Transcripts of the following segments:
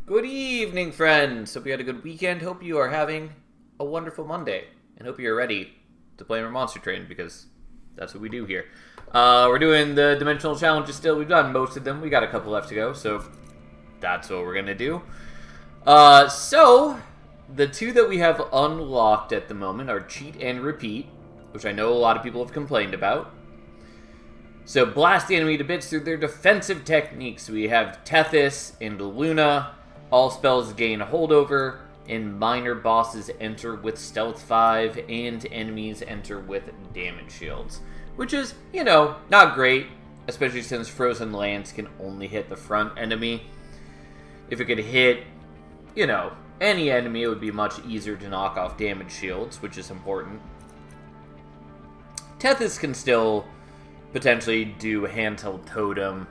Good evening, friends. Hope you had a good weekend. Hope you are having a wonderful Monday. And hope you're ready to play more Monster Train, because that's what we do here. We're doing the dimensional challenges still. We've done most of them. We got a couple left to go, so that's what we're going to do. So, the two that we have unlocked at the moment are Cheat and Repeat, which I know a lot of people have complained about. So, blast the enemy to bits through their defensive techniques. We have Tethys and Luna. All spells gain holdover, and minor bosses enter with Stealth 5, and enemies enter with damage shields. Which is, not great, especially since Frozen Lance can only hit the front enemy. If it could hit, any enemy, it would be much easier to knock off damage shields, which is important. Tethys can still potentially do handheld totem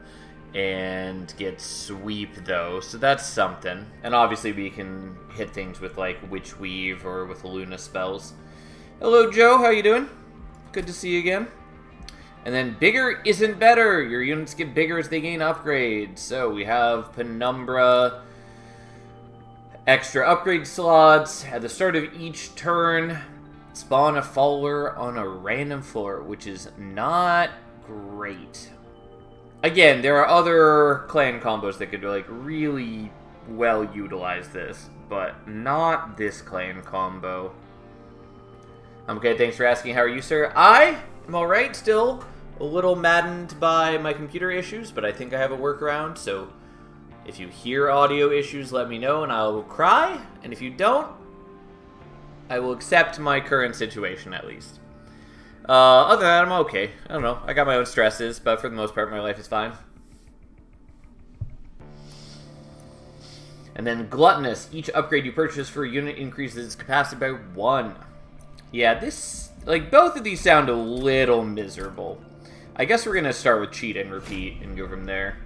and get sweep, though, so that's something. And obviously we can hit things with like Witch Weave or with Luna spells. Hello, Joe, how you doing? Good to see you again. And then bigger isn't better. Your units get bigger as they gain upgrades. So we have Penumbra, extra upgrade slots at the start of each turn. Spawn a follower on a random floor, which is not great. Again, there are other clan combos that could really well utilize this, but not this clan combo. I'm okay, thanks for asking. How are you, sir? I am alright, still a little maddened by my computer issues, but I think I have a workaround, so if you hear audio issues, let me know and I will cry, and if you don't, I will accept my current situation at least. Other than that, I'm okay. I don't know. I got my own stresses, but for the most part, my life is fine. And then Gluttonous. Each upgrade you purchase for a unit increases its capacity by 1. Yeah, both of these sound a little miserable. I guess we're going to start with Cheat and Repeat and go from there.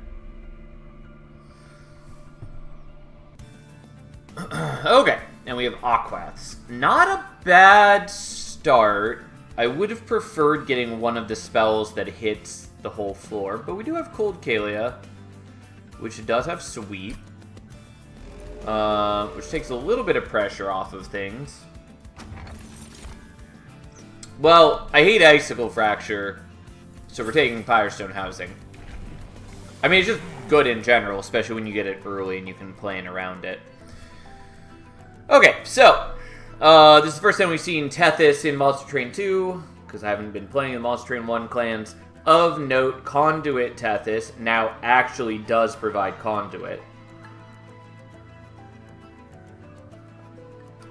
Okay, and we have Aquaths. Not a bad start. I would have preferred getting one of the spells that hits the whole floor, but we do have Cold Kalia, which does have Sweep, which takes a little bit of pressure off of things. Well, I hate Icicle Fracture, so we're taking Firestone Housing. I mean, it's just good in general, especially when you get it early and you can plan around it. Okay, so this is the first time we've seen Tethys in Monster Train 2, because I haven't been playing the Monster Train 1 clans. Of note, Conduit Tethys now actually does provide Conduit.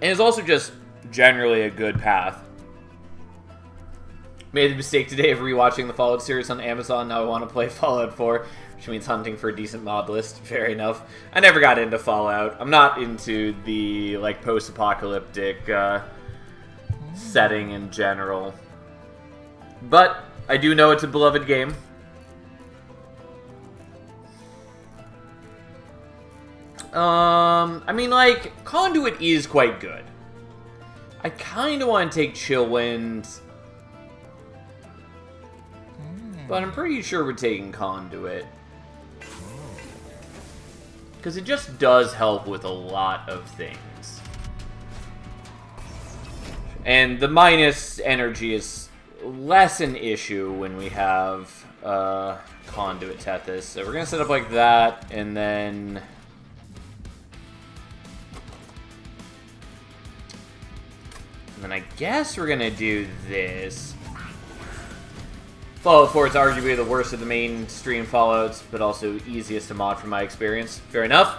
And it's also just generally a good path. Made the mistake today of rewatching the Fallout series on Amazon. Now I want to play Fallout 4, which means hunting for a decent mod list. Fair enough. I never got into Fallout. I'm not into the post-apocalyptic setting in general. But I do know it's a beloved game. Conduit is quite good. I kind of want to take Chillwind, but I'm pretty sure we're taking Conduit, because it just does help with a lot of things. And the minus energy is less an issue when we have Conduit Tethys. So we're going to set up like that, and then I guess we're going to do this. Fallout 4 is arguably the worst of the mainstream Fallouts, but also easiest to mod from my experience. Fair enough.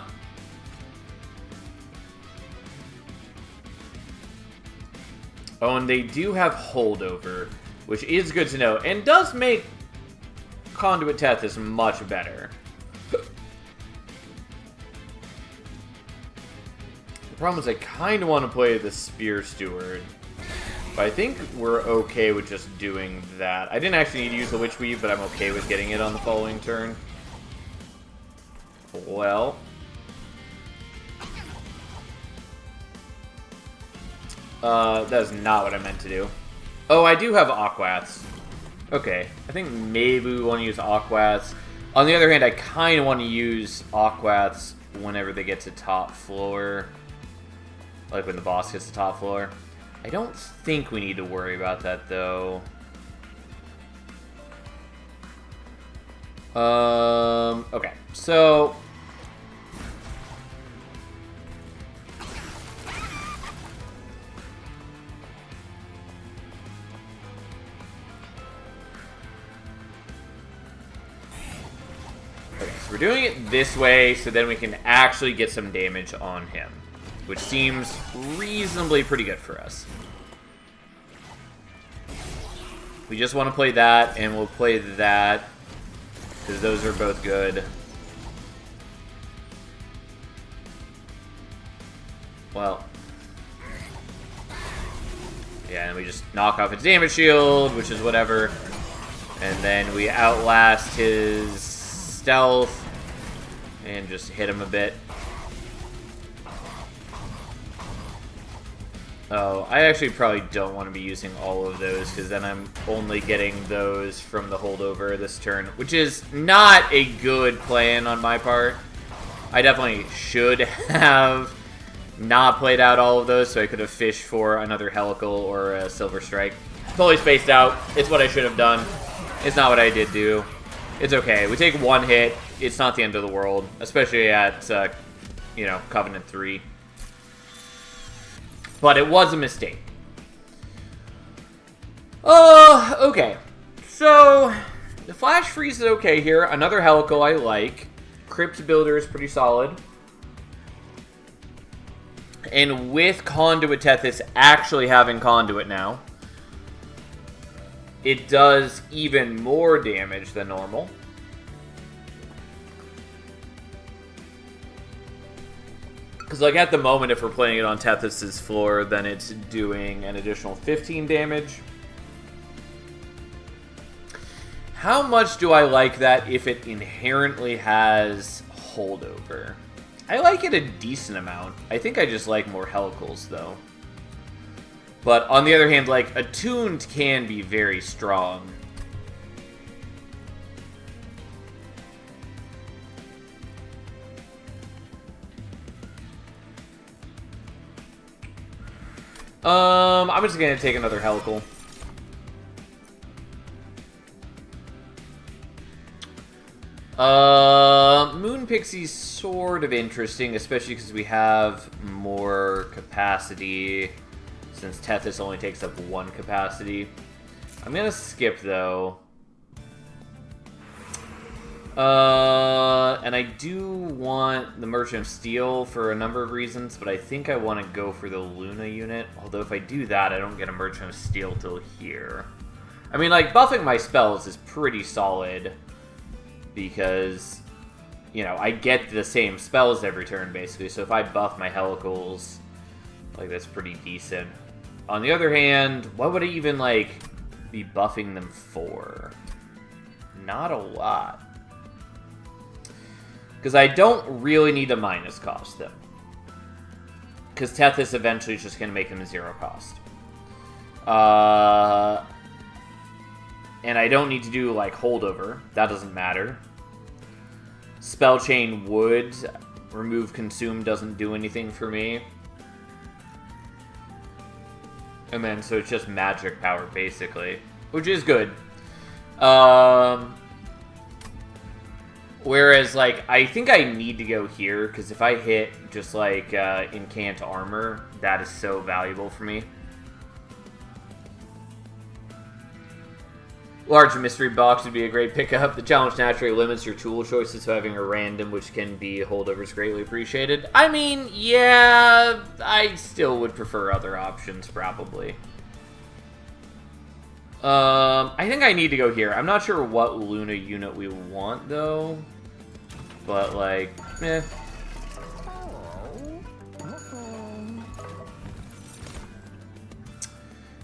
Oh, and they do have holdover, which is good to know, and does make Conduit Tethys much better. The problem is I kind of want to play the Spear Steward, but I think we're okay with just doing that. I didn't actually need to use the Witch Weave, but I'm okay with getting it on the following turn. Well, that is not what I meant to do. Oh, I do have Aquaths. Okay, I think maybe we want to use Aquaths. On the other hand, I kind of want to use Aquaths whenever they get to top floor. Like when the boss gets to top floor. I don't think we need to worry about that, though. Okay, so... Okay, so we're doing it this way, so then we can actually get some damage on him. Which seems reasonably pretty good for us. We just want to play that, and we'll play that, because those are both good. Well. Yeah, and we just knock off its damage shield, which is whatever. And then we outlast his stealth, and just hit him a bit. Oh, I actually probably don't want to be using all of those, because then I'm only getting those from the holdover this turn, which is not a good plan on my part. I definitely should have not played out all of those, so I could have fished for another Helical or a Silver Strike. Totally spaced out. It's what I should have done. It's not what I did do. It's okay. We take one hit. It's not the end of the world, especially at, you know, Covenant 3. But it was a mistake. Okay. So, the Flash Freeze is okay here. Another Helical I like. Crypt Builder is pretty solid. And with Conduit Tethys actually having Conduit now, it does even more damage than normal. Because, like, at the moment, if we're playing it on Tethys' floor, then it's doing an additional 15 damage. How much do I like that if it inherently has holdover? I like it a decent amount. I think I just like more Helicals, though. But, on the other hand, like, Attuned can be very strong. I'm just gonna take another Helical. Moon Pixie's sort of interesting, especially because we have more capacity, since Tethys only takes up one capacity. I'm gonna skip, though. And I do want the Merchant of Steel for a number of reasons, but I think I want to go for the Luna unit. Although if I do that, I don't get a Merchant of Steel till here. I mean, like, buffing my spells is pretty solid, because, you know, I get the same spells every turn, basically. So if I buff my Helicals, like, that's pretty decent. On the other hand, what would I even, like, be buffing them for? Not a lot. Because I don't really need to minus cost them. Because Tethys eventually is just going to make them 0 cost. And I don't need to do, like, holdover. That doesn't matter. Spell Chain would. Remove Consume doesn't do anything for me. And then, so it's just magic power, basically. Which is good. Whereas, like, I think I need to go here, because if I hit just, like, Incant Armor, that is so valuable for me. Large Mystery Box would be a great pickup. The challenge naturally limits your tool choices, so having a random, which can be holdovers, greatly appreciated. I mean, yeah, I still would prefer other options, probably. I think I need to go here. I'm not sure what Luna unit we want, though. But, like, eh.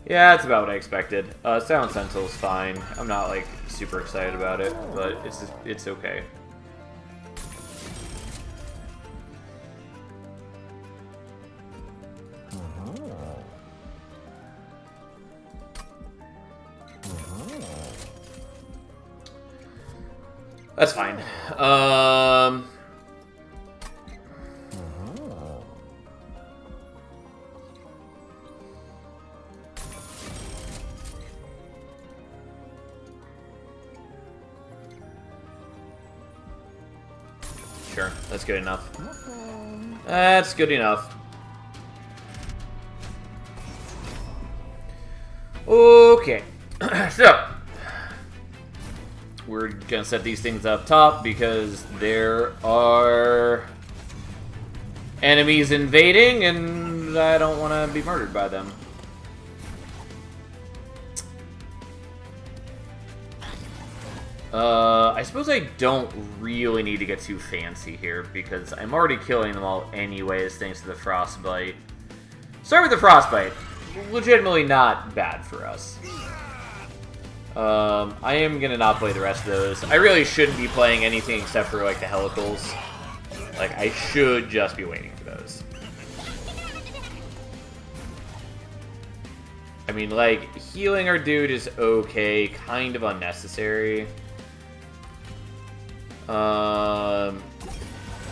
Yeah, that's about what I expected. Silent Sentinel's fine. I'm not, like, super excited about it, but it's okay. That's fine. Sure, that's good enough. That's good enough. Okay, so we're gonna set these things up top because there are enemies invading and I don't want to be murdered by them. I suppose I don't really need to get too fancy here because I'm already killing them all anyways thanks to the Frostbite. Start with the Frostbite. Legitimately not bad for us. I am gonna not play the rest of those. I really shouldn't be playing anything except for like the Helicals. Like I should just be waiting for those. I mean, like healing our dude is okay, kind of unnecessary.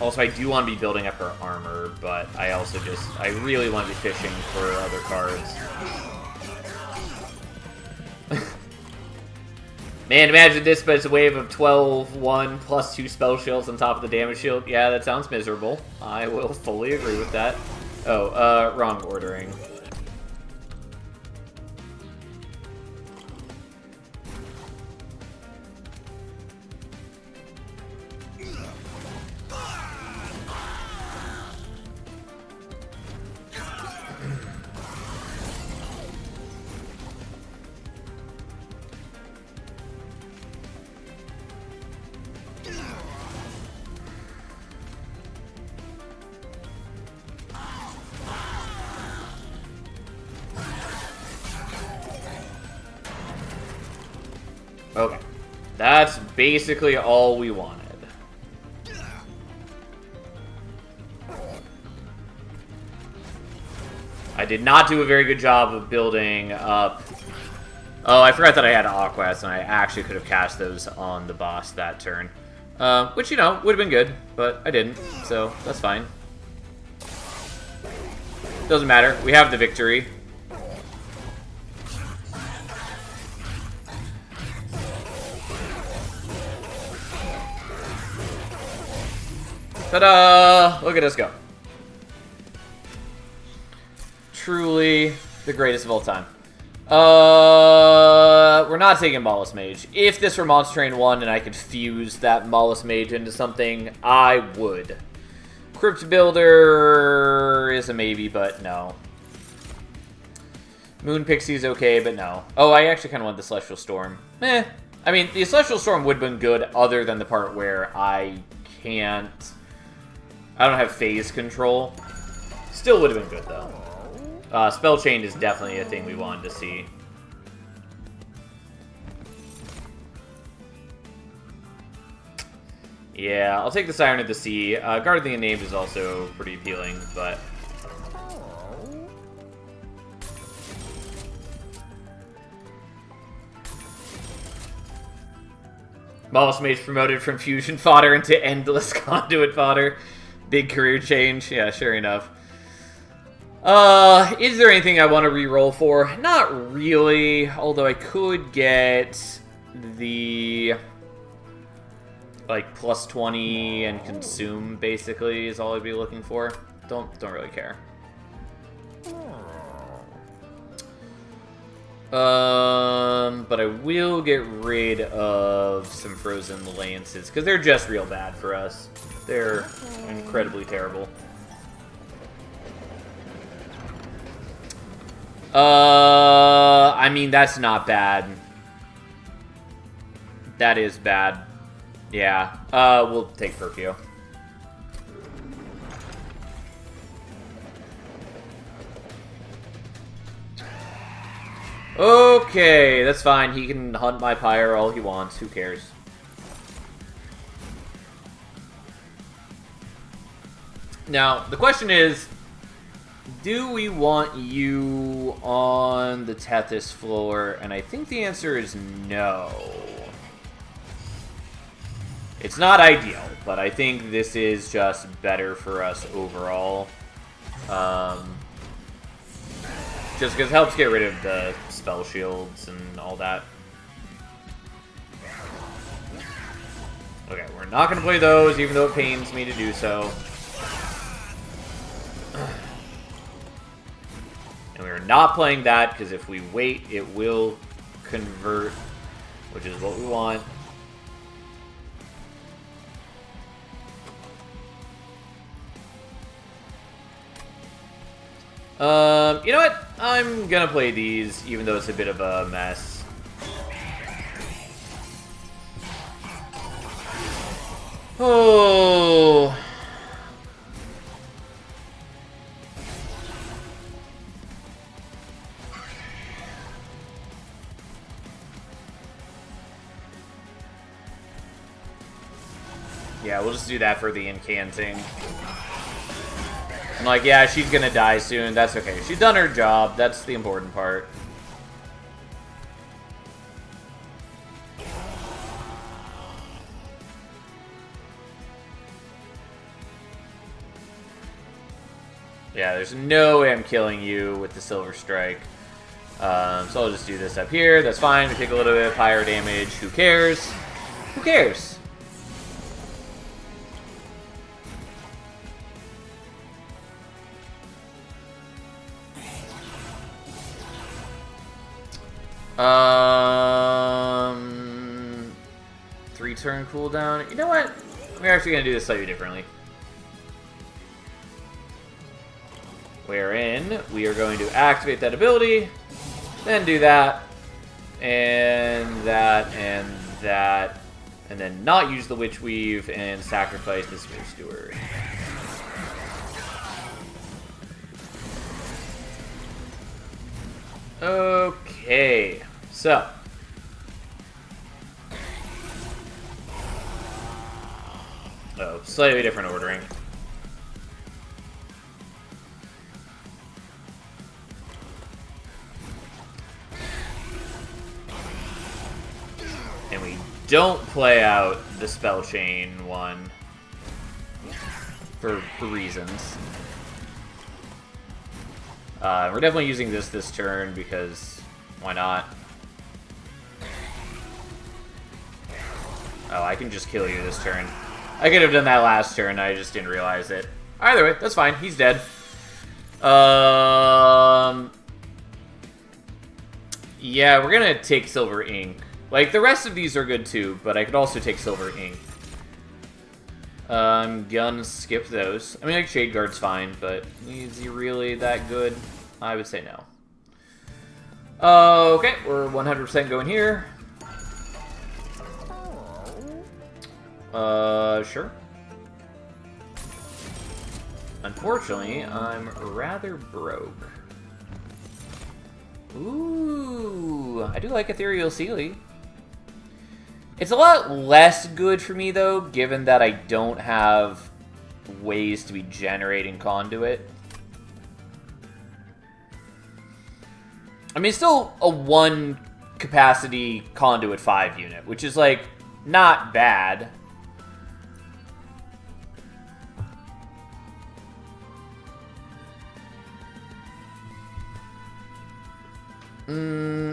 Also, I do want to be building up our armor, but I really want to be fishing for other cards. Man, imagine this, but it's a wave of 12-1 plus 2 spell shields on top of the damage shield. Yeah, that sounds miserable. I will fully agree with that. Oh, wrong ordering. Okay. That's basically all we wanted. I did not do a very good job of building up... Oh, I forgot that I had Aquas, and I actually could have cast those on the boss that turn. Which, you know, would have been good, but I didn't, so that's fine. Doesn't matter. We have the victory. Ta-da! Look at us go. Truly the greatest of all time. We're not taking Mollusk Mage. If this were Monster Train 1 and I could fuse that Mollusk Mage into something, I would. Crypt Builder is a maybe, but no. Moon Pixie is okay, but no. Oh, I actually kind of want the Celestial Storm. I mean, the Celestial Storm would have been good other than the part where I don't have phase control. Still would have been good, though. Spell Chain is definitely a thing we wanted to see. Yeah, I'll take the Siren of the Sea. Guard of the Unnamed is also pretty appealing, but... Mollusk Mage promoted from fusion fodder into endless conduit fodder. Big career change. Yeah, sure enough. Is there anything I want to re-roll for? Not really, although I could get the like plus 20 and consume basically is all I'd be looking for. Don't really care. But I will get rid of some Frozen Lances because they're just real bad for us. They're incredibly terrible. I mean, that's not bad. That is bad. Yeah. We'll take Perkeo. Okay, that's fine. He can hunt my Pyre all he wants. Who cares? Now, the question is, do we want you on the Tethys floor? And I think the answer is no. It's not ideal, but I think this is just better for us overall. Just because it helps get rid of the spell shields and all that. Okay, we're not going to play those, even though it pains me to do so. And we're not playing that, because if we wait, it will convert, which is what we want. You know what? I'm gonna play these, even though it's a bit of a mess. Oh. Yeah, we'll just do that for the incanting. I'm like, yeah, she's gonna die soon. That's okay. She's done her job. That's the important part. Yeah, there's no way I'm killing you with the Silver Strike. So I'll just do this up here. That's fine. We take a little bit of higher damage. Who cares? Who cares? Three-turn cooldown. You know what? We're actually going to do this slightly differently. Wherein we are going to activate that ability, then do that, and that, and that, and then not use the Witch Weave and sacrifice the Smooth Steward. Okay, so. Oh, slightly different ordering. And we don't play out the Spell Chain one for reasons. We're definitely using this turn because why not? Oh, I can just kill you this turn. I could have done that last turn, I just didn't realize it. Either way, that's fine. He's dead. Yeah, we're gonna take Silver Ink. Like, the rest of these are good too, but I could also take Silver Ink. I'm gonna skip those. I mean, like, Shade Guard's fine, but is he really that good? I would say no. Okay, we're 100% going here. Sure. Unfortunately, I'm rather broke. Ooh, I do like Ethereal Sealy. It's a lot less good for me, though, given that I don't have ways to be generating Conduit. I mean, it's still a 1 capacity Conduit 5 unit, which is, like, not bad.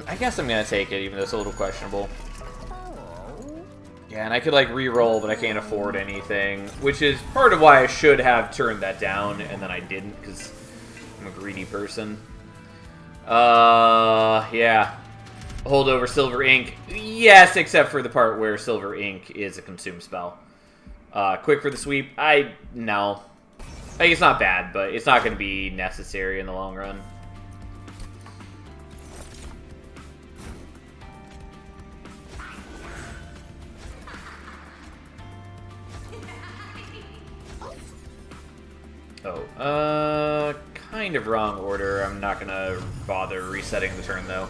I guess I'm gonna take it, even though it's a little questionable. Yeah, and I could, like, re-roll, but I can't afford anything, which is part of why I should have turned that down, and then I didn't, because I'm a greedy person. Yeah. Hold over Silver Ink. Yes, except for the part where Silver Ink is a consume spell. Quick for the sweep. No. Like, it's not bad, but it's not going to be necessary in the long run. Oh, kind of wrong order. I'm not gonna bother resetting the turn, though.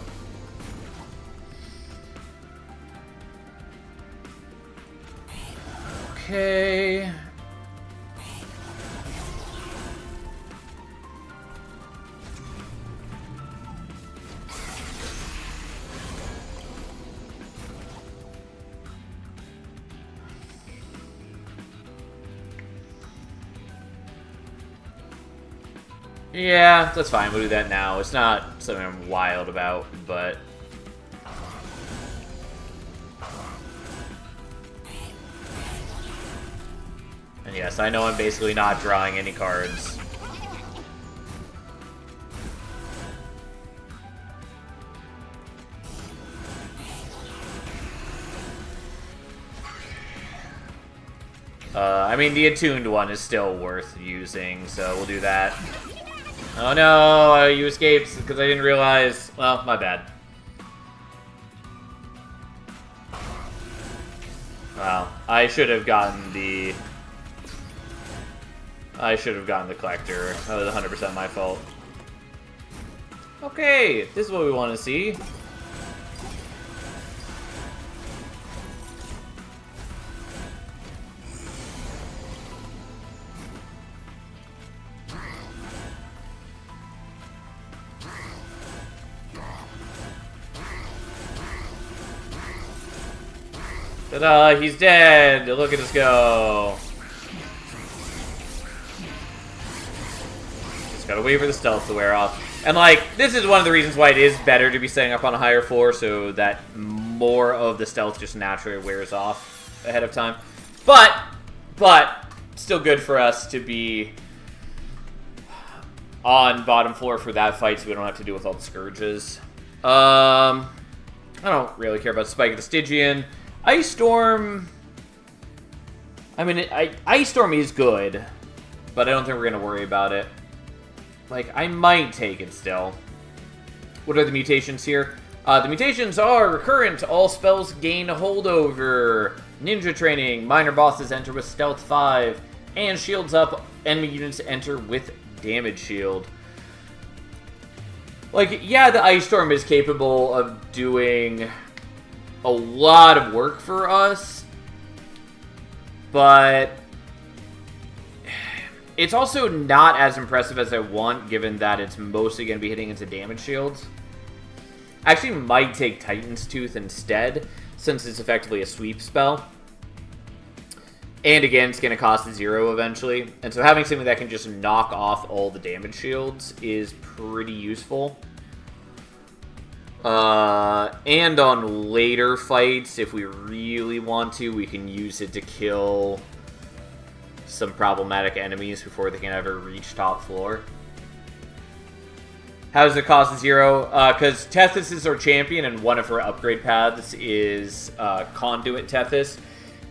Okay. Yeah, that's fine. We'll do that now. It's not something I'm wild about, but... Yes, I know I'm basically not drawing any cards. I mean, the attuned one is still worth using, so we'll do that. Oh no, you escaped because I didn't realize. Well, my bad. Wow, I should have gotten the collector. That was 100% my fault. Okay, this is what we want to see. Ta-da, he's dead! Look at us go! Just gotta wait for the stealth to wear off. And, like, this is one of the reasons why it is better to be setting up on a higher floor, so that more of the stealth just naturally wears off ahead of time. But, still good for us to be on bottom floor for that fight, so we don't have to deal with all the Scourges. I don't really care about Spike of the Stygian. Ice Storm... I mean, Ice Storm is good, but I don't think we're going to worry about it. Like, I might take it still. What are the mutations here? The mutations are recurrent. All spells gain a holdover. Ninja training. Minor bosses enter with stealth 5. And shields up. Enemy units enter with damage shield. Like, yeah, the Ice Storm is capable of doing a lot of work for us, but it's also not as impressive as I want, given that it's mostly going to be hitting into damage shields. I actually might take Titan's Tooth instead, since it's effectively a sweep spell. And again, it's going to cost 0 eventually. And so having something that can just knock off all the damage shields is pretty useful. And on later fights, if we really want to, we can use it to kill some problematic enemies before they can ever reach top floor. How does it cost 0? Because Tethys is our champion, and one of her upgrade paths is Conduit Tethys,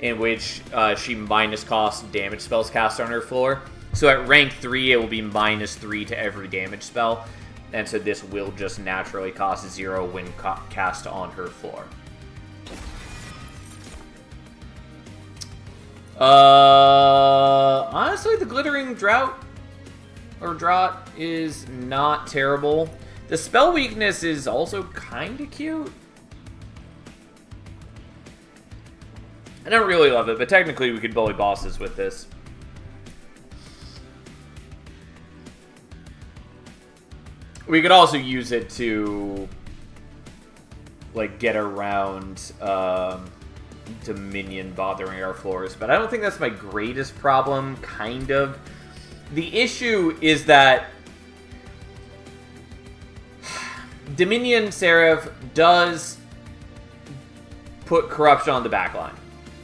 in which she minus cost damage spells cast on her floor. So at rank 3, it will be -3 to every damage spell. And so this will just naturally cost 0 when cast on her floor. Honestly, the Glittering Drought is not terrible. The spell weakness is also kind of cute. I don't really love it, but technically we could bully bosses with this. We could also use it to, like, get around Dominion bothering our floors, but I don't think that's my greatest problem, kind of. The issue is that Dominion Seraph does put corruption on the backline.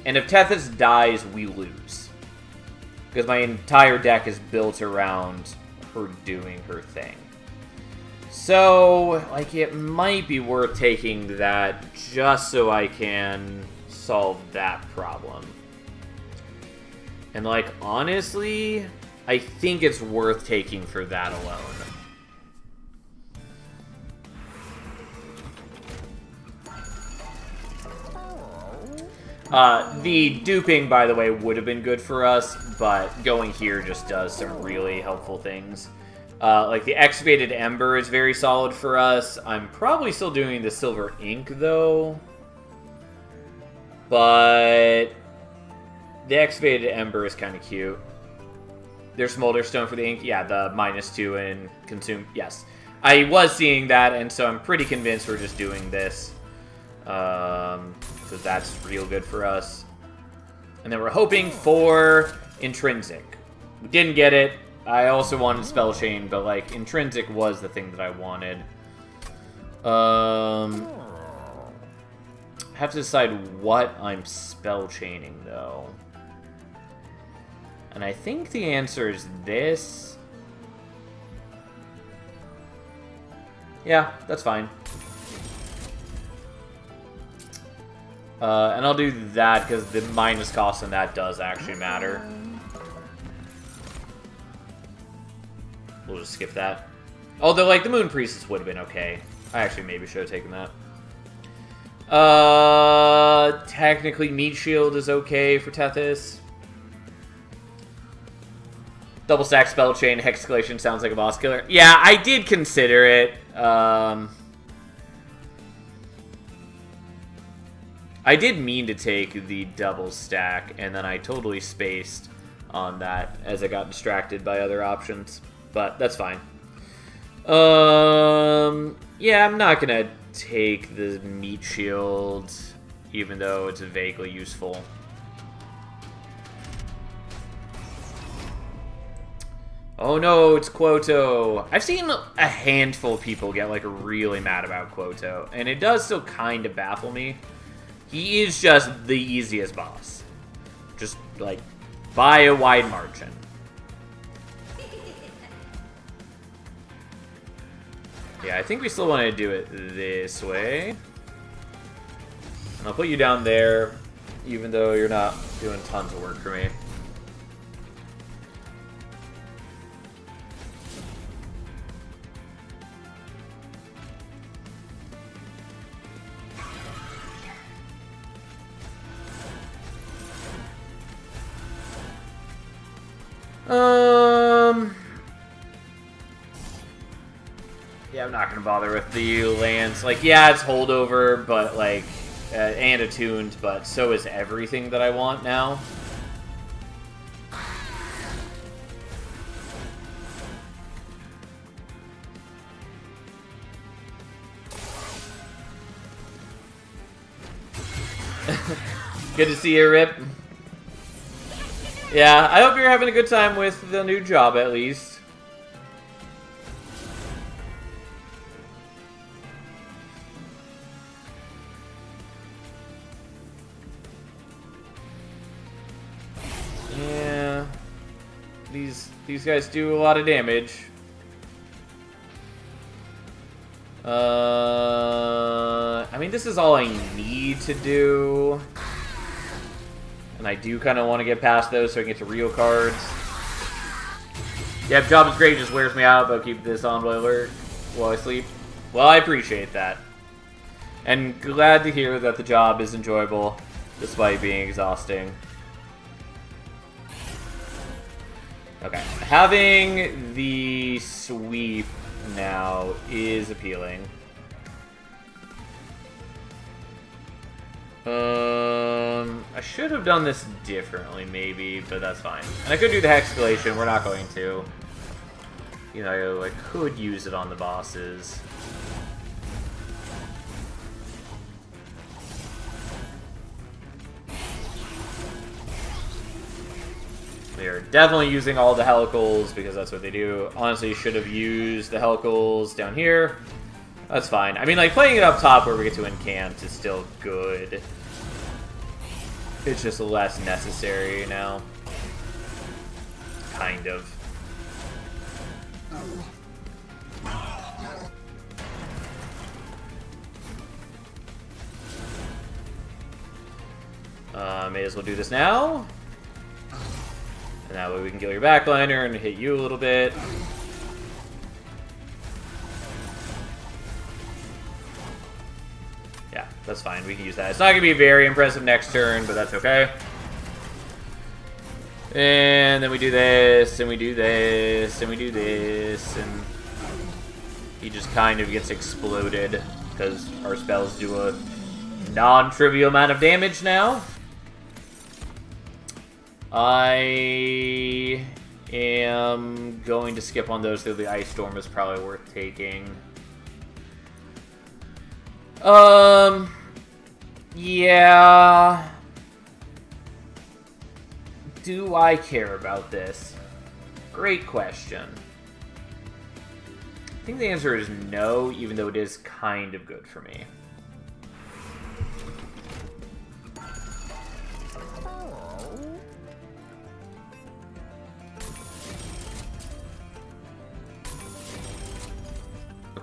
And if Tethys dies, we lose. Because my entire deck is built around her doing her thing. So, like, it might be worth taking that just so I can solve that problem. And, like, honestly, I think it's worth taking for that alone. The duping, by the way, would have been good for us, but going here just does some really helpful things. Like, the Excavated Ember is very solid for us. I'm probably still doing the Silver Ink, though. But the Excavated Ember is kind of cute. There's Smolder Stone for the ink. Yeah, the -2 and consume. Yes. I was seeing that, and so I'm pretty convinced we're just doing this. Because that's real good for us. And then we're hoping for Intrinsic. We didn't get it. I also wanted Spell Chain, but, like, Intrinsic was the thing that I wanted. I have to decide what I'm Spell Chaining, though. And I think the answer is this. Yeah, that's fine. And I'll do that because the minus cost on that does actually matter. We'll just skip that. Although, like, the Moon Priestess would have been okay. I actually maybe should have taken that. Technically, Meat Shield is okay for Tethys. Double stack Spell Chain, Hexcalation sounds like a boss killer. Yeah, I did consider it. I did mean to take the double stack, and then I totally spaced on that as I got distracted by other options. But that's fine. Yeah, I'm not gonna take the Meat Shield, even though it's vaguely useful. Oh no, it's Quoto. I've seen a handful of people get, like, really mad about Quoto, and it does still kind of baffle me. He is just the easiest boss. Just, like, by a wide margin. Yeah, I think we still want to do it this way. And I'll put you down there, even though you're not doing tons of work for me. Yeah, I'm not gonna bother with the lands. Like, yeah, it's holdover, but like, and attuned, but so is everything that I want now. Good to see you, Rip. Yeah, I hope you're having a good time with the new job, at least. Yeah, these guys do a lot of damage. I mean, this is all I need to do. And I do kind of want to get past those so I can get to real cards. Yeah, job is great, just wears me out, but keep this on while I sleep. Well, I appreciate that. And glad to hear that the job is enjoyable, despite being exhausting. Okay, having the sweep now is appealing. I should have done this differently, maybe, but that's fine. And I could do the Hexcalation, we're not going to. You know, I could use it on the bosses. We are definitely using all the Helicals, because that's what they do. Honestly, you should have used the Helicals down here. That's fine. I mean, like, playing it up top where we get to Incant is still good. It's just less necessary now. Kind of. May as well do this now. And that way we can kill your backliner and hit you a little bit. Yeah, that's fine. We can use that. It's not going to be very impressive next turn, but that's okay. And then we do this, and we do this, and we do this, and he just kind of gets exploded because our spells do a non-trivial amount of damage now. I am going to skip on those, though the Ice Storm is probably worth taking. Yeah. Do I care about this? Great question. I think the answer is no, even though it is kind of good for me.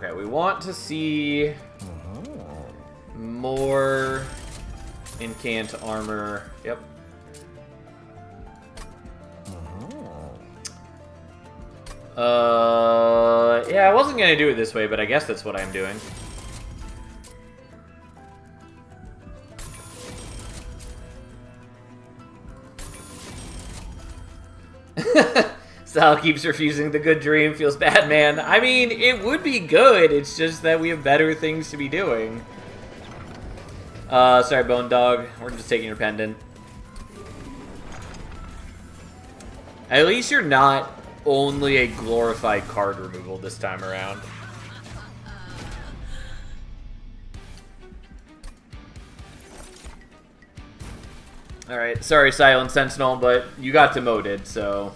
Okay, we want to see more incant armor. Yep. Yeah, I wasn't gonna do it this way, but I guess that's what I'm doing. Sal keeps refusing the good dream, feels bad, man. I mean, it would be good, it's just that we have better things to be doing. Sorry, Bone Dog. We're just taking your pendant. At least you're not only a glorified card removal this time around. Alright, sorry, Silent Sentinel, but you got demoted, so...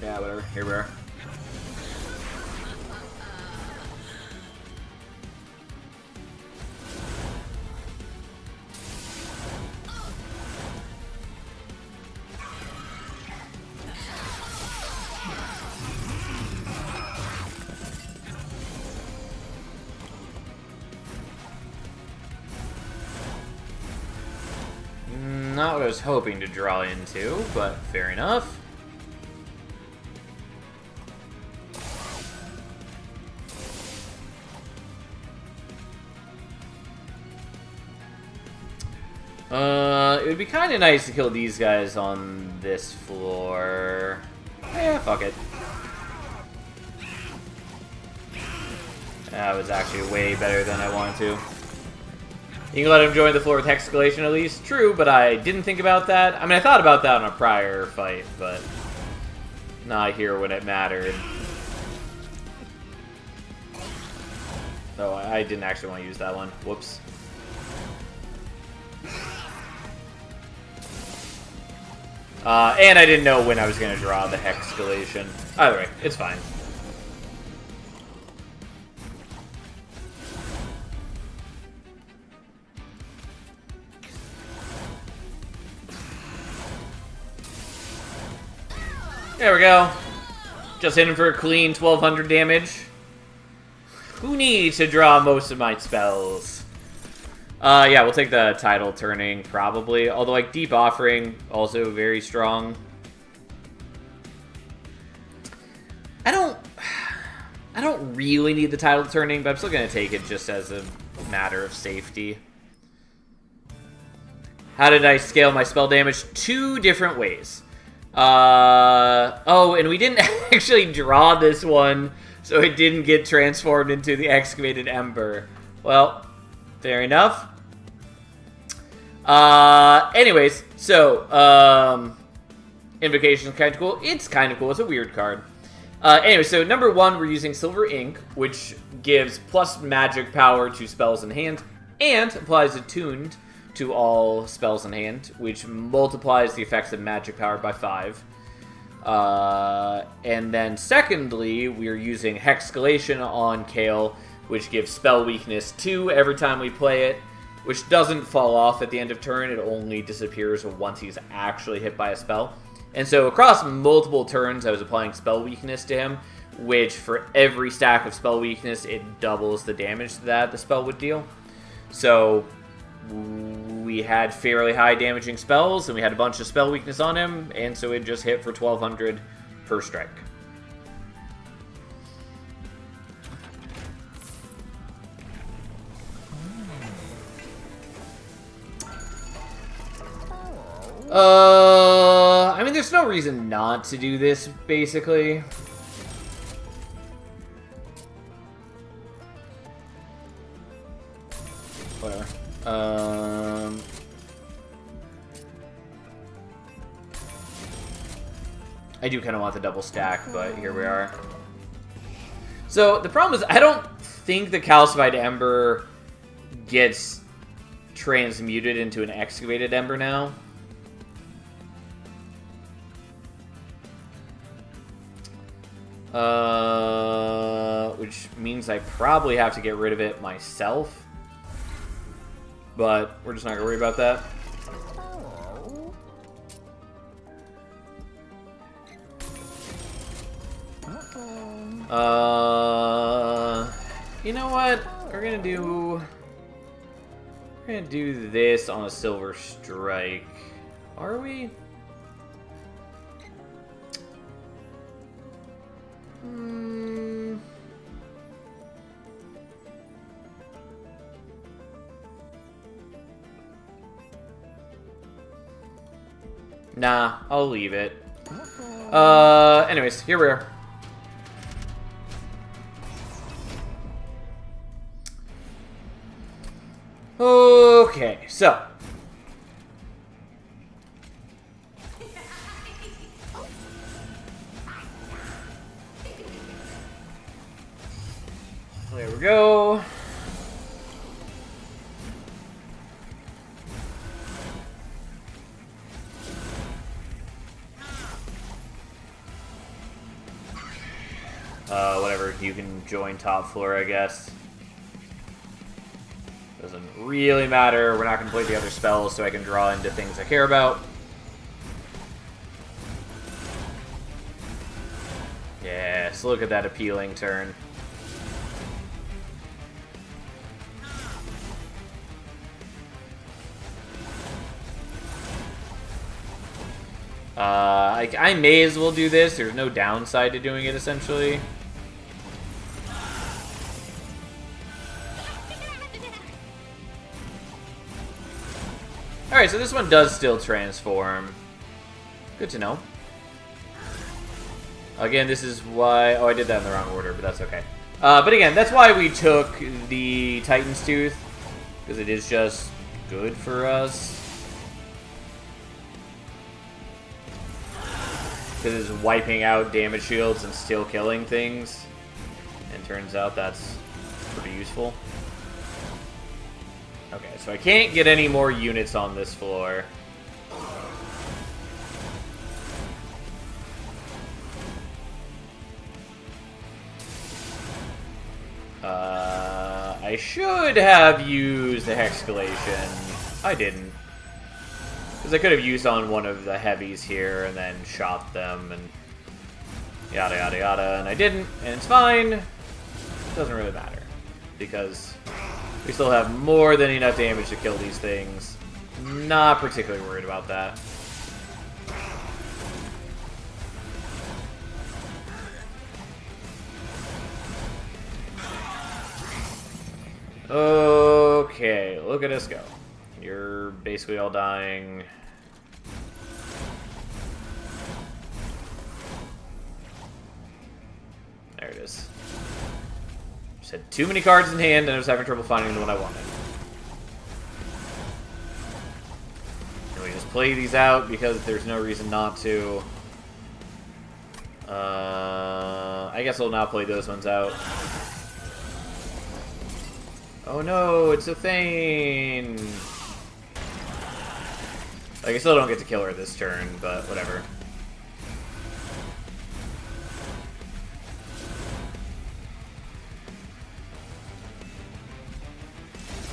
yeah, whatever. Here we are. Not what I was hoping to draw into, but fair enough. It would be kind of nice to kill these guys on this floor. Yeah, fuck it. That was actually way better than I wanted to. You can let him join the floor with Hex Escalation at least. True, but I didn't think about that. I mean, I thought about that on a prior fight, but not here when it mattered. Oh, I didn't actually want to use that one. Whoops. And I didn't know when I was going to draw the Hex Escalation. Either way, it's fine. There we go. Just hitting for a clean 1200 damage. Who needs to draw most of my spells? Yeah, we'll take the Tidal Turning, probably. Although, like, Deep Offering, also very strong. I don't really need the Tidal Turning, but I'm still going to take it just as a matter of safety. How did I scale my spell damage? 2 different ways. Oh, and we didn't actually draw this one, so it didn't get transformed into the Excavated Ember. Well, fair enough. Anyways, so, Invocation is kind of cool. It's kind of cool. It's a weird card. Anyway, so number 1, we're using Silver Ink, which gives plus magic power to spells in hand, and applies Attuned to all spells in hand, which multiplies the effects of magic power by 5. And then secondly, we're using Hexcalation on Kael, which gives spell weakness 2 every time we play it, which doesn't fall off at the end of turn. It only disappears once he's actually hit by a spell. And so across multiple turns, I was applying spell weakness to him, which for every stack of spell weakness, it doubles the damage that the spell would deal. So we had fairly high damaging spells, and we had a bunch of spell weakness on him, and so it just hit for 1200 per strike. I mean, there's no reason not to do this, basically. Whatever. I do kind of want the double stack, but here we are. So, the problem is, I don't think the Calcified Ember gets transmuted into an Excavated Ember now. Which means I probably have to get rid of it myself. but we're just not gonna worry about that. You know what? We're gonna do this on a Silver Strike. Are we? Nah, I'll leave it. Anyways, here we are. Okay, so. There we go. Whatever, you can join top floor, I guess. Doesn't really matter. We're not going to play the other spells, so I can draw into things I care about. Yes, look at that appealing turn. I may as well do this. There's no downside to doing it, essentially. Alright, so this one does still transform. Good to know. Again, this is why... Oh, I did that in the wrong order, but that's okay. But again, that's why we took the Titan's Tooth. Because it is just good for us. Because it's wiping out damage shields and still killing things. And turns out that's pretty useful. Okay, so I can't get any more units on this floor. I should have used the Hexcalation. I didn't. Because I could have used on one of the heavies here and then shot them and yada yada yada, and I didn't, and it's fine. It doesn't really matter. Because we still have more than enough damage to kill these things. Not particularly worried about that. Okay, look at us go. You're basically all dying. There it is. Just had too many cards in hand, and I was having trouble finding the one I wanted. And we just play these out because there's no reason not to. I guess I'll now play those ones out. Oh no, it's a Thane! Like, I still don't get to kill her this turn, but whatever.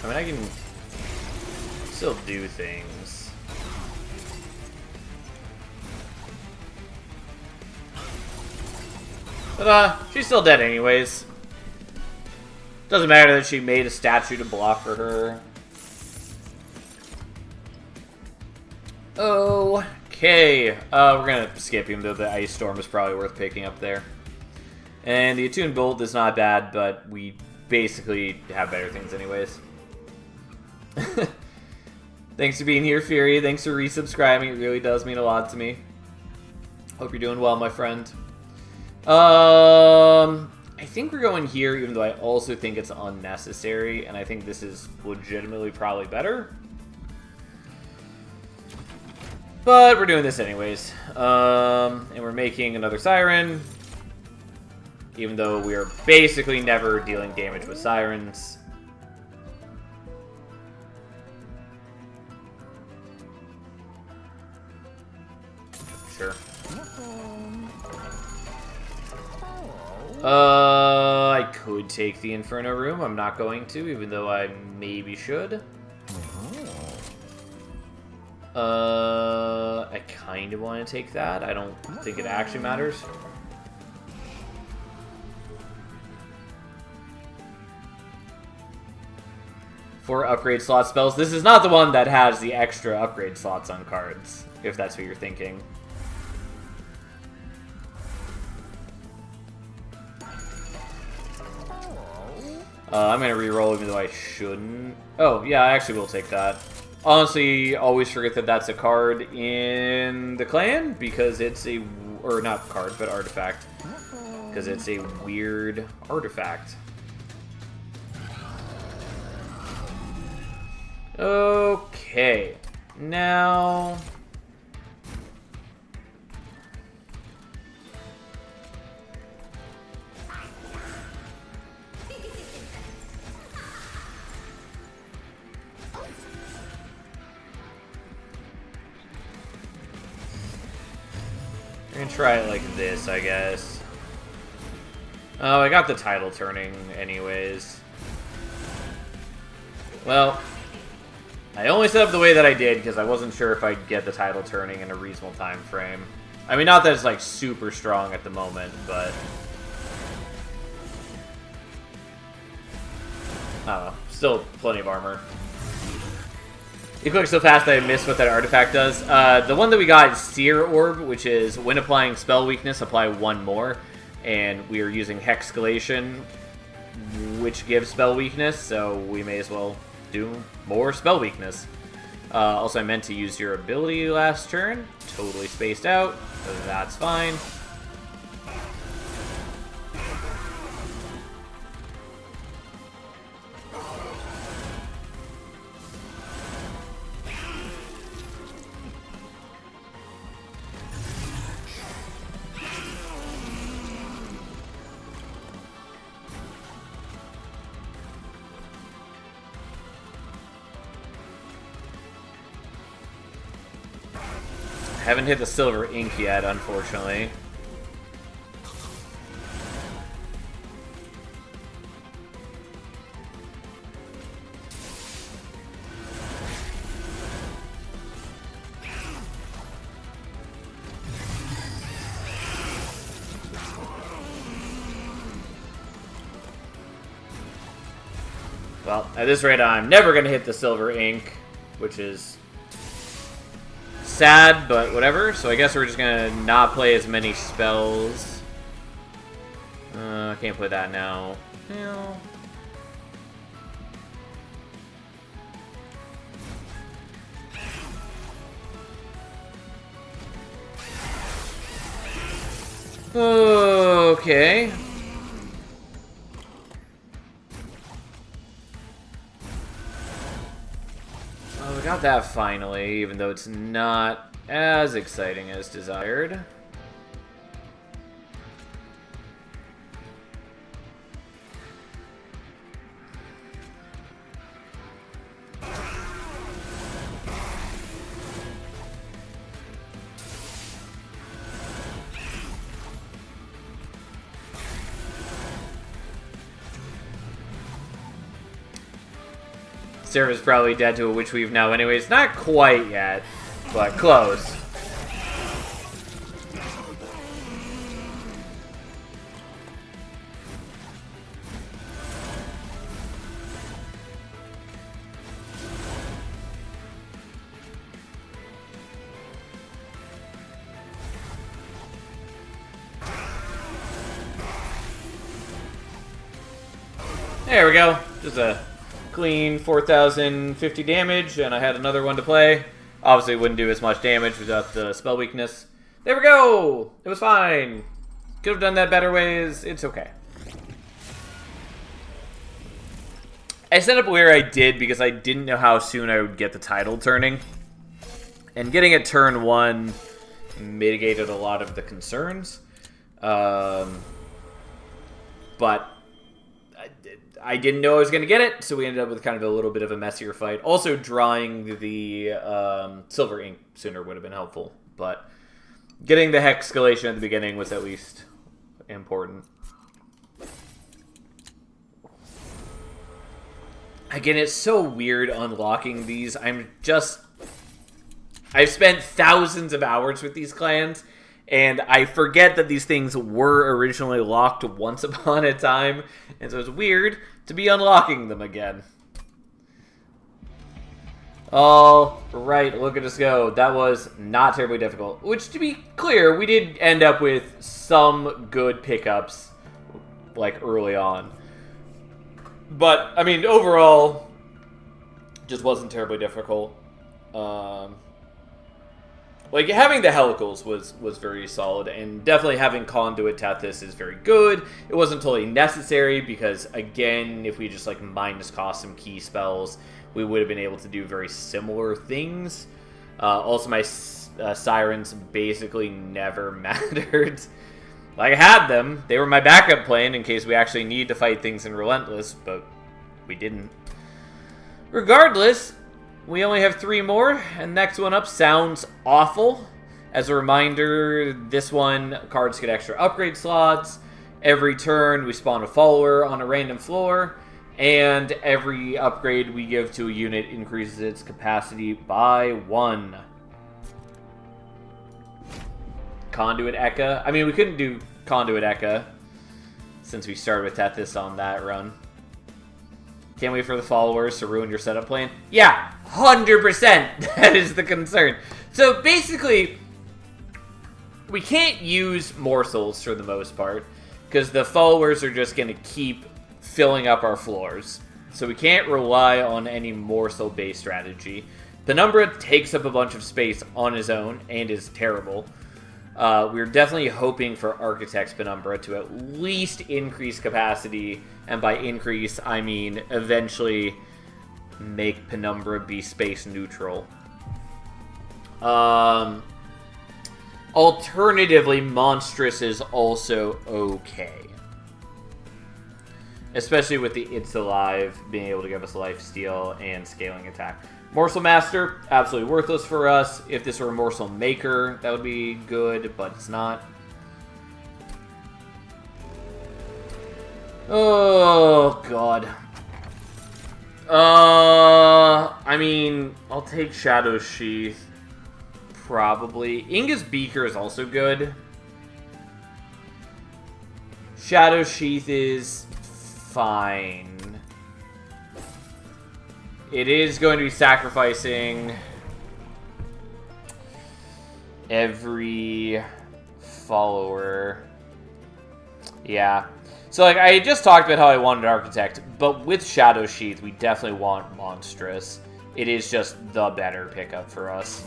I mean, I can still do things. But, she's still dead anyways. Doesn't matter that she made a statue to block for her. Okay. We're gonna skip him, though the Ice Storm is probably worth picking up there. And the Attuned Bolt is not bad, but we basically have better things anyways. Thanks for being here, Fury. Thanks for resubscribing. It really does mean a lot to me. Hope you're doing well, my friend. I think we're going here, even though I also think it's unnecessary, and I think this is legitimately probably better. But we're doing this anyways. And we're making another Siren, even though we are basically never dealing damage with Sirens. Sure. I could take the Inferno Room. I'm not going to, even though I maybe should. I kind of want to take that. I don't think it actually matters. For upgrade slot spells. This is not the one that has the extra upgrade slots on cards, if that's what you're thinking. I'm going to reroll even though I shouldn't. Oh, yeah, I actually will take that. Honestly, always forget that that's a card in the clan, because it's a... Or not card, but artifact. Because it's a weird artifact. Okay. Now... I'm gonna try it like this, I guess. Oh, I got the title turning anyways. Well, I only set up the way that I did because I wasn't sure if I'd get the title turning in a reasonable time frame. I mean, not that it's like super strong at the moment, but... I don't know. Still plenty of armor. You click so fast that I missed what that artifact does. The one that we got is Seer Orb, which is when applying spell weakness, apply one more. And we are using Hexcalation, which gives spell weakness, so we may as well do more spell weakness. Also, I meant to use your ability last turn. Totally spaced out, so that's fine. Haven't hit the silver ink yet, unfortunately. Well, at this rate, I'm never going to hit the silver ink, which is sad, but whatever. So I guess we're just gonna not play as many spells. I can't play that now. No. Okay. Well, we got that finally, even though it's not as exciting as desired. Seraph is probably dead to a Witch Weave now anyways. Not quite yet, but close. There we go. Just a clean 4,050 damage, and I had another one to play. Obviously, it wouldn't do as much damage without the spell weakness. There we go! It was fine. Could have done that better ways. It's okay. I set up where I did because I didn't know how soon I would get the title turning. And getting it turn 1 mitigated a lot of the concerns. But I didn't know I was going to get it, so we ended up with kind of a little bit of a messier fight. Also, drawing the silver ink sooner would have been helpful, but getting the Hexcalation at the beginning was at least important. Again, it's so weird unlocking these. I'm just I've spent thousands of hours with these clans, and I forget that these things were originally locked once upon a time, and so it's weird to be unlocking them again. All right, look at us go. That was not terribly difficult. Which, to be clear, we did end up with some good pickups, like, early on. But, I mean, overall, just wasn't terribly difficult. Like, having the Helicals was very solid, and definitely having Conduit Tethys is very good. It wasn't totally necessary, because, again, if we just, like, minus cost some key spells, we would have been able to do very similar things. Also, my Sirens basically never mattered. Like, I had them. They were my backup plan in case we actually need to fight things in Relentless, but we didn't. Regardless, we only have 3 more, and next one up sounds awful. As a reminder, this one, cards get extra upgrade slots. Every turn, we spawn a follower on a random floor, and every upgrade we give to a unit increases its capacity by 1. Conduit Ekka. I mean, we couldn't do Conduit Ekka since we started with Tethys on that run. Can't wait for the followers to ruin your setup plan. Yeah, 100%. That is the concern. So basically, we can't use morsels for the most part, because the followers are just going to keep filling up our floors. So we can't rely on any morsel-based strategy. Penumbra takes up a bunch of space on his own and is terrible. We're definitely hoping for Architect's Penumbra to at least increase capacity, and by increase, I mean eventually make Penumbra be space neutral. Alternatively, Monstrous is also okay. Especially with the It's Alive being able to give us lifesteal and scaling attack. Morsel Master, absolutely worthless for us. If this were a Morsel Maker, that would be good, but it's not. Oh, God. I mean, I'll take Shadow Sheath. Probably. Inga's Beaker is also good. Shadow Sheath is fine. It is going to be sacrificing every follower. Yeah. So, like, I just talked about how I wanted Architect, but with Shadow Sheath, we definitely want Monstrous. It is just the better pickup for us.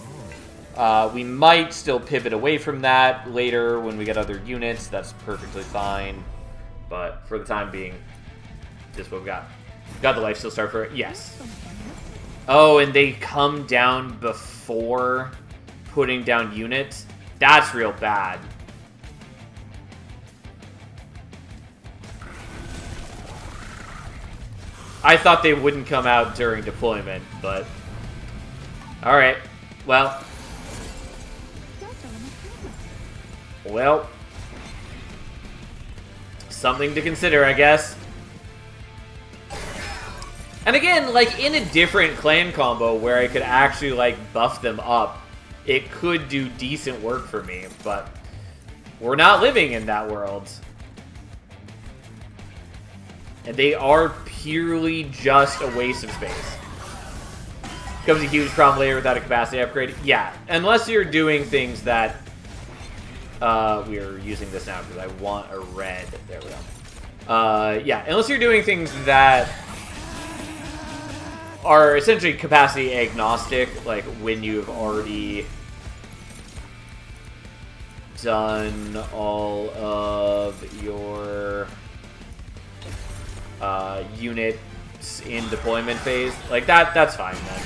We might still pivot away from that later when we get other units. That's perfectly fine. But for the time being, this is what we got. Got the lifesteal start for it? Yes. Oh, and they come down before putting down units? That's real bad. I thought they wouldn't come out during deployment, but... Alright. Well. Something to consider, I guess. And again, like, in a different clan combo where I could actually, like, buff them up, it could do decent work for me, but we're not living in that world. And they are purely just a waste of space. Becomes a huge problem later without a capacity upgrade. Yeah, unless you're doing things that... we are using this now because I want a red. There we go. Yeah, unless you're doing things that are essentially capacity agnostic, like when you've already done all of your units in deployment phase. Like that's fine then.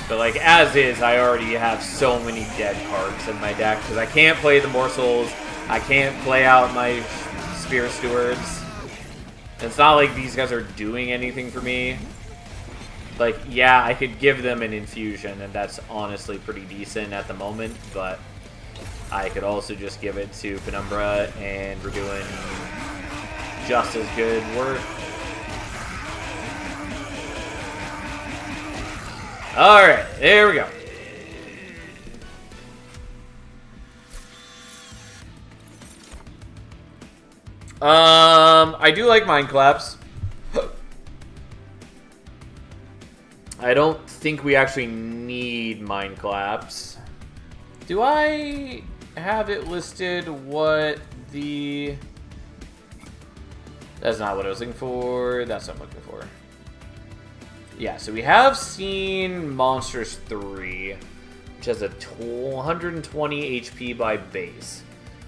But, like, as is, I already have so many dead cards in my deck, because I can't play the Morsels, I can't play out my Spear Stewards. It's not like these guys are doing anything for me. Like, yeah, I could give them an infusion, and that's honestly pretty decent at the moment, but I could also just give it to Penumbra, and we're doing just as good work. Alright, there we go. I do like Mind Collapse. I don't think we actually need Mind Collapse. Do I have it listed what the... That's not what I was looking for. That's what I'm looking for. Yeah, so we have seen Monsters 3, which has a 120 HP by base,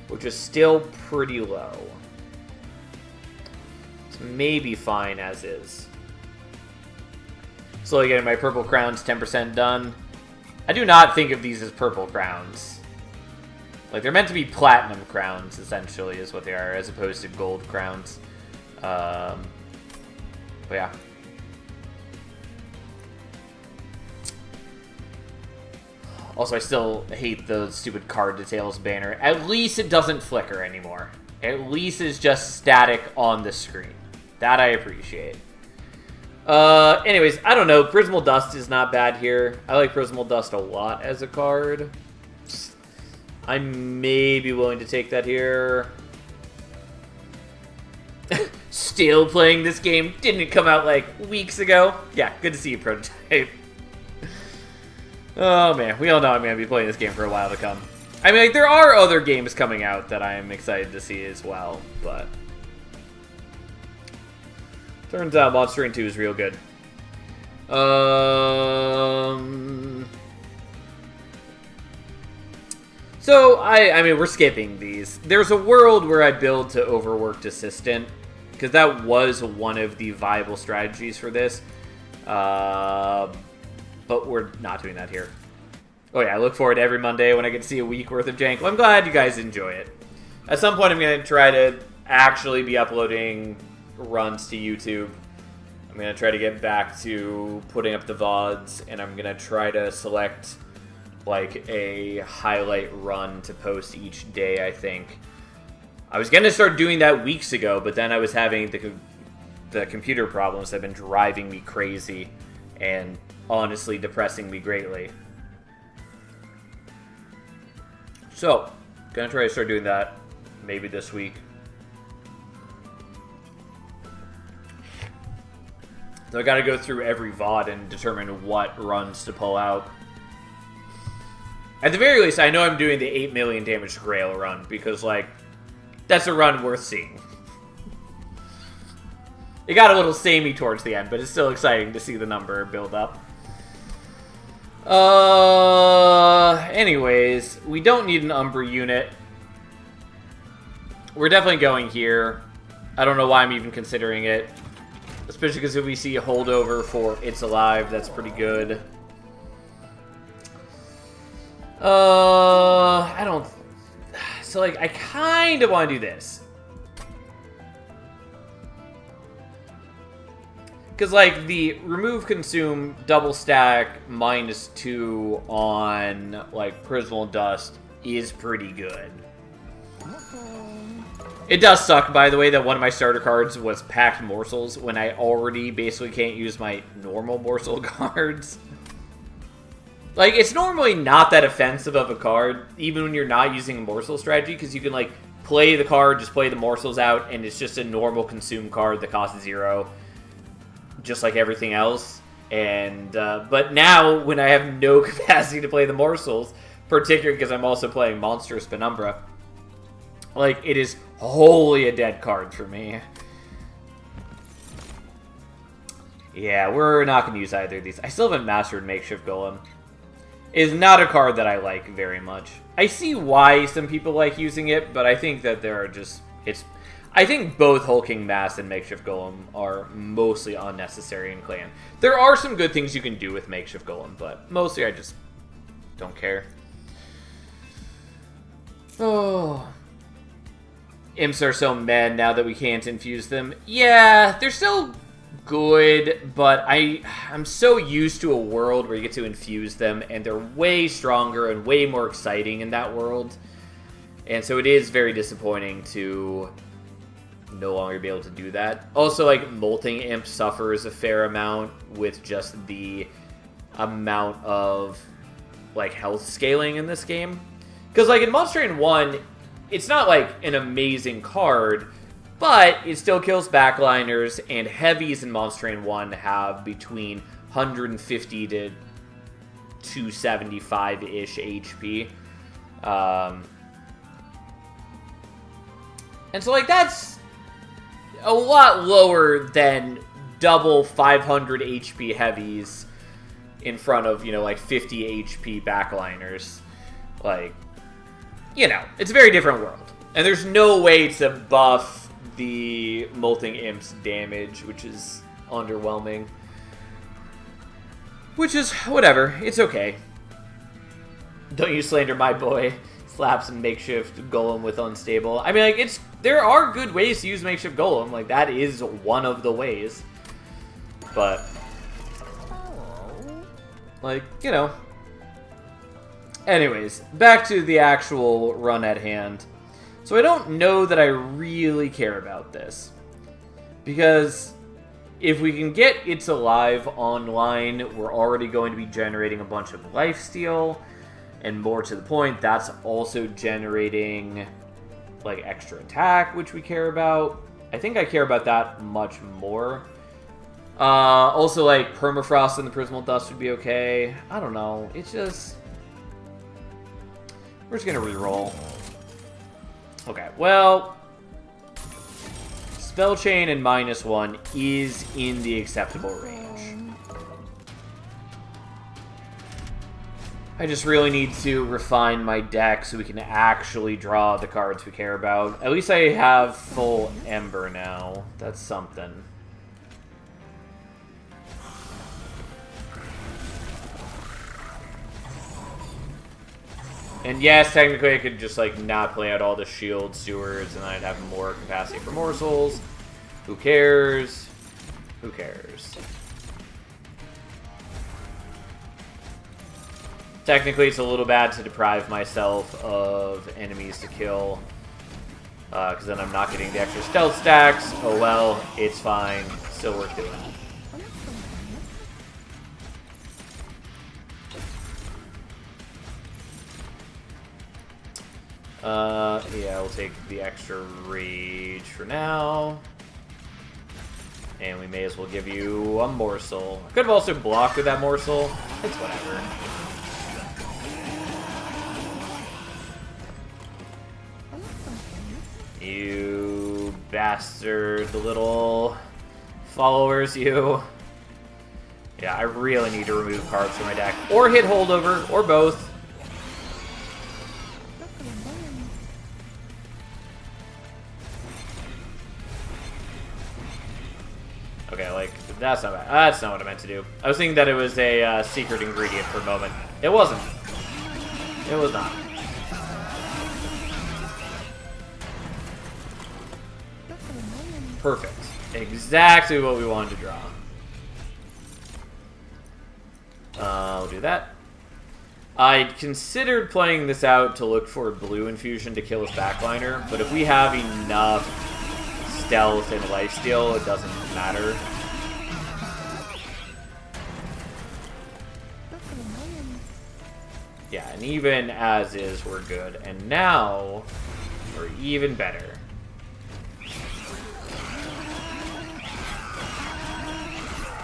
which is still pretty low. It's maybe fine as is. Slowly getting my purple crowns 10% done. I do not think of these as purple crowns. Like, they're meant to be platinum crowns, essentially, is what they are, as opposed to gold crowns. But yeah. Also, I still hate the stupid card details banner. At least it doesn't flicker anymore. At least it's just static on the screen. That I appreciate. Anyways, I don't know. Prismal Dust is not bad here. I like Prismal Dust a lot as a card. I may be willing to take that here. Still playing this game. Didn't it come out like weeks ago? Yeah, good to see you, Prototype. Oh man, we all know I'm going to be playing this game for a while to come. I mean, like, there are other games coming out that I am excited to see as well, but... Turns out Monster Train 2 is real good. So, I mean, we're skipping these. There's a world where I build to Overworked Assistant, because that was one of the viable strategies for this. But we're not doing that here. Oh yeah, I look forward to every Monday when I get to see a week worth of jank. Well, I'm glad you guys enjoy it. At some point, I'm going to try to actually be uploading runs to YouTube. I'm going to try to get back to putting up the VODs, and I'm going to try to select like a highlight run to post each day, I think. I was going to start doing that weeks ago, but then I was having the computer problems that have been driving me crazy and honestly depressing me greatly. So, going to try to start doing that maybe this week. So I got to go through every VOD and determine what runs to pull out. At the very least, I know I'm doing the 8 million damage Grail run, because, like, that's a run worth seeing. It got a little samey towards the end, but it's still exciting to see the number build up. Anyways, we don't need an Umbra unit. We're definitely going here. I don't know why I'm even considering it. Especially because if we see a holdover for It's Alive, that's pretty good. I don't... So, like, I kind of want to do this. Because, like, the remove, consume, double stack, -2 on, like, Prismal Dust is pretty good. It does suck, by the way, that one of my starter cards was Packed Morsels when I already basically can't use my normal morsel cards. Like, it's normally not that offensive of a card, even when you're not using a morsel strategy, because you can, like, play the card, just play the morsels out, and it's just a normal consume card that costs 0, just like everything else. And, but now, when I have no capacity to play the morsels, particularly because I'm also playing Monstrous Penumbra, like, it is wholly a dead card for me. Yeah, we're not going to use either of these. I still haven't mastered Makeshift Golem. It is not a card that I like very much. I see why some people like using it, but I think that there are just... I think both Hulking Mass and Makeshift Golem are mostly unnecessary in Clan. There are some good things you can do with Makeshift Golem, but mostly I just don't care. Oh... Imps are so mad now that we can't infuse them. Yeah, they're still good, but I'm so used to a world where you get to infuse them, and they're way stronger and way more exciting in that world. And so it is very disappointing to no longer be able to do that. Also, like, Molting Imp suffers a fair amount with just the amount of, like, health scaling in this game. Because, like, in Monster Train 1, it's not, like, an amazing card, but it still kills backliners, and heavies in Monster Train 1 have between 150 to 275-ish HP. And so, like, that's a lot lower than double 500 HP heavies in front of, you know, like 50 HP backliners. Like, you know, it's a very different world. And there's no way to buff the Molting Imp's damage, which is underwhelming. Which is, whatever, it's okay. Don't you slander my boy. Slap some makeshift golem with unstable. I mean, like, there are good ways to use makeshift golem. Like, that is one of the ways. But, like, you know. Anyways, back to the actual run at hand. So I don't know that I really care about this. Because if we can get It's Alive online, we're already going to be generating a bunch of lifesteal. And more to the point, that's also generating, like, extra attack, which we care about. I think I care about that much more. Also, like, Permafrost and the Prismal Dust would be okay. I don't know. It's just... We're just gonna reroll. Okay, well... Spell Chain and -1 is in the acceptable range. I just really need to refine my deck so we can actually draw the cards we care about. At least I have full Ember now. That's something. And yes, technically I could just, like, not play out all the Shield Stewards and I'd have more capacity for morsels. Who cares? Who cares? Technically, it's a little bad to deprive myself of enemies to kill, because then I'm not getting the extra stealth stacks. Oh well, it's fine. Still worth doing. Yeah, we'll take the extra rage for now. And we may as well give you a morsel. I could have also blocked with that morsel. It's whatever. You bastard little followers, you. Yeah, I really need to remove cards from my deck. Or hit holdover, or both. Okay, like, that's not bad. That's not what I meant to do. I was thinking that it was a secret ingredient for a moment. It wasn't. It was not. Perfect. Exactly what we wanted to draw. We'll do that. I considered playing this out to look for blue infusion to kill his backliner, but if we have enough stealth and lifesteal, it doesn't matter. Yeah, and even as is, we're good. And now, we're even better.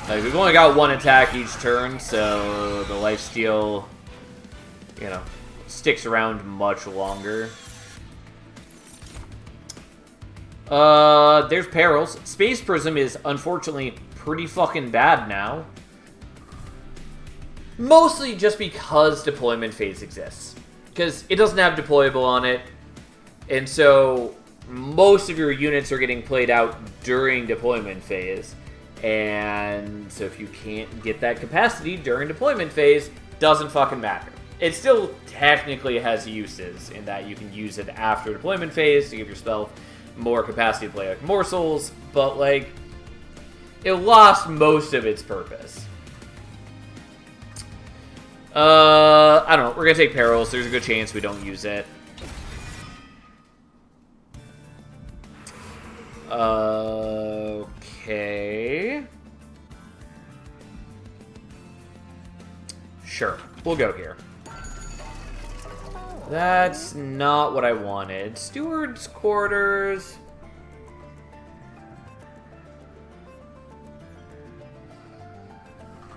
Like, we've only got one attack each turn, so the lifesteal, you know, sticks around much longer. There's Perils. Space Prism is, unfortunately, pretty fucking bad now. Mostly just because Deployment Phase exists. Because it doesn't have Deployable on it, and so most of your units are getting played out during Deployment Phase. And so if you can't get that capacity during Deployment Phase, doesn't fucking matter. It still technically has uses in that you can use it after Deployment Phase to give yourself more capacity to play like morsels, but like, it lost most of its purpose. I don't know. We're gonna take Perils. There's a good chance we don't use it. Okay. Sure. We'll go here. That's not what I wanted. Steward's quarters.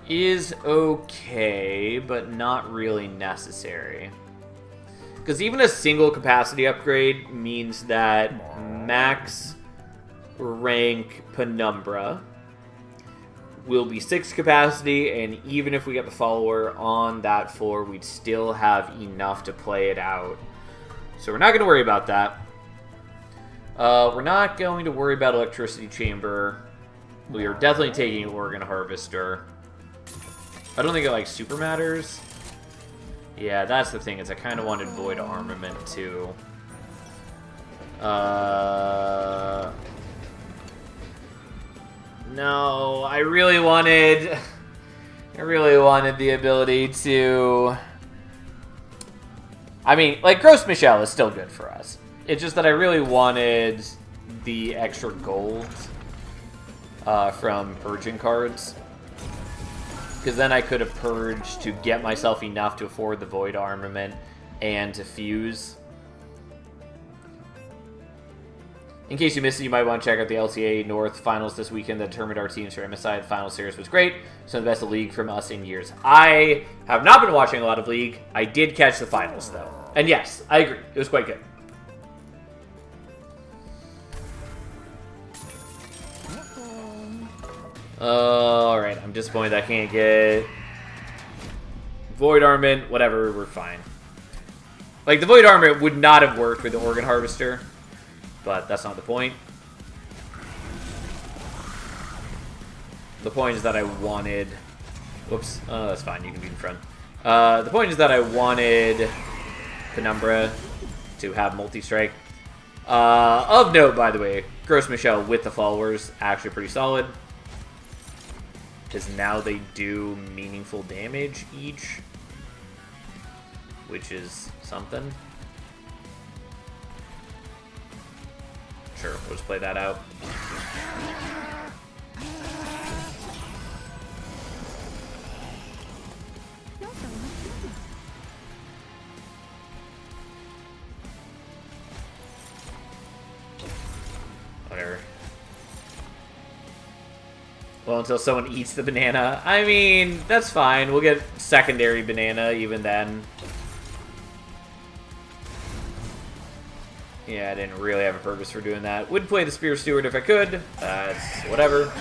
Is okay, but not really necessary. Because even a single capacity upgrade means that max rank Penumbra will be 6 capacity, and even if we get the follower on that floor, we'd still have enough to play it out. So we're not going to worry about that. We're not going to worry about Electricity Chamber. We are definitely taking Organ Harvester. I don't think it, like, super matters. Yeah, that's the thing, is I kind of wanted Void Armament, too. No, I really wanted the ability to... I mean, like, Gross Michelle is still good for us. It's just that I really wanted the extra gold from purging cards. Because then I could have purged to get myself enough to afford the Void Armament and to fuse. In case you missed it, you might want to check out the LCA North Finals this weekend that determined our teams for MSI. The final series was great. Some of the best of the league from us in years. I have not been watching a lot of League. I did catch the finals, though. And yes, I agree. It was quite good. Alright, I'm disappointed I can't get Void Armament. Whatever, we're fine. Like, the Void Armament would not have worked with the Organ Harvester, but that's not the point. The point is that I wanted... Whoops. Oh, that's fine. You can be in front. The point is that I wanted Penumbra to have multi-strike. Of note, by the way, Gross Michelle with the followers, actually pretty solid. Because now they do meaningful damage each, which is something. Sure, we'll just play that out. Whatever. Well, until someone eats the banana. I mean, that's fine. We'll get secondary banana even then. Yeah, I didn't really have a purpose for doing that. Would play the Spear Steward if I could. That's whatever.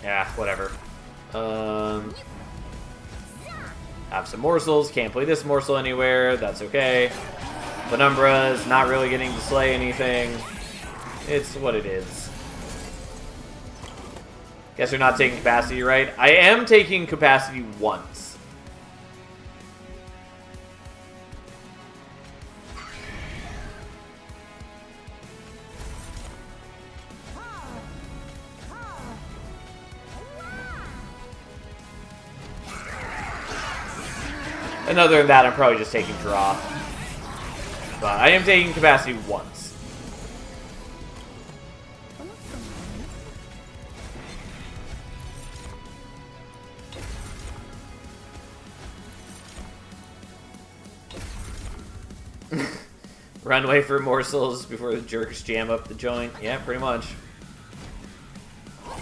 Yeah, whatever. Have some morsels. Can't play this morsel anywhere. That's okay. Penumbra is not really getting to slay anything. It's what it is. Guess you're not taking capacity, right? I am taking capacity once. And other than that, I'm probably just taking draw. But I am taking capacity once. Runway for morsels before the jerks jam up the joint. Yeah, pretty much.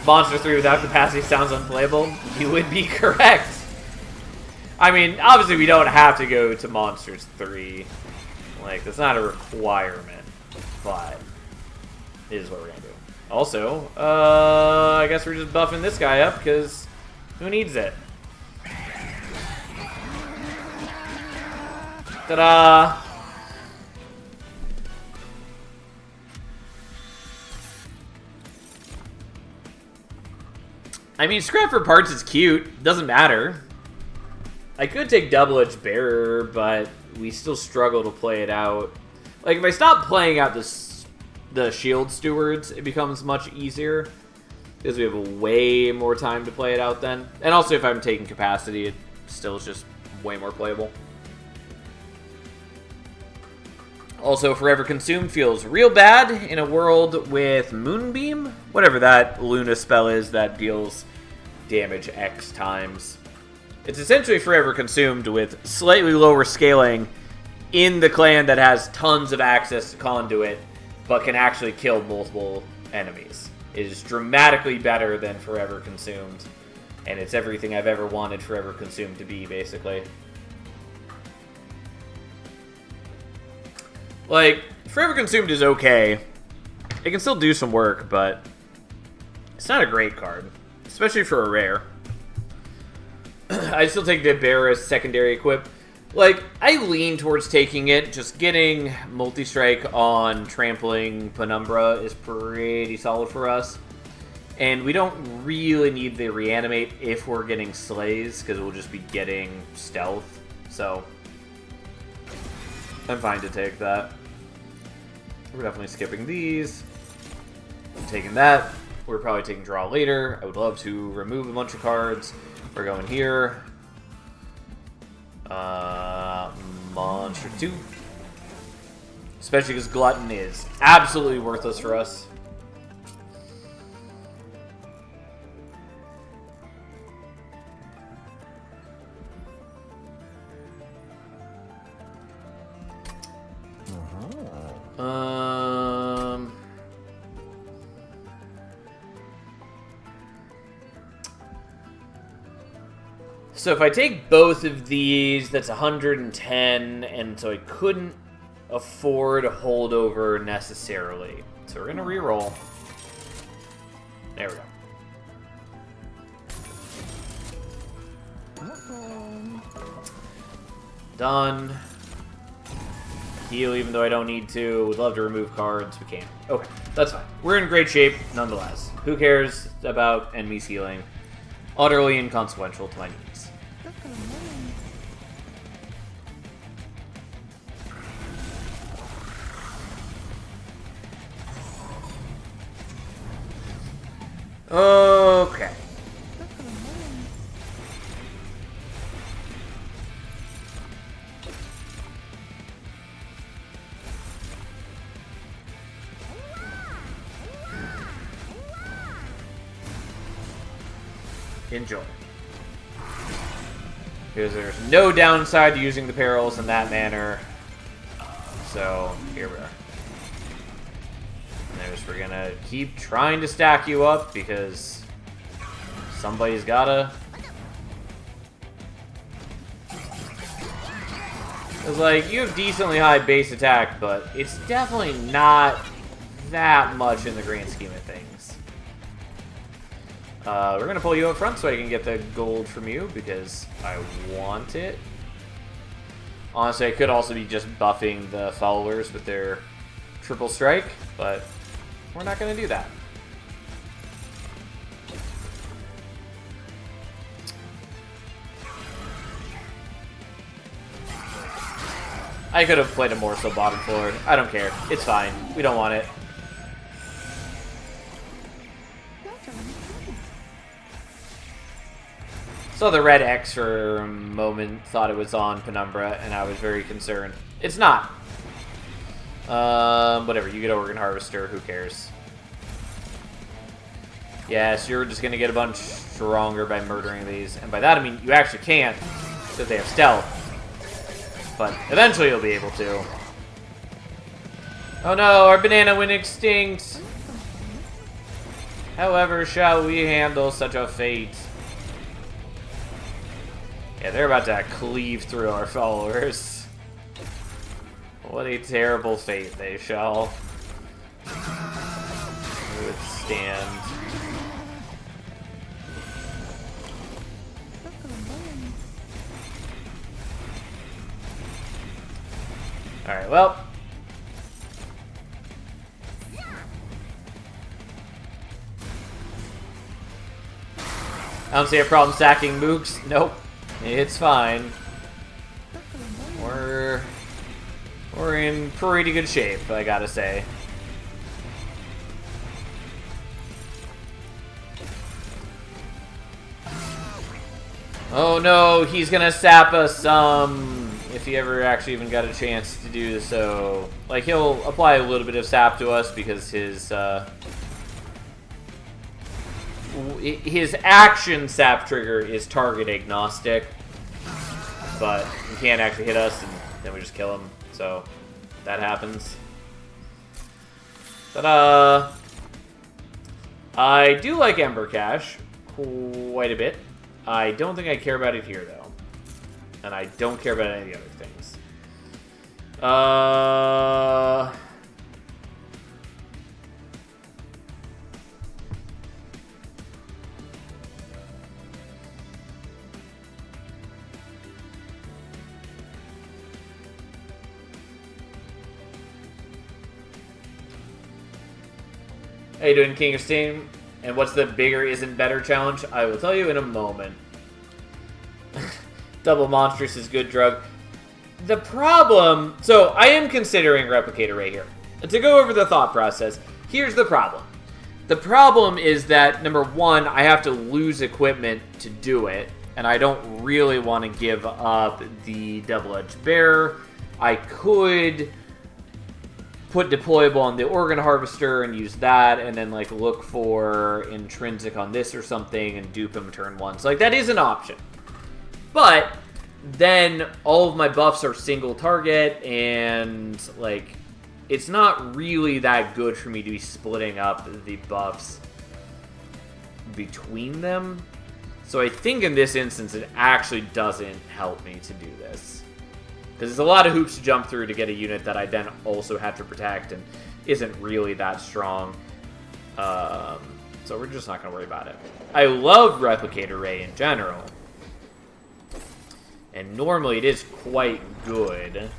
Monster 3 without capacity sounds unplayable. You would be correct. I mean, obviously we don't have to go to Monsters 3. Like, that's not a requirement, but it is what we're gonna do. Also, I guess we're just buffing this guy up, because who needs it? Ta-da! I mean, scrap for parts is cute. Doesn't matter. I could take Double-Edged Bearer, but we still struggle to play it out. Like, if I stop playing out the Shield Stewards, it becomes much easier. Because we have way more time to play it out then. And also, if I'm taking capacity, it still is just way more playable. Also, Forever Consumed feels real bad in a world with Moonbeam. Whatever that Luna spell is that deals damage X times. It's essentially Forever Consumed with slightly lower scaling in the clan that has tons of access to Conduit, but can actually kill multiple enemies. It is dramatically better than Forever Consumed, and it's everything I've ever wanted Forever Consumed to be, basically. Like, Forever Consumed is okay. It can still do some work, but it's not a great card, especially for a rare. I still take the Bear as secondary equip. Like, I lean towards taking it. Just getting multi-strike on Trampling Penumbra is pretty solid for us. And we don't really need the Reanimate if we're getting Slays, because we'll just be getting Stealth. So, I'm fine to take that. We're definitely skipping these. I'm taking that. We're probably taking Draw later. I would love to remove a bunch of cards. We're going here. Monster 2. Especially because Glutton is absolutely worthless for us. So if I take both of these, that's 110, and so I couldn't afford a holdover necessarily. So we're gonna reroll. There we go. Done. Heal even though I don't need to. Would love to remove cards. We can't. Okay, that's fine. We're in great shape nonetheless. Who cares about enemies healing? Utterly inconsequential to my needs. Okay. Enjoy. Because there's no downside to using the perils in that manner. So, here we are. We're gonna keep trying to stack you up because somebody's gotta. It's like, you have decently high base attack, but it's definitely not that much in the grand scheme of things. We're gonna pull you up front so I can get the gold from you because I want it. Honestly, I could also be just buffing the followers with their triple strike, but we're not going to do that. I could have played a Morsel bottom floor. I don't care. It's fine. We don't want it. Saw the red X for a moment, thought it was on Penumbra, and I was very concerned. It's not. Whatever, you get Organ Harvester, who cares? Yes, you're just gonna get a bunch stronger by murdering these, and by that I mean you actually can't, because they have stealth. But eventually you'll be able to. Oh no, our banana went extinct! However shall we handle such a fate? Yeah, they're about to cleave through our followers. What a terrible fate they shall withstand. Alright, well. I don't see a problem stacking mooks. Nope. It's fine. We're in pretty good shape, I gotta say. Oh no, he's gonna sap us if he ever actually even got a chance to do so. Like, he'll apply a little bit of sap to us because his action sap trigger is target agnostic, but he can't actually hit us, and then we just kill him. So that happens. But I do like Ember Cash quite a bit. I don't think I care about it here though, and I don't care about any of the other things. How you doing, King of Steam? And what's the bigger isn't better challenge? I will tell you in a moment. Double Monstrous is good drug. The problem... So, I am considering Replicator right here. To go over the thought process, here's the problem. The problem is that, number one, I have to lose equipment to do it, and I don't really want to give up the Double-Edged Bear. I could put deployable on the Organ Harvester and use that, and then like look for intrinsic on this or something and dupe him turn one. So like that is an option. But then all of my buffs are single target, and like it's not really that good for me to be splitting up the buffs between them. So I think in this instance it actually doesn't help me to do this. Because there's a lot of hoops to jump through to get a unit that I then also have to protect and isn't really that strong. So we're just not going to worry about it. I love Replicator Ray in general. And normally it is quite good.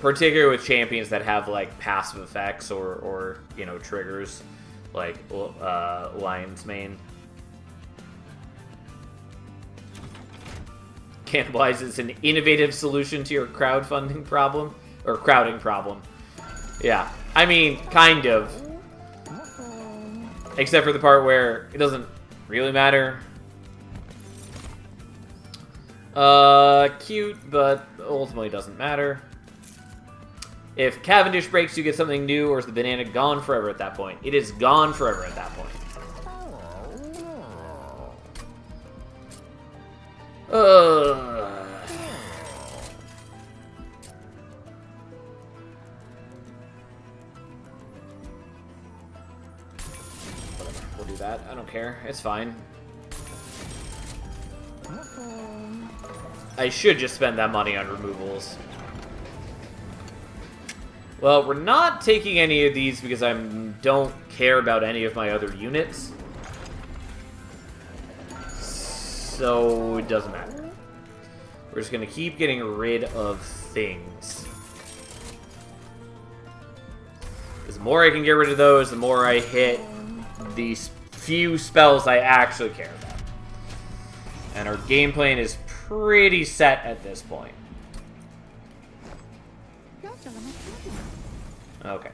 Particularly with champions that have like passive effects or you know, triggers. Like Lion's Mane. Cannibalize is an innovative solution to your crowdfunding problem. Or crowding problem. Yeah. I mean, kind of. Except for the part where it doesn't really matter. Cute, but ultimately doesn't matter. If Cavendish breaks, you get something new, or is the banana gone forever at that point? It is gone forever at that point. We'll do that. I don't care. It's fine. I should just spend that money on removals. Well, we're not taking any of these because I don't care about any of my other units. So it doesn't matter. We're just going to keep getting rid of things. The more I can get rid of those, the more I hit these few spells I actually care about. And our game plan is pretty set at this point. Okay.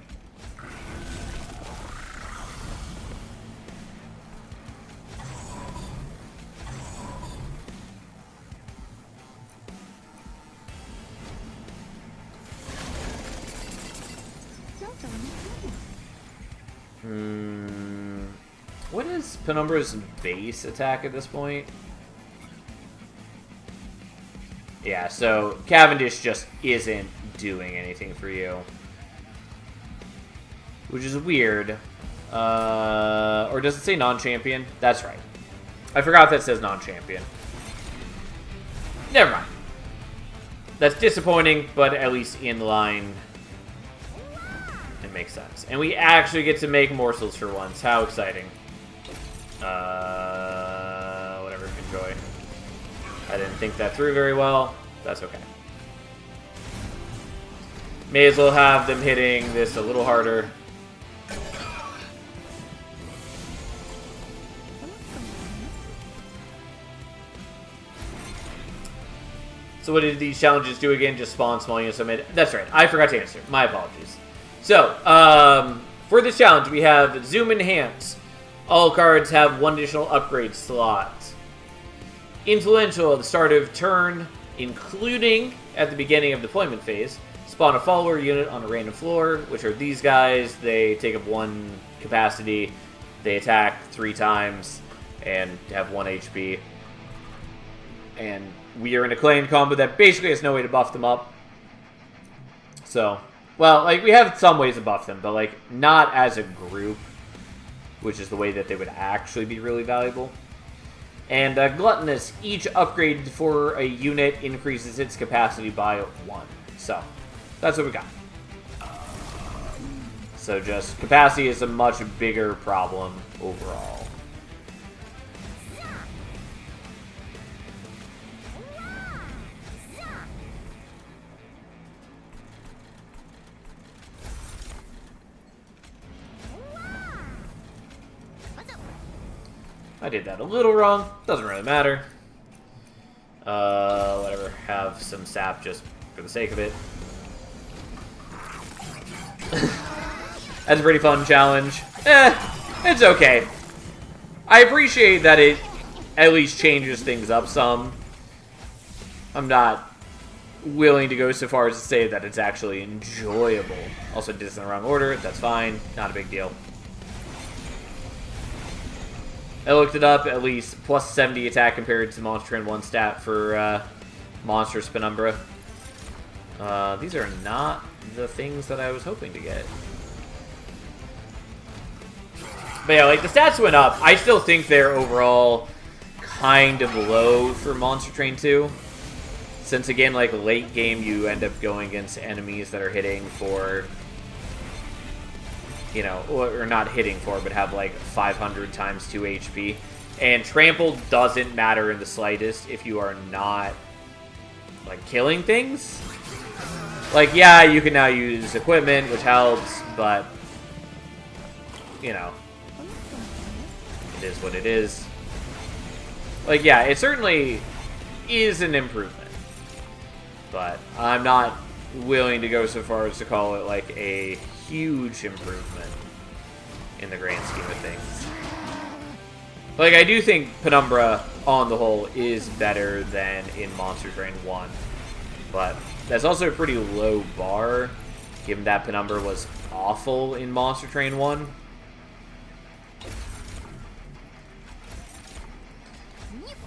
What is Penumbra's base attack at this point? Yeah, so Cavendish just isn't doing anything for you. Which is weird. Or does it say non-champion? That's right. I forgot that says non-champion. Never mind. That's disappointing, but at least in line. It makes sense. And we actually get to make morsels for once. How exciting. Whatever, enjoy. I didn't think that through very well. That's okay. May as well have them hitting this a little harder. So what did these challenges do again? Just spawn small units. That's right. I forgot to answer. My apologies. So, for this challenge, we have Zoom Enhance. All cards have 1 additional upgrade slot. Influential at the start of turn, including at the beginning of deployment phase. Spawn a follower unit on a random floor, which are these guys. They take up 1 capacity. They attack 3 times and have 1 HP. And we are in a clan combo that basically has no way to buff them up. So, well, like, we have some ways to buff them, but, like, not as a group, which is the way that they would actually be really valuable. And Gluttonous, each upgrade for a unit increases its capacity by 1. So, that's what we got. So just, capacity is a much bigger problem overall. I did that a little wrong. Doesn't really matter. Whatever. Have some sap just for the sake of it. That's a pretty fun challenge. It's okay. I appreciate that it at least changes things up some. I'm not willing to go so far as to say that it's actually enjoyable. Also did this in the wrong order. That's fine. Not a big deal. I looked it up, at least plus 70 attack compared to Monster Train 1 stat for Monstrous Penumbra. These are not the things that I was hoping to get. But yeah, like, the stats went up. I still think they're overall kind of low for Monster Train 2. Since, again, like, late game, you end up going against enemies that are hitting for... You know, or not hitting for, but have like 500 times 2 HP. And Trample doesn't matter in the slightest if you are not, like, killing things. Like, yeah, you can now use equipment, which helps, but, you know, it is what it is. Like, yeah, it certainly is an improvement. But I'm not willing to go so far as to call it, like, a huge improvement in the grand scheme of things. Like, I do think Penumbra, on the whole, is better than in Monster Train 1. But that's also a pretty low bar, given that Penumbra was awful in Monster Train 1.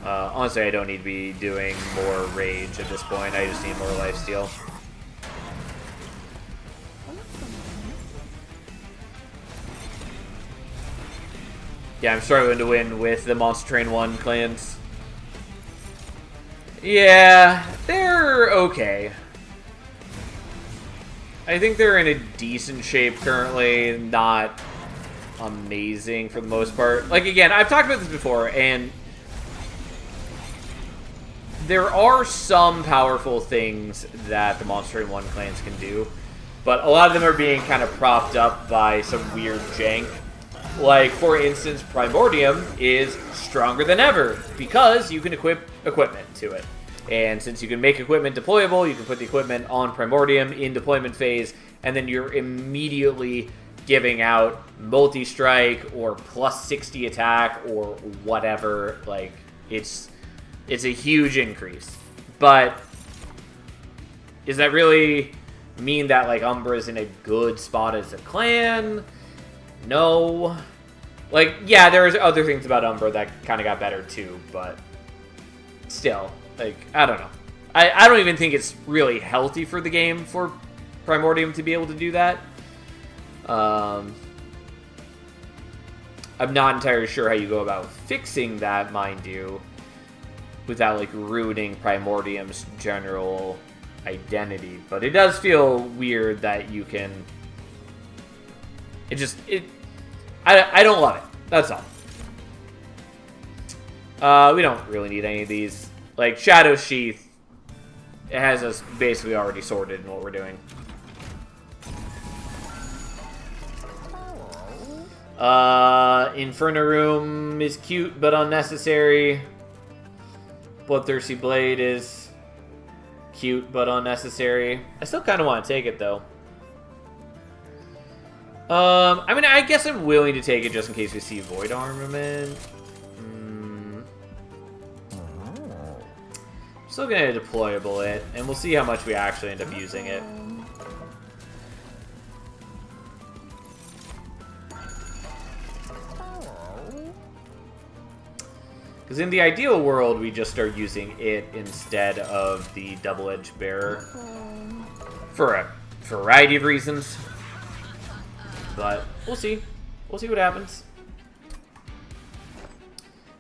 Honestly, I don't need to be doing more rage at this point. I just need more lifesteal. Yeah, I'm struggling to win with the Monster Train 1 clans. Yeah, they're okay. I think they're in a decent shape currently, not amazing for the most part. Like, again, I've talked about this before, and there are some powerful things that the Monster Train 1 clans can do, but a lot of them are being kind of propped up by some weird jank. Like, for instance, Primordium is stronger than ever because you can equip equipment to it. And since you can make equipment deployable, you can put the equipment on Primordium in deployment phase, and then you're immediately giving out multi-strike or plus 60 attack or whatever. Like, it's a huge increase. But does that really mean that, like, Umbra's in a good spot as a clan? No. Like, yeah, there's other things about Umbra that kind of got better too, but still, like, I don't know. I don't even think it's really healthy for the game for Primordium to be able to do that. I'm not entirely sure how you go about fixing that, mind you, without, like, ruining Primordium's general identity. But it does feel weird that you can... I don't love it. That's all. We don't really need any of these. Like, Shadow Sheath, it has us basically already sorted in what we're doing. Inferno Room is cute, but unnecessary. Bloodthirsty Blade is cute but unnecessary. I still kind of want to take it though. I mean, I guess I'm willing to take it just in case we see Void Armament. Still gonna deployable it, and we'll see how much we actually end up using it. Because in the ideal world, we just start using it instead of the double-edged bearer for a variety of reasons. But we'll see. We'll see what happens.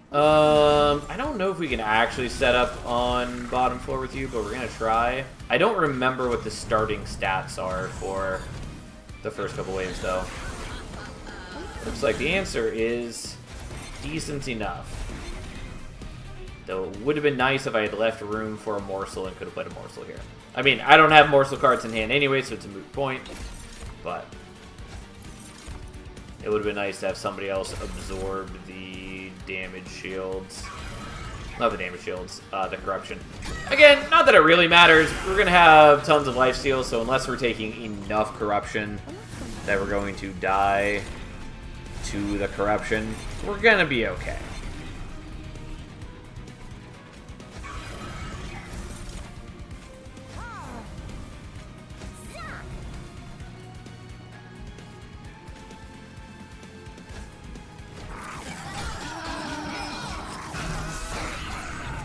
I don't know if we can actually set up on bottom floor with you, but we're gonna try. I don't remember what the starting stats are for the first couple waves, though. Looks like the answer is decent enough. Though it would have been nice if I had left room for a morsel and could have played a morsel here. I mean, I don't have morsel cards in hand anyway, so it's a moot point. But it would have been nice to have somebody else absorb the damage shields. Not the damage shields, the corruption. Again, not that it really matters. We're going to have tons of lifesteal, so unless we're taking enough corruption that we're going to die to the corruption, we're going to be okay.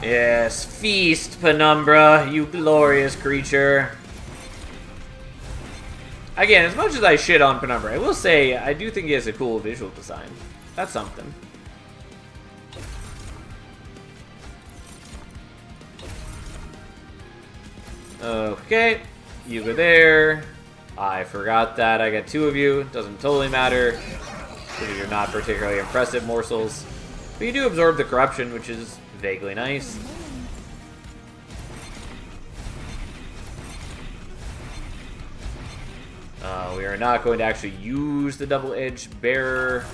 Yes, feast, Penumbra, you glorious creature. Again, as much as I shit on Penumbra, I will say I do think he has a cool visual design. That's something. Okay, you go there. I forgot that. I got two of you. Doesn't totally matter, because you're not particularly impressive morsels. But you do absorb the corruption, which is vaguely nice. We are not going to actually use the double-edged bearer.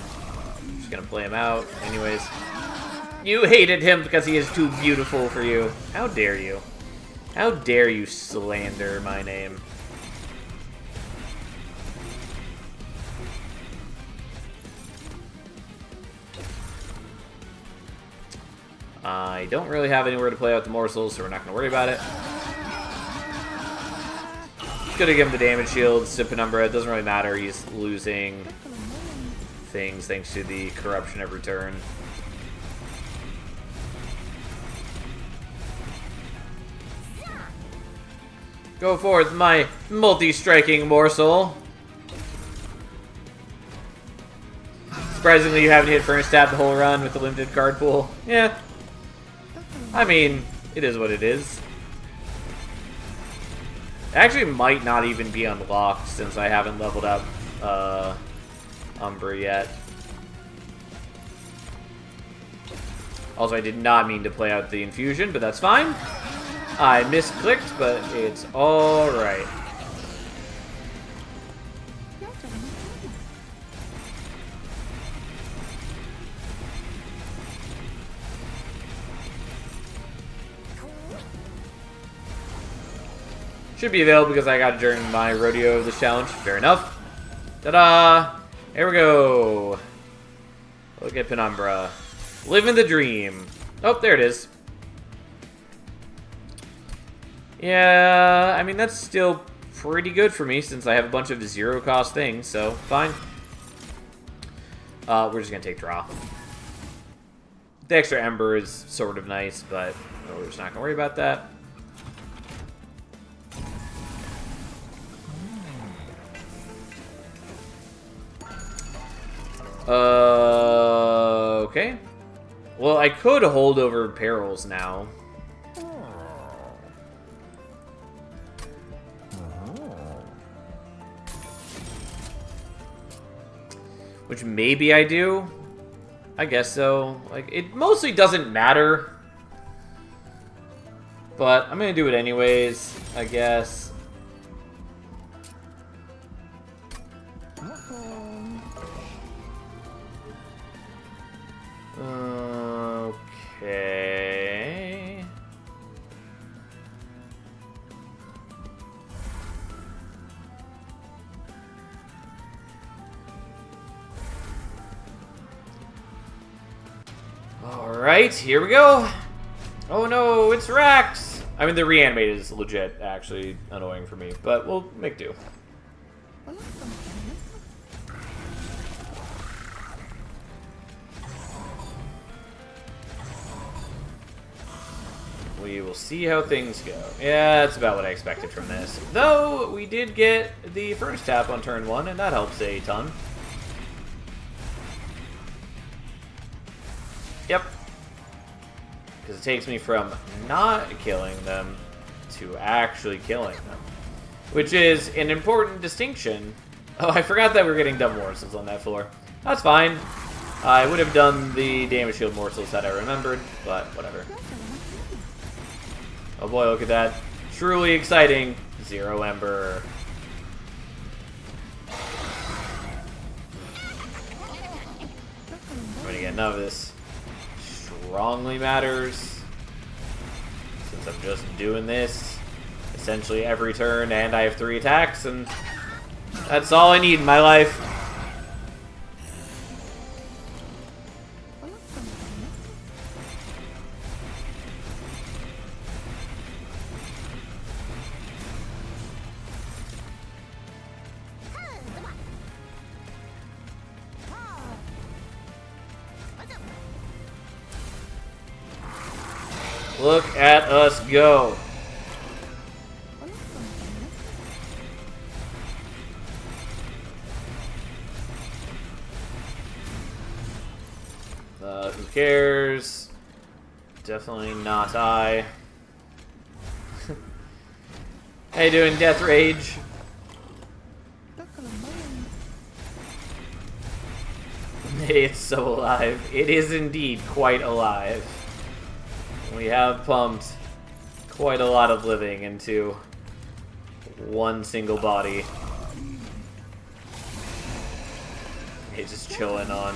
Just gonna play him out. Anyways. You hated him because he is too beautiful for you. How dare you? How dare you slander my name? I don't really have anywhere to play out the morsels, so we're not going to worry about it. Gonna give him the damage shields to Penumbra. It doesn't really matter. He's losing things thanks to the corruption every turn. Go forth, my multi-striking morsel. Surprisingly, you haven't hit Furnace Tab the whole run with the limited card pool. Yeah. I mean, it is what it is. It actually might not even be unlocked since I haven't leveled up Umbra yet. Also, I did not mean to play out the infusion, but that's fine. I misclicked, but it's alright. Should be available because I got it during my rodeo of this challenge. Fair enough. Ta-da! Here we go. Look at Penumbra. Living the dream. Oh, there it is. Yeah, I mean, that's still pretty good for me since I have a bunch of zero-cost things, so fine. We're just going to take draw. The extra Ember is sort of nice, but we're just not going to worry about that. Okay. Well, I could hold over Perils now. Which maybe I do. I guess so. Like, it mostly doesn't matter. But I'm gonna do it anyways, I guess. Okay. Alright, here we go. Oh no, it's Rax! I mean, the reanimated is legit actually annoying for me, but we'll make do. We will see how things go. Yeah, that's about what I expected from this. Though, we did get the first tap on turn 1, and that helps a ton. Yep. Because it takes me from not killing them to actually killing them. Which is an important distinction. Oh, I forgot that we're getting dumb morsels on that floor. That's fine. I would have done the damage shield morsels had I remembered, but whatever. Oh boy, look at that. Truly exciting. Zero Ember. I'm gonna get none of this. Strongly matters. Since I'm just doing this essentially every turn and I have 3 attacks, and that's all I need in my life. Look at us go. Who cares? Definitely not I. How you doing, Death Rage? It's so alive. It is indeed quite alive. We have pumped quite a lot of living into one single body. He's just chilling on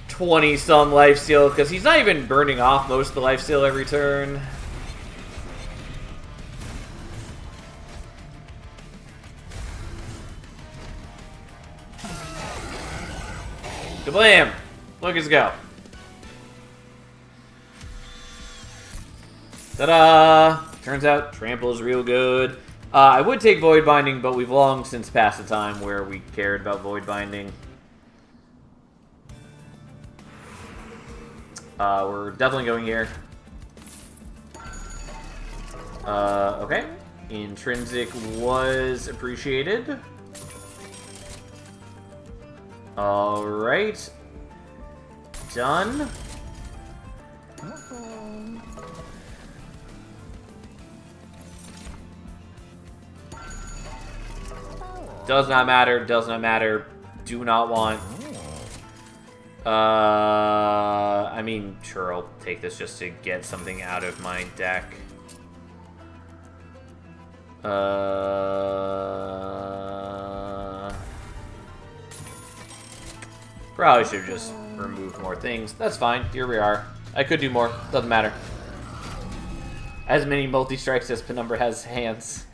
20-some lifesteal, because he's not even burning off most of the lifesteal every turn. Kablam! Look at us go. Ta-da! Turns out Trample is real good. I would take Void Binding, but we've long since passed the time where we cared about Void Binding. We're definitely going here. Okay. Intrinsic was appreciated. Alright. Done. Does not matter, does not matter. Do not want. I mean, sure, I'll take this just to get something out of my deck. Probably should have just removed more things. That's fine, here we are. I could do more, doesn't matter. As many multi-strikes as Penumbra has hands.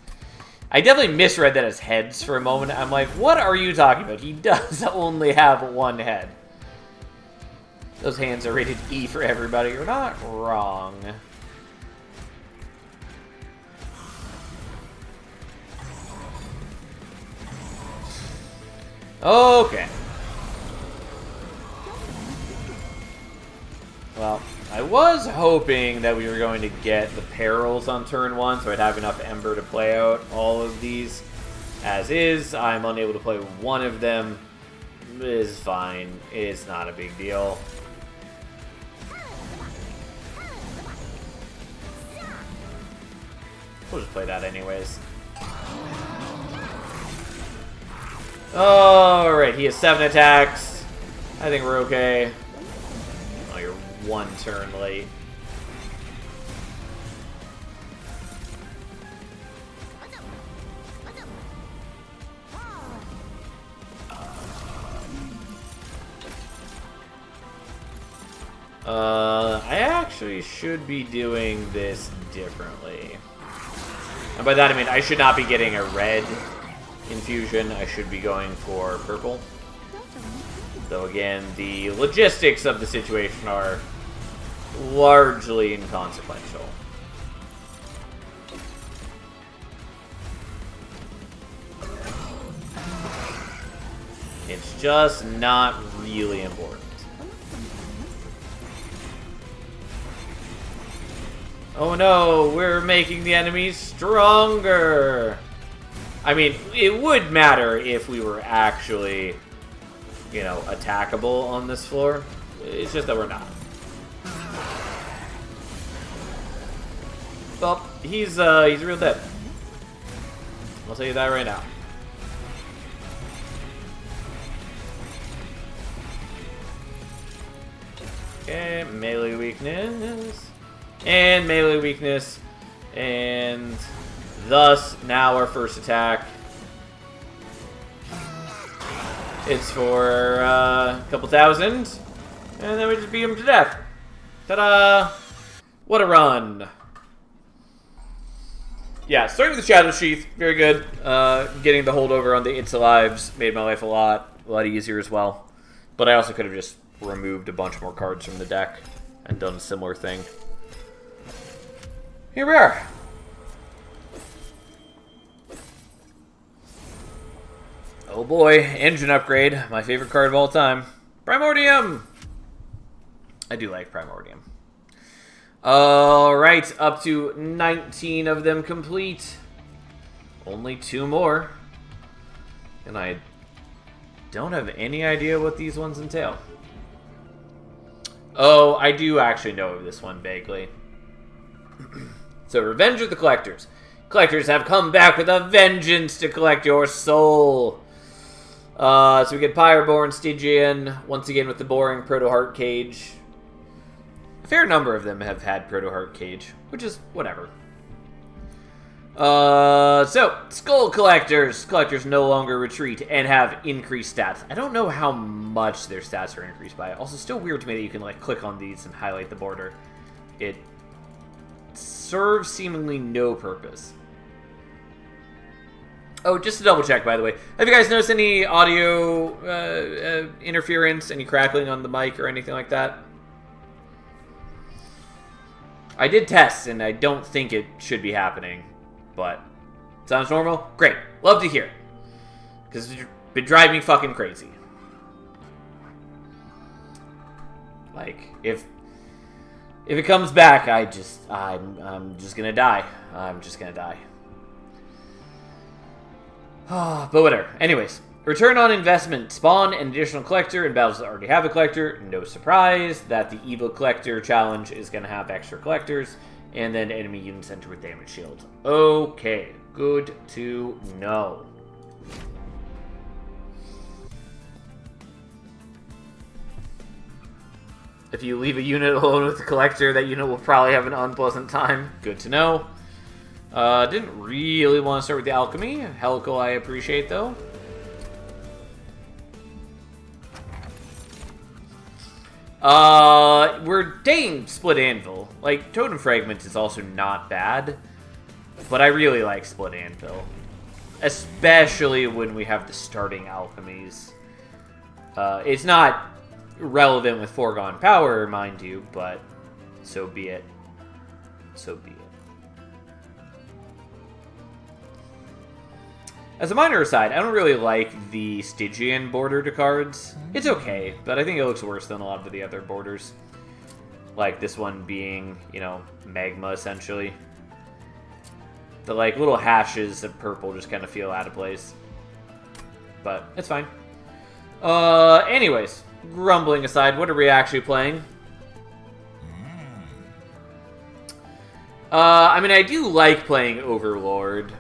I definitely misread that as heads for a moment. I'm like, what are you talking about? He does only have one head. Those hands are rated E for everybody. You're not wrong. Okay. Well, I was hoping that we were going to get the Perils on turn 1, so I'd have enough Ember to play out all of these. As is, I'm unable to play one of them. It is fine. It's not a big deal. We'll just play that anyways. Alright, he has 7 attacks. I think we're okay. Oh, you're 1 turn late. I actually should be doing this differently. And by that I mean I should not be getting a red infusion. I should be going for purple. Though again, the logistics of the situation are largely inconsequential. It's just not really important. Oh no, we're making the enemies stronger! I mean, it would matter if we were actually, you know, attackable on this floor. It's just that we're not. Well, he's real dead. I'll tell you that right now. Okay, melee weakness. And melee weakness. And thus, now our first attack. It's for a couple thousand. And then we just beat him to death. Ta-da! What a run. Yeah, starting with the Shadow Sheath, very good. Getting the holdover on the It's Alives made my life a lot easier as well. But I also could have just removed a bunch more cards from the deck and done a similar thing. Here we are. Oh boy, engine upgrade, my favorite card of all time. Primordium! I do like Primordium. Alright, up to 19 of them complete. Only 2 more. And I don't have any idea what these ones entail. Oh, I do actually know of this one vaguely. So, Revenge of the Collectors. Collectors have come back with a vengeance to collect your soul. So we get Pyreborn, Stygian, once again with the boring Proto-Heart Cage. A fair number of them have had Proto-Heart Cage, which is whatever. So, Skull Collectors. Collectors no longer retreat and have increased stats. I don't know how much their stats are increased by. Also, still weird to me that you can, like, click on these and highlight the border. It serves seemingly no purpose. Oh, just to double check, by the way. Have you guys noticed any audio interference, any crackling on the mic or anything like that? I did tests, and I don't think it should be happening. But, sounds normal? Great. Love to hear. Because it's been driving me fucking crazy. Like, if it comes back, I'm just gonna die. I'm just gonna die. But whatever. Anyways, return on investment. Spawn an additional collector in battles that already have a collector. No surprise that the Evil Collector challenge is going to have extra collectors. And then enemy unit center with damage shield. Okay, good to know. If you leave a unit alone with the collector, that unit will probably have an unpleasant time. Good to know. Didn't really want to start with the Alchemy. Helical I appreciate, though. We're dang Split Anvil. Like, Totem Fragment is also not bad. But I really like Split Anvil. Especially when we have the starting Alchemies. It's not relevant with Foregone Power, mind you, but so be it. So be it. As a minor aside, I don't really like the Stygian border to cards. It's okay, but I think it looks worse than a lot of the other borders. Like this one being, you know, magma, essentially. The, like, little hashes of purple just kind of feel out of place. But, it's fine. Anyways, grumbling aside, what are we actually playing? I mean, I do like playing Overlord.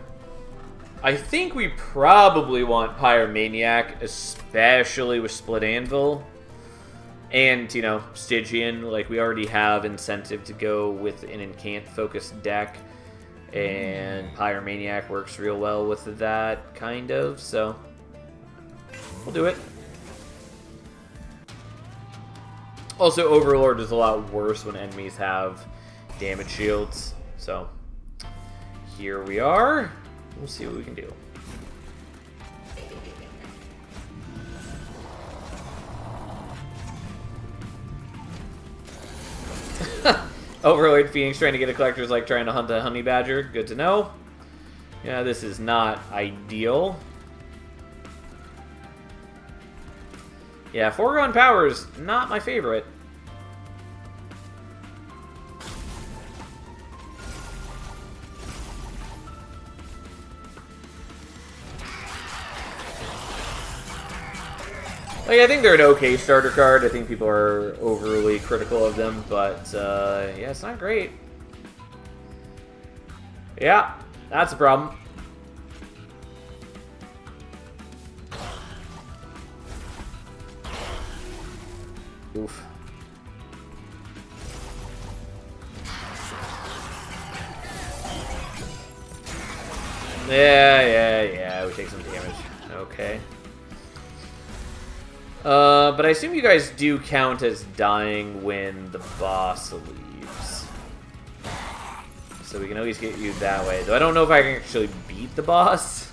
I think we probably want Pyromaniac, especially with Split Anvil. And, you know, Stygian, like, we already have incentive to go with an Incant-focused deck. And Pyromaniac works real well with that, kind of, so we'll do it. Also, Overlord is a lot worse when enemies have damage shields, so here we are. We'll see what we can do. Overlord Phoenix trying to get a collector's like trying to hunt a honey badger. Good to know. Yeah, this is not ideal. Yeah, foregone powers, not my favorite. Like, I think they're an okay starter card. I think people are overly critical of them, but yeah, it's not great. Yeah, that's a problem. Oof. Yeah, we take some damage. Okay. But I assume you guys do count as dying when the boss leaves. So we can always get you that way. Though I don't know if I can actually beat the boss.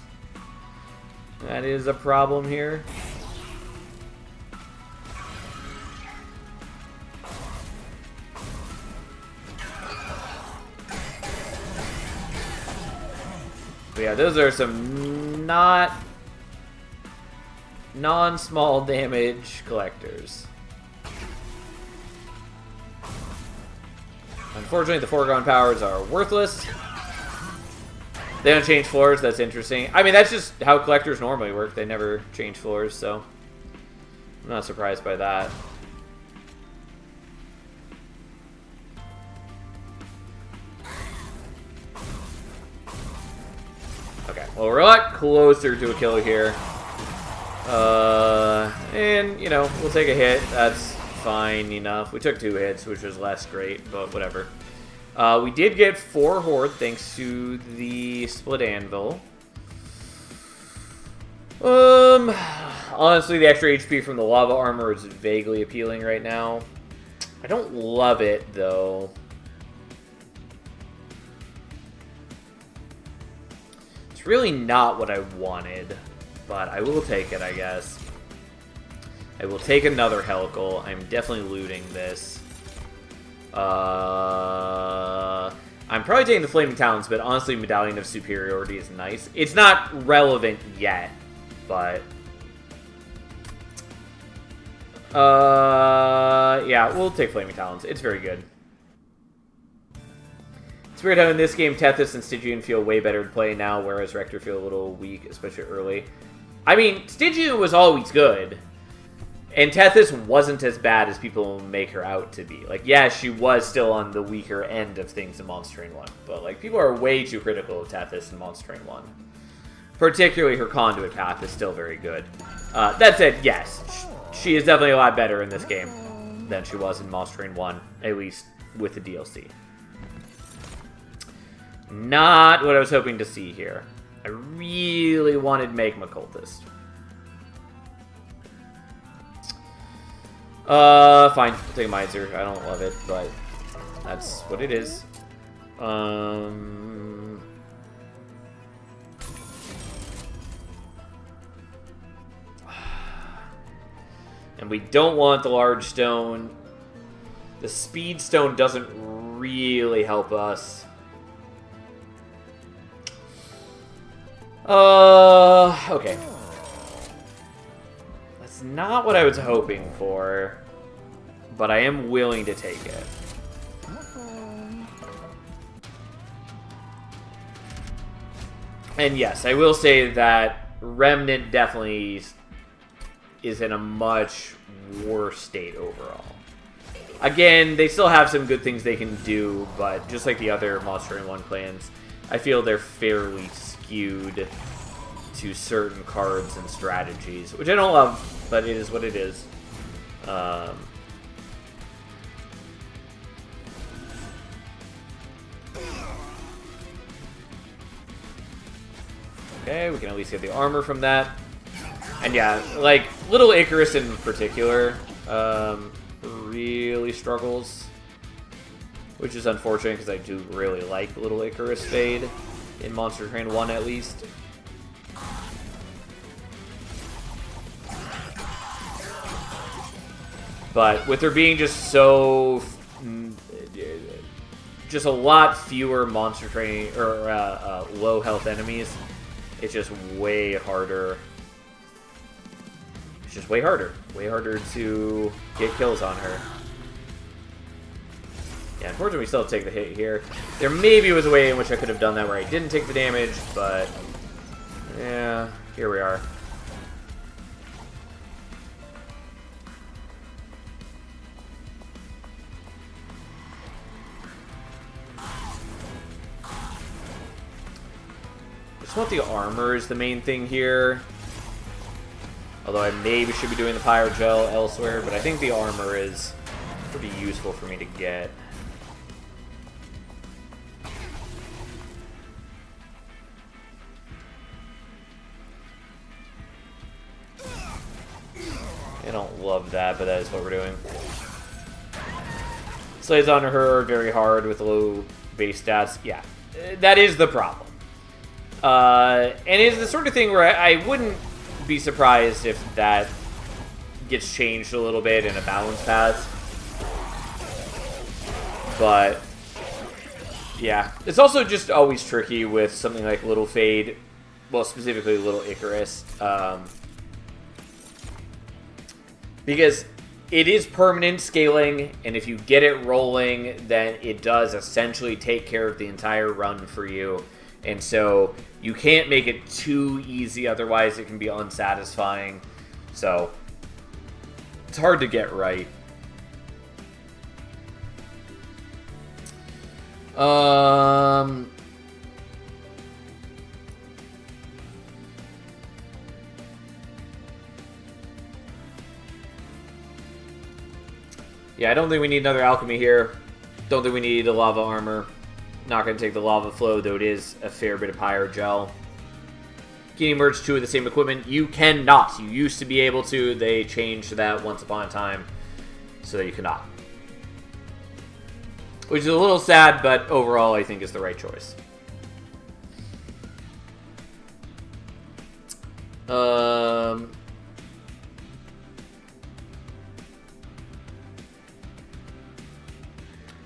That is a problem here. But yeah, those are some non-small damage collectors. Unfortunately, the foregone powers are worthless. They don't change floors, that's interesting. I mean, that's just how collectors normally work. They never change floors, so I'm not surprised by that. Okay, well, we're a lot closer to a kill here. And, you know, we'll take a hit. That's fine enough. We took 2 hits, which was less great, but whatever. We did get 4 Horde thanks to the Split Anvil. Honestly, the extra HP from the Lava Armor is vaguely appealing right now. I don't love it, though. It's really not what I wanted. But I will take it, I guess. I will take another Helical. I'm definitely looting this. I'm probably taking the Flaming Talons, but honestly, Medallion of Superiority is nice. It's not relevant yet, but... yeah, we'll take Flaming Talons. It's very good. It's weird how in this game, Tethys and Stygian feel way better to play now, whereas Rector feel a little weak, especially early. I mean, Stygian was always good, and Tethys wasn't as bad as people make her out to be. Like, yeah, she was still on the weaker end of things in Monster Train 1, but, like, people are way too critical of Tethys in Monster Train 1. Particularly her Conduit path is still very good. That said, yes, she is definitely a lot better in this game than she was in Monster Train 1, at least with the DLC. Not what I was hoping to see here. I really wanted Magma Cultist. Fine. I'll take a Miser. I don't love it, but that's what it is. And we don't want the large stone. The speed stone doesn't really help us. Okay. That's not what I was hoping for, but I am willing to take it. And yes, I will say that Remnant definitely is in a much worse state overall. Again, they still have some good things they can do, but just like the other Monster Train 1 clans, I feel they're fairly skewed to certain cards and strategies, which I don't love, but it is what it is. Okay, we can at least get the armor from that. And yeah, like, Little Icarus in particular really struggles, which is unfortunate because I do really like Little Icarus Fade in Monster Train 1 at least. But with her being just so just a lot fewer monster training or low health enemies. It's just way harder. It's just way harder to get kills on her. Yeah, unfortunately, we still take the hit here. There maybe was a way in which I could have done that where I didn't take the damage, but yeah, here we are. I just want the armor is the main thing here. Although I maybe should be doing the Pyrogel elsewhere, but I think the armor is pretty useful for me to get. I don't love that, but that is what we're doing. Slays on her are very hard with low base stats. Yeah, that is the problem. And it's the sort of thing where I wouldn't be surprised if that gets changed a little bit in a balance pass. But yeah, it's also just always tricky with something like Little Fade, well, specifically Little Icarus, because it is permanent scaling, and if you get it rolling, then it does essentially take care of the entire run for you. And so you can't make it too easy, otherwise it can be unsatisfying. So it's hard to get right. Yeah, I don't think we need another alchemy here. Don't think we need a lava armor. Not going to take the lava flow, though it is a fair bit of Pyrogel. Can you merge two of the same equipment? You cannot. You used to be able to. They changed that once upon a time so that you cannot. Which is a little sad, but overall I think is the right choice.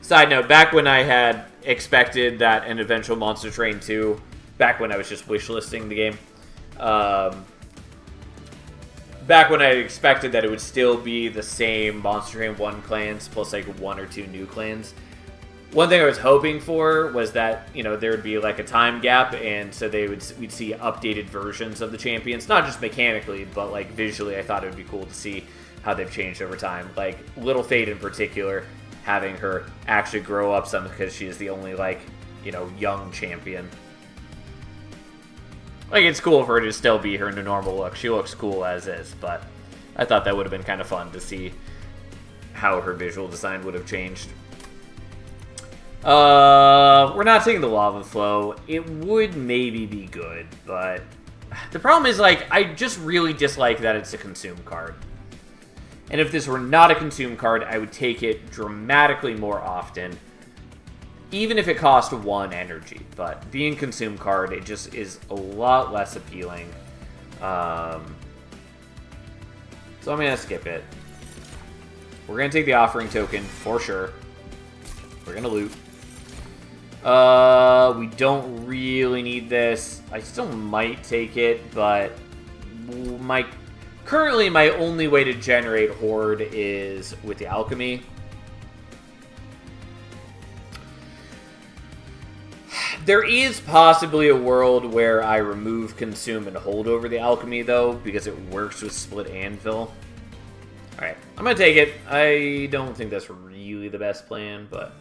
Side note, back when I had expected that an eventual Monster Train 2, back when I was just wishlisting the game, back when I expected that it would still be the same Monster Train 1 clans plus like 1 or 2 new clans. One thing I was hoping for was that, you know, there would be like a time gap, and so we'd see updated versions of the champions, not just mechanically, but like visually. I thought it would be cool to see how they've changed over time. Like Little Fade in particular, having her actually grow up some because she is the only, like, you know, young champion. Like, it's cool for her to still be her normal look. She looks cool as is, but I thought that would have been kind of fun to see how her visual design would have changed. We're not taking the lava flow. It would maybe be good, but the problem is, like, I just really dislike that it's a consume card. And if this were not a consume card, I would take it dramatically more often, even if it cost 1 energy. But being consume card, it just is a lot less appealing. So I'm going to skip it. We're going to take the offering token for sure. We're going to loot. We don't really need this. I still might take it, but currently, my only way to generate Horde is with the Alchemy. There is possibly a world where I remove Consume and hold over the Alchemy, though, because it works with Split Anvil. Alright, I'm going to take it. I don't think that's really the best plan, but...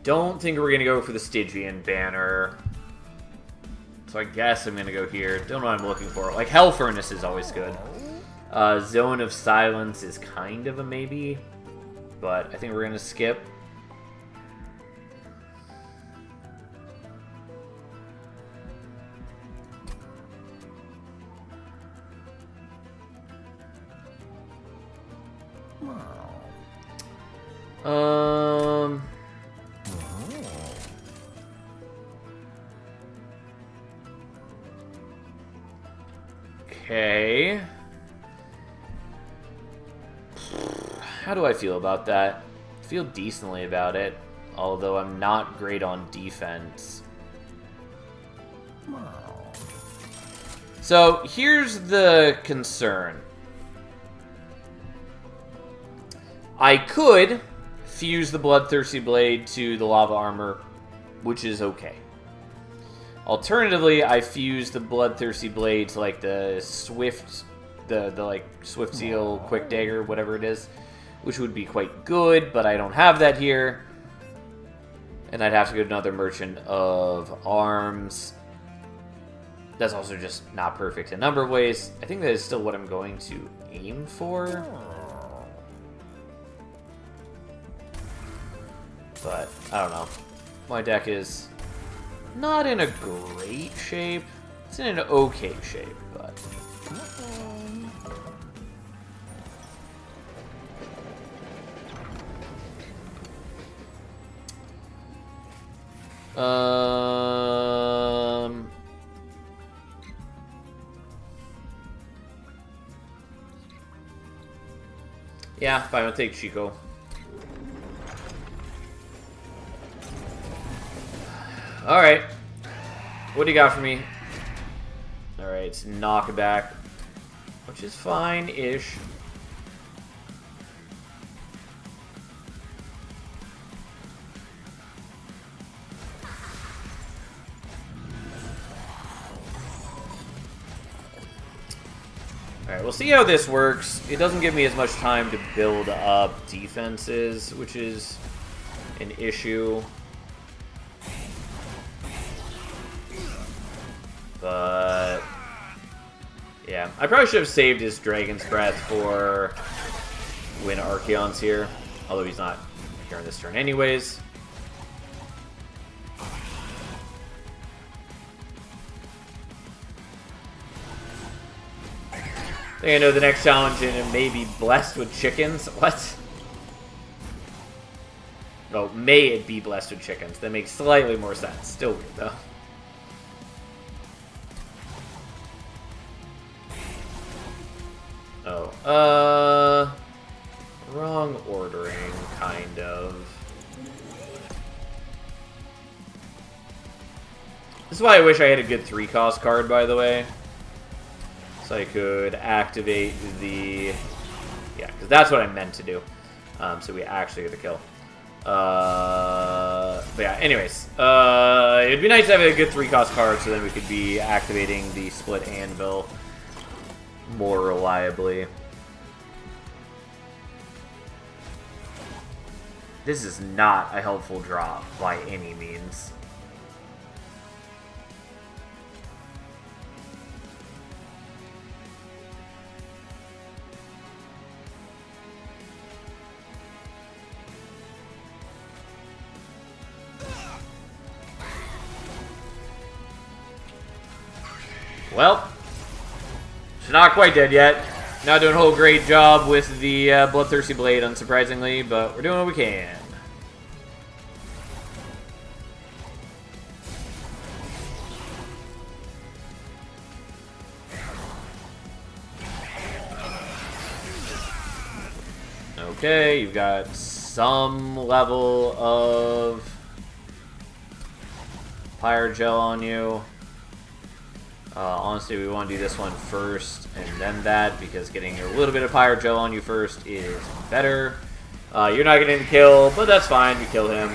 Don't think we're going to go for the Stygian banner. So I guess I'm going to go here. Don't know what I'm looking for. Like, Hell Furnace is always good. Zone of Silence is kind of a maybe. But I think we're going to skip. say... How do I feel about that? I feel decently about it, although I'm not great on defense. So, here's the concern. I could fuse the Bloodthirsty Blade to the Lava Armor, which is okay. Alternatively, I fuse the Bloodthirsty Blade to like the Swift, the like Swift Seal, Quick Dagger, whatever it is, which would be quite good, but I don't have that here. And I'd have to go to another Merchant of Arms. That's also just not perfect in a number of ways. I think that is still what I'm going to aim for. But, I don't know. My deck is not in a great shape. It's in an okay shape, but... Yeah, fine, I'll take Chico. Alright. What do you got for me? Alright, it's knockback. Which is fine-ish. Alright, we'll see how this works. It doesn't give me as much time to build up defenses, which is an issue. But yeah, I probably should have saved his Dragon's Breath for when Archeon's here, although he's not here on this turn anyways. I think I know the next challenge, and it may be Blessed with Chickens. What? Oh, may it be Blessed with Chickens. That makes slightly more sense. Still weird, though. Oh, wrong ordering, kind of. This is why I wish I had a good 3-cost card, by the way. So I could activate the... Yeah, because that's what I meant to do. So we actually get the kill. But yeah, anyways. It'd be nice to have a good 3-cost card so then we could be activating the Split Anvil more reliably. This is not a helpful draw by any means. Well, she's not quite dead yet. Not doing a whole great job with the Bloodthirsty Blade, unsurprisingly, but we're doing what we can. Okay, you've got some level of Pyrogel on you. Honestly, we want to do this one first and then that, because getting a little bit of Pyrogel on you first is better. You're not getting the kill, but that's fine. We kill him.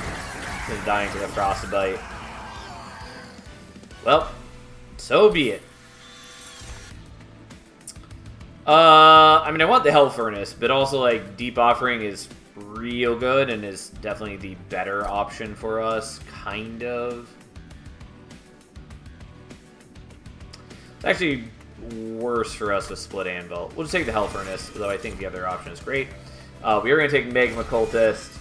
He's dying to the Frostbite. Well, so be it. I mean, I want the Hell Furnace, but also, like, Deep Offering is real good and is definitely the better option for us, kind of. It's actually worse for us with Split Anvil. We'll just take the Hell Furnace, though I think the other option is great. We are going to take Magma Cultist.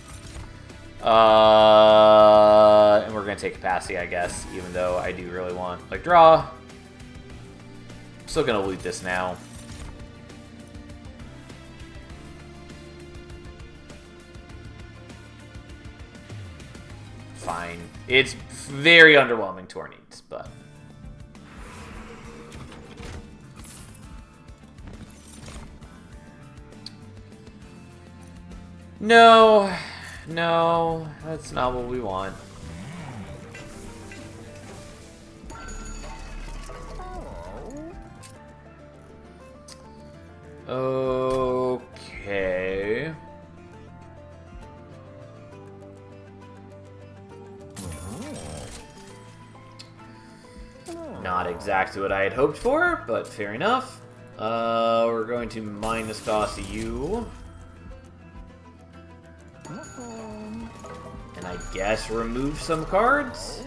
And we're going to take Capacity, I guess, even though I do really want, like, draw. I'm still going to loot this now. Fine. It's very underwhelming to our needs, but... No, no, that's not what we want. Okay. Not exactly what I had hoped for, but fair enough. We're going to minus cost you. And I guess remove some cards?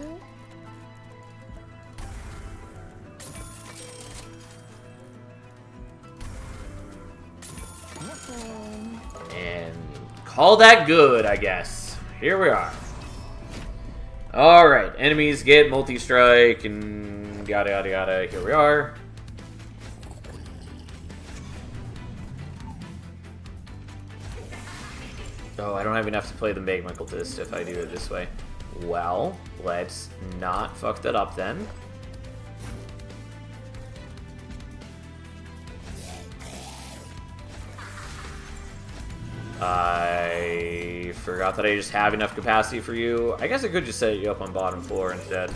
And call that good, I guess. Here we are. Alright, enemies get multi-strike and yada yada yada. Here we are. Oh, I don't have enough to play the Magma Cultist if I do it this way. Well, let's not fuck that up then. I forgot that I just have enough capacity for you. I guess I could just set you up on bottom floor instead.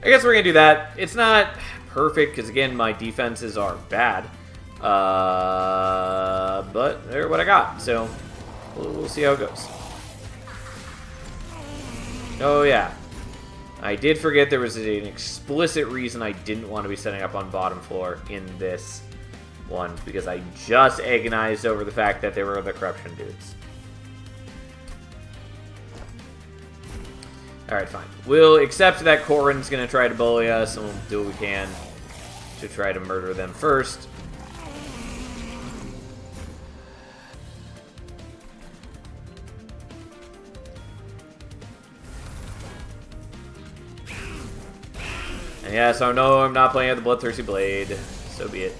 I guess we're gonna do that. It's not perfect because again my defenses are bad, but they're what I got. So we'll see how it goes. Oh yeah, I did forget there was an explicit reason I didn't want to be setting up on bottom floor in this one, because I just agonized over the fact that there were the corruption dudes. Alright, fine. We'll accept that Corrin's gonna try to bully us, and we'll do what we can to try to murder them first. And yeah, so no, I'm not playing at the Bloodthirsty Blade. So be it.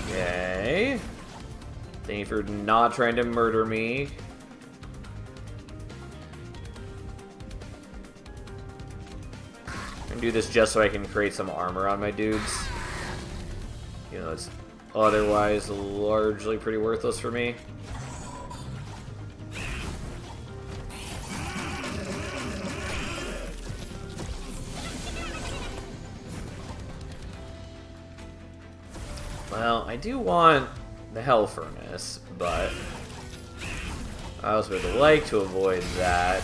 Okay. Thank you for not trying to murder me. Do this just so I can create some armor on my dudes. You know, it's otherwise largely pretty worthless for me. Well, I do want the Hell Furnace, but I also would like to avoid that.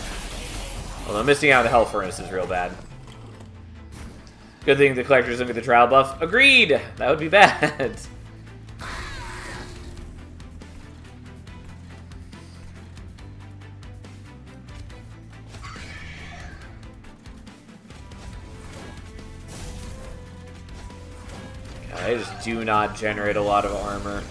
Although missing out on the Hell Furnace is real bad. Good thing the collector's under the trial buff. Agreed! That would be bad. I just do not generate a lot of armor.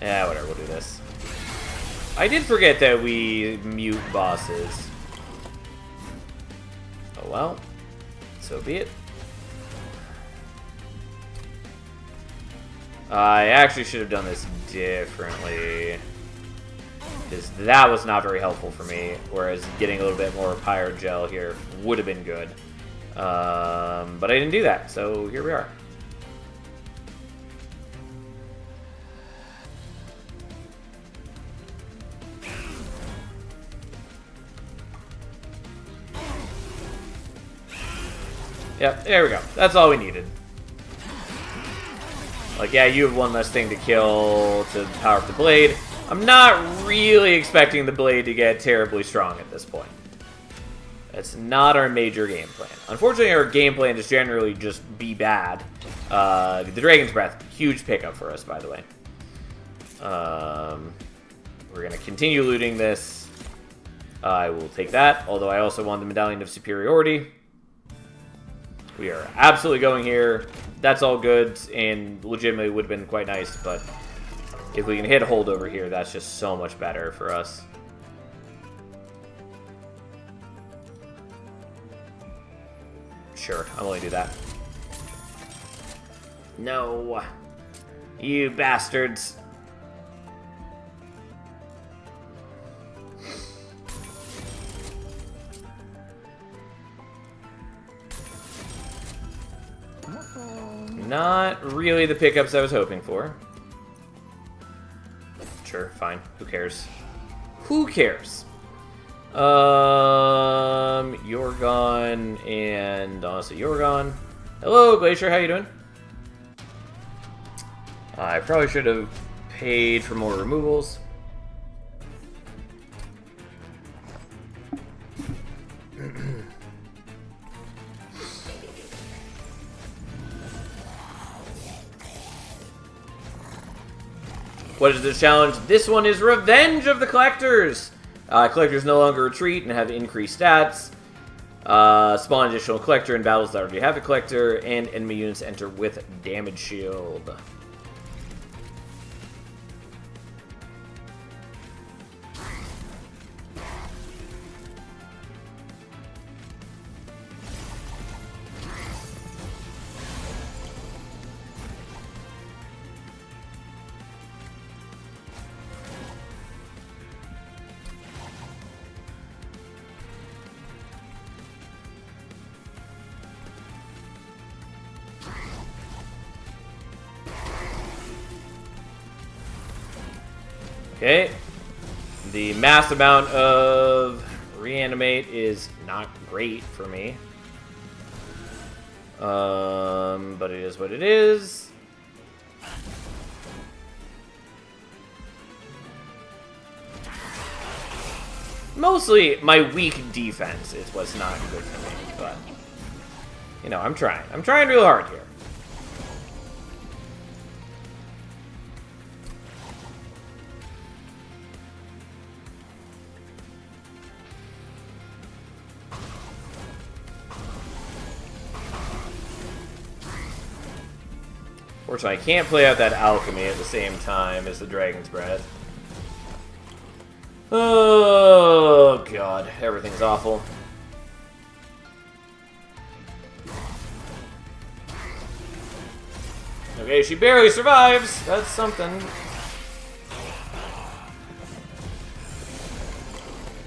Yeah, whatever, we'll do this. I did forget that we mute bosses. Oh well. So be it. I actually should have done this differently, because that was not very helpful for me, whereas getting a little bit more Pyro Gel here would have been good. But I didn't do that, so here we are. Yep, there we go. That's all we needed. Like, yeah, you have one less thing to kill to power up the blade. I'm not really expecting the blade to get terribly strong at this point. That's not our major game plan. Unfortunately, our game plan is generally just be bad. The Dragon's Breath, huge pickup for us, by the way. We're going to continue looting this. I will take that, although I also want the Medallion of Superiority. We are absolutely going here. that's all good and legitimately would have been quite nice, but if we can hit a hold over here, that's just so much better for us. Sure, I'll only do that. No. You bastards. Not really the pickups I was hoping for. Sure, fine. Who cares? Who cares? Yorgon and honestly Yorgon. Hello, Glacier. How you doing? I probably should have paid for more removals. What is this challenge? This one is Revenge of the Collectors! Collectors no longer retreat and have increased stats. Spawn additional collector in battles that already have a collector, and enemy units enter with damage shield. Okay, the mass amount of reanimate is not great for me, but it is what it is. Mostly my weak defense is what's not good for me, but you know, I'm trying real hard here. Fortunately, I can't play out that alchemy at the same time as the Dragon's Breath. Oh, God. Everything's awful. Okay, she barely survives. That's something.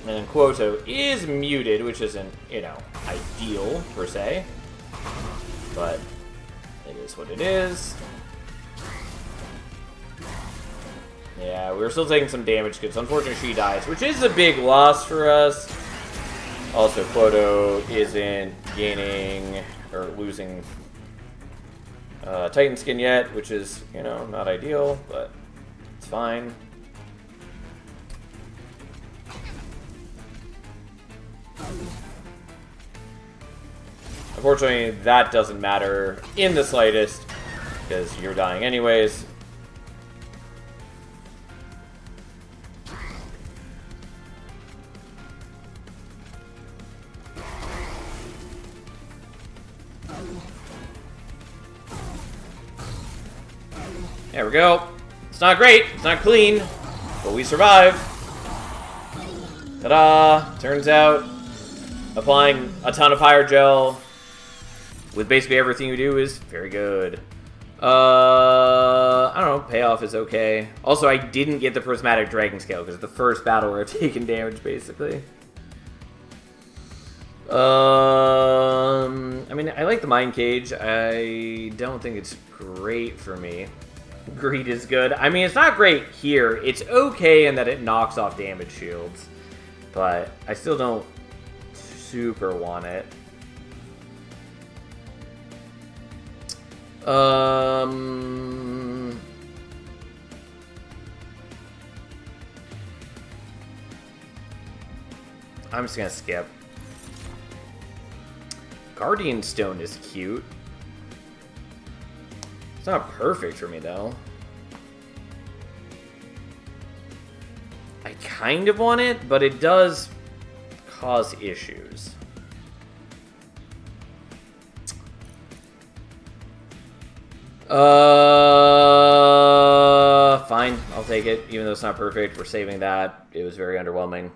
And then Quoto is muted, which isn't, you know, ideal, per se. But it is what it is. Yeah, we're still taking some damage because unfortunately she dies, which is a big loss for us. Also, Quoto isn't gaining or losing Titan skin yet, which is, you know, not ideal, but it's fine. Unfortunately, that doesn't matter in the slightest because you're dying anyways. There we go. It's not great, it's not clean, but we survive. Ta-da! Turns out, applying a ton of Hydrogel with basically everything you do is very good. I don't know, payoff is okay. Also, I didn't get the Prismatic Dragon Scale because it's the first battle where I've taken damage, basically. I mean, I like the Mind Cage. I don't think it's great for me. Greed is good. I mean, it's not great here. It's okay in that it knocks off damage shields, but I still don't super want it. I'm just gonna skip. Guardian Stone is cute. It's not perfect for me, though. I kind of want it, but it does cause issues. Fine. I'll take it. Even though it's not perfect, we're saving that. It was very underwhelming.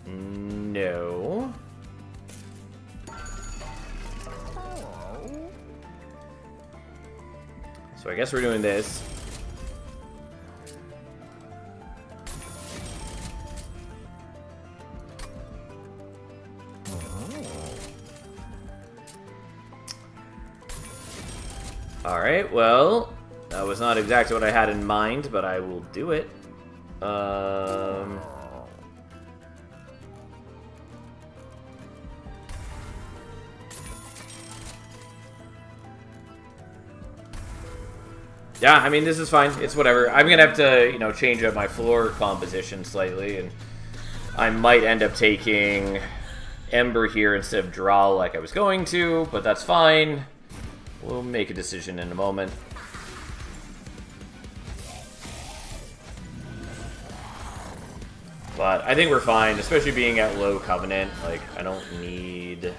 No. So I guess we're doing this. Alright, well, that was not exactly what I had in mind, but I will do it. Yeah, I mean, this is fine. It's whatever. I'm gonna have to, you know, change up my floor composition slightly, and I might end up taking Ember here instead of Draw like I was going to, but that's fine. We'll make a decision in a moment. But I think we're fine, especially being at low Covenant. Like, I don't need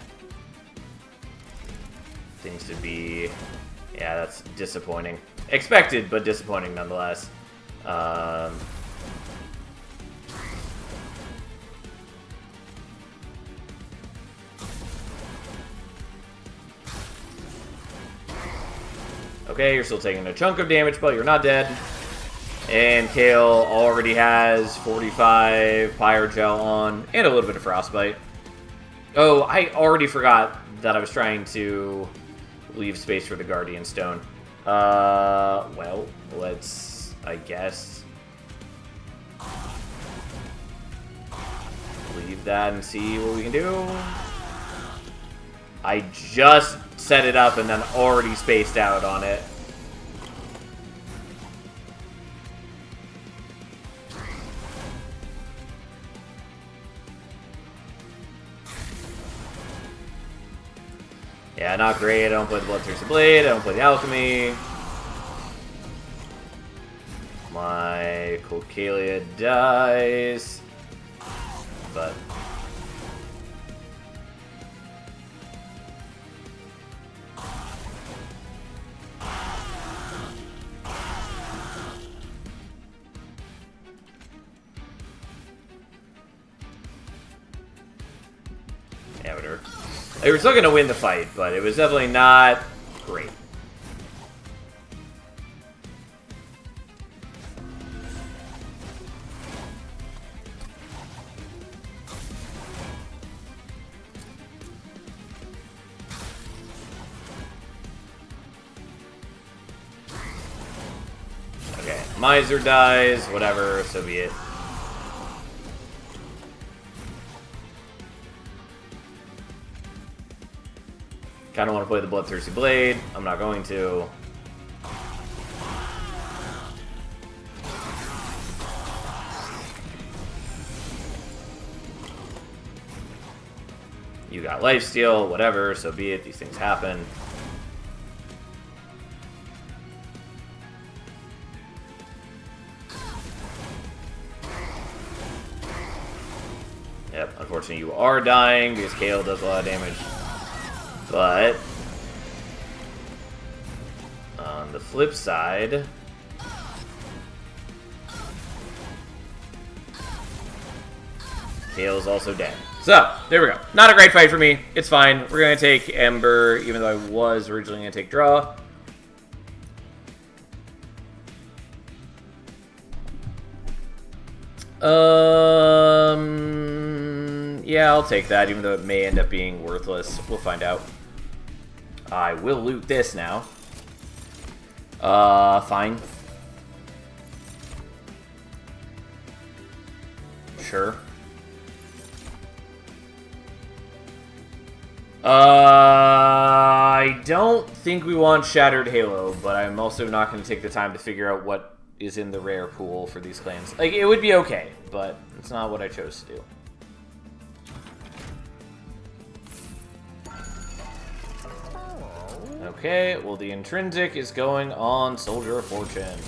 things to be... Yeah, that's disappointing. Expected, but disappointing nonetheless. Okay, you're still taking a chunk of damage, but you're not dead. And Kale already has 45 Pyrogel on, and a little bit of Frostbite. Oh, I already forgot that I was trying to leave space for the Guardian Stone. Well, let's, I guess, leave that and see what we can do. I just set it up and then already spaced out on it. Yeah, not great. I don't play the Bloodthirsty Blade. I don't play the Alchemy. My Coccalia dies. But... yeah, whatever. They were still going to win the fight, but it was definitely not great. Okay, Miser dies, whatever, so be it. Kind of want to play the Bloodthirsty Blade. I'm not going to. You got lifesteal, whatever, so be it. These things happen. Yep, unfortunately you are dying because Kale does a lot of damage. But on the flip side, Kale is also dead. So, there we go. Not a great fight for me. It's fine. We're going to take Ember, even though I was originally going to take Draw. Yeah, I'll take that, even though it may end up being worthless. We'll find out. I will loot this now. Fine. Sure. I don't think we want Shattered Halo, but I'm also not going to take the time to figure out what is in the rare pool for these clans. Like, it would be okay, but it's not what I chose to do. Okay, well, the Intrinsic is going on Soldier of Fortune.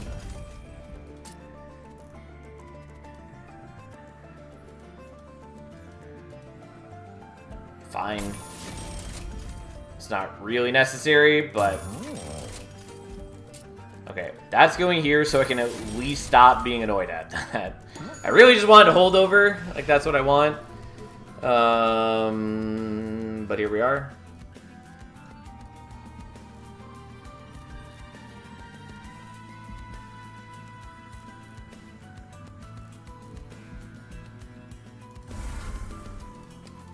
fine. It's not really necessary, but... Okay, that's going here so I can at least stop being annoyed at that. I really just wanted to hold over. Like, that's what I want. But here we are.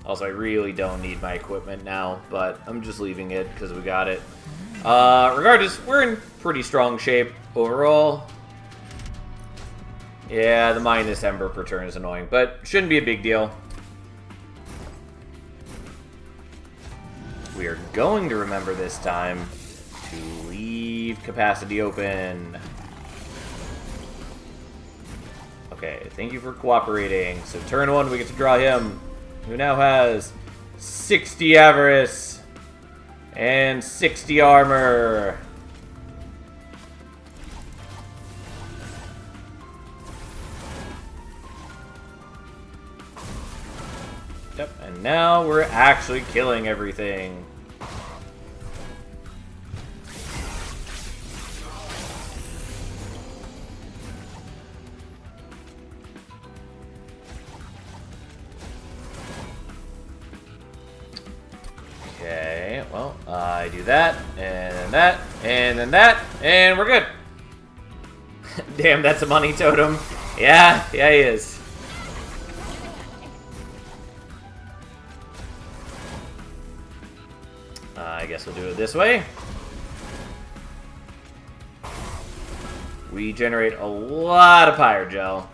Also, I really don't need my equipment now, but I'm just leaving it because we got it. Regardless, we're in pretty strong shape overall. Yeah, the minus Ember per turn is annoying, but shouldn't be a big deal. We are going to remember this time to leave capacity open. Okay, thank you for cooperating. So turn 1, we get to draw him, who now has 60 Avarice and 60 armor. Yep, and now we're actually killing everything. Okay, well, I do that, and then that, and then that, and we're good. Damn, that's a money totem. Yeah, he is. I guess we'll do it this way. We generate a lot of Pyrogel.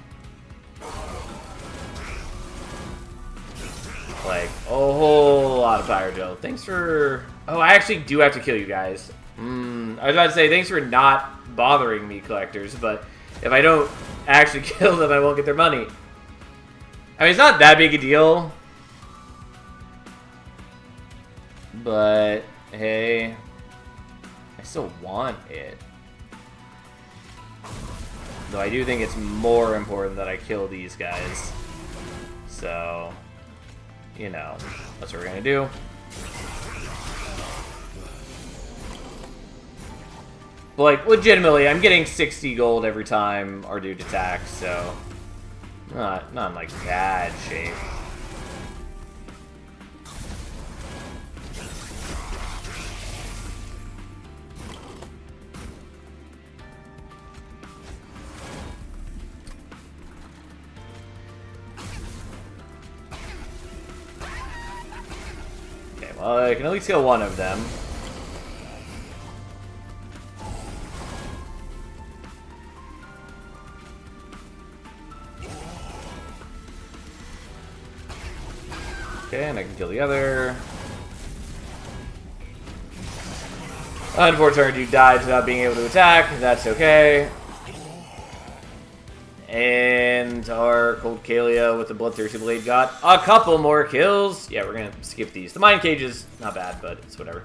Like, a whole lot of Pyrogel. Thanks for... Oh, I actually do have to kill you guys. I was about to say, thanks for not bothering me, collectors, but if I don't actually kill them, I won't get their money. I mean, it's not that big a deal. But, hey, I still want it. Though I do think it's more important that I kill these guys. So, you know, that's what we're going to do. But, like, legitimately, I'm getting 60 gold every time our dude attacks, so not in, like, bad shape. Well, I can at least kill one of them. Okay, and I can kill the other. Unfortunately, you died without being able to attack. That's okay. And our Cold Kalia with the Bloodthirsty Blade got a couple more kills. Yeah, we're gonna skip these. The Mind Cage is not bad, but it's whatever.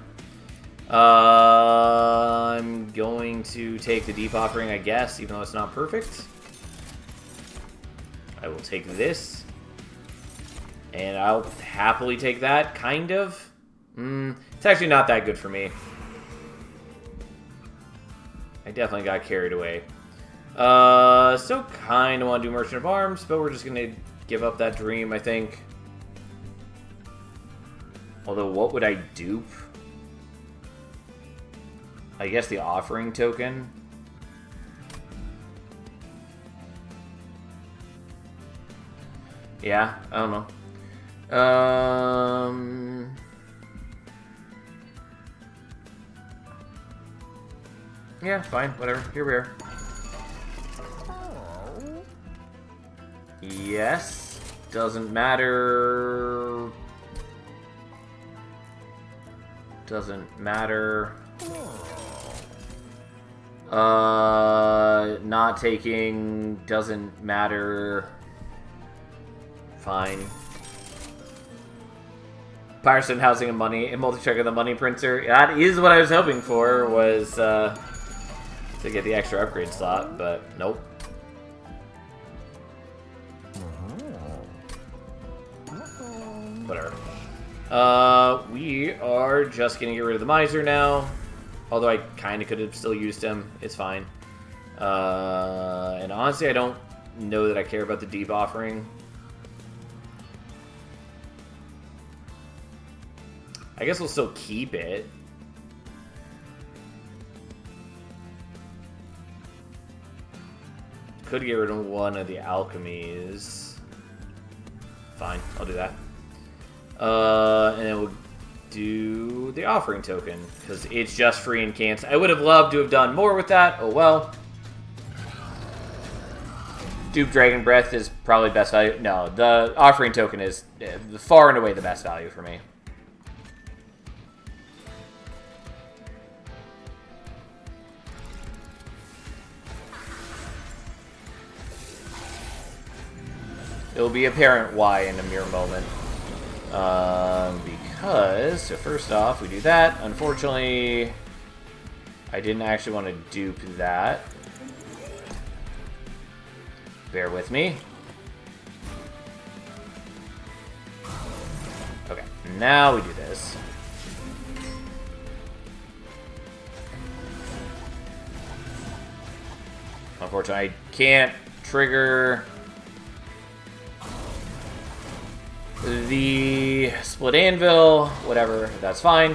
I'm going to take the Deep Offering, I guess, even though it's not perfect. I will take this. And I'll happily take that, kind of. It's actually not that good for me. I definitely got carried away. Still kind of want to do Merchant of Arms, but we're just going to give up that dream, I think. Although, what would I dupe? I guess the Offering Token. Yeah, I don't know. Yeah, fine, whatever. Here we are. Yes. Doesn't matter. Doesn't matter. Not taking doesn't matter. Fine. Piracy housing and money, and multi-check of the money printer. That is what I was hoping for, was to get the extra upgrade slot, but nope. Whatever. We are just gonna get rid of the Miser now. Although I kind of could have still used him. It's fine. And honestly, I don't know that I care about the Deep Offering. I guess we'll still keep it. Could get rid of one of the alchemies. Fine, I'll do that. And then we'll do the offering token, because it's just free and can't. I would have loved to have done more with that. Oh well. Dupe Dragon Breath is probably best value. No, the offering token is far and away the best value for me. It'll be apparent why in a mere moment. Because, so first off, we do that. Unfortunately, I didn't actually want to dupe that. Bear with me. Okay, now we do this. Unfortunately, I can't trigger the Split Anvil, whatever, that's fine.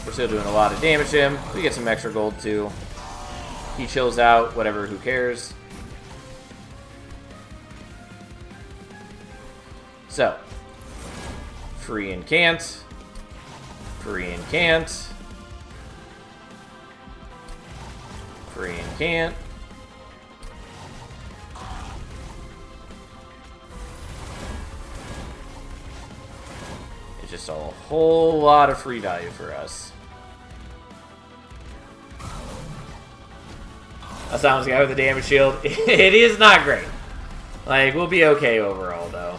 We're still doing a lot of damage to him. We get some extra gold too. He chills out, whatever, who cares. So, free and can't. Free and can't. Free and can't. Just a whole lot of free value for us. That sounds like I have the damage shield. It is not great. Like, we'll be okay overall, though.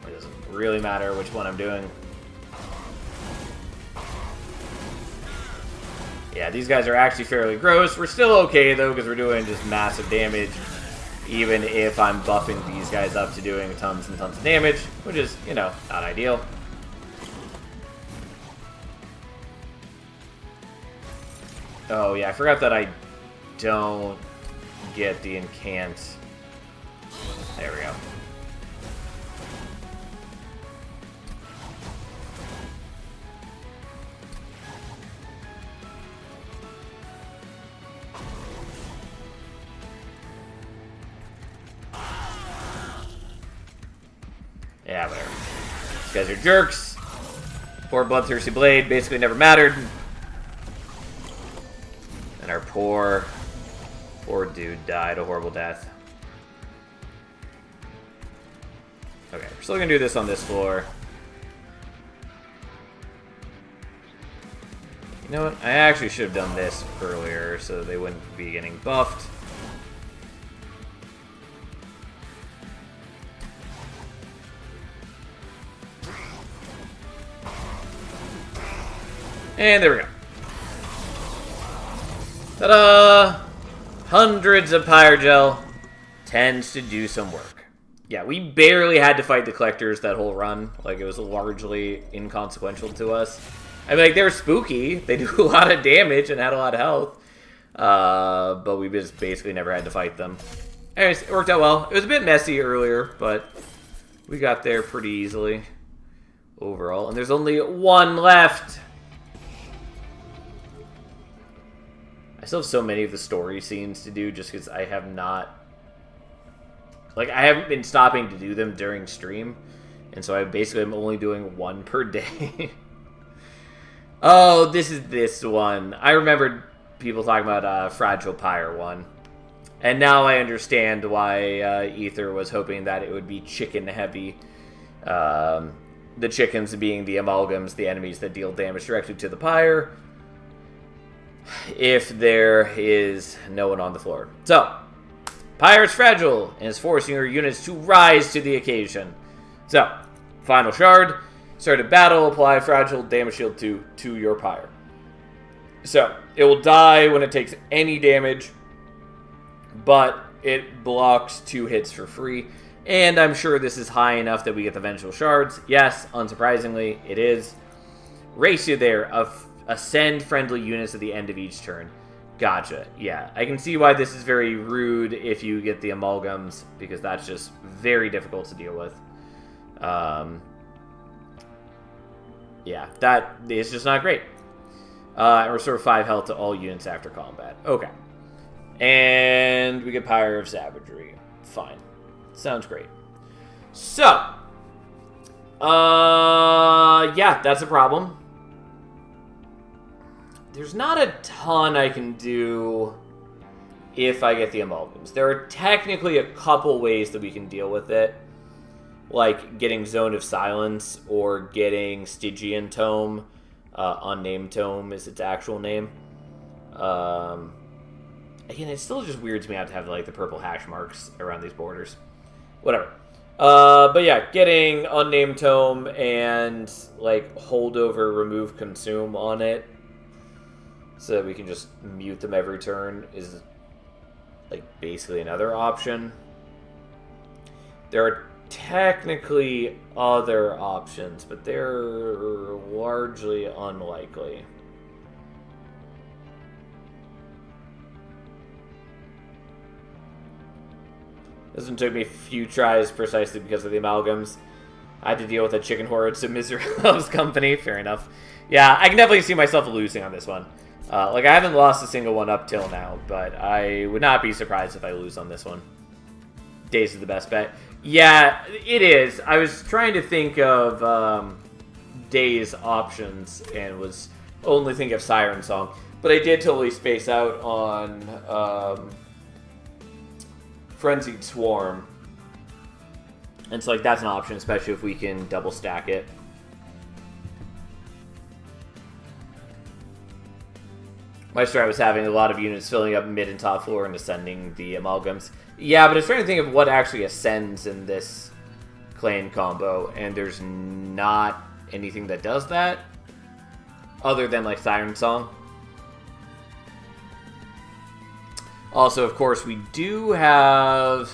It doesn't really matter which one I'm doing. Yeah, these guys are actually fairly gross. We're still okay, though, because we're doing just massive damage. Even if I'm buffing these guys up to doing tons and tons of damage. Which is, you know, not ideal. Oh, yeah, I forgot that I don't get the incant. There we go. Yeah, whatever. These guys are jerks. Poor Bloodthirsty Blade basically never mattered. And our poor dude died a horrible death. Okay, we're still gonna do this on this floor. You know what? I actually should have done this earlier so they wouldn't be getting buffed. And there we go. Ta-da! Hundreds of Pyrogel tends to do some work. Yeah, we barely had to fight the Collectors that whole run. Like, it was largely inconsequential to us. I mean, like, they were spooky. They do a lot of damage and had a lot of health. But we just basically never had to fight them. Anyways, it worked out well. It was a bit messy earlier, but we got there pretty easily overall. And there's only one left. I still have so many of the story scenes to do just because I have not... Like, I haven't been stopping to do them during stream. And so I basically am only doing one per day. Oh, this is this one. I remembered people talking about Fragile Pyre one. And now I understand why Ether was hoping that it would be chicken heavy. The chickens being the amalgams, the enemies that deal damage directly to the Pyre. If there is no one on the floor. So, Pyre is fragile and is forcing your units to rise to the occasion. So, final shard. Start a battle, apply fragile damage shield to your Pyre. So, it will die when it takes any damage, but it blocks 2 hits for free. And I'm sure this is high enough that we get the Vengeful Shards. Yes, unsurprisingly, it is. Ratio there of ascend friendly units at the end of each turn. Gotcha. Yeah, I can see why this is very rude if you get the Amalgams, because that's just very difficult to deal with. Yeah, that is just not great. And restore 5 health to all units after combat. Okay. And we get Pyre of Savagery. Fine. Sounds great. So, yeah, that's a problem. There's not a ton I can do if I get the Amalgams. There are technically a couple ways that we can deal with it. Like getting Zone of Silence or getting Stygian Tome. Unnamed Tome is its actual name. Again, it's still just weird to me not to have like the purple hash marks around these borders. Whatever. But yeah, getting Unnamed Tome and like holdover, remove, consume on it, so that we can just mute them every turn is like basically another option. There are technically other options, but they're largely unlikely. This one took me a few tries precisely because of the Amalgams. I had to deal with a chicken horde, so Misery Loves Company. Fair enough. Yeah, I can definitely see myself losing on this one. Like, I haven't lost a single one up till now, but I would not be surprised if I lose on this one. Daze is the best bet. Yeah, it is. I was trying to think of Daze options and was only thinking of Siren Song. But I did totally space out on Frenzied Swarm. And so, like, that's an option, especially if we can double stack it. My strat was having a lot of units filling up mid and top floor and ascending the Amalgams. Yeah, but I was trying to think of what actually ascends in this clan combo, and there's not anything that does that, other than, like, Siren Song. Also, of course, we do have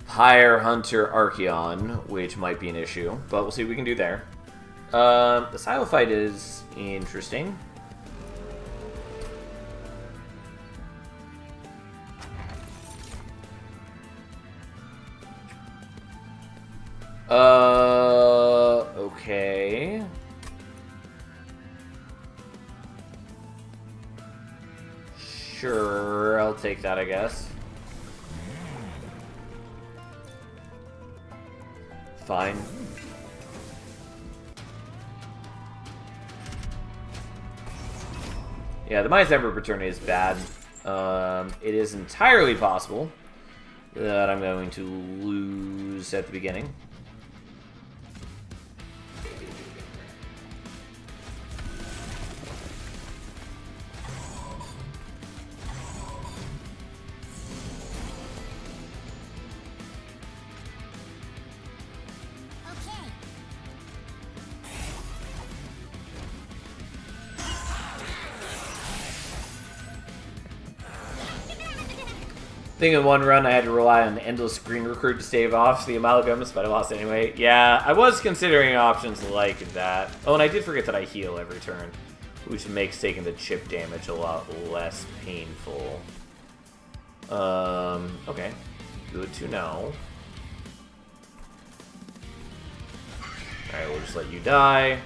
Pyre Hunter Archeon, which might be an issue, but we'll see what we can do there. The Silo fight is interesting. Okay. Sure, I'll take that, I guess. Fine. Yeah, the Midas Emperor Paternity is bad. It is entirely possible that I'm going to lose at the beginning. I think in one run I had to rely on Endless Green Recruit to stave off the Amalgams, but I lost anyway. Yeah, I was considering options like that. Oh, and I did forget that I heal every turn, which makes taking the chip damage a lot less painful. Okay. Good to know. Alright, we'll just let you die.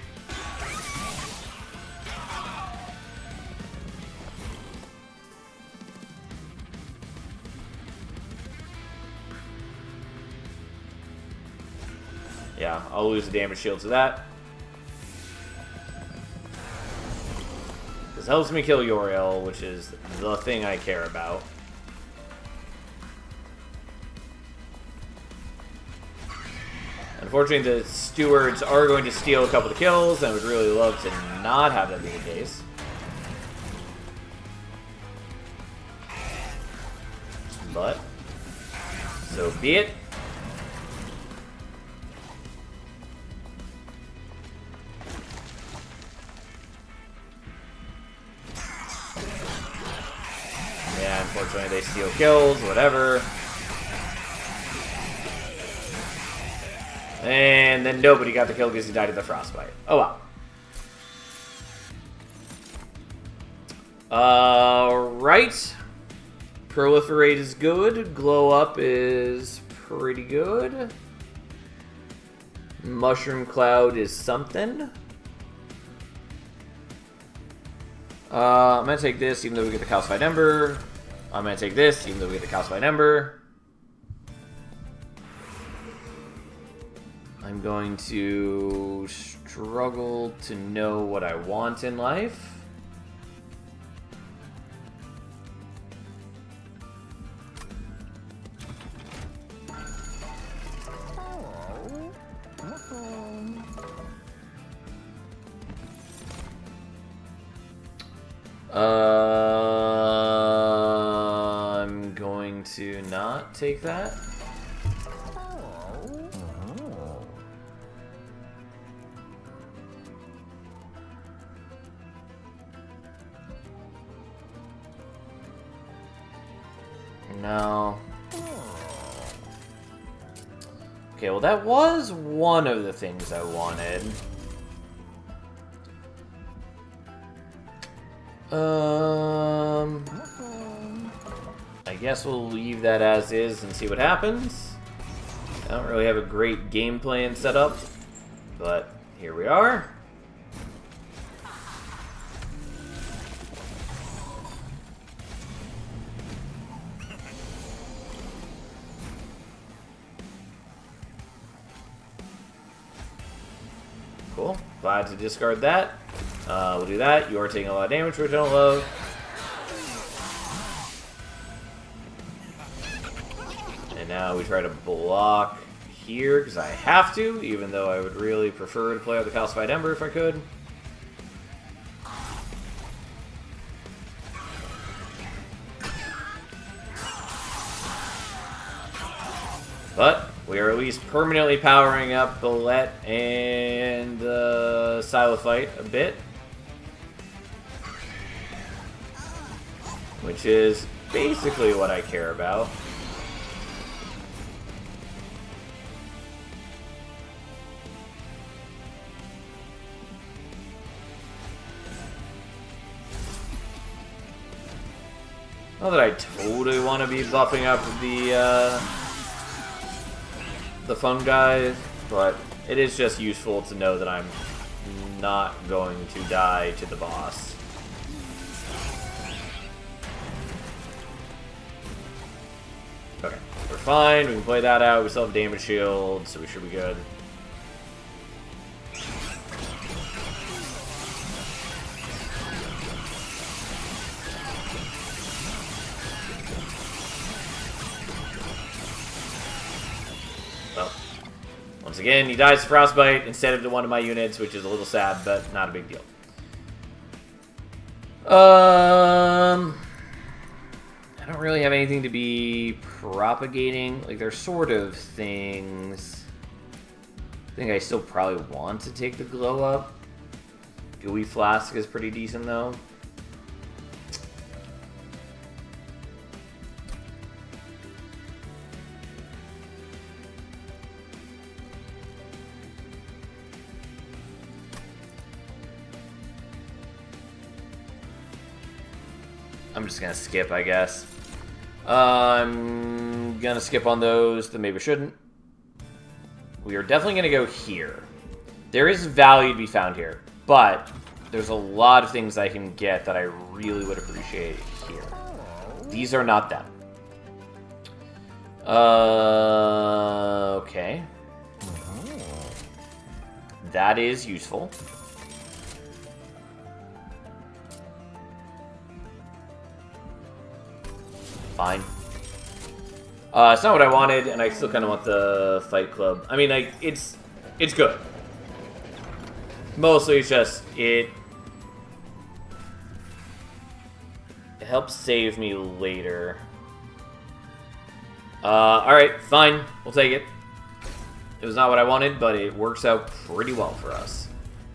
Yeah, I'll lose the damage shield to that. This helps me kill Yoriel, which is the thing I care about. Unfortunately, the stewards are going to steal a couple of kills, and I would really love to not have that be the case. But, so be it. Unfortunately, they steal kills, whatever. And then nobody got the kill because he died of the frostbite. Oh well. Right. Proliferate is good. Glow up is pretty good. Mushroom Cloud is something. I'm going to take this even though we get the Calcified Ember. I'm going to take this even though we get the Calcified Ember. I'm going to struggle to know what I want in life. I'm going to not take that. No. Okay, well that was one of the things I wanted. I guess we'll leave that as is and see what happens. I don't really have a great game plan set up, but here we are. Cool. Glad to discard that. We'll do that. You are taking a lot of damage, which I don't love. And now we try to block here, because I have to, even though I would really prefer to play out the Calcified Ember if I could. But we are at least permanently powering up Bullet and the Silophyte a bit. Which is basically what I care about. Not that I totally want to be buffing up the fun guys, but it is just useful to know that I'm not going to die to the boss. Okay, we're fine. We can play that out. We still have damage shield, so we should be good. Once again, he dies to Frostbite instead of to one of my units, which is a little sad, but not a big deal. I don't really have anything to be propagating. Like, they're sort of things. I think I still probably want to take the Glow Up. Gooey Flask is pretty decent, though. I'm just gonna skip, I guess. I'm gonna skip on those that maybe shouldn't. We are definitely gonna go here. There is value to be found here, but there's a lot of things I can get that I really would appreciate here. These are not them. Okay. That is useful. Fine. It's not what I wanted, and I still kind of want the Fight Club. I mean, like, it's good. Mostly it's just, it helps save me later. Alright, fine. We'll take it. It was not what I wanted, but it works out pretty well for us.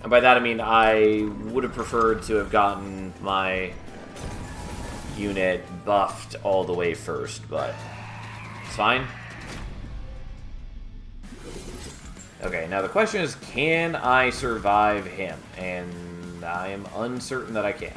And by that I mean I would have preferred to have gotten my unit buffed all the way first, but it's fine. Okay, now the question is, can I survive him? And I am uncertain that I can.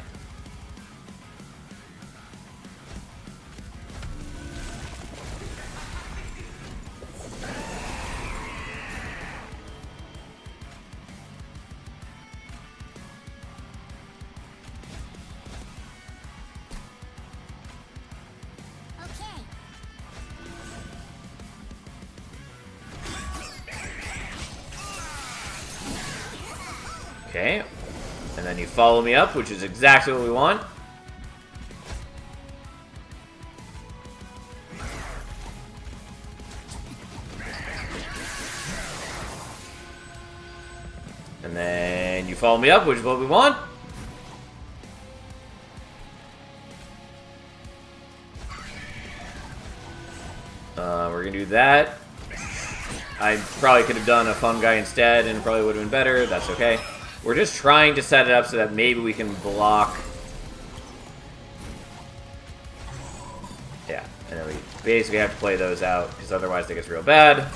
Okay, and then you follow me up, which is exactly what we want. And then you follow me up, which is what we want. We're gonna do that. I probably could have done a fun guy instead, and it probably would have been better. That's okay. We're just trying to set it up so that maybe we can block. Yeah, and then we basically have to play those out, because otherwise it gets real bad.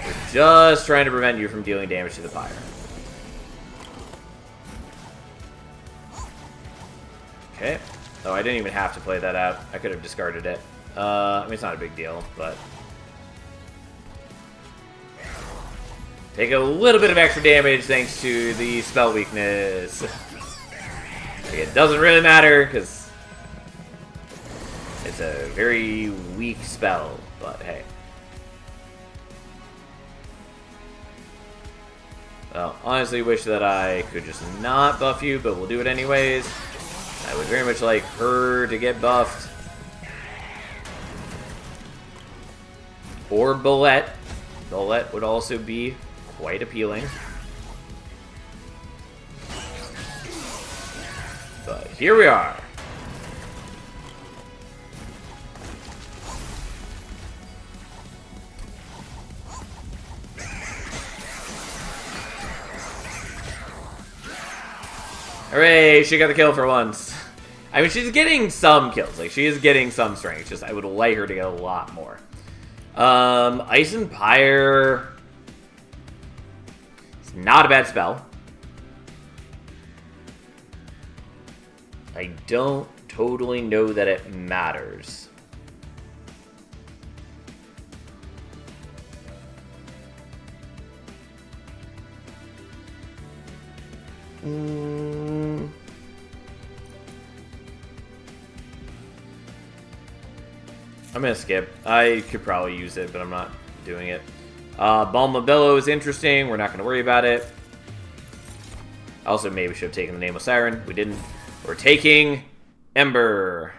We're just trying to prevent you from dealing damage to the pyre. Okay. Oh, I didn't even have to play that out. I could have discarded it. I mean, it's not a big deal, but... Take a little bit of extra damage thanks to the spell weakness. It doesn't really matter, because it's a very weak spell, but hey. Well, honestly wish that I could just not buff you, but we'll do it anyways. I would very much like her to get buffed. Or Bullet. Bullet would also be quite appealing. But here we are. Hooray, she got the kill for once. I mean, she's getting some kills. Like, she is getting some strength. Just, I would like her to get a lot more. Ice and Pyre... It's not a bad spell. I don't totally know that it matters. I'm gonna skip. I could probably use it, but I'm not doing it. Balm of Bellow is interesting. We're not gonna worry about it. Also, maybe we should have taken the name of Siren. We didn't. We're taking Ember.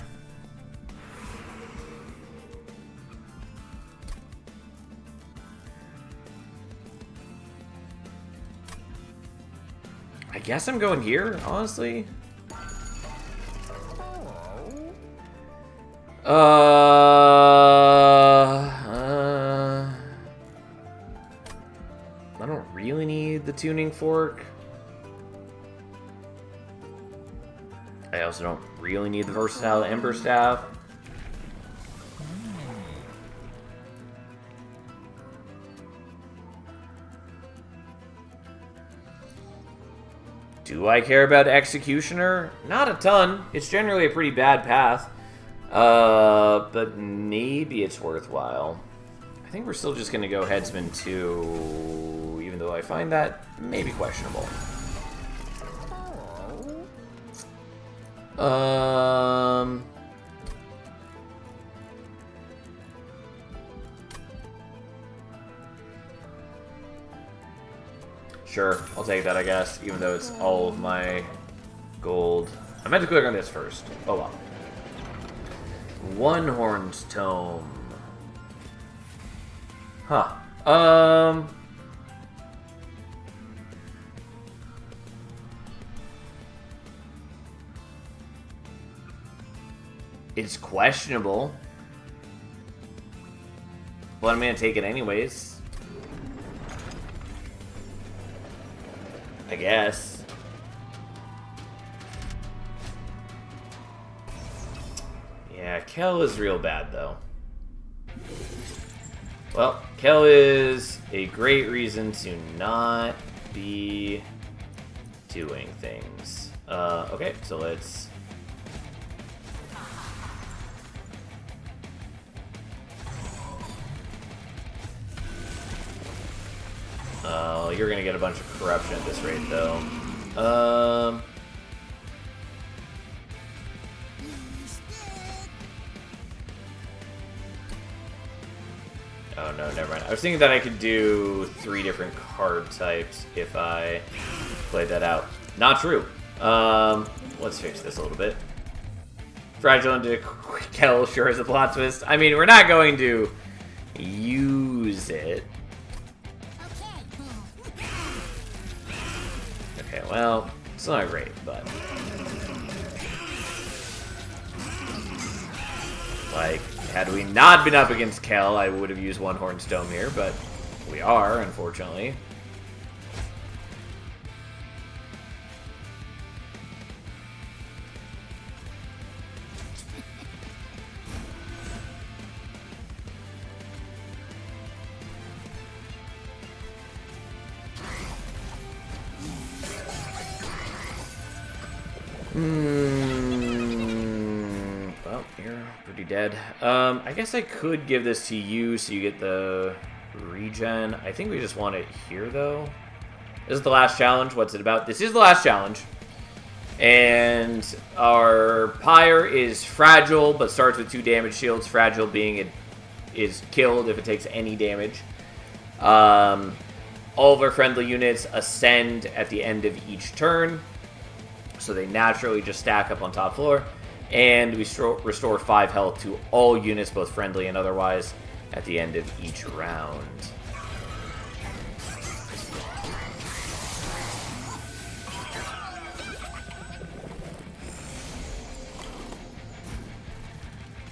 I guess I'm going here, honestly. I don't really need the tuning fork. I also don't really need the versatile Ember Staff. Do I care about Executioner? Not a ton. It's generally a pretty bad path. But maybe it's worthwhile. I think we're still just going to go Headsman 2, even though I find that maybe questionable. Sure, I'll take that, I guess, even though it's all of my gold. I meant to click on this first. Oh well. One Horn's Tome. Huh. It's questionable. But I'm gonna take it anyways. I guess. Kel is real bad, though. Well, Kel is a great reason to not be doing things. Okay, so let's... you're gonna get a bunch of corruption at this rate, though. Oh no, never mind. I was thinking that I could do 3 different card types if I played that out. Not true. Let's fix this a little bit. Fragile into Kel sure is a plot twist. I mean, we're not going to use it. Okay, well, it's not great, but... like, had we not been up against Kel, I would have used one Hornstone here, but we are, unfortunately. Well, you're pretty dead. I guess I could give this to you so you get the regen. I think we just want it here, though. This is the last challenge. What's it about? This is the last challenge. And our Pyre is fragile, but starts with 2 damage shields. Fragile being it is killed if it takes any damage. All of our friendly units ascend at the end of each turn. So they naturally just stack up on top floor. And we restore 5 health to all units, both friendly and otherwise, at the end of each round.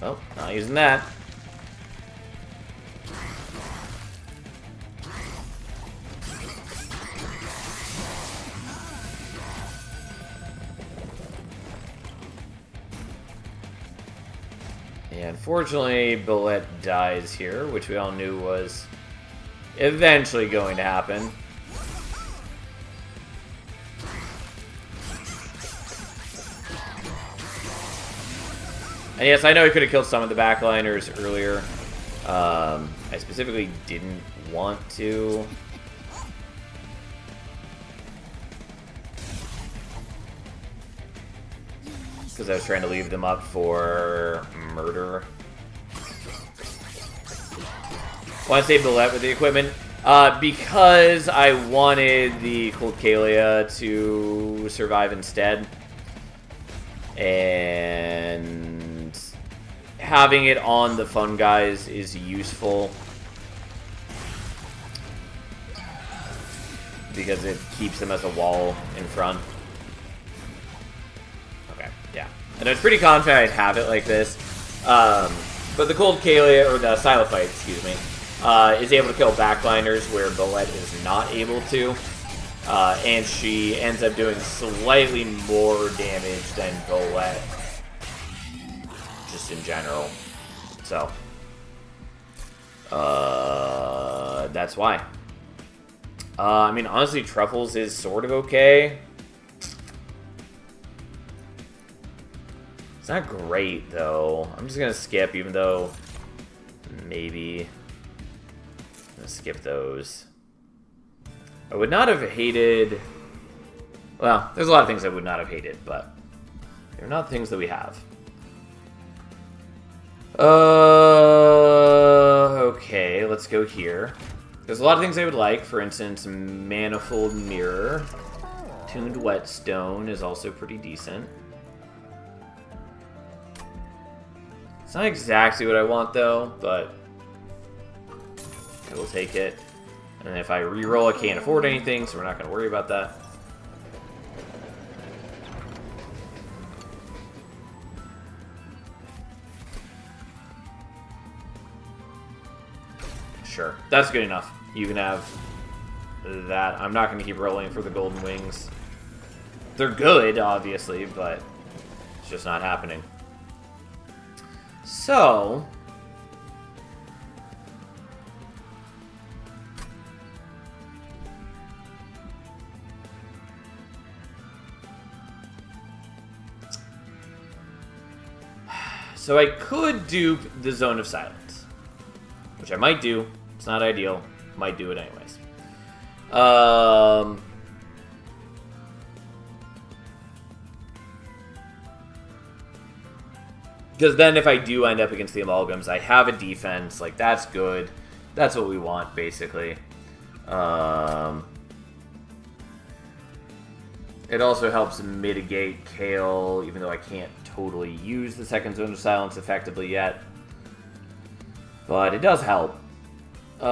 Oh, not using that. Yeah, unfortunately, Bullet dies here, which we all knew was eventually going to happen. And yes, I know he could have killed some of the backliners earlier. I specifically didn't want to. Because I was trying to leave them up for murder. Want to save the Bullet with the equipment? Because I wanted the Cold Kalia to survive instead. And having it on the fun guys is useful. Because it keeps them as a wall in front. Yeah, and I was pretty confident I'd have it like this. But the Cold Kalia, or the Silophyte, excuse me, is able to kill backliners where Bullet is not able to. And she ends up doing slightly more damage than Bullet, just in general. So, that's why. I mean, honestly, Truffles is sort of okay. It's not great, though. I'm just going to skip, even though maybe I'm going to skip those. I would not have hated... well, there's a lot of things I would not have hated, but they're not things that we have. Okay, let's go here. There's a lot of things I would like. For instance, Manifold Mirror. Tuned Whetstone is also pretty decent. It's not exactly what I want, though, but I will take it. And if I reroll, I can't afford anything, so we're not going to worry about that. Sure, that's good enough. You can have that. I'm not going to keep rolling for the Golden Wings. They're good, obviously, but it's just not happening. So... So I could dupe the Zone of Silence, which I might do. It's not ideal. Might do it anyways. Because then if I do end up against the Amalgams, I have a defense. Like, that's good. That's what we want, basically. It also helps mitigate Kale, even though I can't totally use the second Zone of Silence effectively yet. But it does help. And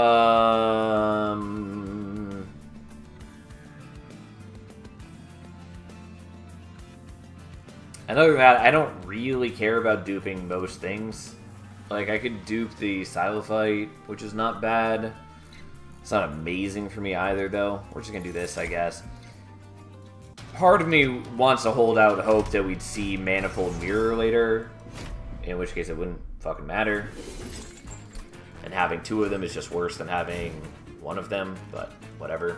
other than that, I don't really care about duping most things. Like, I could dupe the Silophyte, which is not bad. It's not amazing for me either, though. We're just gonna do this, I guess. Part of me wants to hold out hope that we'd see Manifold Mirror later, in which case it wouldn't fucking matter. And having two of them is just worse than having one of them, but whatever.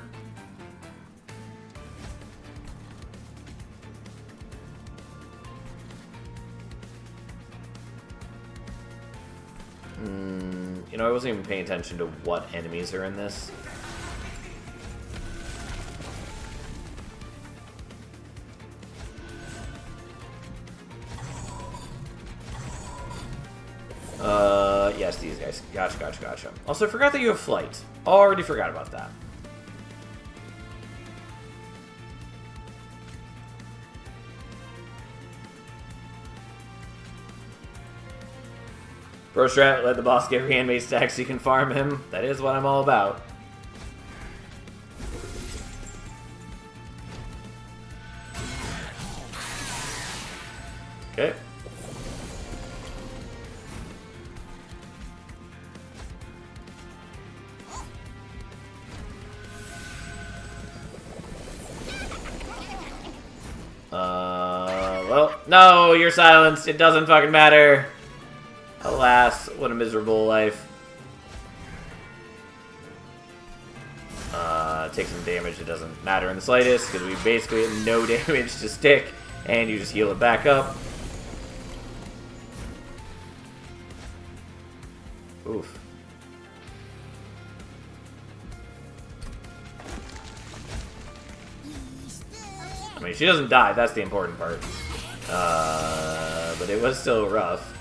You know, I wasn't even paying attention to what enemies are in this. Yes, these guys. Gotcha. Also, I forgot that you have flight. Already forgot about that. Bro Strat, let the boss get reanimate stacks so you can farm him. That is what I'm all about. Okay. Well, no, you're silenced. It doesn't fucking matter. Alas, what a miserable life. Take some damage. It doesn't matter in the slightest, because we basically have no damage to stick, and you just heal it back up. Oof. I mean, she doesn't die. That's the important part. But it was still rough.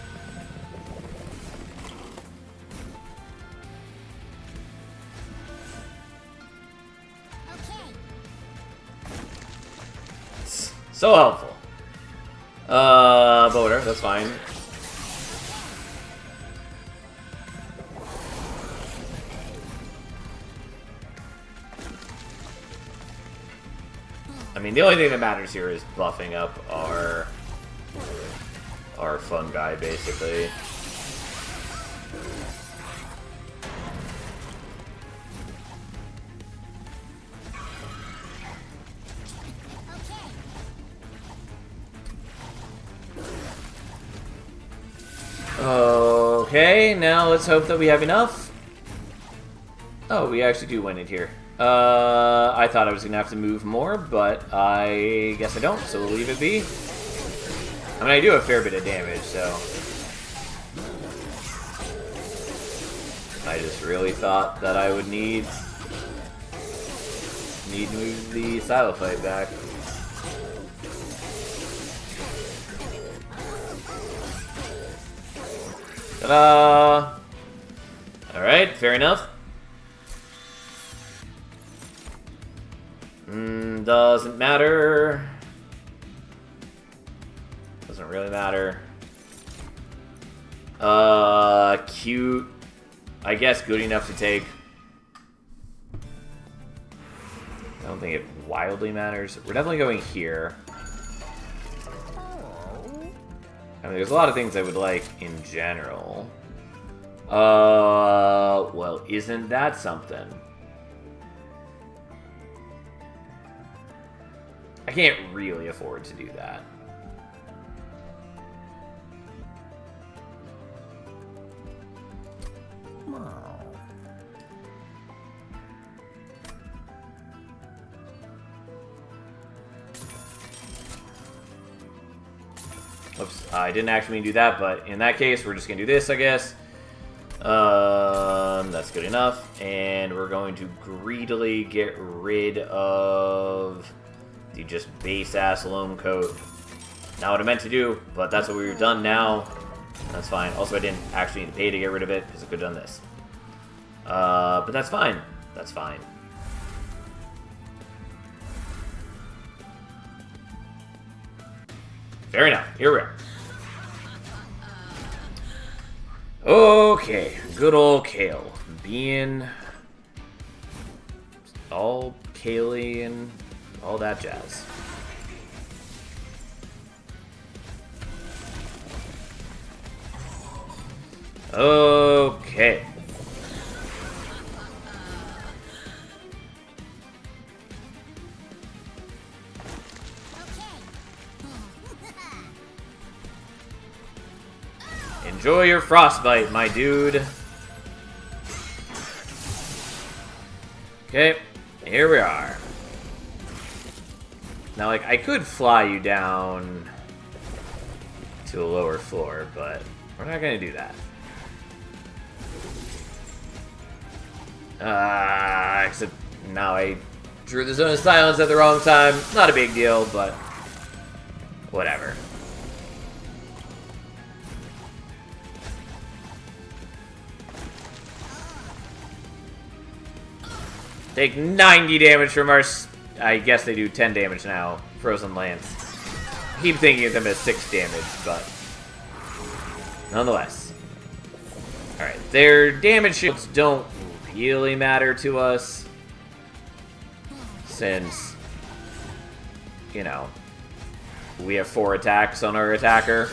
So helpful. Boater, that's fine. I mean, the only thing that matters here is buffing up our fungi, basically. Okay, now let's hope that we have enough. Oh, we actually do win it here. I thought I was gonna have to move more, but I guess I don't, so we'll leave it be. I mean, I do a fair bit of damage, so... I just really thought that I would need to move the Silophyte back. Ta-da! Alright, fair enough. Doesn't matter. Doesn't really matter. Cute. I guess good enough to take. I don't think it wildly matters. We're definitely going here. I mean, there's a lot of things I would like in general. Well, isn't that something? I can't really afford to do that. Oops, I didn't actually mean to do that, but in that case, we're just going to do this, I guess. That's good enough. And we're going to greedily get rid of the just base-ass loam coat. Not what I meant to do, but that's what we've done now. That's fine. Also, I didn't actually need to pay to get rid of it, because I could have done this. But that's fine. That's fine. Fair enough. Here we are. Okay. Good old Kale. Being all Kaylee and all that jazz. Okay. Enjoy your frostbite, my dude. Okay, here we are. Now, like, I could fly you down to a lower floor, but we're not gonna do that. Except now I drew the Zone of Silence at the wrong time. Not a big deal, but whatever. Take 90 damage from our... I guess they do 10 damage now. Frozen Lance. I keep thinking of them as 6 damage, but... nonetheless. Alright, their damage shields don't really matter to us. Since... you know... we have 4 attacks on our attacker.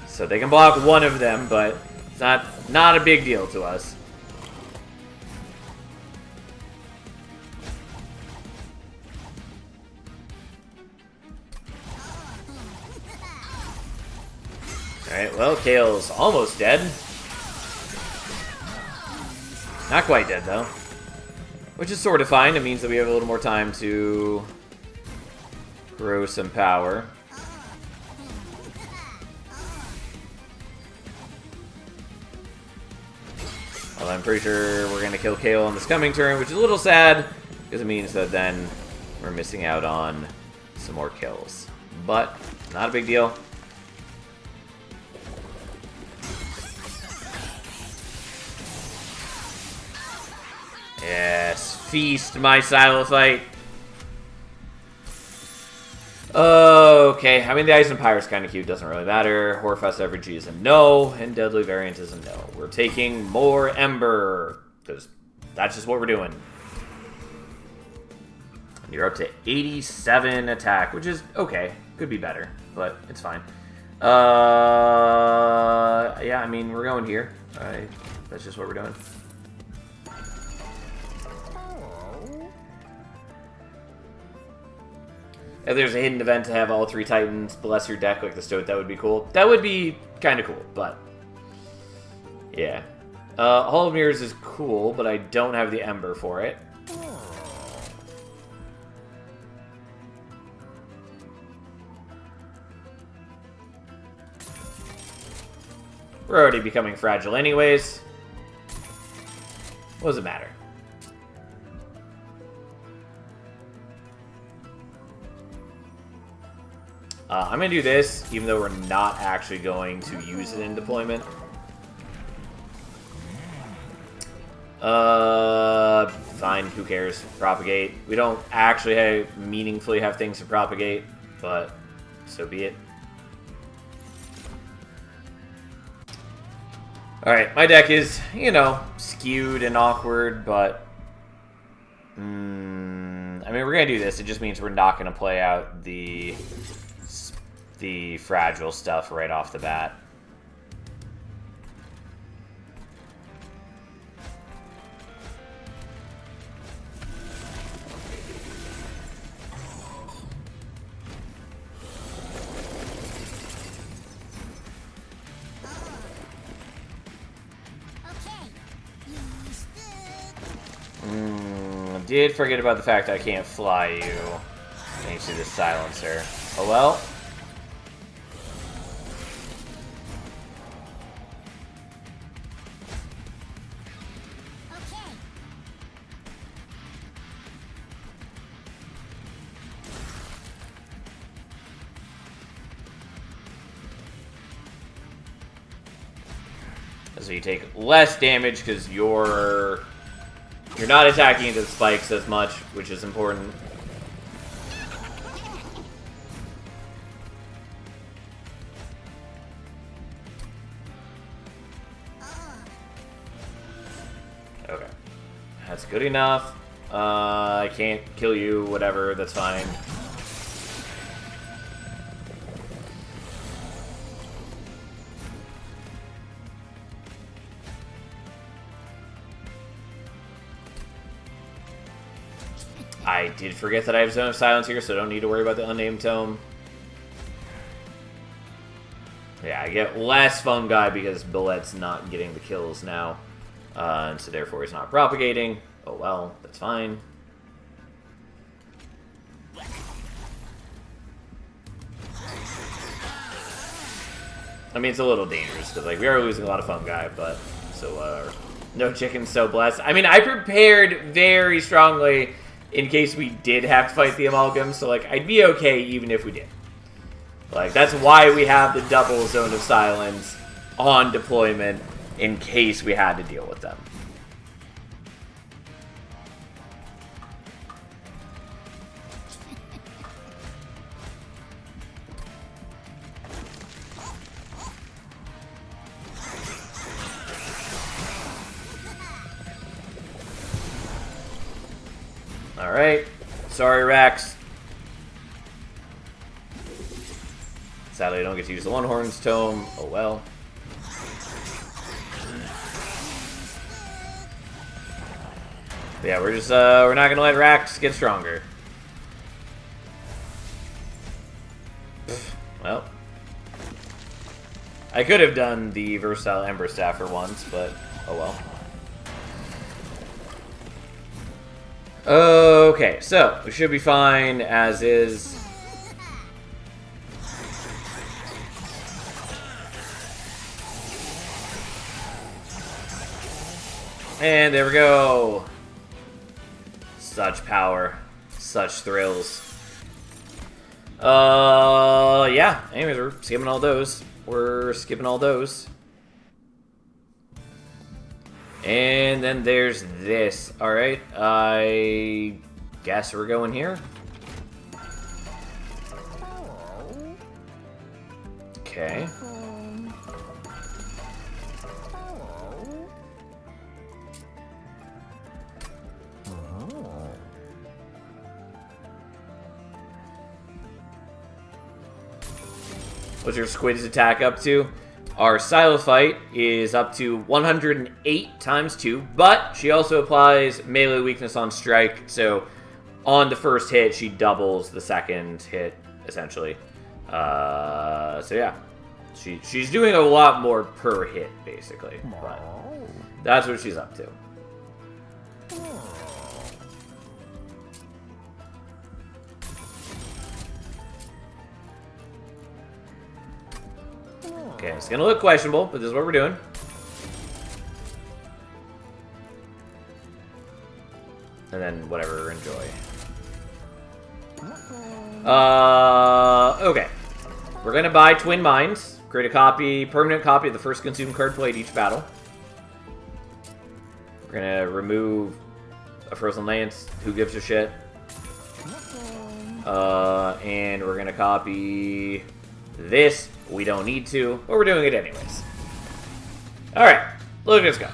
So they can block one of them, but... it's not a big deal to us. Alright, well, Kale's almost dead. Not quite dead, though. Which is sort of fine. It means that we have a little more time to grow some power. Well, I'm pretty sure we're going to kill Kale on this coming turn, which is a little sad, because it means that then we're missing out on some more kills. But, not a big deal. Yes, feast my Silophyte. Okay, I mean the Ice Empire is kind of cute, doesn't really matter. Horfast FG is a no, and Deadly Variant is a no. We're taking more Ember, because that's just what we're doing. You're up to 87 attack, which is okay. Could be better, but it's fine. Yeah, I mean, we're going here. That's just what we're doing. If there's a hidden event to have all 3 Titans bless your deck like the Stoat, that would be cool. That would be kind of cool, but... yeah. Hall of Mirrors is cool, but I don't have the Ember for it. We're already becoming fragile anyways. What does it matter? I'm going to do this, even though we're not actually going to use it in deployment. Fine, who cares? Propagate. We don't actually meaningfully have things to propagate, but so be it. Alright, my deck is, you know, skewed and awkward, but... I mean, we're going to do this. It just means we're not going to play out the fragile stuff right off the bat. did forget about the fact I can't fly you thanks to this silencer. Oh well. So you take less damage because you're not attacking into the spikes as much, which is important. Okay. That's good enough. I can't kill you, whatever, that's fine. I did forget that I have Zone of Silence here, so I don't need to worry about the Unnamed Tome. Yeah, I get less fungi because Billet's not getting the kills now. And so therefore he's not propagating. Oh well, that's fine. I mean, it's a little dangerous, because like, we are losing a lot of fungi, but... So, no chicken, so blessed. I mean, I prepared very strongly in case we did have to fight the Amalgam, so like, I'd be okay even if we did. Like, that's why we have the double Zone of Silence on deployment in case we had to deal with them. Alright. Sorry, Rax. Sadly, I don't get to use the One Horn's Tome. Oh well. But yeah, we're just, we're not gonna let Rax get stronger. Well. I could have done the Versatile Ember Staff for once, but oh well. Okay, so we should be fine as is. And there we go. Such power. Such thrills. Yeah. Anyways, we're skipping all those. And then there's this. Alright, I guess we're going here. Okay. What's your Squid's attack up to? Our Silophyte is up to 108 times 2, but she also applies melee weakness on strike, so on the first hit, she doubles the second hit, essentially. So yeah, she's doing a lot more per hit, basically, but that's what she's up to. Okay, it's gonna look questionable, but this is what we're doing. And then whatever, enjoy. Okay. We're gonna buy Twin Minds. Create a copy, permanent copy of the first consumed card played each battle. We're gonna remove a Frozen Lance. Who gives a shit? And we're gonna copy this. We don't need to, but we're doing it anyways. Alright, look at this go.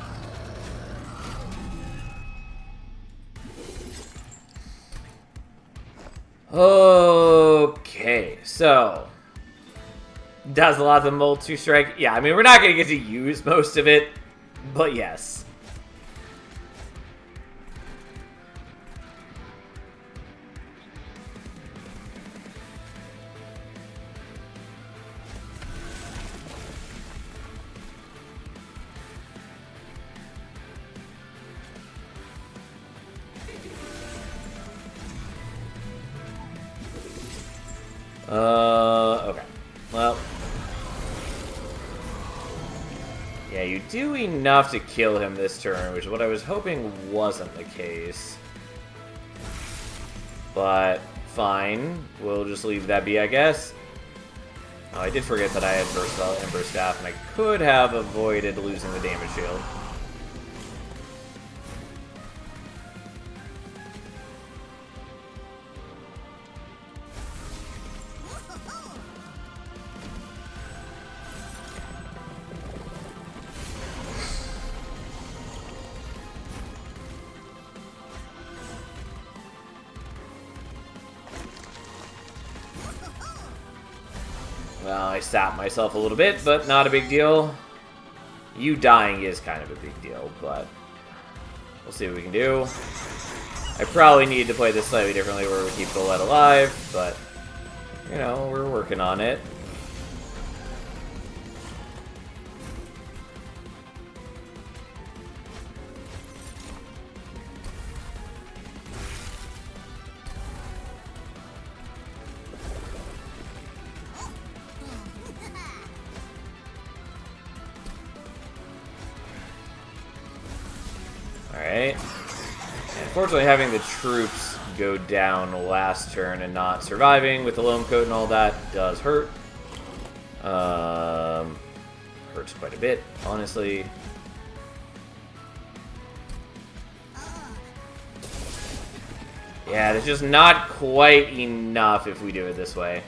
Okay, so does a lot of the multi-strike? Yeah, I mean, we're not going to get to use most of it, but yes. Okay. Well. Yeah, you do enough to kill him this turn, which is what I was hoping wasn't the case. But, fine. We'll just leave that be, I guess. Oh, I did forget that I had Versatile Ember Staff, and I could have avoided losing the damage shield. Well, I sapped myself a little bit, but not a big deal. You dying is kind of a big deal, but we'll see what we can do. I probably need to play this slightly differently where we keep Golett alive, but, you know, we're working on it. Alright. Unfortunately, having the troops go down last turn and not surviving with the Loam Coat and all that does hurt. Hurts quite a bit, honestly. Yeah, it's just not quite enough if we do it this way.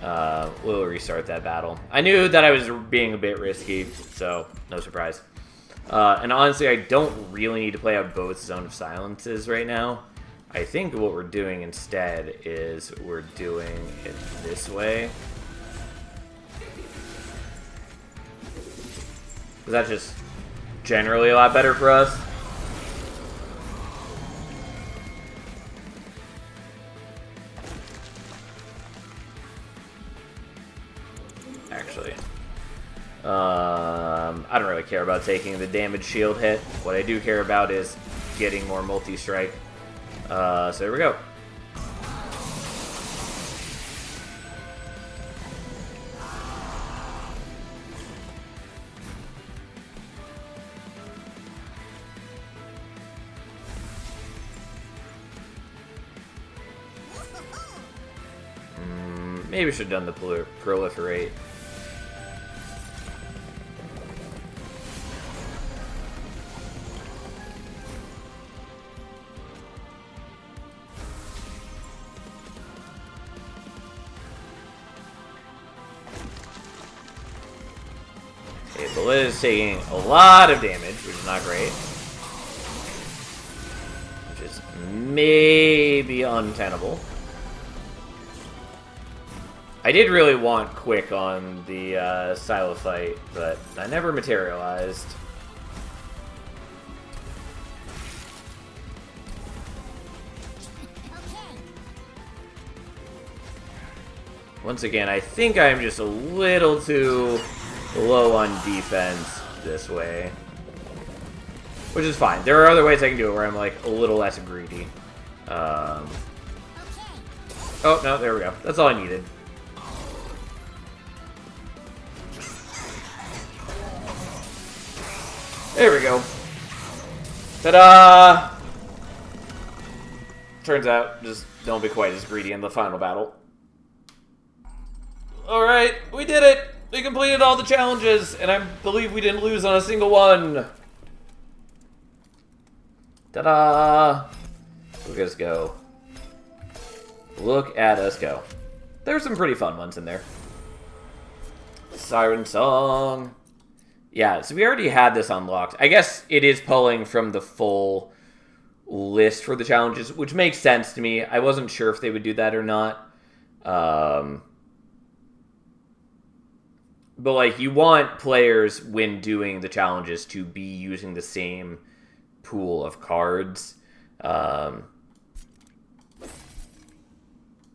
We'll restart that battle. I knew that I was being a bit risky, so no surprise. And honestly, I don't really need to play out both Zone of Silences right now. I think what we're doing instead is we're doing it this way. Because that's just generally a lot better for us. Actually. I don't really care about taking the damage shield hit. What I do care about is getting more multi-strike. So there we go. Maybe we should have done the proliferate. Is taking a lot of damage, which is not great. Which is maybe untenable. I did really want quick on the silo fight, but that never materialized. Once again, I think I'm just a little too low on defense this way. Which is fine. There are other ways I can do it where I'm like a little less greedy. Oh, no, there we go. That's all I needed. There we go. Ta-da! Turns out, just don't be quite as greedy in the final battle. Alright, we did it! We completed all the challenges, and I believe we didn't lose on a single one. Ta-da! Look at us go. Look at us go. There's some pretty fun ones in there. Siren Song. Yeah, so we already had this unlocked. I guess it is pulling from the full list for the challenges, which makes sense to me. I wasn't sure if they would do that or not. But, like, you want players, when doing the challenges, to be using the same pool of cards. So,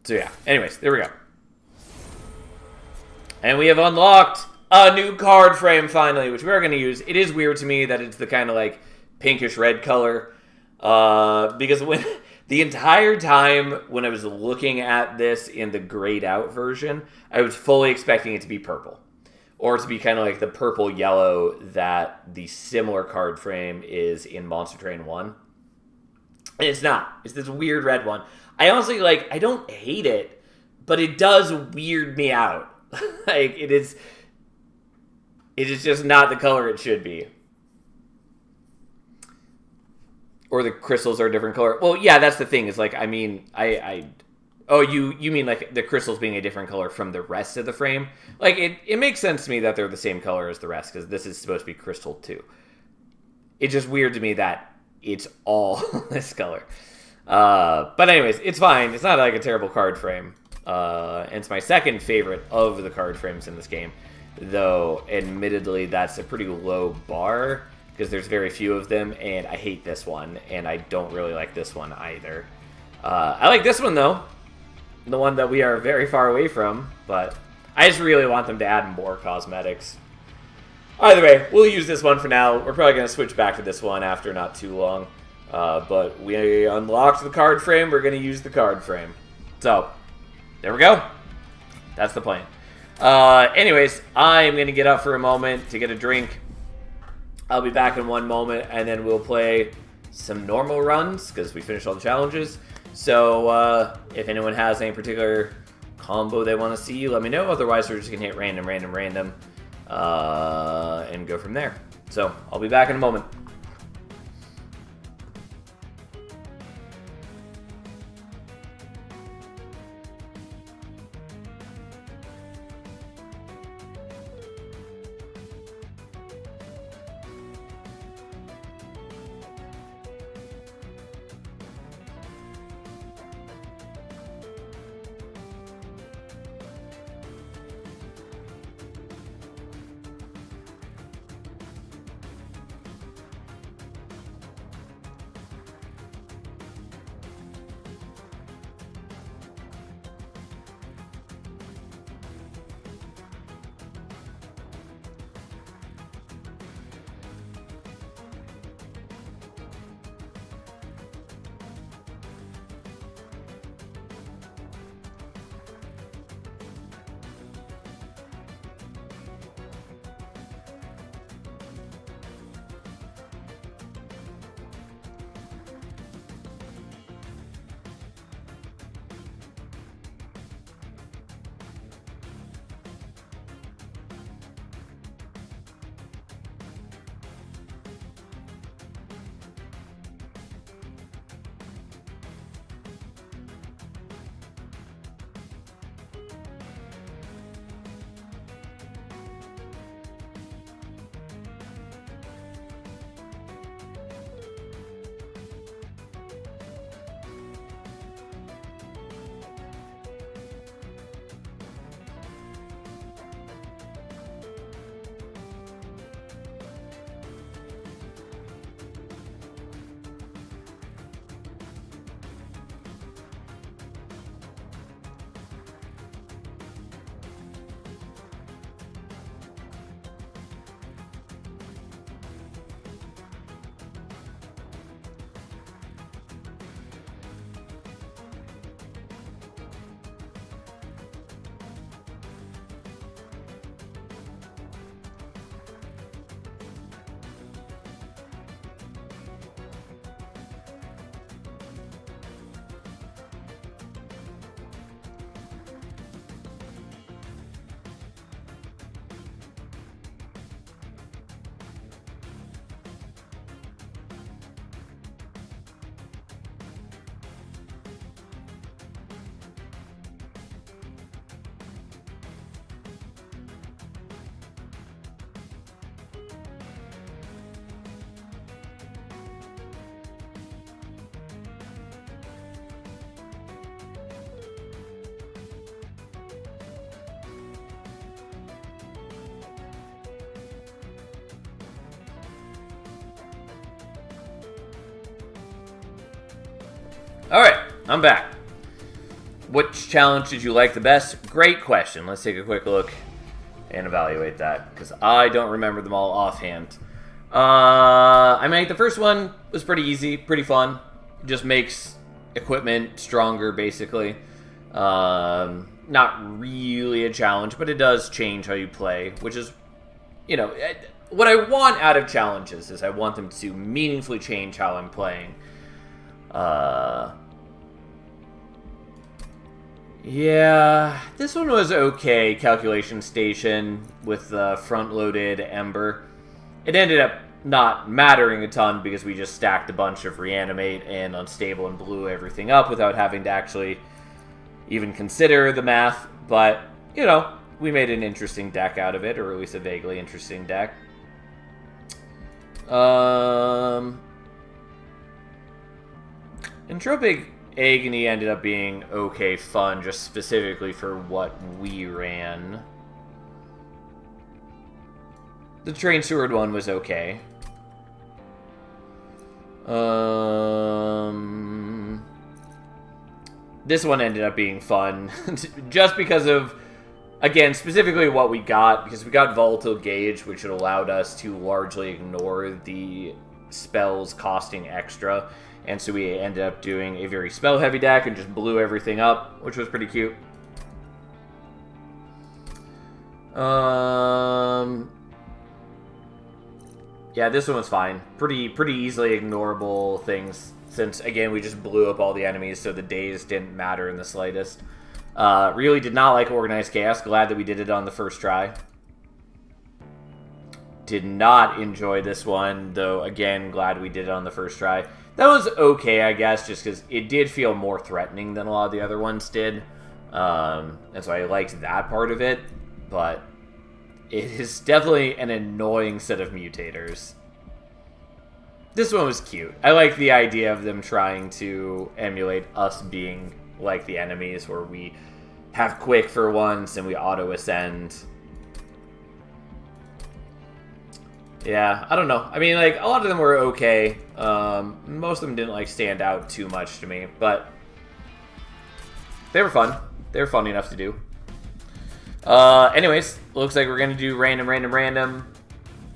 yeah. Anyways, there we go. And we have unlocked a new card frame, finally, which we're going to use. It is weird to me that it's the kind of, like, pinkish red color. Because when The entire time when I was looking at this in the grayed out version, I was fully expecting it to be purple. Or to be kind of like the purple yellow that the similar card frame is in Monster Train 1. And it's not. It's this weird red one. I honestly, like, I don't hate it, but it does weird me out. Like, it is just not the color it should be. Or the crystals are a different color. Well, yeah, that's the thing. Is like, I mean, oh, you mean like the crystals being a different color from the rest of the frame? Like, it makes sense to me that they're the same color as the rest, because this is supposed to be crystal too. It's just weird to me that it's all this color. But anyways, it's fine. It's not like a terrible card frame. And it's my second favorite of the card frames in this game. Though, admittedly, that's a pretty low bar, because there's very few of them, and I hate this one, and I don't really like this one either. I like this one, though. The one that we are very far away from, but I just really want them to add more cosmetics. Either way, we'll use this one for now. We're probably going to switch back to this one after not too long. But we unlocked the card frame. We're going to use the card frame. So, there we go. That's the plan. Anyways, I'm going to get up for a moment to get a drink. I'll be back in one moment, and then we'll play some normal runs, because we finished all the challenges. So, if anyone has any particular combo they want to see, let me know. Otherwise, we're just going to hit random, and go from there. So, I'll be back in a moment. Alright, I'm back. Which challenge did you like the best? Great question. Let's take a quick look and evaluate that, because I don't remember them all offhand. I mean, the first one was pretty easy, pretty fun. Just makes equipment stronger, basically. Not really a challenge, but it does change how you play, which is, you know, what I want out of challenges is I want them to meaningfully change how I'm playing. Yeah, this one was okay. Calculation Station with the front-loaded Ember. It ended up not mattering a ton because we just stacked a bunch of Reanimate and Unstable and blew everything up without having to actually even consider the math. But, you know, we made an interesting deck out of it, or at least a vaguely interesting deck. Entropic Agony ended up being okay fun, just specifically for what we ran. The Train Steward one was okay. This one ended up being fun, just because of, again, specifically what we got, because we got Volatile Gauge, which allowed us to largely ignore the spells costing extra. And so we ended up doing a very spell-heavy deck and just blew everything up, which was pretty cute. Yeah, this one was fine. Pretty easily ignorable things, since, again, we just blew up all the enemies, so the days didn't matter in the slightest. Really did not like Organized Chaos. Glad that we did it on the first try. Did not enjoy this one, though, again, glad we did it on the first try. That was okay, I guess, just because it did feel more threatening than a lot of the other ones did. And so I liked that part of it, but it is definitely an annoying set of mutators. This one was cute. I like the idea of them trying to emulate us being like the enemies, where we have quick for once and we auto-ascend. Yeah, I don't know. I mean, like, a lot of them were okay. Most of them didn't, like, stand out too much to me, but they were fun. They were fun enough to do. Anyways, looks like we're going to do random.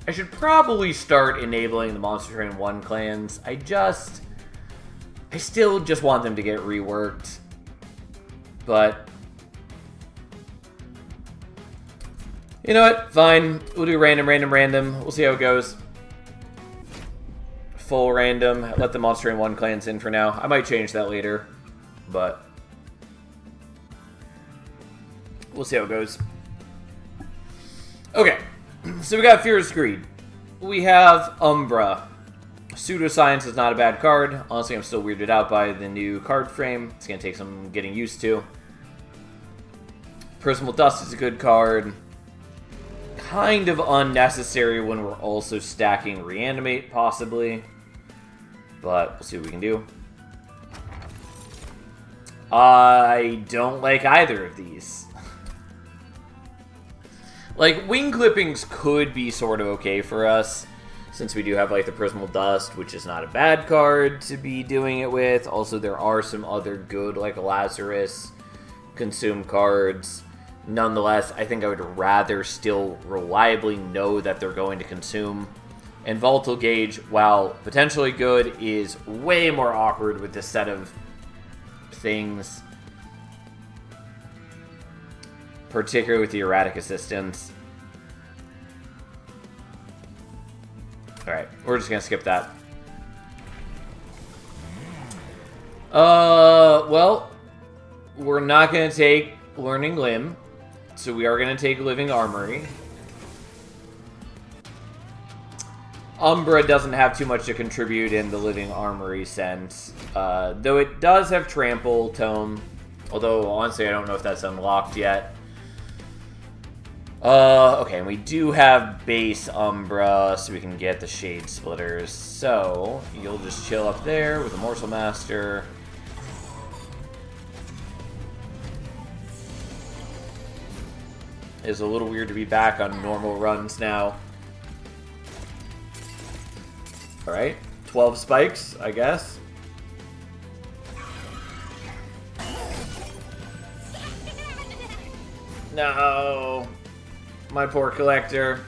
I should probably start enabling the Monster Train 1 clans. I still just want them to get reworked. But you know what? Fine. We'll do random. We'll see how it goes. Full random. Let the Monster Train 1 clans in for now. I might change that later, but we'll see how it goes. Okay, so we got Fierce Greed. We have Umbra. Pseudoscience is not a bad card. Honestly, I'm still weirded out by the new card frame. It's going to take some getting used to. Prismal Dust is a good card. Kind of unnecessary when we're also stacking Reanimate, possibly. But we'll see what we can do. I don't like either of these. Like, Wing Clippings could be sort of okay for us, since we do have, like, the Prismal Dust, which is not a bad card to be doing it with. Also, there are some other good, like, Lazarus consume cards. Nonetheless, I think I would rather still reliably know that they're going to consume. And Volatile Gauge, while potentially good, is way more awkward with this set of things. Particularly with the Erratic Assistance. Alright, we're just gonna skip that. Well, we're not gonna take Learning Limb, so we are gonna take Living Armory. Umbra doesn't have too much to contribute in the Living Armory sense, though it does have Trample Tome, although honestly I don't know if that's unlocked yet. Okay, and we do have base Umbra, so we can get the Shade Splitters. So, you'll just chill up there with the Morsel Master. It's a little weird to be back on normal runs now. Alright, 12 spikes, I guess. No! My poor collector.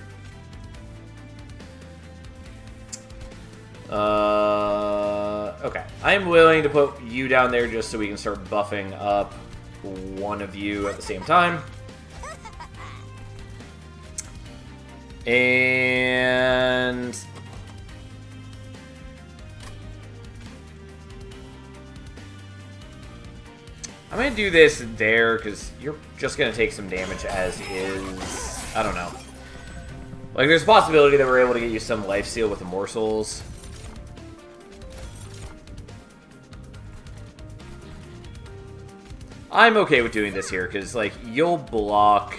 Okay. I'm willing to put you down there just so we can start buffing up one of you at the same time. And I'm going to do this there because you're just going to take some damage as is. I don't know. Like, there's a possibility that we're able to get you some lifesteal with the morsels. I'm okay with doing this here because, like, you'll block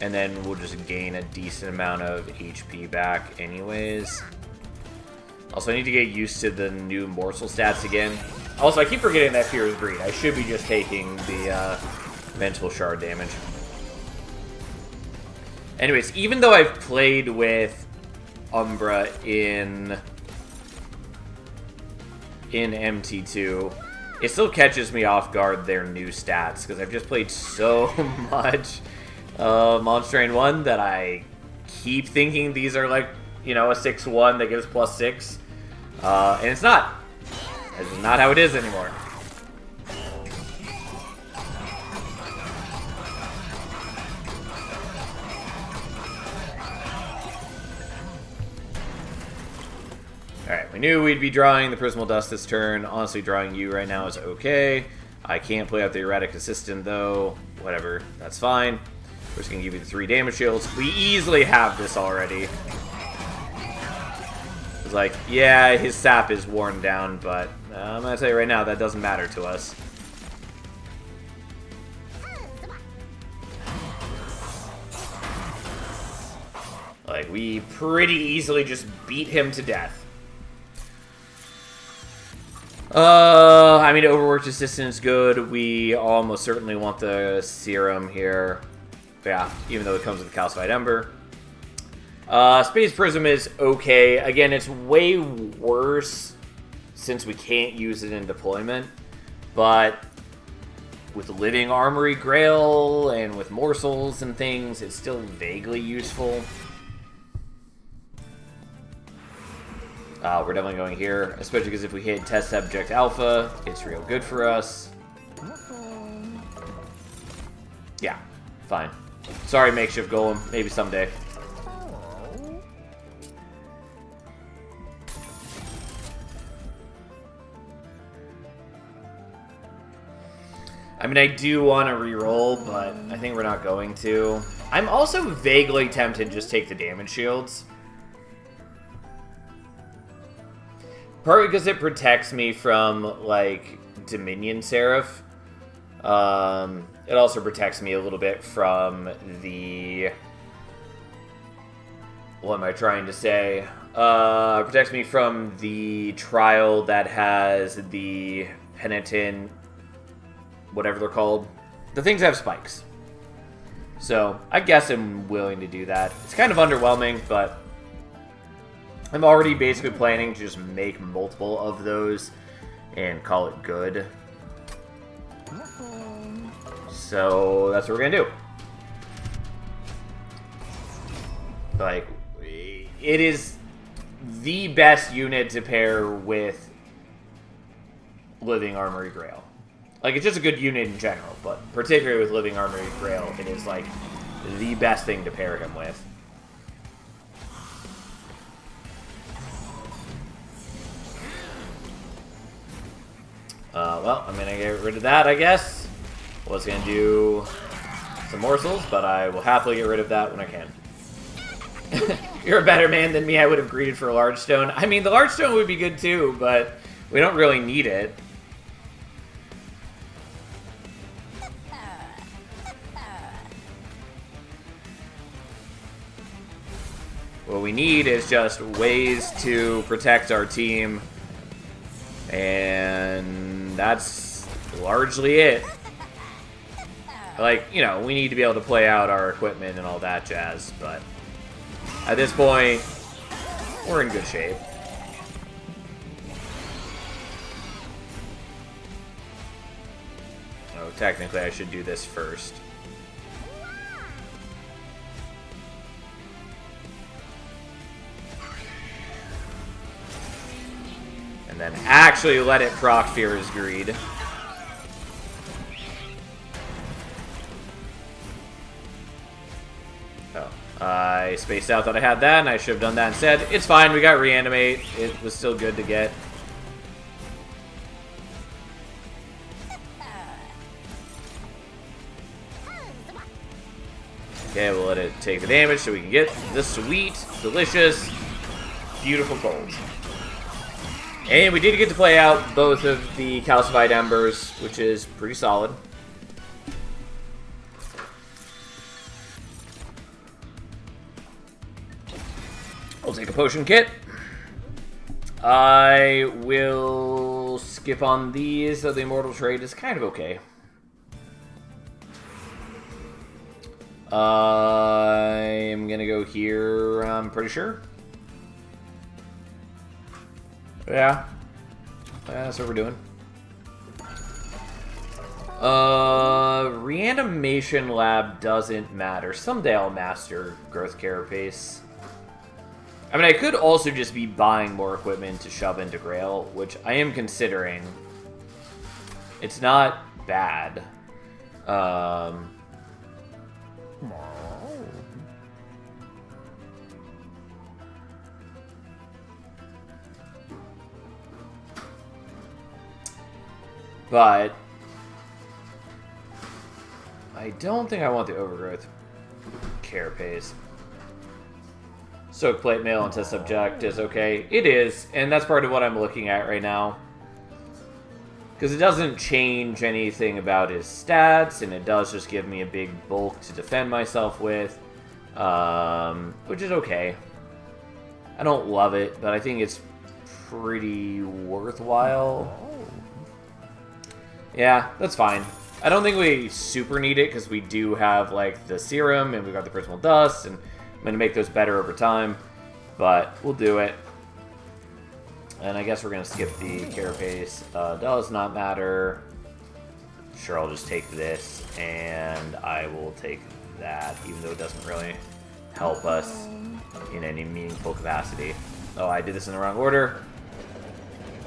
and then we'll just gain a decent amount of HP back anyways. Also, I need to get used to the new morsel stats again. Also, I keep forgetting that Fear is Greed. I should be just taking the mental shard damage. Anyways, even though I've played with Umbra in MT2, it still catches me off guard, their new stats, because I've just played so much Monster Train 1 that I keep thinking these are like, you know, a 6-1 that gives +6. And it's not. This is not how it is anymore. Alright, we knew we'd be drawing the Prismal Dust this turn. Honestly, drawing you right now is okay. I can't play out the Erratic Assistant, though. Whatever, that's fine. We're just going to give you the 3 damage shields. We easily have this already. It's like, yeah, his sap is worn down, but I'm going to tell you right now, that doesn't matter to us. Like, we pretty easily just beat him to death. I mean, Overworked Assistant is good. We almost certainly want the Serum here. But yeah, even though it comes with the Calcified Ember. Space Prism is okay. Again, it's way worse since we can't use it in deployment. But with Living Armory Grail and with morsels and things, it's still vaguely useful. We're definitely going here, especially because if we hit Test Subject Alpha, it's real good for us. Yeah, fine. Sorry, Makeshift Golem. Maybe someday. I mean, I do want to reroll, but I think we're not going to. I'm also vaguely tempted to just take the damage shields. Partly because it protects me from, like, Dominion Seraph. It also protects me a little bit from the... What am I trying to say? It protects me from the trial that has the Penitent... whatever they're called. The things have spikes. So, I guess I'm willing to do that. It's kind of underwhelming, but... I'm already basically planning to just make multiple of those and call it good. So that's what we're gonna do. Like, it is the best unit to pair with Living Armory Grail. Like, it's just a good unit in general, but particularly with Living Armory Grail, it is like the best thing to pair him with. Well, I'm going to get rid of that, I guess. Was going to do some morsels, but I will happily get rid of that when I can. You're a better man than me. I would have greeted for a large stone. I mean, the large stone would be good too, but we don't really need it. What we need is just ways to protect our team, and that's largely it. Like, you know, we need to be able to play out our equipment and all that jazz, but at this point, we're in good shape. Oh, technically I should do this first. And And then actually let it proc Fear's Greed. Oh. I spaced out that I had that, and I should have done that instead. It's fine, we got Reanimate. It was still good to get. Okay, we'll let it take the damage so we can get the sweet, delicious, beautiful gold. And we did get to play out both of the calcified embers, which is pretty solid. I'll take a potion kit. I will skip on these, so the immortal trade is kind of okay. I'm gonna go here, I'm pretty sure. Yeah. That's what we're doing. Reanimation Lab doesn't matter. Someday I'll master Growth Carapace. I mean, I could also just be buying more equipment to shove into Grail, which I am considering. It's not bad. But I don't think I want the Overgrowth Carapace. Soak Plate Mail into Subject is okay. It is, and that's part of what I'm looking at right now. Because it doesn't change anything about his stats, and it does just give me a big bulk to defend myself with, which is okay. I don't love it, but I think it's pretty worthwhile. Yeah, that's fine. I don't think we super need it, because we do have, like, the Serum, and we've got the Prismal Dust, and I'm going to make those better over time, but we'll do it. And I guess we're going to skip the Carapace. Does not matter. Sure, I'll just take this, and I will take that, even though it doesn't really help us in any meaningful capacity. Oh, I did this in the wrong order.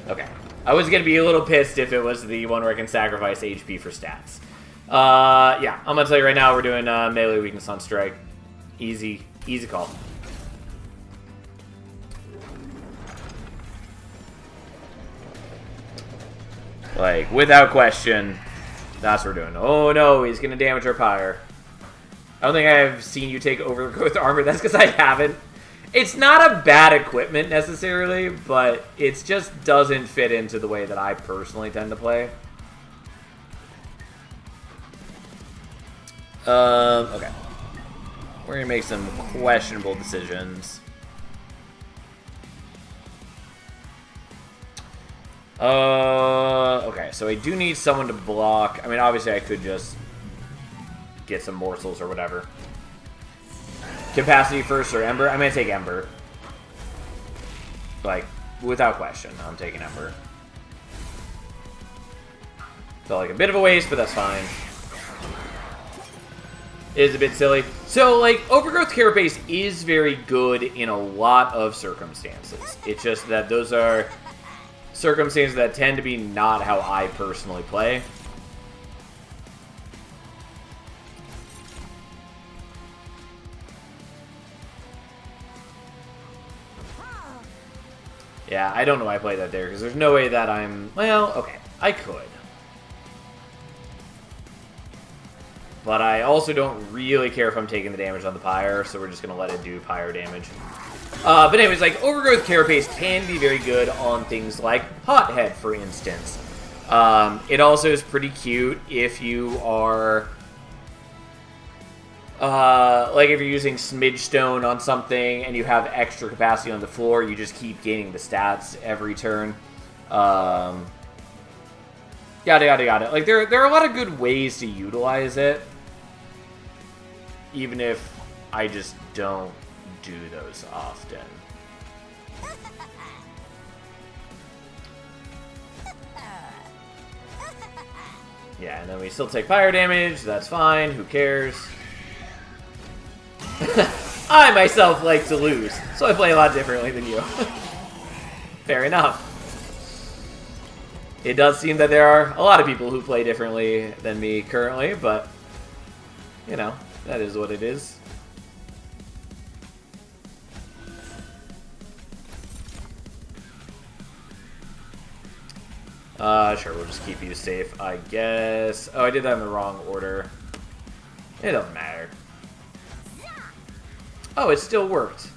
Okay. I was going to be a little pissed if it was the one where I can sacrifice HP for stats. Yeah, I'm going to tell you right now, we're doing melee weakness on strike. Easy call. Like, without question, that's what we're doing. Oh no, he's going to damage our pyre. I don't think I've seen you take Overgrowth Armor. That's because I haven't. It's not a bad equipment necessarily, but it just doesn't fit into the way that I personally tend to play. Okay. We're going to make some questionable decisions. Okay, so I do need someone to block. I mean, obviously I could just get some morsels or whatever. Capacity first or Ember? I'm going to take Ember. Like, without question, I'm taking Ember. Felt like a bit of a waste, but that's fine. It is a bit silly. So, like, Overgrowth Carapace is very good in a lot of circumstances. It's just that those are circumstances that tend to be not how I personally play. Yeah, I don't know why I played that there, because there's no way that I'm... Well, okay, I could. But I also don't really care if I'm taking the damage on the Pyre, so we're just going to let it do Pyre damage. But anyways, like, Overgrowth Carapace can be very good on things like Hothead, for instance. It also is pretty cute if you are... like if you're using Smidge Stone on something and you have extra capacity on the floor, you just keep gaining the stats every turn. Yada yada yada. Like there are a lot of good ways to utilize it, even if I just don't do those often. Yeah, and then we still take fire damage. That's fine. Who cares? I myself like to lose, so I play a lot differently than you. Fair enough. It does seem that there are a lot of people who play differently than me currently, but, you know, that is what it is. Sure, we'll just keep you safe, I guess. Oh, I did that in the wrong order. It doesn't matter. Oh, it still worked.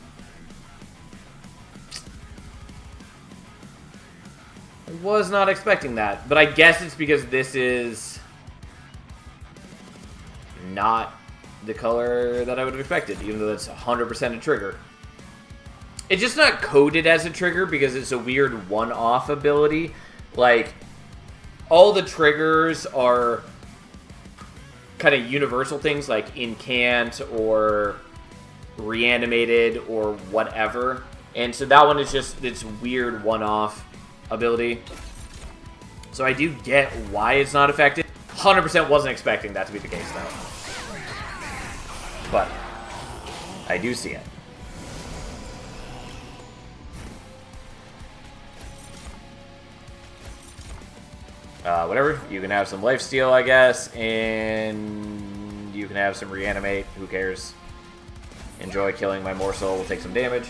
I was not expecting that, but I guess it's because this is not the color that I would have expected, even though that's 100% a trigger. It's just not coded as a trigger because it's a weird one-off ability. Like, all the triggers are kind of universal things like incant or reanimated or whatever. And so that one is just this weird one-off ability. So I do get why it's not affected. 100% wasn't expecting that to be the case, though. But I do see it. Whatever. You can have some lifesteal, I guess, and you can have some reanimate. Who cares? Enjoy killing my morsel. We'll take some damage.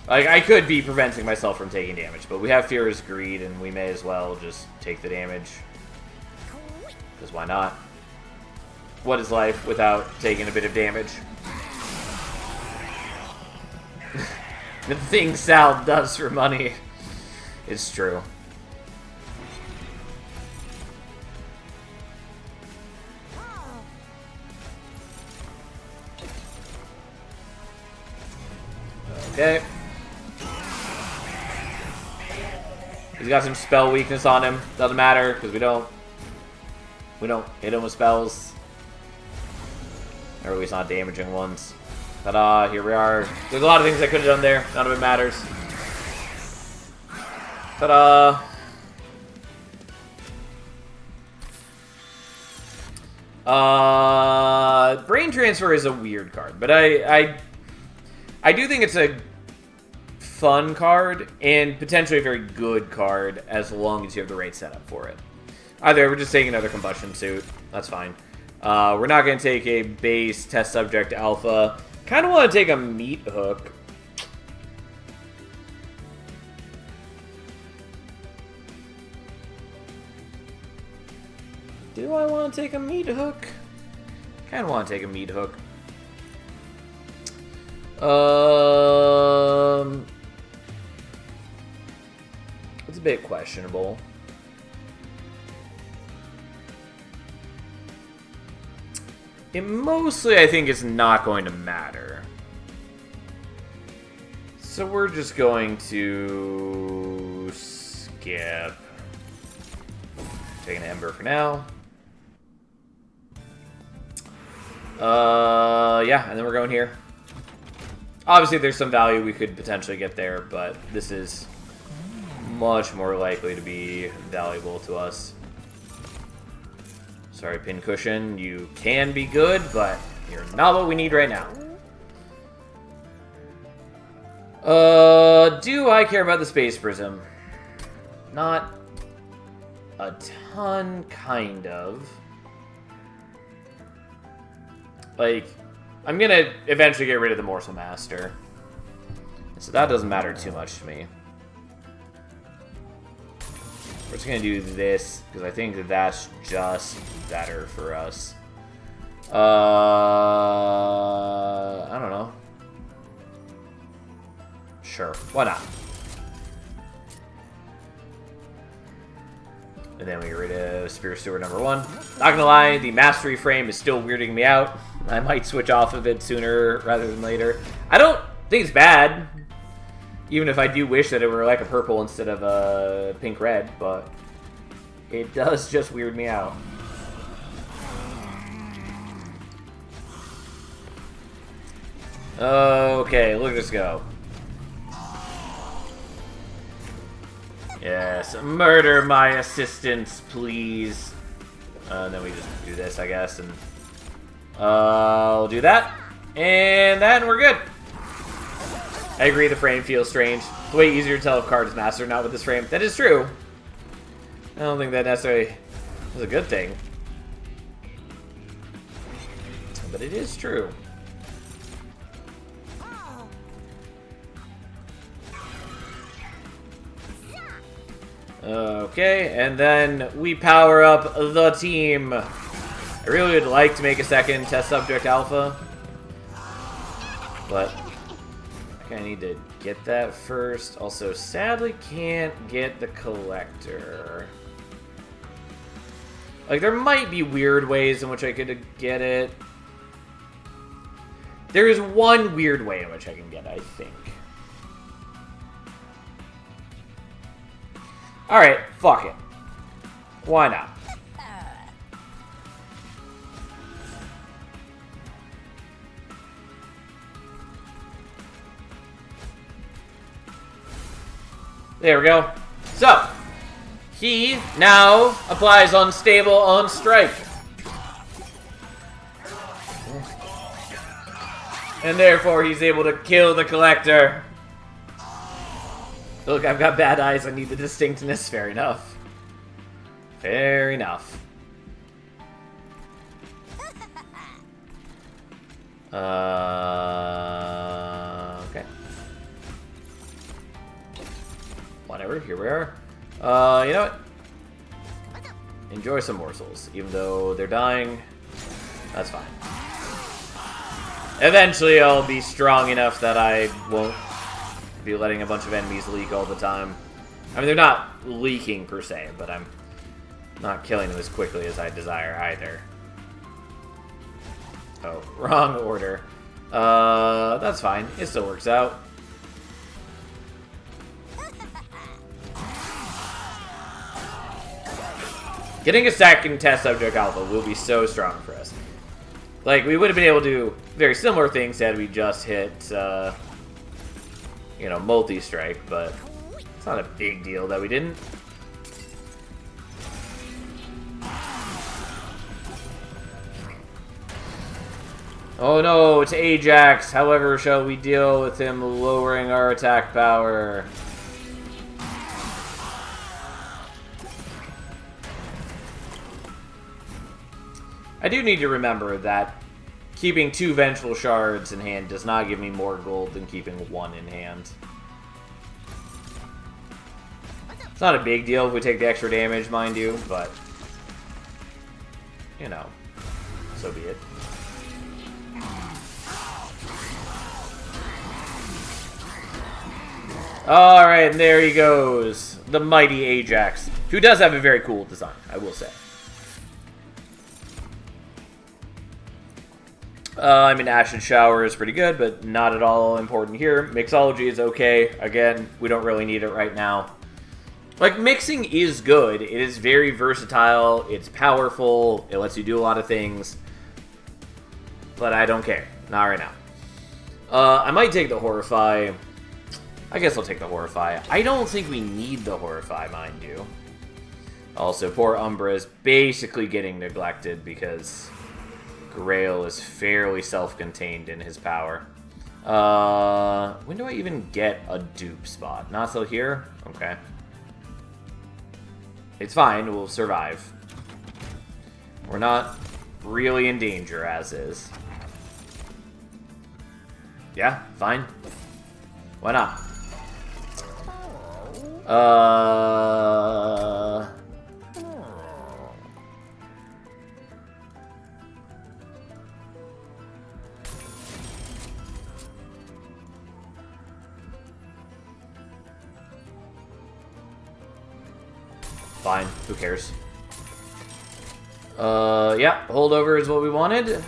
Like, I could be preventing myself from taking damage, but we have Fear's Greed, and we may as well just take the damage. Because why not? What is life without taking a bit of damage? The thing Sal does for money. It's true. Okay. He's got some spell weakness on him. Doesn't matter, because we don't hit him with spells. Or at least not damaging ones. Ta-da, here we are. There's a lot of things I could have done there. None of it matters. Ta-da! Brain Transfer is a weird card, but I do think it's a fun card, and potentially a very good card, as long as you have the right setup for it. Either we're just taking another Combustion Suit. That's fine. We're not going to take a base Test Subject Alpha. Kind of want to take a Meat Hook. Do I want to take a Meat Hook? Kind of want to take a Meat Hook. It's a bit questionable. It mostly, I think, is not going to matter. So we're just going to skip. Taking an Ember for now. Yeah, and then we're going here. Obviously, there's some value we could potentially get there, but this is much more likely to be valuable to us. Sorry, Pincushion, you can be good, but you're not what we need right now. Do I care about the Space Prism? Not a ton, kind of. Like, I'm gonna eventually get rid of the Morsel Master. So that doesn't matter too much to me. We're just gonna do this, because I think that that's just better for us. I don't know. Sure, why not? And then we get rid of Spirit Steward number 1. Not gonna lie, the Mastery Frame is still weirding me out. I might switch off of it sooner rather than later. I don't think it's bad. Even if I do wish that it were like a purple instead of a pink-red, but it does just weird me out. Okay, look at this go. Yes, murder my assistants, please. And then we just do this, I guess, and I'll do that. And then we're good. I agree, the frame feels strange. It's way easier to tell if card is mastered, not with this frame. That is true. I don't think that necessarily is a good thing. But it is true. Okay, and then we power up the team. I really would like to make a second test subject alpha, but I need to get that first. Also, sadly, can't get the collector. Like, there might be weird ways in which I could get it. There is one weird way in which I can get it, I think. Alright, fuck it. Why not? There we go. So, he now applies Unstable on Strike. And therefore, he's able to kill the Collector. Look, I've got bad eyes. I need the distinctness. Fair enough. Fair enough. Okay. Whatever, here we are. You know what? Enjoy some morsels. Even though they're dying, that's fine. Eventually I'll be strong enough that I won't be letting a bunch of enemies leak all the time. I mean, they're not leaking per se, but I'm not killing them as quickly as I desire either. Oh, wrong order. That's fine. It still works out. Getting a second test subject alpha will be so strong for us. Like, we would have been able to do very similar things had we just hit, you know, multi-strike, but it's not a big deal that we didn't. Oh no, it's Ajax. However, shall we deal with him lowering our attack power? I do need to remember that keeping 2 Vengeful Shards in hand does not give me more gold than keeping 1 in hand. It's not a big deal if we take the extra damage, mind you, but, you know, so be it. Alright, and there he goes. The mighty Ajax, who does have a very cool design, I will say. I mean, Acid Shower is pretty good, but not at all important here. Mixology is okay. Again, we don't really need it right now. Like, mixing is good. It is very versatile. It's powerful. It lets you do a lot of things. But I don't care. Not right now. I might take the Horrify. I guess I'll take the Horrify. I don't think we need the Horrify, mind you. Also, poor Umbra is basically getting neglected because Grail is fairly self-contained in his power. When do I even get a dupe spot? Not till here? Okay. It's fine, we'll survive. We're not really in danger, as is. Yeah, fine. Why not? Fine, who cares? Yeah, holdover is what we wanted.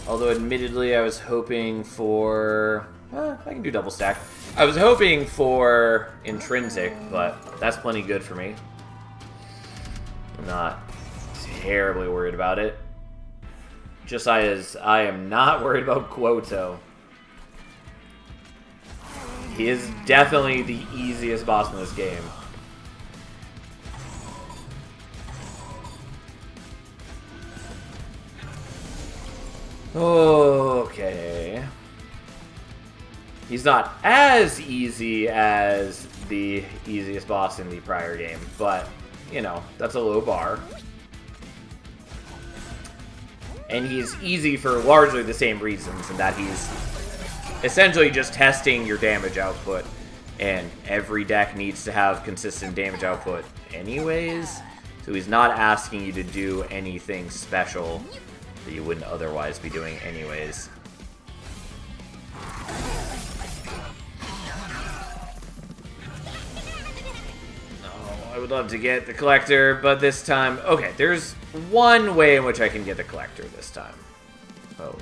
Although, admittedly, I was hoping for... I can do double stack. I was hoping for Intrinsic, but that's plenty good for me. I'm not terribly worried about it. Just as I am not worried about Quoto. He is definitely the easiest boss in this game. Okay. He's not as easy as the easiest boss in the prior game, but, you know, that's a low bar. And he's easy for largely the same reasons, in that he's essentially just testing your damage output, and every deck needs to have consistent damage output anyways, so he's not asking you to do anything special that you wouldn't otherwise be doing anyways. Oh, I would love to get the collector, but this time... Okay, there's one way in which I can get the collector this time. Oh,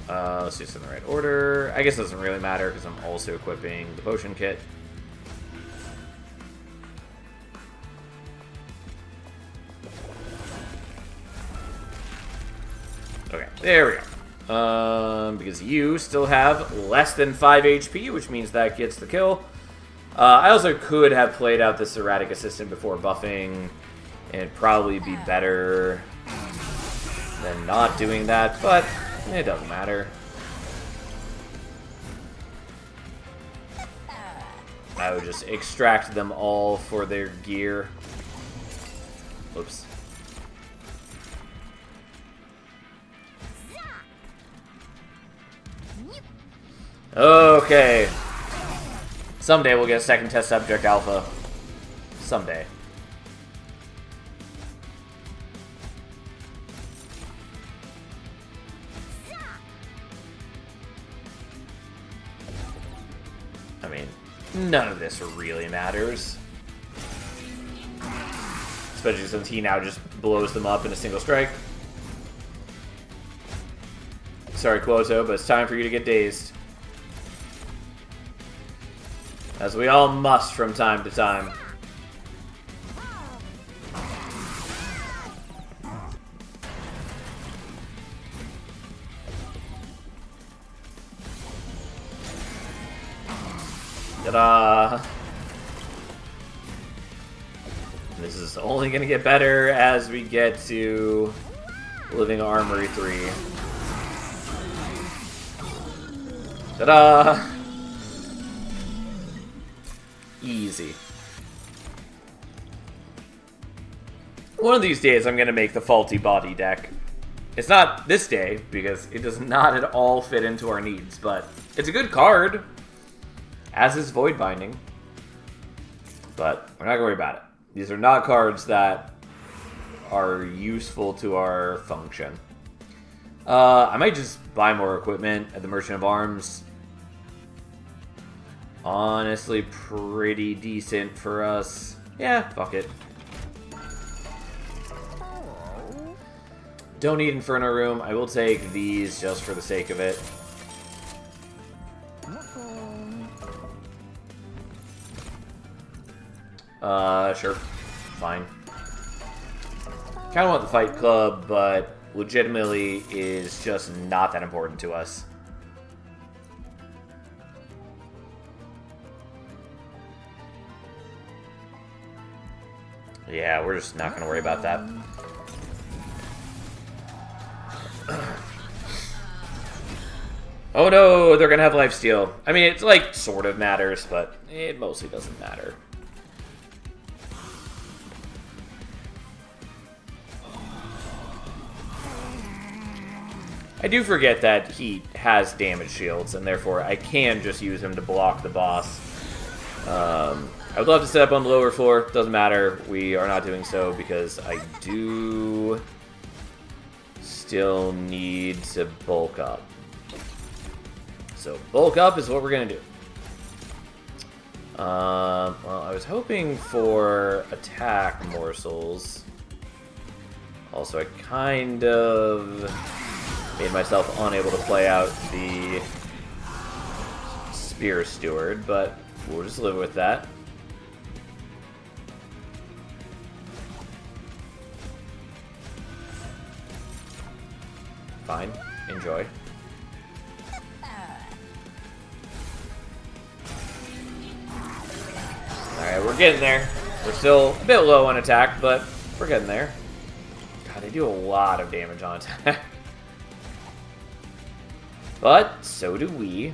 let's do this in the right order. I guess it doesn't really matter because I'm also equipping the potion kit. Okay, there we go. Because you still have less than 5 HP, which means that gets the kill. I also could have played out this erratic assistant before buffing, and it'd probably be better than not doing that, but it doesn't matter. I would just extract them all for their gear. Oops. Okay. Someday we'll get a second test subject alpha. Someday. I mean, none of this really matters. Especially since he now just blows them up in a single strike. Sorry, Quoto, but it's time for you to get dazed. As we all must from time to time. Ta-da! This is only going to get better as we get to Living Armory 3. Ta-da! Easy. One of these days I'm going to make the faulty body deck. It's not this day, because it does not at all fit into our needs, but it's a good card, as is Void Binding. But we're not going to worry about it. These are not cards that are useful to our function. I might just buy more equipment at the Merchant of Arms. Honestly, pretty decent for us. Yeah, fuck it. Don't need Inferno Room. I will take these just for the sake of it. Sure. Fine. Kind of want the Fight Club, but legitimately is just not that important to us. Yeah, we're just not going to worry about that. Oh no, they're going to have lifesteal. I mean, it's like, sort of matters, but it mostly doesn't matter. I do forget that he has damage shields, and therefore I can just use him to block the boss. I would love to set up on the lower floor. Doesn't matter. We are not doing so because I do still need to bulk up. So bulk up is what we're going to do. Well, I was hoping for attack morsels. Also, I kind of made myself unable to play out the Spear Steward, but we'll just live with that. Fine. Enjoy. Alright, we're getting there. We're still a bit low on attack, but we're getting there. God, they do a lot of damage on attack. But so do we.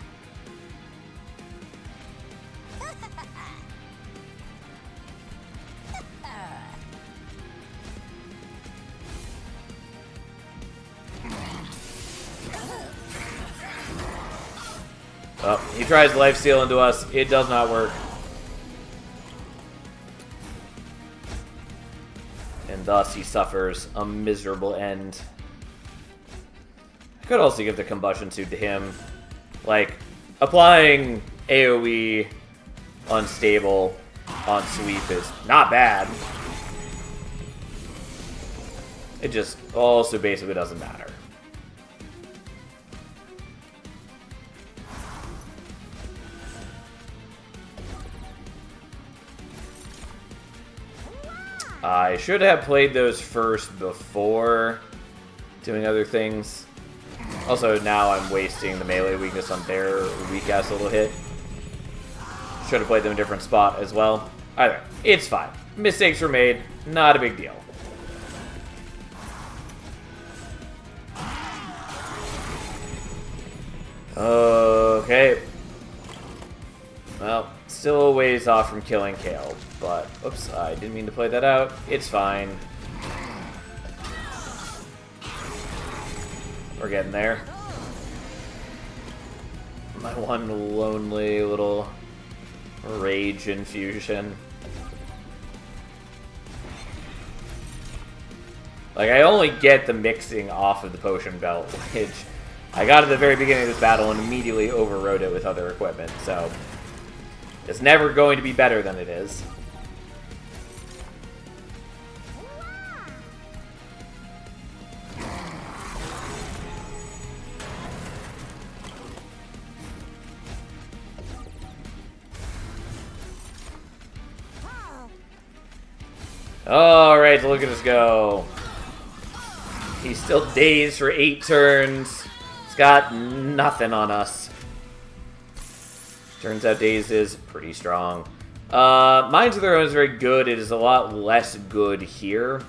He tries lifesteal into us. It does not work. And thus he suffers a miserable end. I could also give the combustion suit to him. Like, applying AoE unstable on sweep is not bad. It just also basically doesn't matter. I should have played those first before doing other things. Also, now I'm wasting the melee weakness on their weak-ass little hit. Should have played them in a different spot as well. Either way, it's fine. Mistakes were made. Not a big deal. Okay. Well, still a ways off from killing Kale, but oops, I didn't mean to play that out. It's fine. We're getting there. My one lonely little rage infusion. Like, I only get the mixing off of the potion belt, which I got at the very beginning of this battle and immediately overrode it with other equipment, so it's never going to be better than it is. Alright, so look at us go. He's still dazed for 8 turns. He's got nothing on us. Turns out Dazed is pretty strong. Minds of Their Own is very good. It is a lot less good here,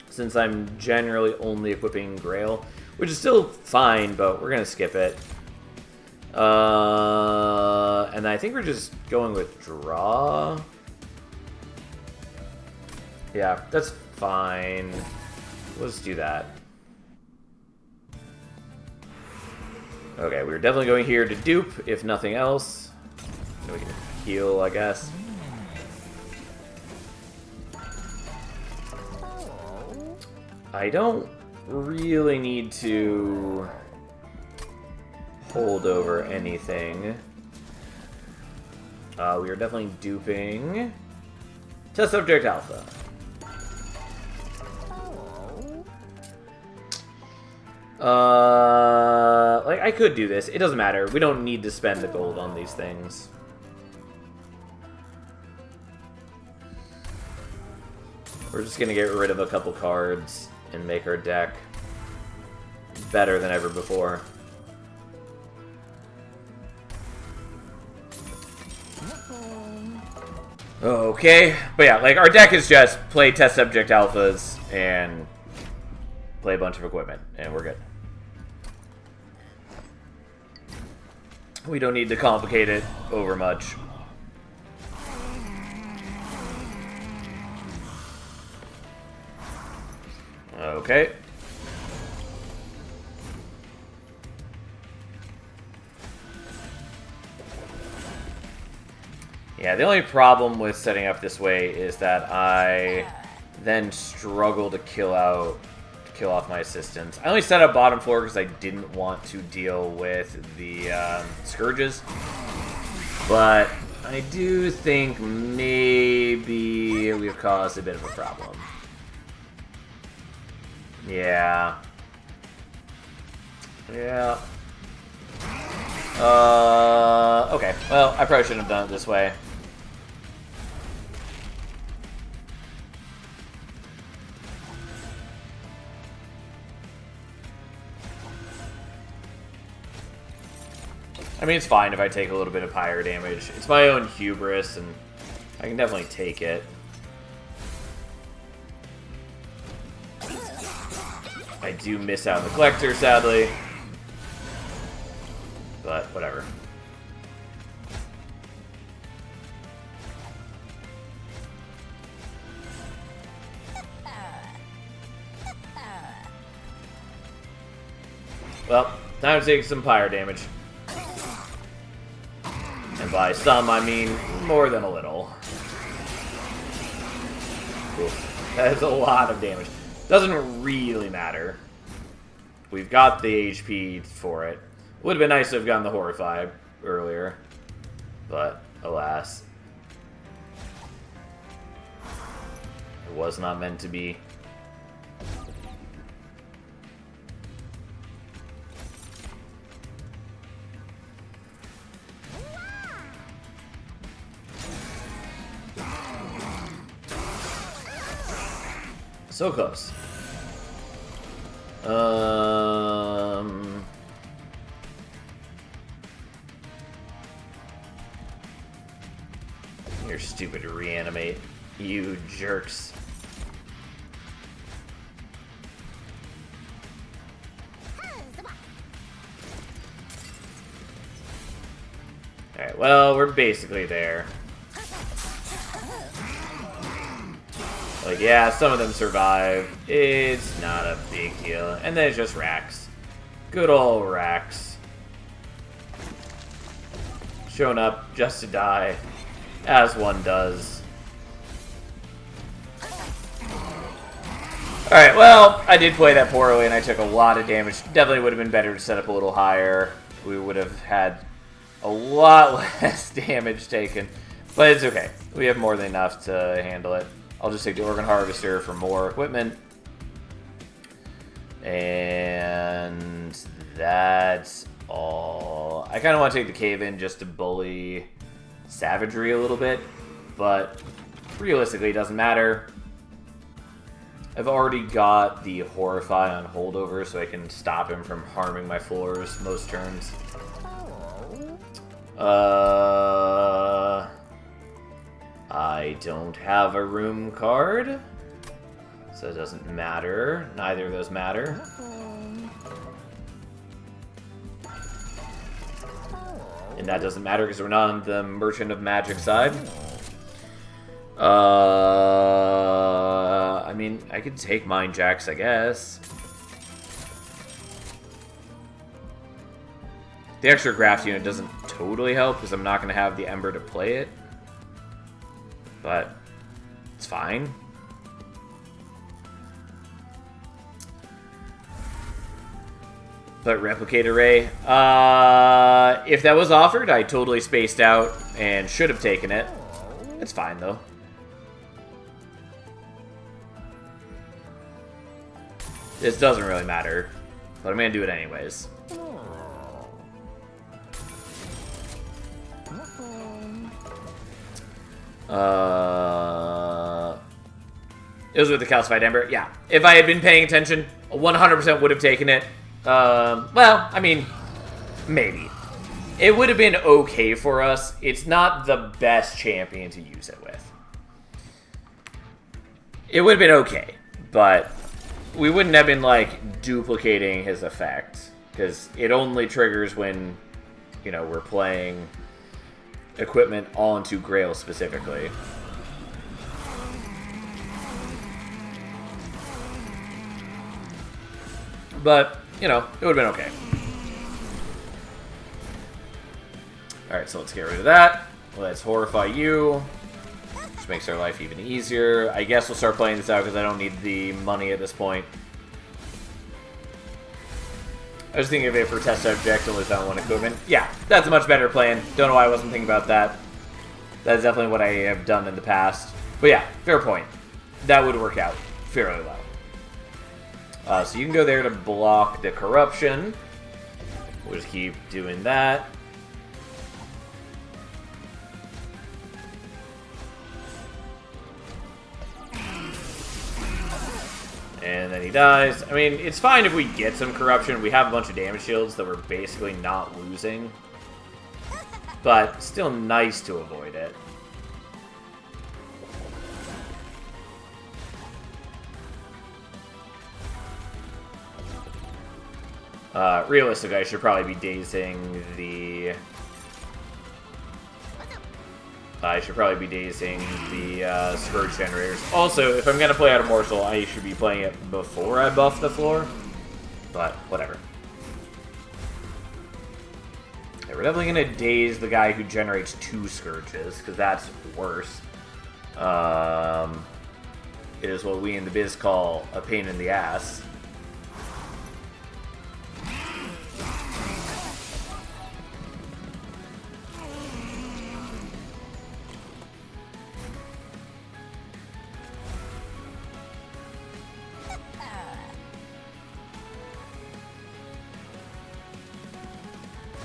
since I'm generally only equipping Grail, which is still fine, but we're going to skip it. And I think we're just going with Draw. Yeah, that's fine. Let's do that. Okay, we're definitely going here to dupe, if nothing else. We can heal, I guess. I don't really need to hold over anything. We are definitely duping Test Subject Alpha. Like, I could do this. It doesn't matter. We don't need to spend the gold on these things. We're just gonna get rid of a couple cards and make our deck better than ever before. Okay, but yeah, like, our deck is just play Test Subject Alphas and play a bunch of equipment, and we're good. We don't need to complicate it over much. Okay. Yeah, the only problem with setting up this way is that I then struggle to kill off my assistants. I only set up bottom floor because I didn't want to deal with the Scourges. But I do think maybe we've caused a bit of a problem. Yeah. Yeah. Okay. Well, I probably shouldn't have done it this way. I mean, it's fine if I take a little bit of pyre damage. It's my own hubris, and I can definitely take it. I do miss out on the Collector, sadly. But, whatever. Well, time to take some pyre damage. And by some, I mean more than a little. Oof. That's a lot of damage. Doesn't really matter. We've got the HP for it. Would have been nice to have gotten the Horrify earlier. But, alas. It was not meant to be. So close. You're stupid to reanimate, you jerks. Alright, well, we're basically there. Like, yeah, some of them survive. It's not a big deal. And then it's just Rax. Good old Rax. Showing up just to die. As one does. Alright, well, I did play that poorly and I took a lot of damage. Definitely would have been better to set up a little higher. We would have had a lot less damage taken. But it's okay. We have more than enough to handle it. I'll just take the Organ Harvester for more equipment. And that's all. I kind of want to take the Cave In just to bully Savagery a little bit, but realistically it doesn't matter. I've already got the Horrify on holdover, so I can stop him from harming my floors most turns. I don't have a room card, so it doesn't matter. Neither of those matter. And that doesn't matter because we're not on the Merchant of Magic side. I mean, I could take Mind Jacks, I guess. The extra Graft unit doesn't totally help because I'm not going to have the Ember to play it. But it's fine. But Replicate Array, if that was offered, I totally spaced out and should have taken it. It's fine though. This doesn't really matter, but I'm gonna do it anyways. It was with the Calcified Ember. Yeah, if I had been paying attention, 100% would have taken it. Well, I mean, maybe. It would have been okay for us. It's not the best champion to use it with. It would have been okay, but we wouldn't have been, like, duplicating his effect. Because it only triggers when, you know, we're playing equipment onto Grail specifically. But, you know, it would have been okay. Alright, so let's get rid of that. Let's Horrify you. Which makes our life even easier. I guess we'll start playing this out because I don't need the money at this point. I was thinking of it for test object, only found one equipment. Yeah, that's a much better plan. Don't know why I wasn't thinking about that. That is definitely what I have done in the past. But yeah, fair point. That would work out fairly well. So you can go there to block the corruption. We'll just keep doing that. And then he dies. I mean, it's fine if we get some corruption. We have a bunch of damage shields that we're basically not losing. But still nice to avoid it. Realistically, I should probably be dazing the... Scourge Generators. Also, if I'm going to play out of Morsel, I should be playing it before I buff the floor. But, whatever. Yeah, we're definitely going to daze the guy who generates 2 Scourges, because that's worse. It is what we in the biz call a pain in the ass.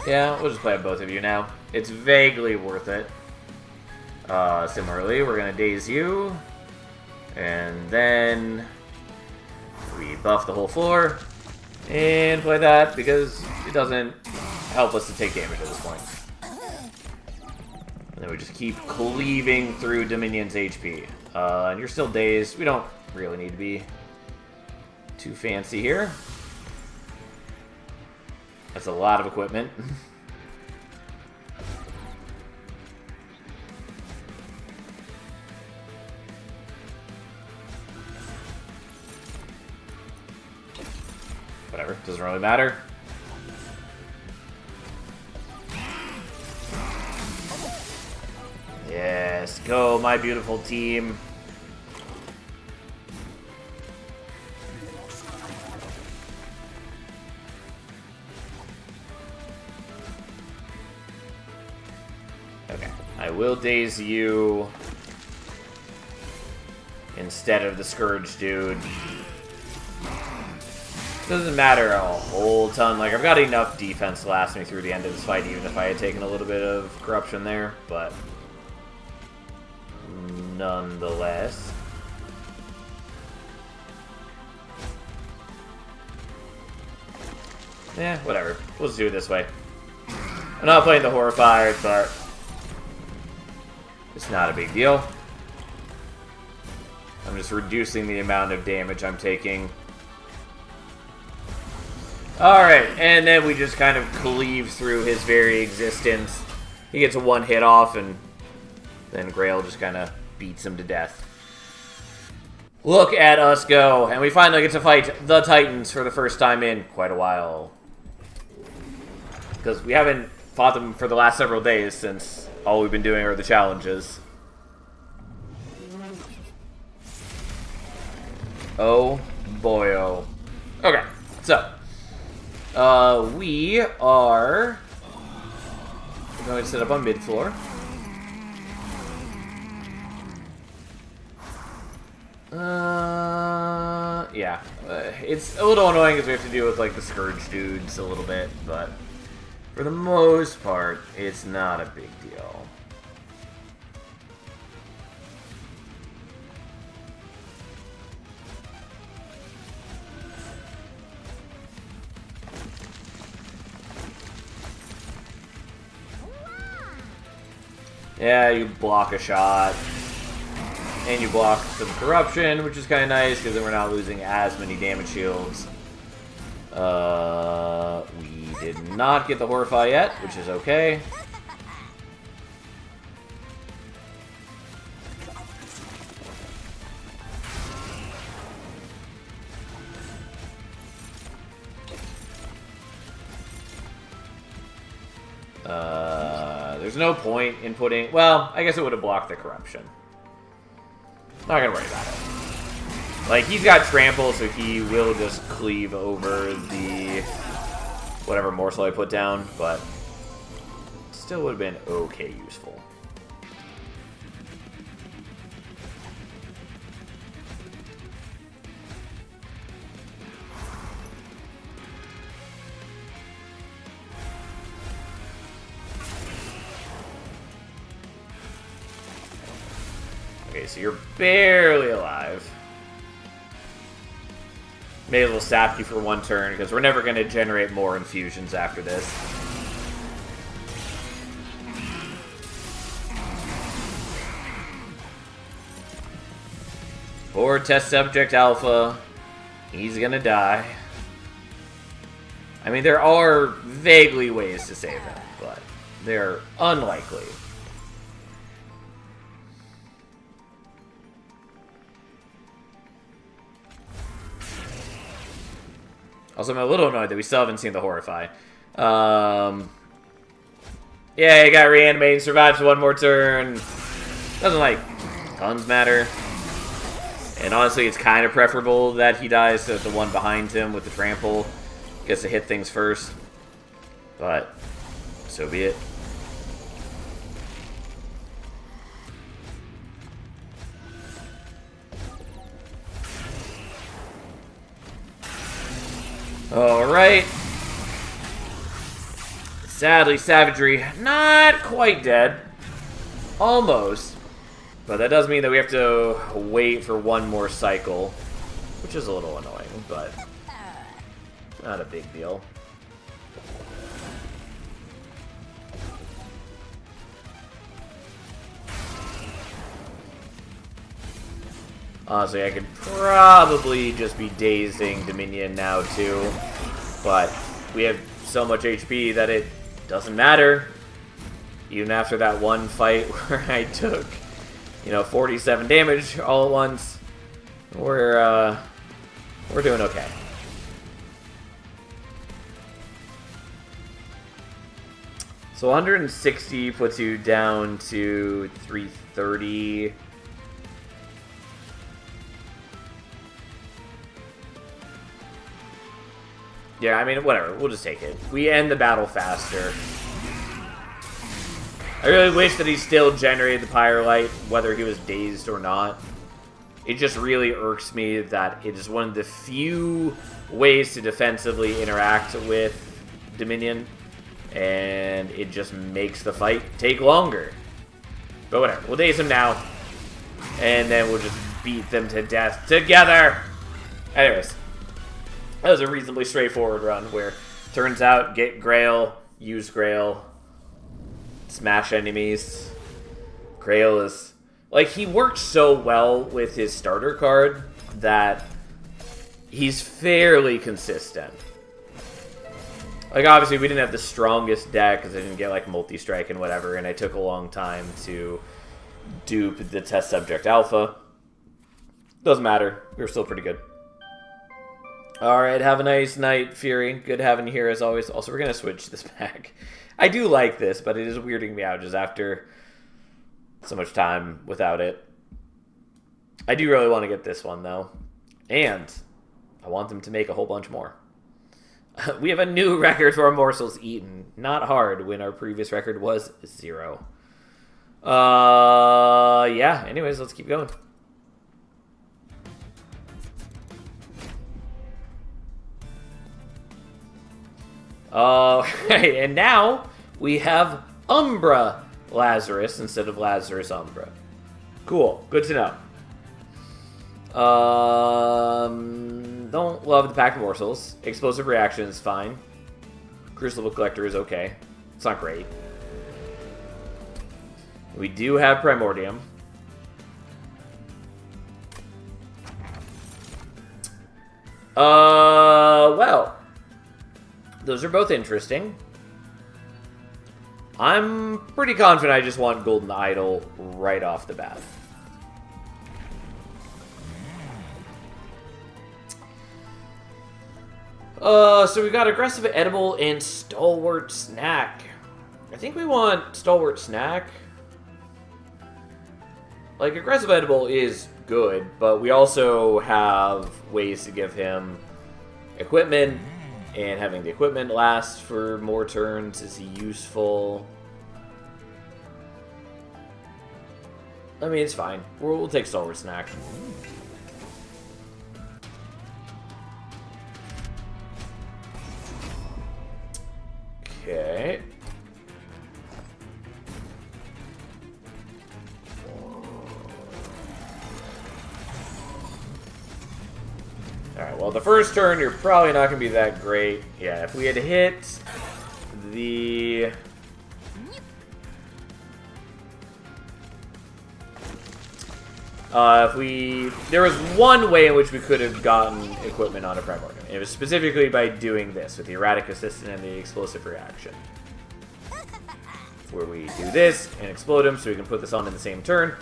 Yeah, we'll just play both of you now. It's vaguely worth it. Similarly, we're going to daze you. And then we buff the whole floor. And play that because it doesn't help us to take damage at this point. And then we just keep cleaving through Dominion's HP. And you're still dazed. We don't really need to be too fancy here. That's a lot of equipment. Whatever, doesn't really matter. Yes, go, my beautiful team. Okay, I will daze you instead of the Scourge dude. Doesn't matter a whole ton. Like, I've got enough defense to last me through the end of this fight, even if I had taken a little bit of corruption there, but nonetheless. Yeah, whatever. We'll just do it this way. I'm not playing the Horrified, but it's not a big deal. I'm just reducing the amount of damage I'm taking. Alright, and then we just kind of cleave through his very existence. He gets a 1 hit off, and then Grail just kind of beats him to death. Look at us go, and we finally get to fight the Titans for the first time in quite a while. Because we haven't fought them for the last several days, since all we've been doing are the challenges. Oh, boy-oh. Okay, so we are going to set up on mid-floor. Yeah. It's a little annoying because we have to deal with, like, the Scourge dudes a little bit, but for the most part, it's not a big deal. Yeah, you block a shot. And you block some corruption, which is kind of nice, because then we're not losing as many damage shields. We did not get the Horrify yet, which is okay. There's no point in putting... Well, I guess it would have blocked the corruption. Not gonna worry about it. Like, he's got trample, so he will just cleave over the... whatever morsel I put down, but... still would have been okay useful. Okay, so you're barely alive. May as well sap you for 1 turn, because we're never going to generate more infusions after this. Poor test subject Alpha. He's gonna die. I mean, there are vaguely ways to save him, but they're unlikely. Also, I'm a little annoyed that we still haven't seen the Horrify. Yeah, he got reanimated, survives one more turn. Doesn't, like, tons matter. And honestly, it's kind of preferable that he dies so that the one behind him with the trample gets to hit things first. But, so be it. Alright. Sadly, Savagery, not quite dead. Almost. But that does mean that we have to wait for one more cycle. Which is a little annoying, but not a big deal. Honestly, I could probably just be dazing Dominion now, too. But we have so much HP that it doesn't matter. Even after that one fight where I took, 47 damage all at once, we're doing okay. So 160 puts you down to 330. Yeah, I mean, whatever. We'll just take it. We end the battle faster. I really wish that he still generated the Pyrolite, whether he was dazed or not. It just really irks me that it is one of the few ways to defensively interact with Dominion, and it just makes the fight take longer. But whatever. We'll daze him now, and then we'll just beat them to death together. Anyways. That was a reasonably straightforward run where turns out get Grail, use Grail, smash enemies. Grail is like he works so well with his starter card that he's fairly consistent. Like obviously we didn't have the strongest deck because I didn't get like multi-strike and whatever, and I took a long time to dupe the test subject alpha. Doesn't matter. We were still pretty good. Alright, have a nice night, Fury. Good having you here as always. Also, we're going to switch this back. I do like this, but it is weirding me out just after so much time without it. I do really want to get this one, though. And I want them to make a whole bunch more. We have a new record for morsels eaten. Not hard when our previous record was 0. Yeah, anyways, let's keep going. And now we have Umbra Lazarus instead of Lazarus Umbra. Cool. Good to know. Don't love the pack of morsels. Explosive reaction is fine. Crucible Collector is okay. It's not great. We do have Primordium. Well. Those are both interesting. I'm pretty confident I just want Golden Idol right off the bat. So we've got Aggressive Edible and Stalwart Snack. I think we want Stalwart Snack. Like, Aggressive Edible is good, but we also have ways to give him equipment. And having the equipment last for more turns is useful. I mean, it's fine. We'll take Stalwart Snack. Okay. Alright, well, the first turn, you're probably not going to be that great. Yeah, if we had hit the... There was one way in which we could have gotten equipment on a Primordium. It was specifically by doing this, with the Erratic Assistant and the Explosive Reaction. Where we do this and explode him so we can put this on in the same turn.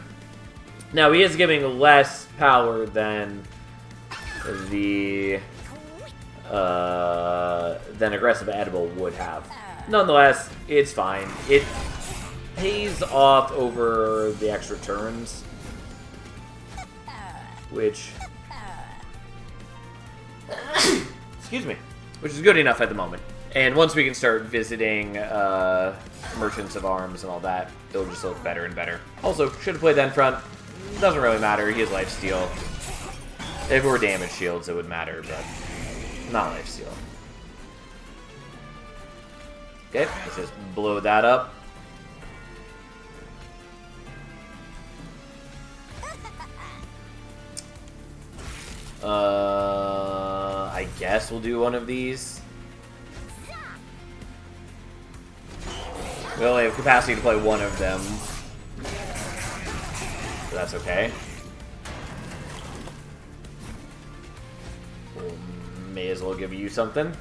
Now, he is giving less power than the... than Aggressive Edible would have. nonetheless, it's fine. It pays off over the extra turns, which... excuse me. Which is good enough at the moment. And once we can start visiting Merchants of Arms and all that, it'll just look better and better. Also, should have played that in front. Doesn't really matter. He has lifesteal. If it were damage shields, it would matter, but not lifesteal. Okay, let's just blow that up. I guess we'll do one of these. We only have capacity to play one of them, so that's okay. We'll may as well give you something.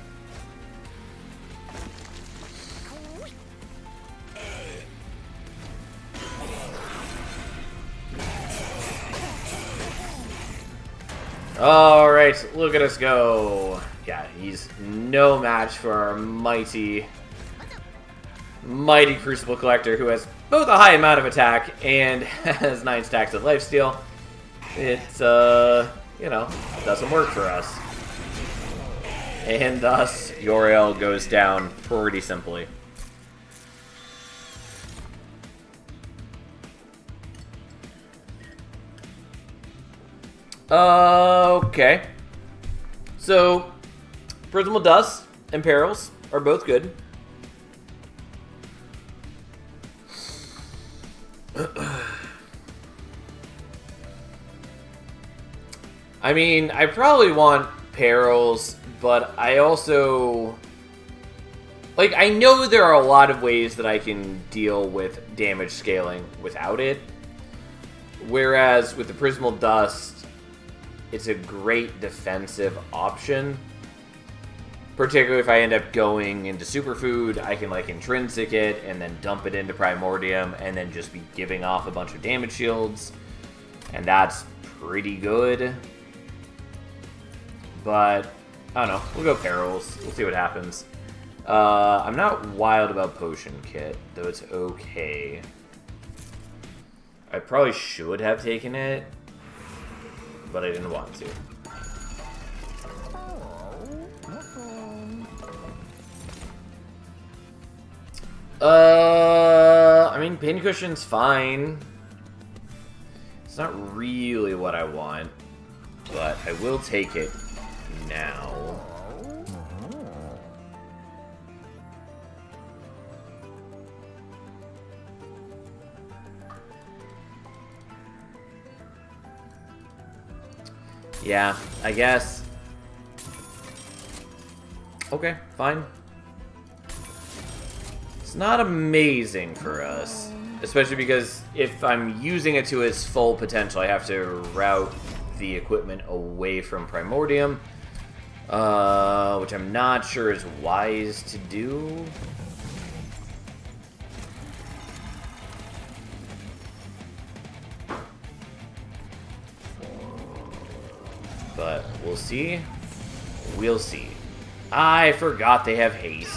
Alright, look at us go. Yeah, he's no match for our mighty Crucible Collector, who has both a high amount of attack and has 9 stacks of lifesteal. It's, you know, doesn't work for us. And thus, Uriel goes down pretty simply. Okay. So, Prismal Dust and Perils are both good. I mean, I probably want Perils, but I also... like, I know there are a lot of ways that I can deal with damage scaling without it. Whereas with the Prismal Dust, it's a great defensive option. Particularly if I end up going into Superfood, I can like intrinsic it and then dump it into Primordium and then just be giving off a bunch of damage shields. And that's pretty good. But, I don't know, we'll go Perils. We'll see what happens. I'm not wild about Potion Kit, though it's okay. I probably should have taken it, but I didn't want to. I mean, Pincushion's fine. It's not really what I want, but I will take it now. Yeah, I guess. Okay, fine. It's not amazing for us, especially because if I'm using it to its full potential, I have to route the equipment away from Primordium, which I'm not sure is wise to do. But we'll see. We'll see. I forgot they have haste.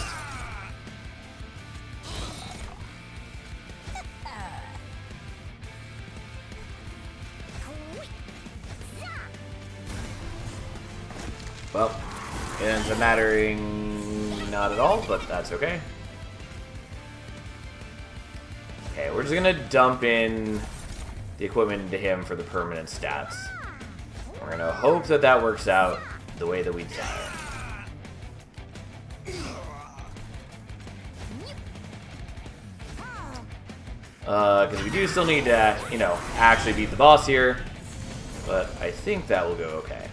Well, it ends up mattering not at all, but that's okay. Okay, we're just gonna dump in the equipment into him for the permanent stats. We're gonna hope that that works out the way that we desire. Because we do still need to, you know, actually beat the boss here. But I think that will go okay.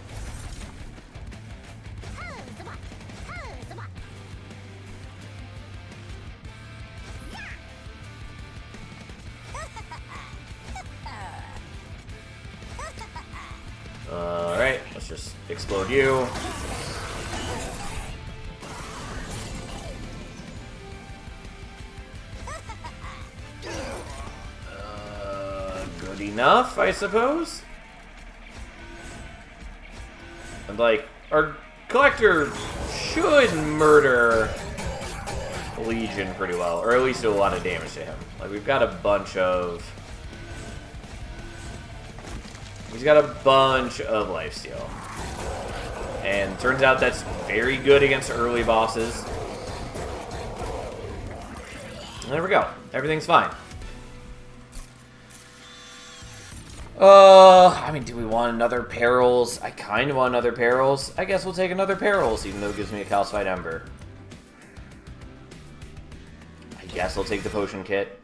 Alright, let's just explode you. Good enough, I suppose. And like, our collector should murder Legion pretty well, or at least do a lot of damage to him. Like, we've got a bunch of... He's got a bunch of lifesteal. And turns out that's very good against early bosses. And there we go. Everything's fine. I mean, do we want another Perils? I kind of want another Perils. I guess we'll take another Perils, even though it gives me a Calcified Ember. I guess I'll take the Potion Kit.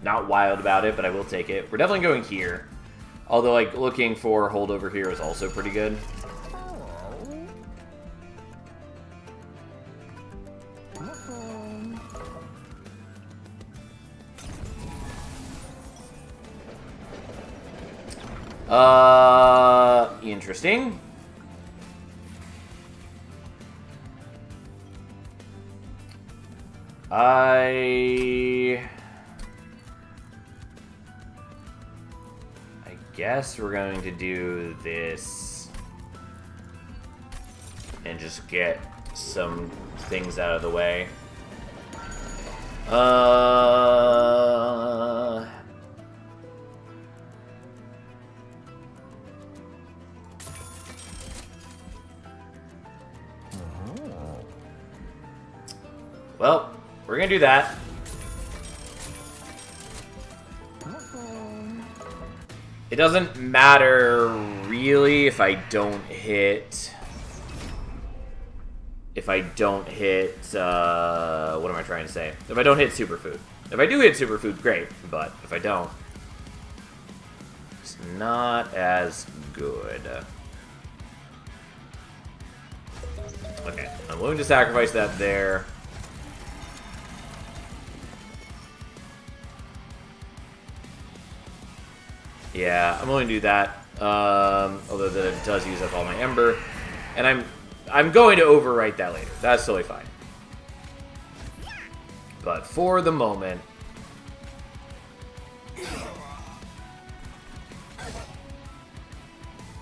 Not wild about it, but I will take it. We're definitely going here. Although, like, looking for Holdover here is also pretty good. Interesting. I guess we're going to do this and just get some things out of the way. Well, we're gonna do that. It doesn't matter really if I don't hit... what am I trying to say? If I don't hit Superfood. If I do hit Superfood, great, but if I don't, it's not as good. Okay, I'm willing to sacrifice that there. Yeah, I'm willing to do that. Although that it does use up all my Ember. And I'm going to overwrite that later. That's totally fine. But for the moment...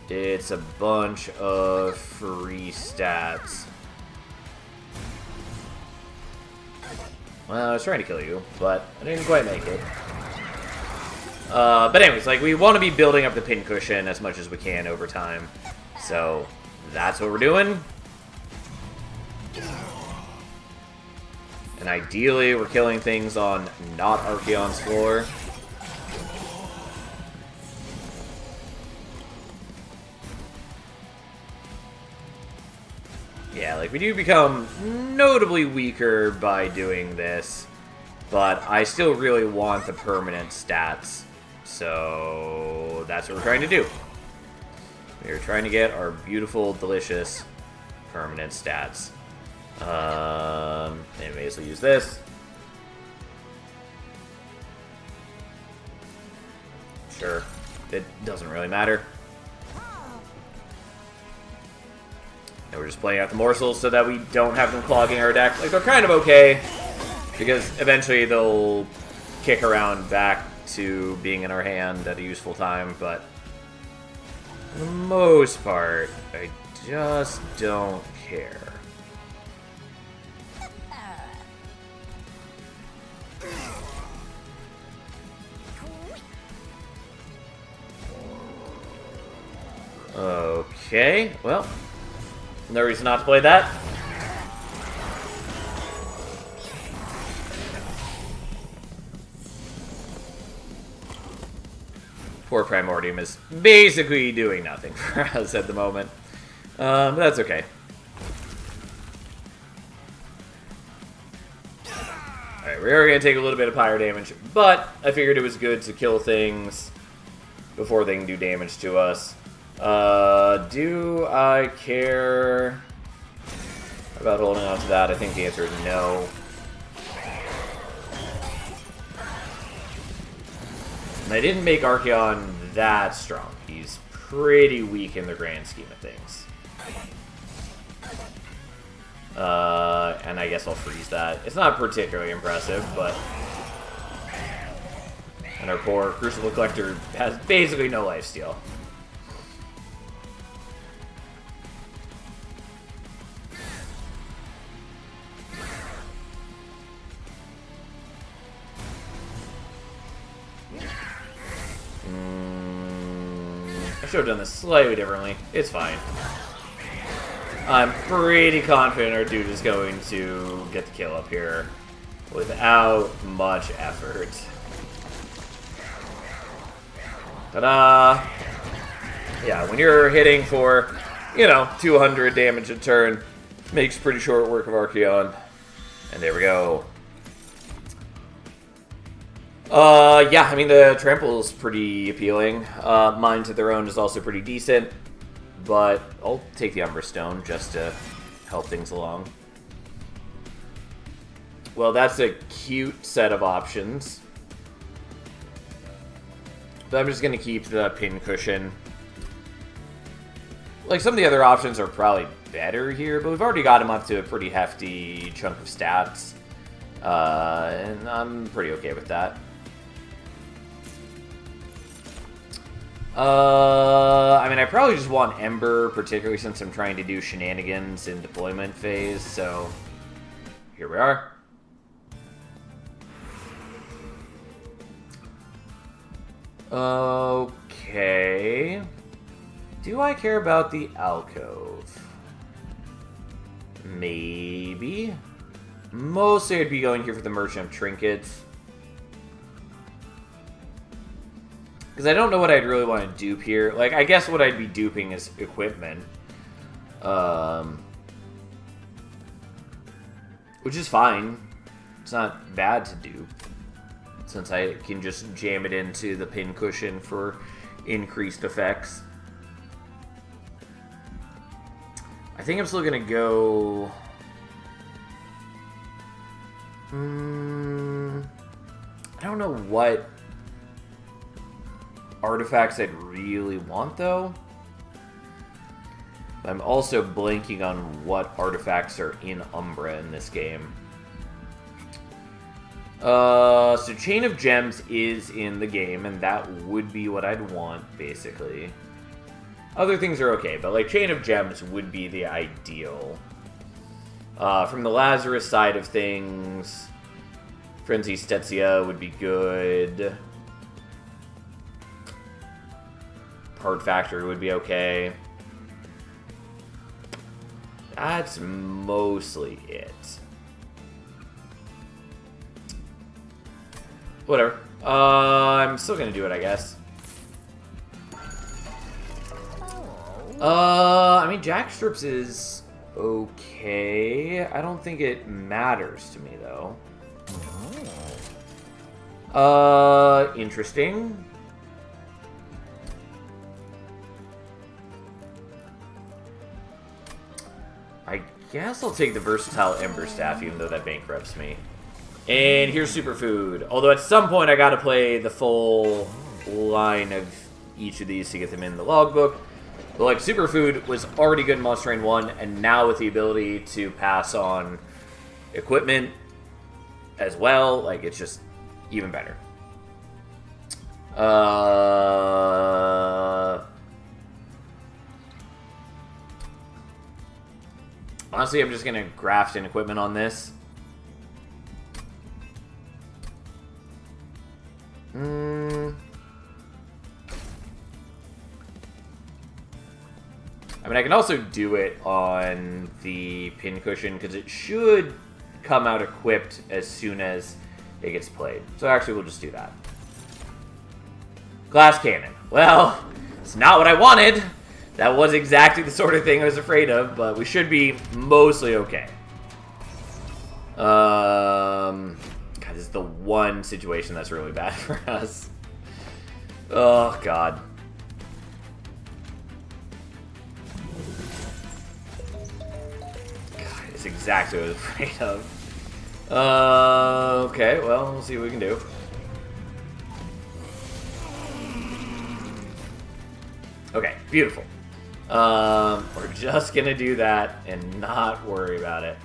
it's a bunch of free stats. Well, I was trying to kill you, but I didn't quite make it. But anyways, like, we want to be building up the pincushion as much as we can over time. So, that's what we're doing. And ideally, we're killing things on not Archaon's floor. Yeah, like, we do become notably weaker by doing this. But I still really want the permanent stats. So that's what we're trying to do. We're trying to get our beautiful, delicious, permanent stats. Anyways, we'll use this. Sure. It doesn't really matter. And we're just playing out the morsels so that we don't have them clogging our deck. Like, they're kind of okay, because eventually they'll kick around back to being in our hand at a useful time, but for the most part, I just don't care. Okay, well, no reason not to play that. Poor Primordium is basically doing nothing for us at the moment. But that's okay. Alright, we are going to take a little bit of pyro damage, but I figured it was good to kill things before they can do damage to us. Do I care about holding on to that? I think the answer is no. And I didn't make Archaon that strong. He's pretty weak in the grand scheme of things. And I guess I'll freeze that. It's not particularly impressive, but... and our poor Crucible Collector has basically no lifesteal. I should have done this slightly differently. It's fine. I'm pretty confident our dude is going to get the kill up here without much effort. Ta-da! Yeah, when you're hitting for, 200 damage a turn, makes pretty short work of Archeon. And there we go. Yeah, I mean, the trample is pretty appealing. Minds of Their Own is also pretty decent. But I'll take the Umber Stone just to help things along. Well, that's a cute set of options. But I'm just going to keep the Pincushion. Like, some of the other options are probably better here, but we've already got him up to a pretty hefty chunk of stats. And I'm pretty okay with that. I mean, I probably just want Ember, particularly since I'm trying to do shenanigans in deployment phase, so here we are. Okay. Do I care about the alcove? Maybe. Mostly I'd be going here for the Merchant of Trinkets. Because I don't know what I'd really want to dupe here. Like, I guess what I'd be duping is equipment. Which is fine. It's not bad to dupe. Since I can just jam it into the Pincushion for increased effects. I think I'm still going to go... I don't know what artifacts I'd really want, though. I'm also blanking on what artifacts are in Umbra in this game. So Chain of Gems is in the game, and that would be what I'd want, basically. Other things are okay, but like Chain of Gems would be the ideal. From the Lazarus side of things, Frenzy Stetsia would be good. Hard Factory would be okay. That's mostly it. Whatever. I'm still gonna do it, I guess. I mean, Jackstrips is okay. I don't think it matters to me, though. Interesting. I guess I'll take the versatile Ember Staff, even though that bankrupts me. And here's Superfood. Although at some point I gotta play the full line of each of these to get them in the logbook. But like, Superfood was already good in Monster Train 1, and now with the ability to pass on equipment as well, like, it's just even better. Honestly, I'm just gonna graft in equipment on this. I mean, I can also do it on the Pincushion, because it should come out equipped as soon as it gets played. So actually, we'll just do that. Glass Cannon. Well, it's not what I wanted. That was exactly the sort of thing I was afraid of, but we should be mostly okay. God, this is the one situation that's really bad for us. Oh, God. God, it's exactly what I was afraid of. Okay, well, we'll see what we can do. Okay, beautiful. We're just gonna do that and not worry about it.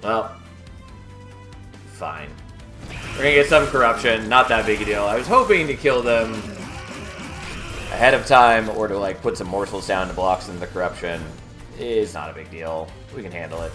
Well, fine. We're gonna get some corruption, not that big a deal. I was hoping to kill them ahead of time or to like put some morsels down to block some of the corruption. It's not a big deal. We can handle it.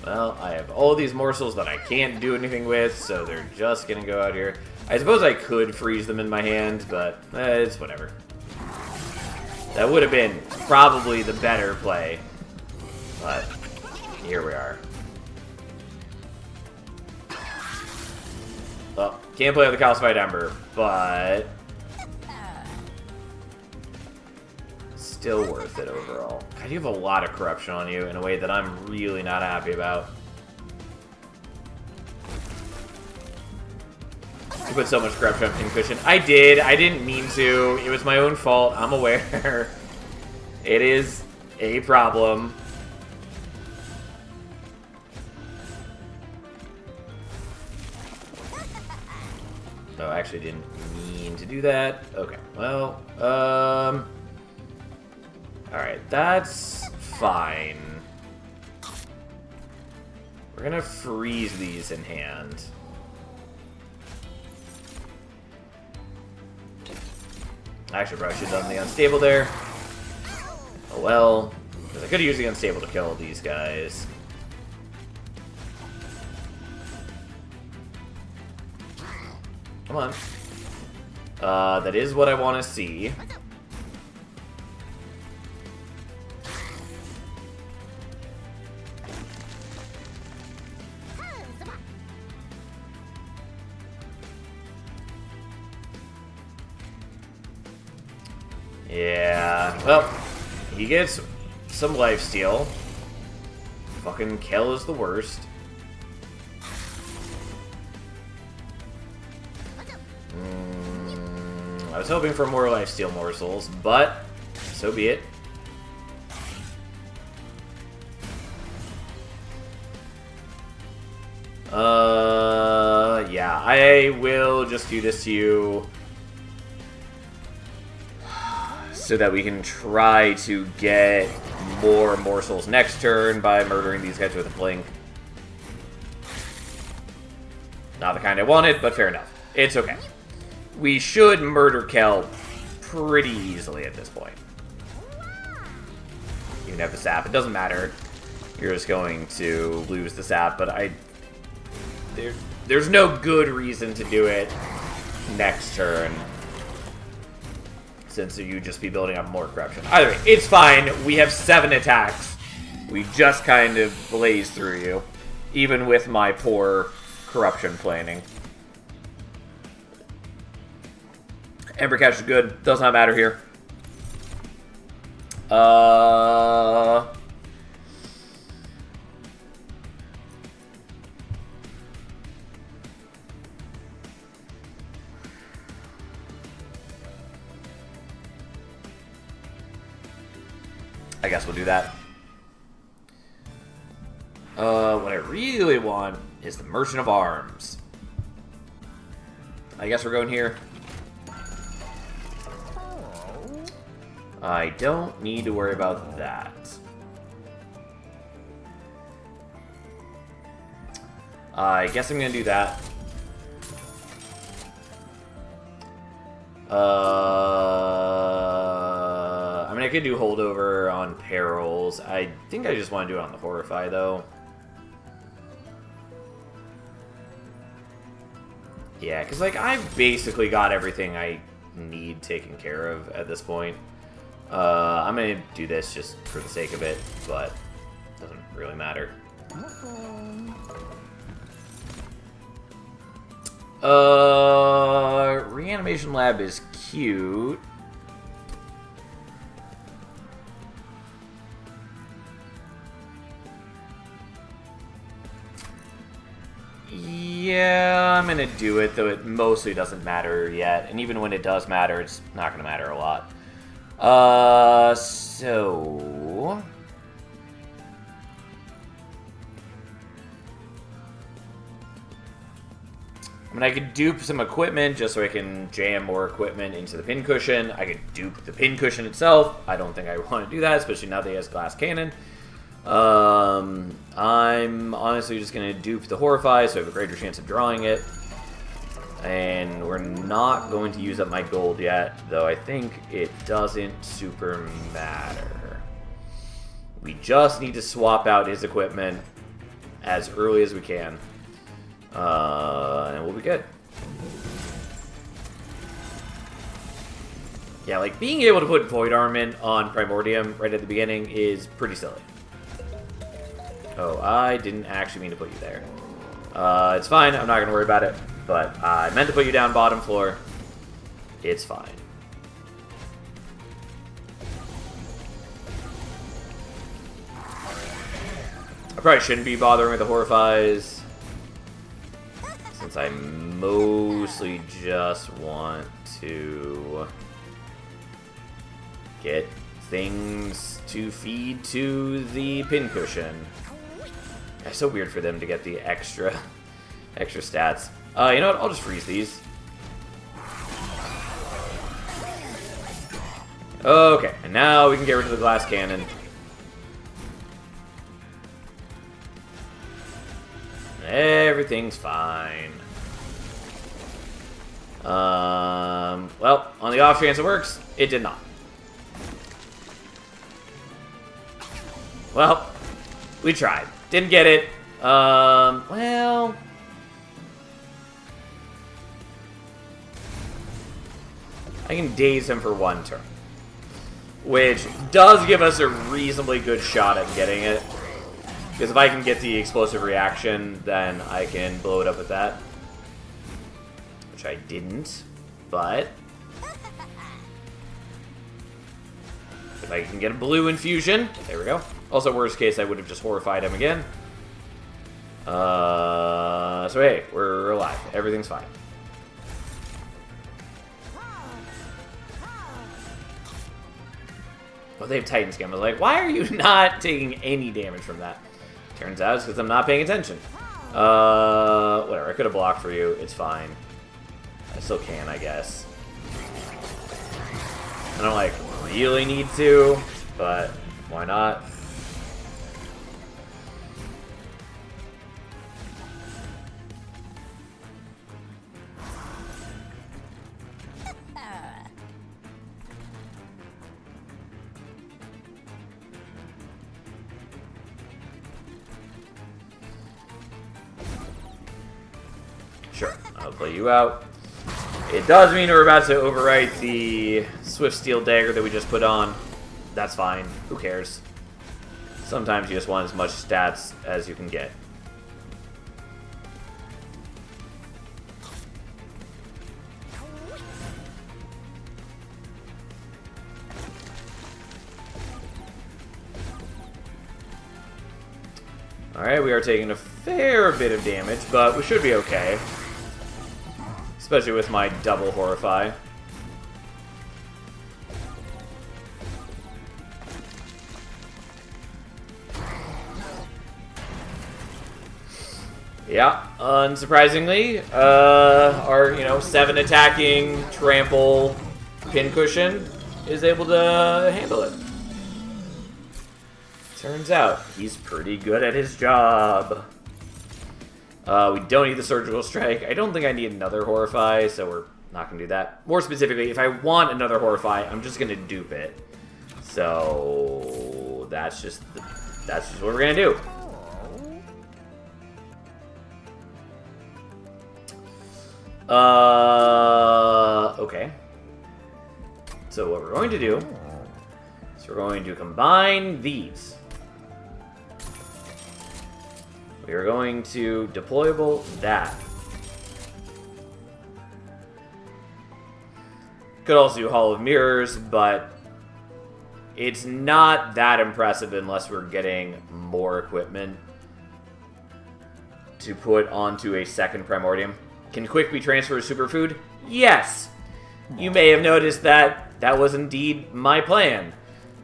Well, I have all these morsels that I can't do anything with, so they're just gonna go out here. I suppose I could freeze them in my hand, but it's whatever. That would have been probably the better play, but here we are. Well, can't play with the Calcified Ember, but still worth it overall. God, you have a lot of corruption on you in a way that I'm really not happy about. You put so much corruption on Pincushion. I did. I didn't mean to. It was my own fault. I'm aware. It is a problem. Oh, I actually didn't mean to do that. Okay, well, alright, that's fine. We're gonna freeze these in hand. Actually, probably should have done the unstable there. Oh well, because I could have used the unstable to kill these guys. Come on. That is what I want to see. Yeah, well, he gets some lifesteal. Fucking Kel is the worst. I was hoping for more lifesteal morsels, but so be it. Yeah, I will just do this to you so that we can try to get more morsels next turn by murdering these guys with a blink. Not the kind I wanted, but fair enough. It's okay. We should murder Kel pretty easily at this point. You can have the sap. It doesn't matter. You're just going to lose the sap, but there's no good reason to do it next turn, since you'd just be building up more corruption. Either way, it's fine. We have 7 attacks. We just kind of blaze through you, even with my poor corruption planning. Ember Cache is good. Does not matter here. I guess we'll do that. What I really want is the Merchant of Arms. I guess we're going here. I don't need to worry about that. I guess I'm gonna do that. I mean, I could do holdover on perils. I think I just want to do it on the Horrify, though. Yeah, because, like, I've basically got everything I need taken care of at this point. I'm going to do this just for the sake of it, but it doesn't really matter. Reanimation Lab is cute. Yeah, I'm gonna do it, though it mostly doesn't matter yet. And even when it does matter, it's not gonna matter a lot. So... I mean, I could dupe some equipment just so I can jam more equipment into the pincushion. I could dupe the pincushion itself. I don't think I want to do that, especially now that he has glass cannon. I'm honestly just going to dupe the Horrify so I have a greater chance of drawing it. And we're not going to use up my gold yet, though I think it doesn't super matter. We just need to swap out his equipment, as early as we can. And we'll be good. Yeah, like, being able to put Void Armament on Primordium right at the beginning is pretty silly. Oh, I didn't actually mean to put you there. It's fine, I'm not going to worry about it. But I meant to put you down bottom floor. It's fine. I probably shouldn't be bothering with the Horrifies, since I mostly just want to get things to feed to the pincushion. It's so weird for them to get the extra stats. You know what? I'll just freeze these. Okay, and now we can get rid of the glass cannon. Everything's fine. Well, on the off chance it works, it did not. Well, we tried. Didn't get it. Well... I can daze him for one turn. Which does give us a reasonably good shot at getting it. Because if I can get the explosive reaction, then I can blow it up with that. Which I didn't, but... if I can get a blue infusion, there we go. Also, worst case, I would have just horrified him again. So hey, we're alive. Everything's fine. Oh, they have Titan Scan. I was like, why are you not taking any damage from that? Turns out it's because I'm not paying attention. Whatever. I could have blocked for you. It's fine. I still can, I guess. I don't, like, really need to, but why not? Sure, I'll play you out. It does mean we're about to overwrite the Swift Steel Dagger that we just put on. That's fine. Who cares? Sometimes you just want as much stats as you can get. Alright, we are taking a fair bit of damage, but we should be okay. Especially with my double Horrify. Yeah, unsurprisingly, our, 7 attacking trample pincushion is able to handle it. Turns out, he's pretty good at his job. We don't need the Surgical Strike. I don't think I need another Horrify, so we're not going to do that. More specifically, if I want another Horrify, I'm just going to dupe it. So, that's just what we're going to do. Okay. So what we're going to do is we're going to combine these. We are going to deployable that. Could also do Hall of Mirrors, but it's not that impressive unless we're getting more equipment to put onto a second Primordium. Can Quick be transferred to Superfood? Yes! You may have noticed that that was indeed my plan.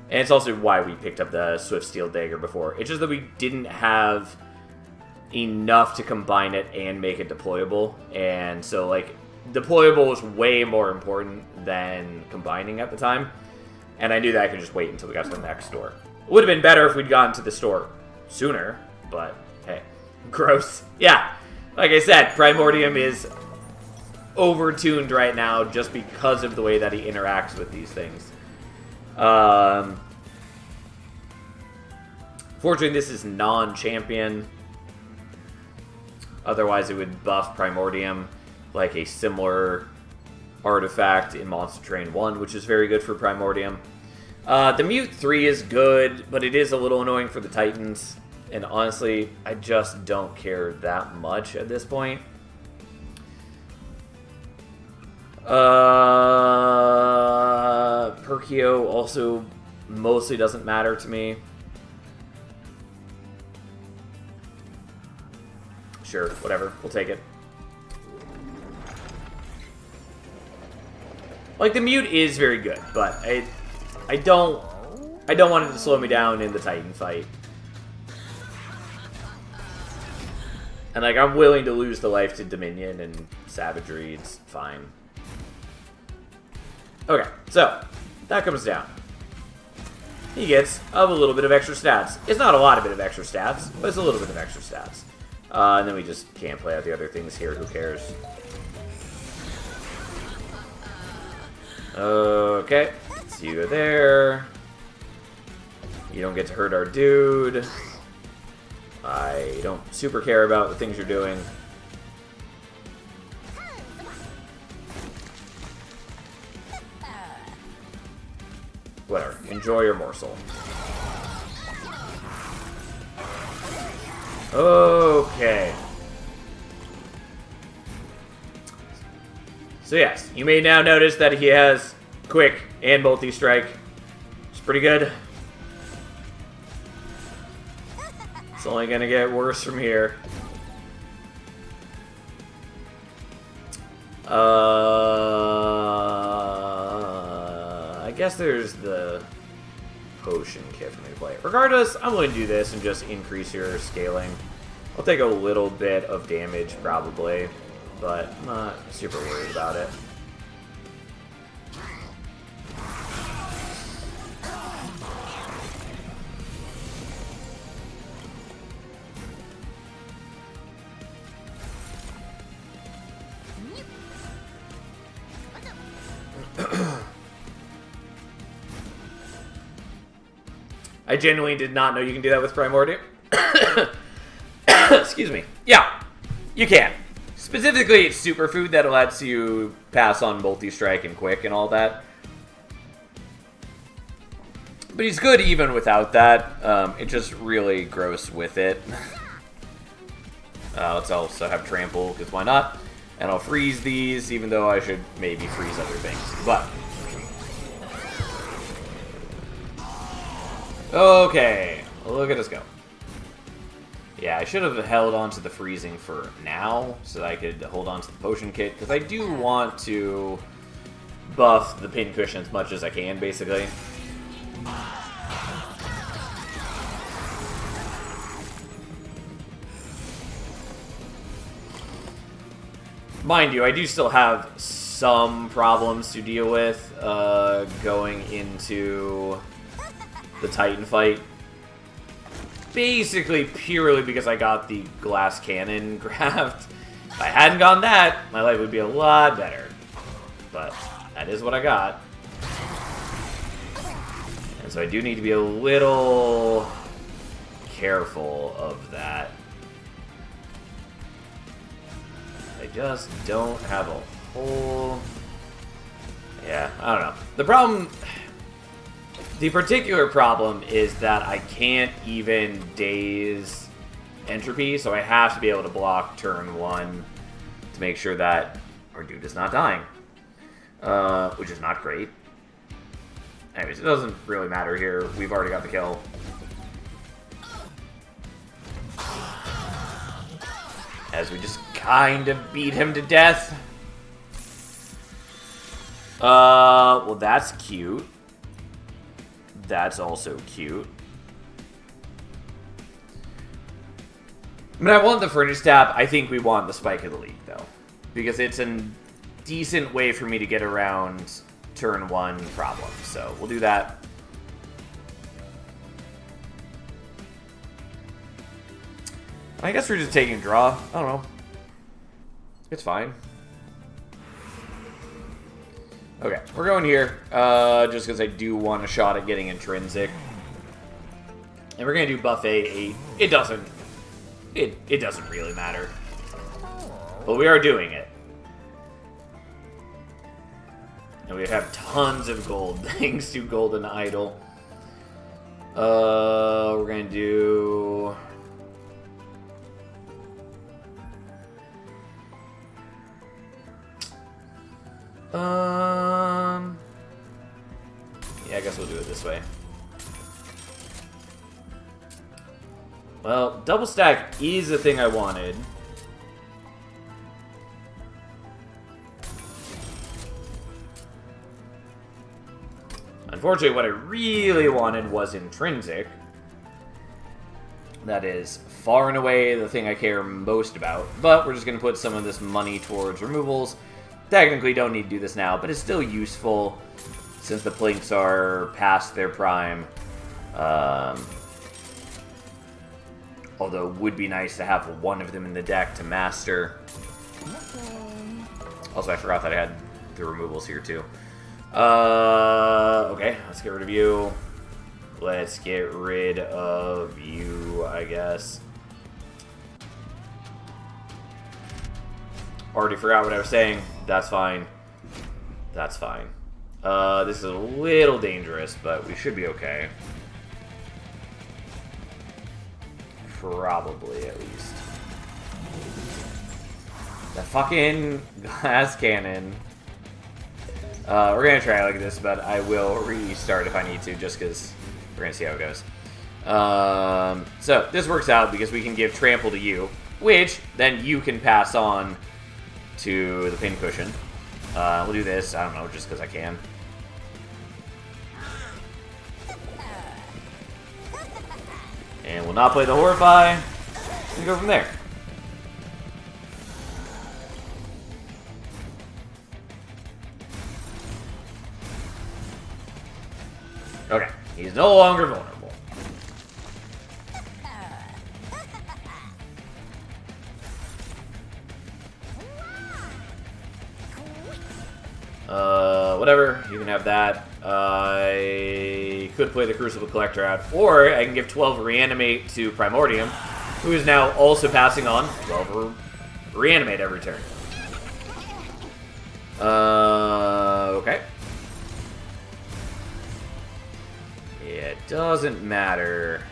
And it's also why we picked up the Swift Steel Dagger before. It's just that we didn't have enough to combine it and make it deployable. And so, like, deployable was way more important than combining at the time. And I knew that I could just wait until we got to the next store. It would have been better if we'd gotten to the store sooner, but hey. Gross. Yeah. Like I said, Primordium is overtuned right now just because of the way that he interacts with these things. Fortunately, this is non-champion, Otherwise, it would buff Primordium like a similar artifact in Monster Train 1, which is very good for Primordium. The Mute 3 is good, but it is a little annoying for the Titans. And honestly, I just don't care that much at this point. Perkio also mostly doesn't matter to me. Sure, whatever. We'll take it. Like, the Mute is very good, but I don't want it to slow me down in the Titan fight. And, like, I'm willing to lose the life to Dominion and Savagery. It's fine. Okay, so, that comes down. He gets a little bit of extra stats. It's not a lot of bit of extra stats, but it's a little bit of extra stats. And then we just can't play out the other things here. Who cares? Okay, so you go there. You don't get to hurt our dude. I don't super care about the things you're doing. Whatever. Enjoy your morsel. Okay. So yes, you may now notice that he has Quick and Multi-Strike. It's pretty good. It's only gonna get worse from here. I guess there's the potion kit for me to play. Regardless, I'm going to do this and just increase your scaling. I'll take a little bit of damage, probably, but I'm not super worried about it. I genuinely did not know you can do that with Primordium. Excuse me. Yeah, you can. Specifically, it's Superfood that lets you pass on Multi-Strike and Quick and all that. But he's good even without that. It's just really gross with it. Let's also have Trample, because why not? And I'll freeze these, even though I should maybe freeze other things. But okay, look at us go. Yeah, I should have held on to the freezing for now, so that I could hold on to the potion kit, because I do want to buff the pincushion as much as I can, basically. Mind you, I do still have some problems to deal with going into the Titan fight. Basically, purely because I got the glass cannon graft. If I hadn't gotten that, my life would be a lot better. But that is what I got. And so I do need to be a little careful of that. I just don't have a whole... Yeah, I don't know. The particular problem is that I can't even daze Entropy, so I have to be able to block turn 1 to make sure that our dude is not dying. Which is not great. Anyways, it doesn't really matter here. We've already got the kill. As we just kind of beat him to death. Well, that's cute. That's also cute. I mean, I want the Furnace Tap. I think we want the Spike of the League, though. Because it's a decent way for me to get around turn 1 problems. So, we'll do that. I guess we're just taking a draw. I don't know. It's fine. Okay, we're going here, just because I do want a shot at getting Intrinsic. And we're going to do buff A8. It doesn't really matter. But we are doing it. And we have tons of gold thanks to Golden Idol. We're gonna do... Yeah, I guess we'll do it this way. Well, double stack is the thing I wanted. Unfortunately, what I really wanted was intrinsic. That is far and away the thing I care most about. But we're just going to put some of this money towards removals. Technically don't need to do this now, but it's still useful since the Plinks are past their prime. Although it would be nice to have one of them in the deck to master. Also, I forgot that I had the removals here too. Okay, let's get rid of you. Let's get rid of you, I guess. Already forgot what I was saying. That's fine. That's fine. This is a little dangerous, but we should be okay. Probably, at least. The fucking glass cannon. We're gonna try like this, but I will restart if I need to, just because we're gonna see how it goes. So this works out because we can give trample to you, which then you can pass on to the pincushion. We'll do this, I don't know, just because I can. And we'll not play the Horrify, and go from there. Okay, he's no longer vulnerable. Whatever, you can have that. I could play the Crucible Collector out, or I can give 12 Reanimate to Primordium, who is now also passing on 12 Reanimate every turn. Okay. It doesn't matter.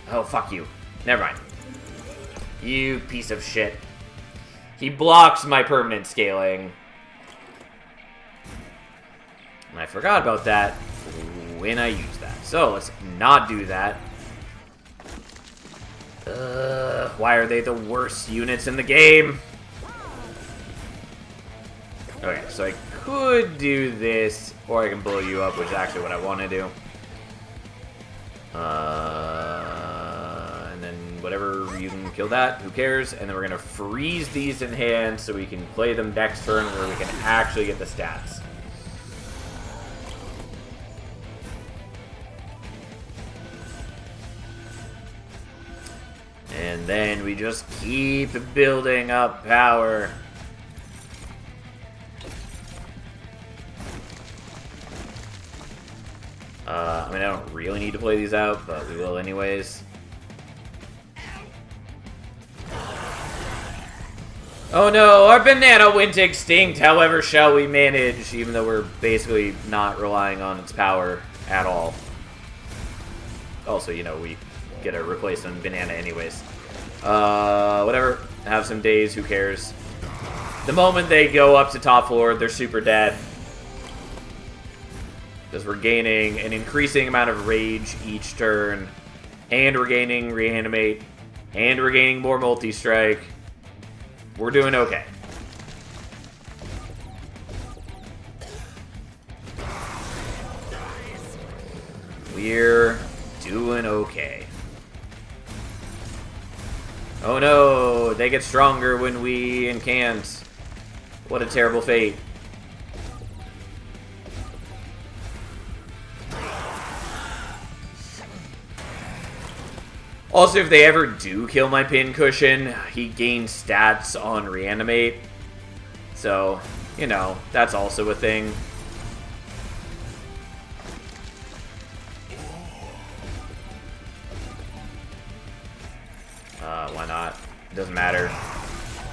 Oh, fuck you. Never mind. You piece of shit. He blocks my permanent scaling. And I forgot about that when I used that. So, let's not do that. Why are they the worst units in the game? Okay, so I could do this, or I can blow you up, which is actually what I want to do. And then whatever, you can kill that, who cares? And then we're going to freeze these in hand so we can play them next turn where we can actually get the stats. And then we just keep building up power. I mean, I don't really need to play these out, but we will anyways. Oh no, our banana went extinct. However, shall we manage, even though we're basically not relying on its power at all. Also, you know, we get a replacement banana anyways. Whatever. Have some days, who cares? The moment they go up to top floor, they're super dead. Because we're gaining an increasing amount of rage each turn. And we're gaining reanimate. And we're gaining more multi-strike. We're doing okay. We're doing okay. Oh no, they get stronger when we incant. What a terrible fate. Also, if they ever do kill my pincushion, he gains stats on reanimate. So, you know, that's also a thing. Why not? It doesn't matter.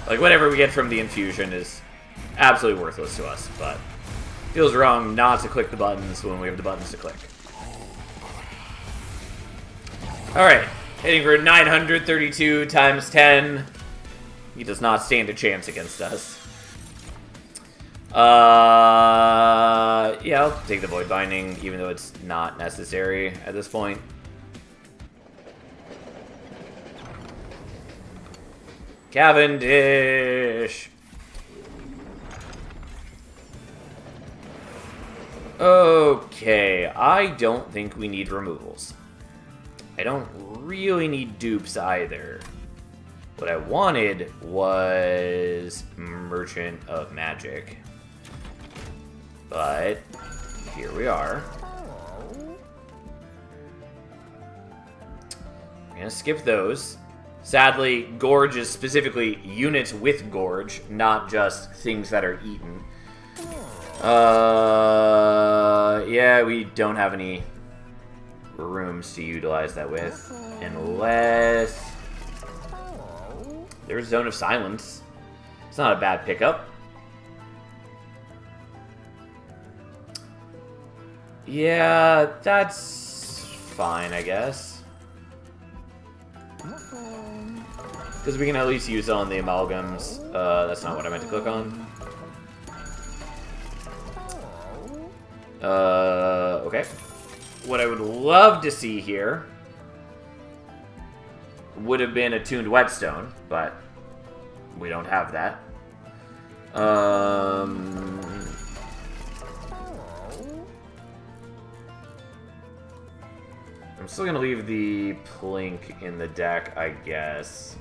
Like, whatever we get from the infusion is absolutely worthless to us, but feels wrong not to click the buttons when we have the buttons to click. Alright, hitting for 932 times 10. He does not stand a chance against us. Yeah, I'll take the Void Binding, even though it's not necessary at this point. Cavendish! Okay, I don't think we need removals. I don't really need dupes either. What I wanted was Merchant of Magic. But here we are. We're gonna skip those. Sadly, Gorge is specifically units with Gorge, not just things that are eaten. Yeah, we don't have any rooms to utilize that with. Unless there's Zone of Silence. It's not a bad pickup. Yeah, that's fine, I guess. Because we can at least use on the amalgams. That's not what I meant to click on. Okay. What I would love to see here would have been Attuned Whetstone, but we don't have that. I'm still gonna leave the Plink in the deck, I guess.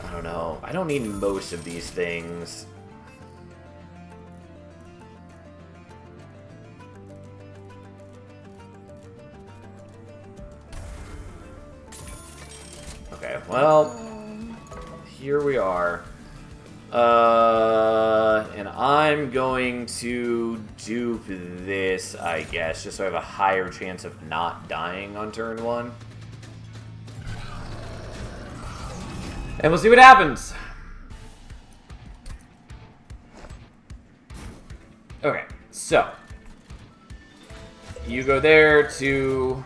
I don't know. I don't need most of these things. Okay, well, here we are. And I'm going to dupe this, I guess, just so I have a higher chance of not dying on turn 1. And we'll see what happens. Okay, so you go there to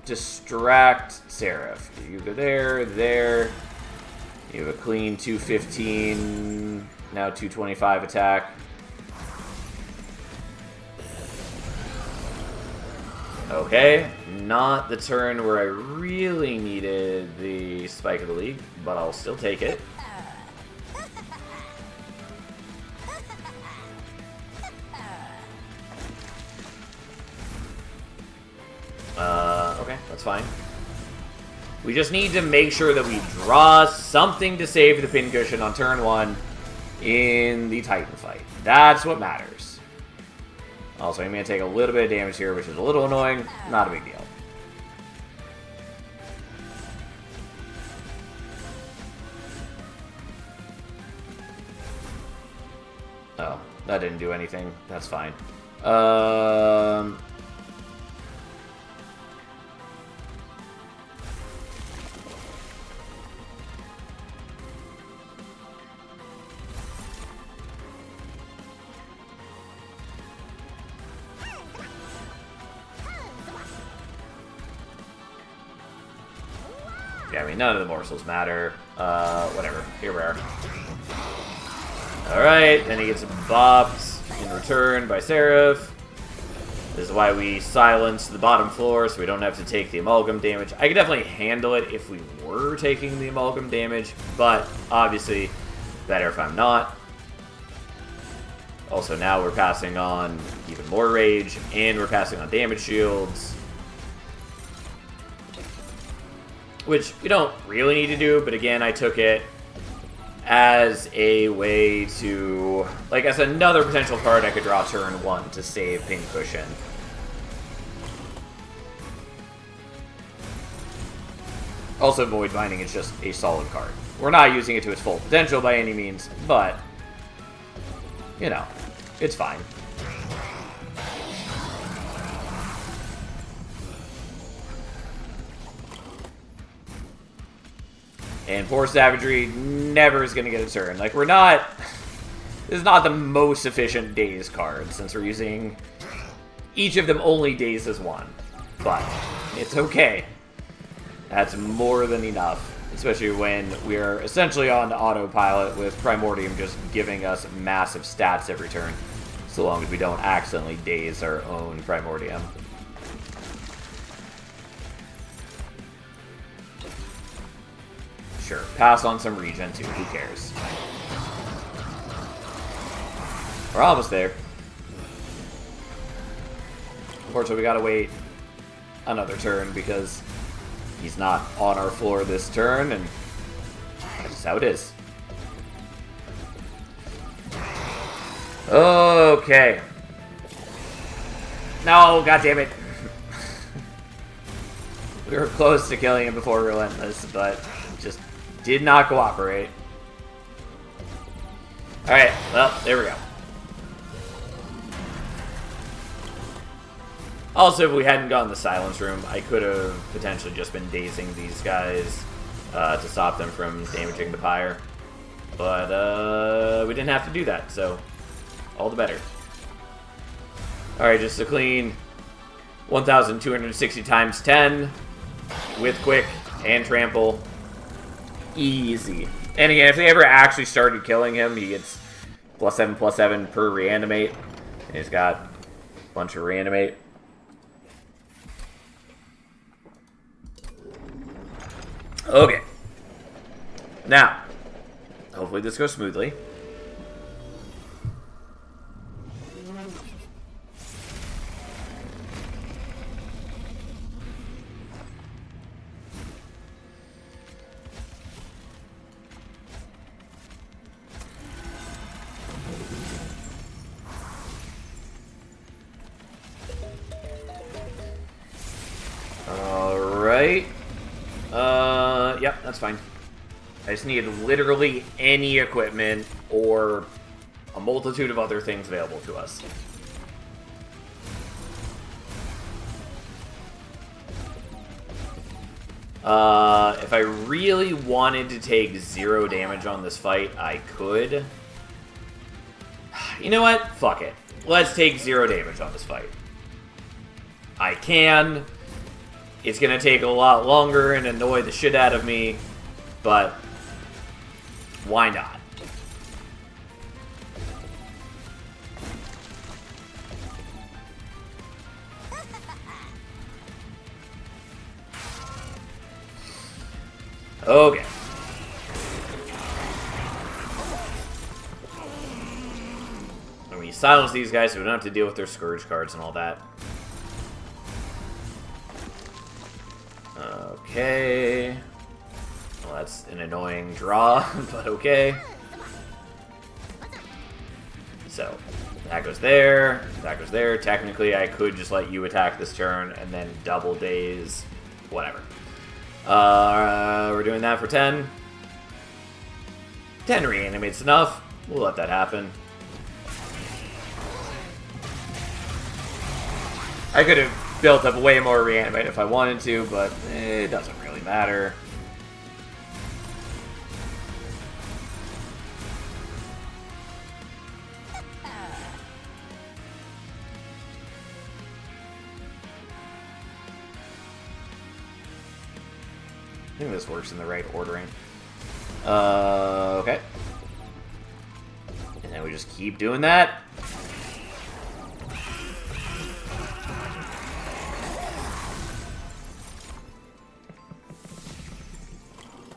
distract Seraph. You go there, there. You have a clean 215, now 225 attack. Okay, not the turn where I really needed the Spike of the League, but I'll still take it. Okay, that's fine. We just need to make sure that we draw something to save the pincushion on turn 1 in the Titan fight. That's what matters. Also, I'm going to take a little bit of damage here, which is a little annoying. Not a big deal. Oh, that didn't do anything. That's fine. Yeah, I mean, none of the morsels matter. Whatever. Here we are. Alright, then he gets bopped in return by Seraph. This is why we silence the bottom floor, so we don't have to take the amalgam damage. I could definitely handle it if we were taking the amalgam damage, but obviously better if I'm not. Also, now we're passing on even more rage, and we're passing on damage shields. Which we don't really need to do, but again, I took it as a way to, like, as another potential card I could draw turn 1 to save Pincushion. Also, Void Binding is just a solid card. We're not using it to its full potential by any means, but, you know, it's fine. And poor Savagery never is going to get a turn. Like, we're not... This is not the most efficient Daze card, since we're using each of them only Daze as one. But it's okay. That's more than enough. Especially when we're essentially on autopilot with Primordium just giving us massive stats every turn. So long as we don't accidentally Daze our own Primordium. Sure, pass on some regen too, who cares? We're almost there. Unfortunately, we gotta wait another turn because he's not on our floor this turn, and that's just how it is. Okay. No, goddammit. We were close to killing him before Relentless, but just did not cooperate. Alright, well, there we go. Also, if we hadn't gotten the Silence Room, I could have potentially just been dazing these guys to stop them from damaging the Pyre. But we didn't have to do that, so all the better. Alright, just a clean 1,260 times 10 with Quick and Trample. Easy. And again, if they ever actually started killing him, he gets +7/+7 per Reanimate. And he's got a bunch of Reanimate. Okay. Now, hopefully this goes smoothly. Alright. Yep, that's fine. I just need literally any equipment or a multitude of other things available to us. If I really wanted to take 0 damage on this fight, I could. You know what? Fuck it. Let's take 0 damage on this fight. I can. It's gonna take a lot longer and annoy the shit out of me, but why not? Okay. And we silence these guys so we don't have to deal with their Scourge cards and all that. Okay. Well, that's an annoying draw, but okay. So, that goes there, that goes there. Technically, I could just let you attack this turn and then double daze, whatever. We're doing that for 10. 10 reanimates enough. We'll let that happen. I could have built up way more reanimate if I wanted to, but it doesn't really matter. I think this works in the right ordering. Okay. And then we just keep doing that.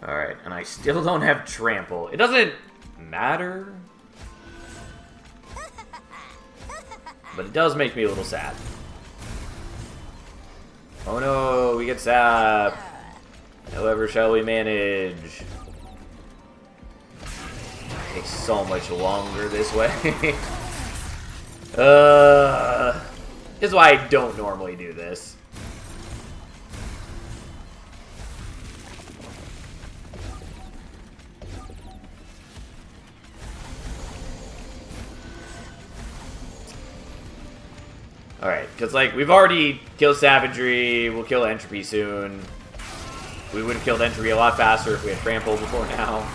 Alright, and I still don't have Trample. It doesn't matter. But it does make me a little sad. Oh no, we get Sap. However, shall we manage? It takes so much longer this way. This is why I don't normally do this. Alright, because, like, we've already killed Savagery, we'll kill Entropy soon. We would have killed Entropy a lot faster if we had Trample before now.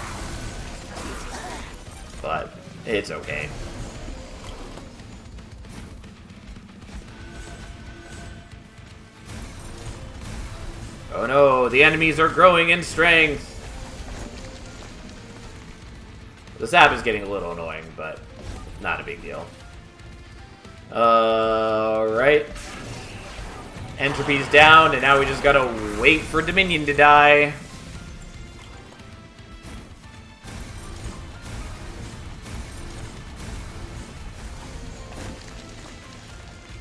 But it's okay. Oh no, the enemies are growing in strength! The sap is getting a little annoying, but not a big deal. Alright. Entropy's down, and now we just gotta wait for Dominion to die.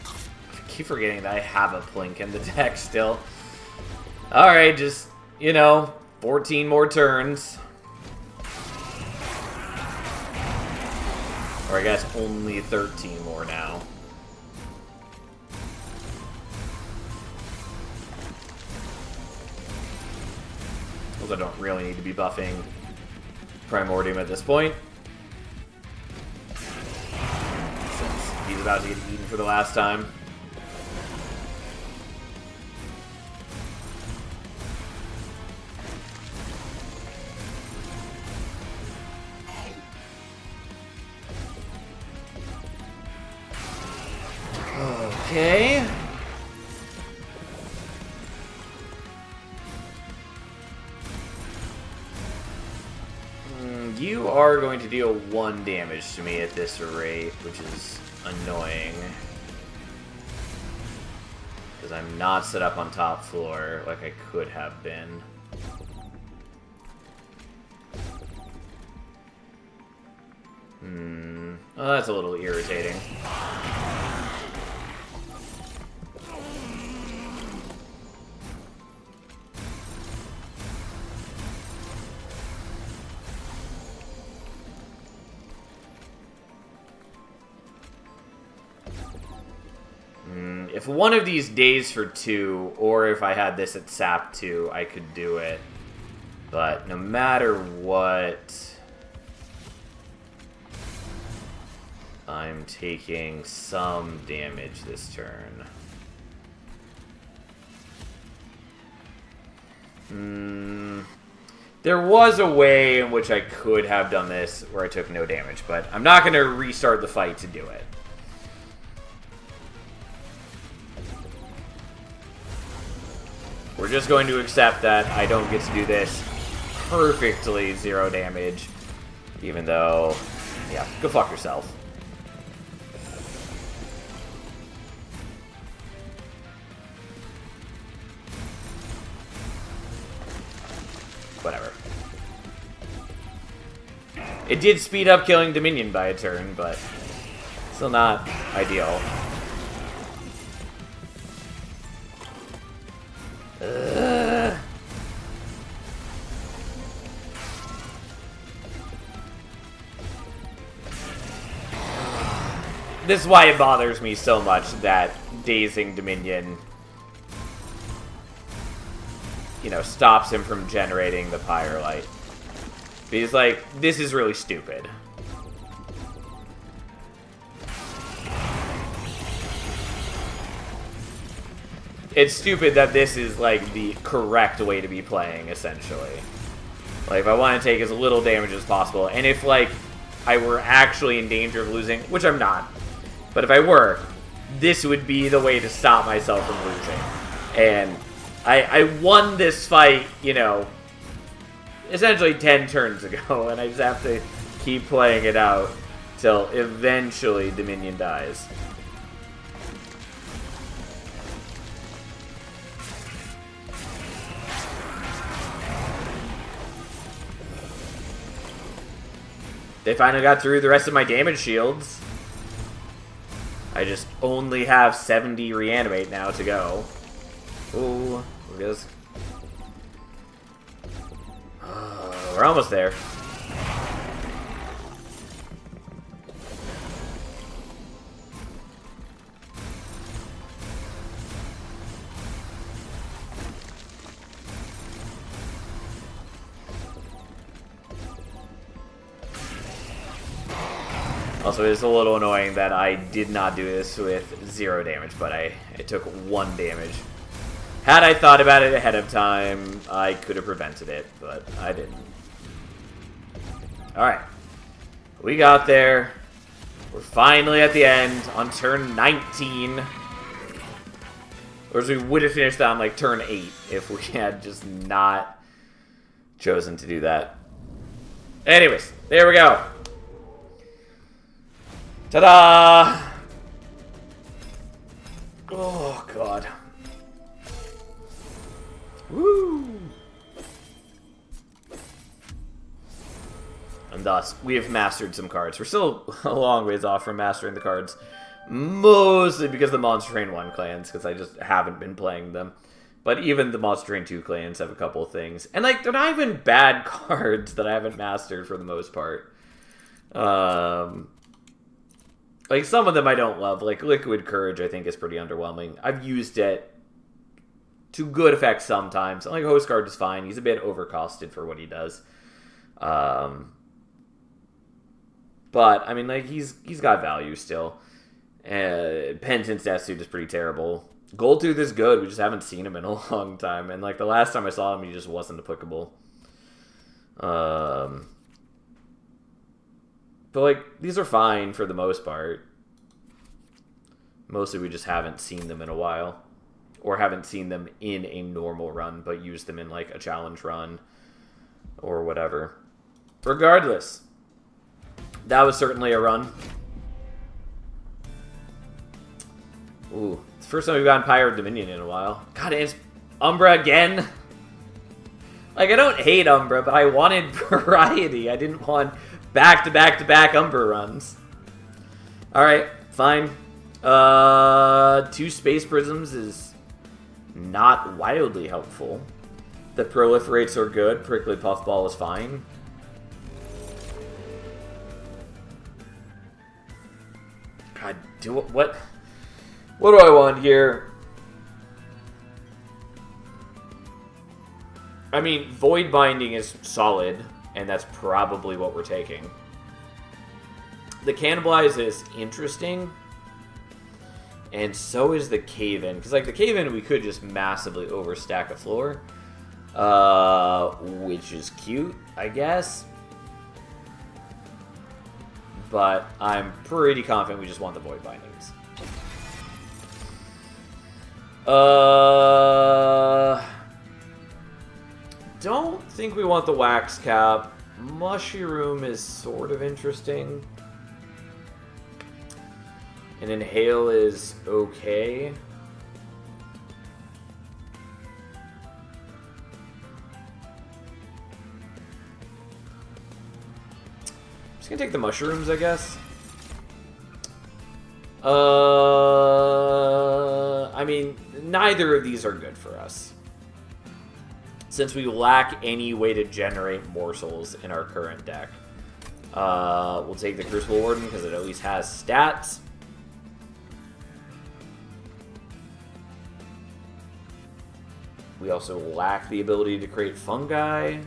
I keep forgetting that I have a Plink in the deck still. Alright, just, you know, 14 more turns. Or I guess only 13 more now. I don't really need to be buffing Primordium at this point, since he's about to get eaten for the last time. Okay. You are going to deal 1 damage to me at this rate, which is annoying. Because I'm not set up on top floor like I could have been. Oh, that's a little irritating. If one of these days for 2, or if I had this at SAP 2, I could do it. But no matter what, I'm taking some damage this turn. There was a way in which I could have done this where I took no damage, but I'm not going to restart the fight to do it. We're just going to accept that I don't get to do this perfectly 0 damage, even though, yeah, go fuck yourself. Whatever. It did speed up killing Dominion by a turn, but still not ideal. This is why it bothers me so much that dazing Dominion, you know, stops him from generating the Pyre Light. Because, like, this is really stupid. It's stupid that this is, like, the correct way to be playing, essentially. Like, if I want to take as little damage as possible, and if, like, I were actually in danger of losing, which I'm not, but if I were, this would be the way to stop myself from losing. And I won this fight, you know, essentially 10 turns ago, and I just have to keep playing it out till eventually Dominion dies. They finally got through the rest of my damage shields. I just only have 70 reanimate now to go. Ooh, look at this. We're almost there. Also, it's a little annoying that I did not do this with 0 damage, but I took 1 damage. Had I thought about it ahead of time, I could have prevented it, but I didn't. Alright. We got there. We're finally at the end on turn 19. Or we would have finished on like turn 8 if we had just not chosen to do that. Anyways, there we go. Ta-da! Oh, God. Woo! And thus, we have mastered some cards. We're still a long ways off from mastering the cards. Mostly because of the Monster Train 1 clans, because I just haven't been playing them. But even the Monster Train 2 clans have a couple of things. And, like, they're not even bad cards that I haven't mastered for the most part. Like, some of them I don't love. Like, Liquid Courage, I think, is pretty underwhelming. I've used it to good effect sometimes. Like, Host Guard is fine. He's a bit overcosted for what he does. But, I mean, like, he's got value still. Penitence Death Suit is pretty terrible. Goldtooth is good. We just haven't seen him in a long time. And, like, the last time I saw him, he just wasn't applicable. But, like, these are fine for the most part. Mostly we just haven't seen them in a while. Or haven't seen them in a normal run, but used them in, like, a challenge run. Or whatever. Regardless. That was certainly a run. Ooh. It's the first time we've gotten Pyre of Dominion in a while. God, it's Umbra again? Like, I don't hate Umbra, but I wanted variety. I didn't want back-to-back-to-back Umbra runs. Alright, fine. 2 Space Prisms is not wildly helpful. The Proliferates are good. Prickly Puffball is fine. God, what do I want here? I mean, Void Binding is solid, and that's probably what we're taking. The Cannibalize is interesting, and so is the Cave-In. Because, like, the Cave-In, we could just massively overstack a floor, which is cute, I guess. But I'm pretty confident we just want the Void Bindings. Don't think we want the Wax Cap. Mushroom is sort of interesting. And Inhale is okay. Just gonna take the mushrooms, I guess. I mean, neither of these are good for us. Since we lack any way to generate morsels in our current deck. We'll take the Crucible Warden because it at least has stats. We also lack the ability to create fungi.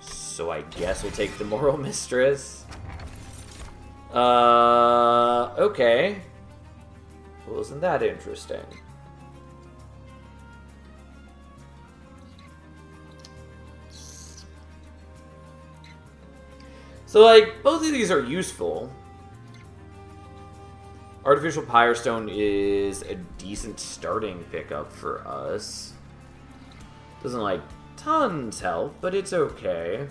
So I guess we'll take the Moral Mistress. Okay. Well, isn't that interesting? So, like, both of these are useful. Artificial Pyrestone is a decent starting pickup for us. Doesn't, like, tons help, but it's okay.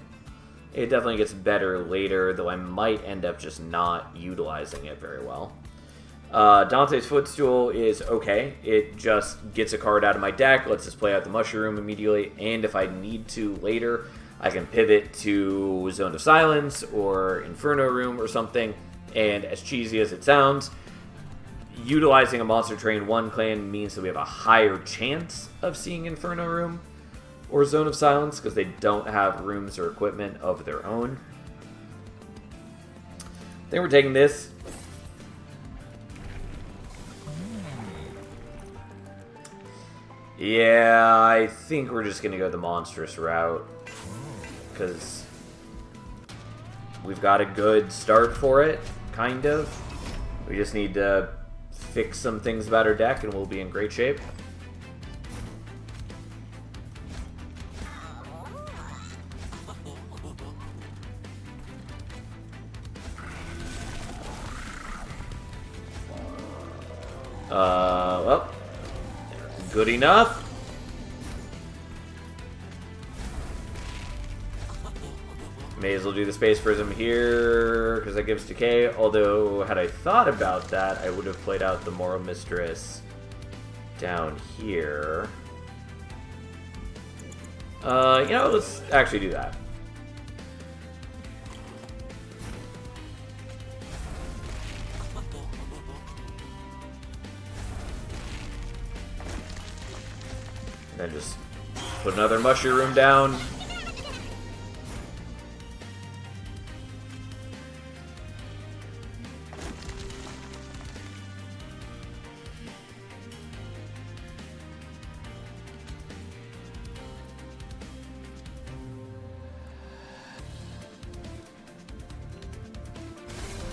It definitely gets better later, though I might end up just not utilizing it very well. Dante's Footstool is okay. It just gets a card out of my deck, lets us play out the Mushroom immediately, and if I need to later, I can pivot to Zone of Silence or Inferno Room or something, and as cheesy as it sounds, utilizing a Monster Train 1 clan means that we have a higher chance of seeing Inferno Room or Zone of Silence because they don't have rooms or equipment of their own. I think we're taking this. Yeah, I think we're just going to go the monstrous route because we've got a good start for it, kind of. We just need to fix some things about our deck, and we'll be in great shape. Well, good enough. May as well do the Space Prism here, because that gives decay. Although, had I thought about that, I would have played out the Moral Mistress down here. You know, let's actually do that. And then just put another Mushroom down.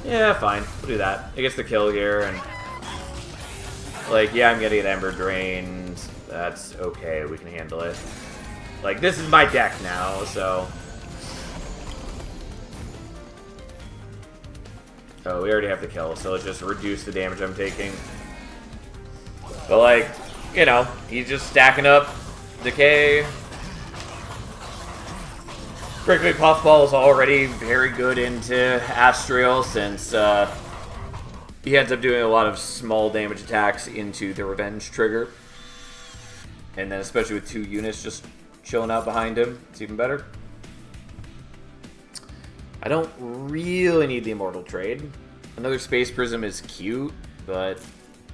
Yeah, fine. We'll do that. It gets the kill here, and... like, yeah, I'm getting an Ember drained. That's okay. We can handle it. Like, this is my deck now, so... oh, we already have the kill, so let's just reduce the damage I'm taking. But, like, you know, he's just stacking up decay. Prickly Puffball is already very good into Astriel, since he ends up doing a lot of small damage attacks into the Revenge trigger. And then especially with 2 units just chilling out behind him, it's even better. I don't really need the Immortal Trade. Another Space Prism is cute, but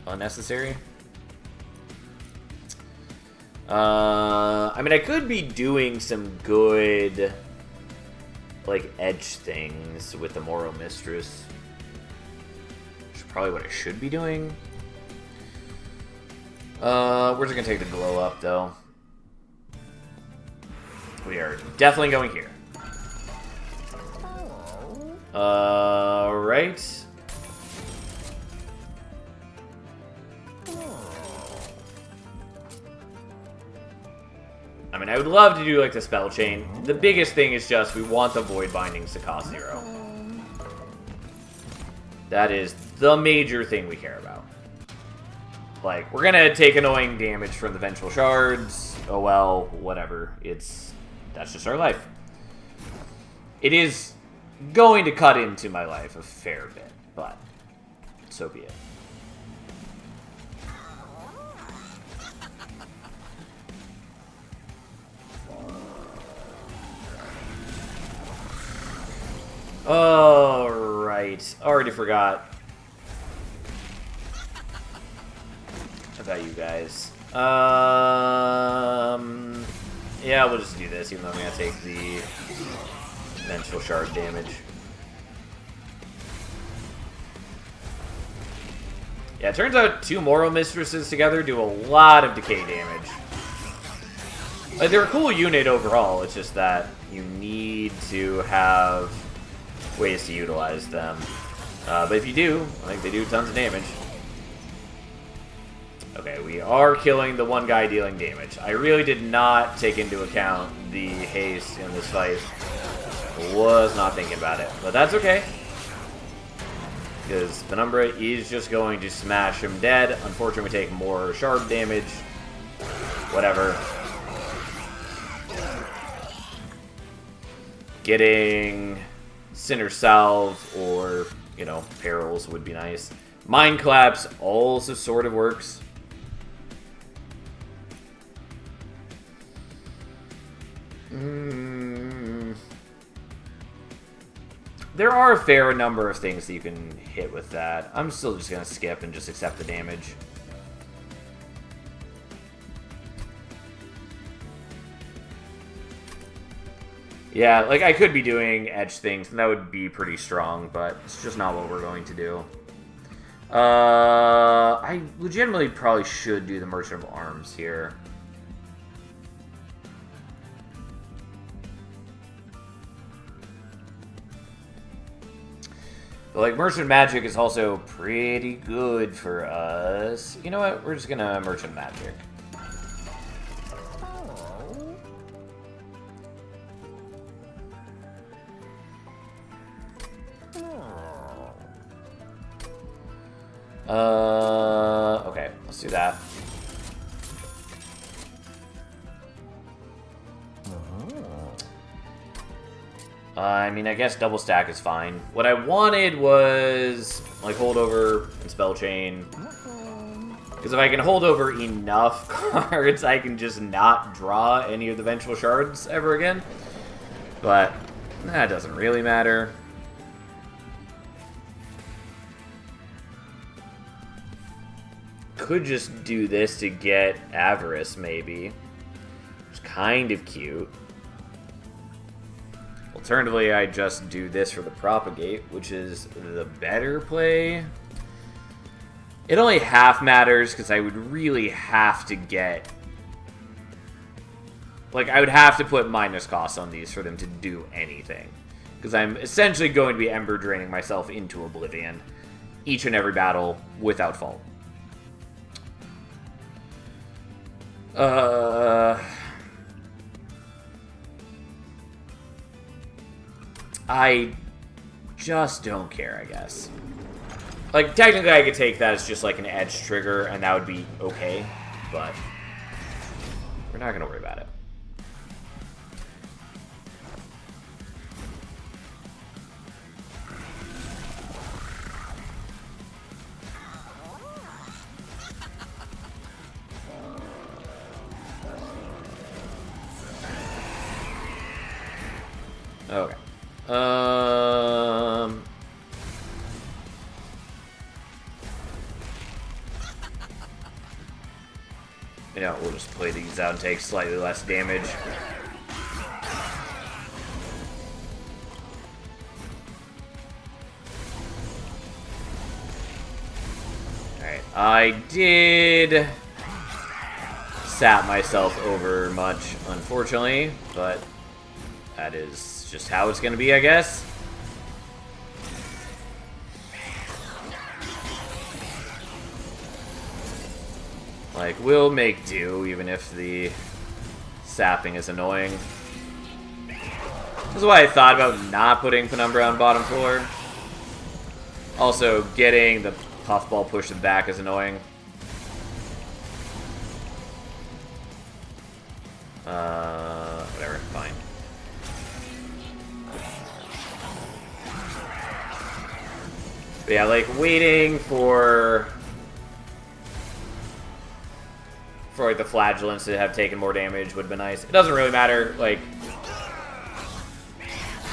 unnecessary. I mean, I could be doing some good... like, edge things with the Moral Mistress. Which is probably what I should be doing. We're just gonna take the Glow Up, though. We are definitely going here. Right. I mean, I would love to do, like, the Spell Chain. The biggest thing is just we want the Void Bindings to cost 0. That is the major thing we care about. Like, we're gonna take annoying damage from the Vengeful Shards. Oh well, whatever. That's just our life. It is going to cut into my life a fair bit, but so be it. Alright. Already forgot about you guys. Yeah, we'll just do this, even though I'm going to take the Vengeful Shard damage. Yeah, it turns out 2 Moral Mistresses together do a lot of decay damage. Like, they're a cool unit overall, it's just that you need to have ways to utilize them. But if you do, like, they do tons of damage. Okay, we are killing the one guy dealing damage. I really did not take into account the haste in this fight. Was not thinking about it, but that's okay. Because Penumbra is just going to smash him dead. Unfortunately, we take more shard damage. Whatever. Getting Sinner Salve or, you know, Perils would be nice. Mind Collapse also sort of works. There are a fair number of things that you can hit with that. I'm still just going to skip and just accept the damage. Yeah, like, I could be doing edge things, and that would be pretty strong, but it's just not what we're going to do. I legitimately probably should do the Merchant of Arms here. But, like, Merchant Magic is also pretty good for us. You know what? We're just gonna Merchant Magic. Okay, let's do that. I mean, I guess double stack is fine. What I wanted was, like, holdover and spell chain. Because if I can hold over enough cards, I can just not draw any of the Vengeful Shards ever again. But that doesn't really matter. Could just do this to get Avarice, maybe. It's kind of cute. Alternatively, I just do this for the Propagate, which is the better play. It only half matters, because I would really have to get... Like, I would have to put minus costs on these for them to do anything. Because I'm essentially going to be Ember draining myself into oblivion each and every battle without fault. I just don't care, I guess. Like, technically I could take that as just like an edge trigger, and that would be okay, but we're not going to worry about it. Okay. You know, we'll just play these out and take slightly less damage. Alright, I did sap myself over much, unfortunately, but that is just how it's going to be, I guess. Like, we'll make do, even if the sapping is annoying. This is why I thought about not putting Penumbra on bottom floor. Also, getting the puffball pushed back is annoying. Whatever, fine. But yeah, like, waiting for like the Flagellants to have taken more damage would have been nice. It doesn't really matter. Like,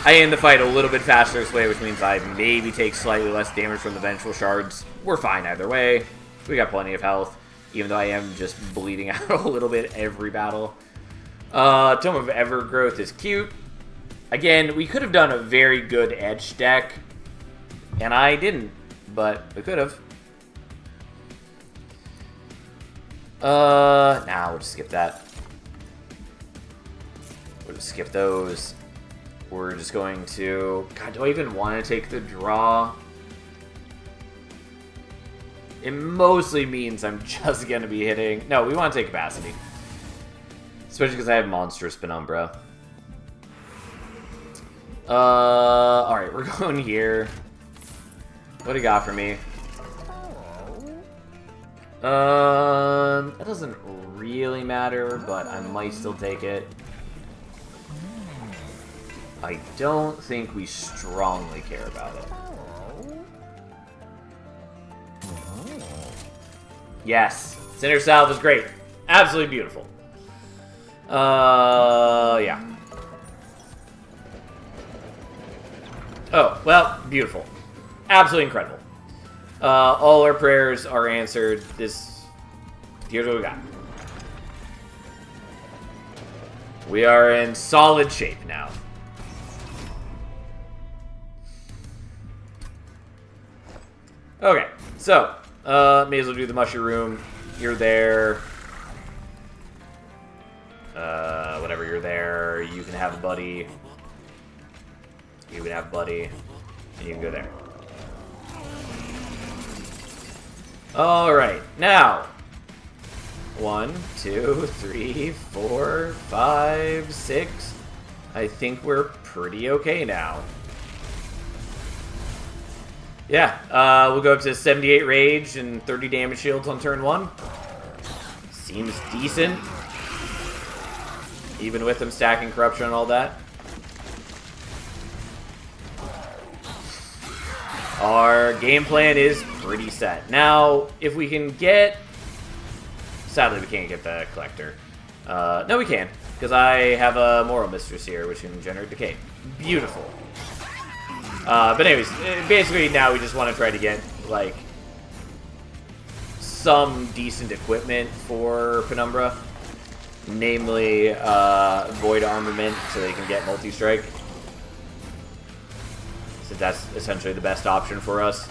I end the fight a little bit faster this way, which means I maybe take slightly less damage from the Vengeful Shards. We're fine either way. We got plenty of health, even though I am just bleeding out a little bit every battle. Tome of Evergrowth is cute. Again, we could have done a very good edge deck, and I didn't, but we could have. Nah, we'll just skip that. We'll just skip those. We're just going to... God, do I even want to take the draw? It mostly means I'm just going to be hitting... No, we want to take Capacity. Especially because I have Monstrous Penumbra. Alright, we're going here. What do you got for me? That doesn't really matter, but I might still take it. I don't think we strongly care about it. Yes, Cinder Salve is great. Absolutely beautiful. Yeah. Oh, well, beautiful. Absolutely incredible. All our prayers are answered. Here's what we got. We are in solid shape now. Okay, so, may as well do the mushroom. You're there. Whatever, you're there. You can have a buddy. You can have a buddy. And you can go there. Alright, now. 1, 2, 3, 4, 5, 6. I think we're pretty okay now. Yeah, we'll go up to 78 rage and 30 damage shields on turn 1. Seems decent. Even with them stacking corruption and all that. Our game plan is pretty set. Now, if we can get... Sadly, we can't get the collector. No, we can. Because I have a Moral Mistress here, which can generate decay. Beautiful. But anyways, basically now we just want to try to get, like, some decent equipment for Penumbra. Namely, Void Armament, so they can get Multi-Strike. So that's essentially the best option for us.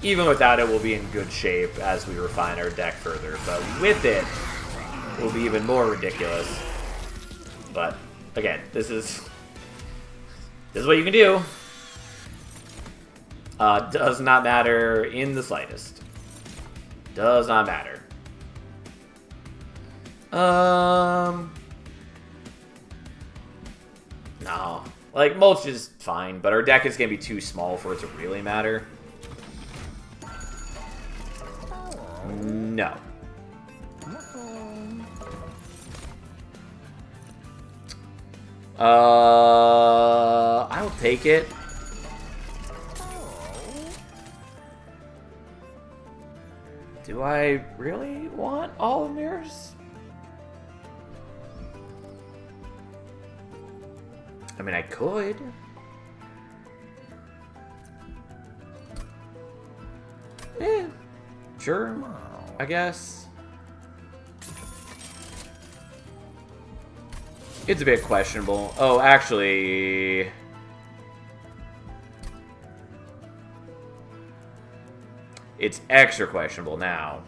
Even without it, we'll be in good shape as we refine our deck further. But with it, we'll be even more ridiculous. But, again, this is what you can do. Does not matter in the slightest. Does not matter. No. Like, mulch is fine, but our deck is going to be too small for it to really matter. No. I'll take it. Do I really want all the mirrors? I mean, I could. Yeah, sure, I guess. It's a bit questionable. Oh, actually... It's extra questionable now.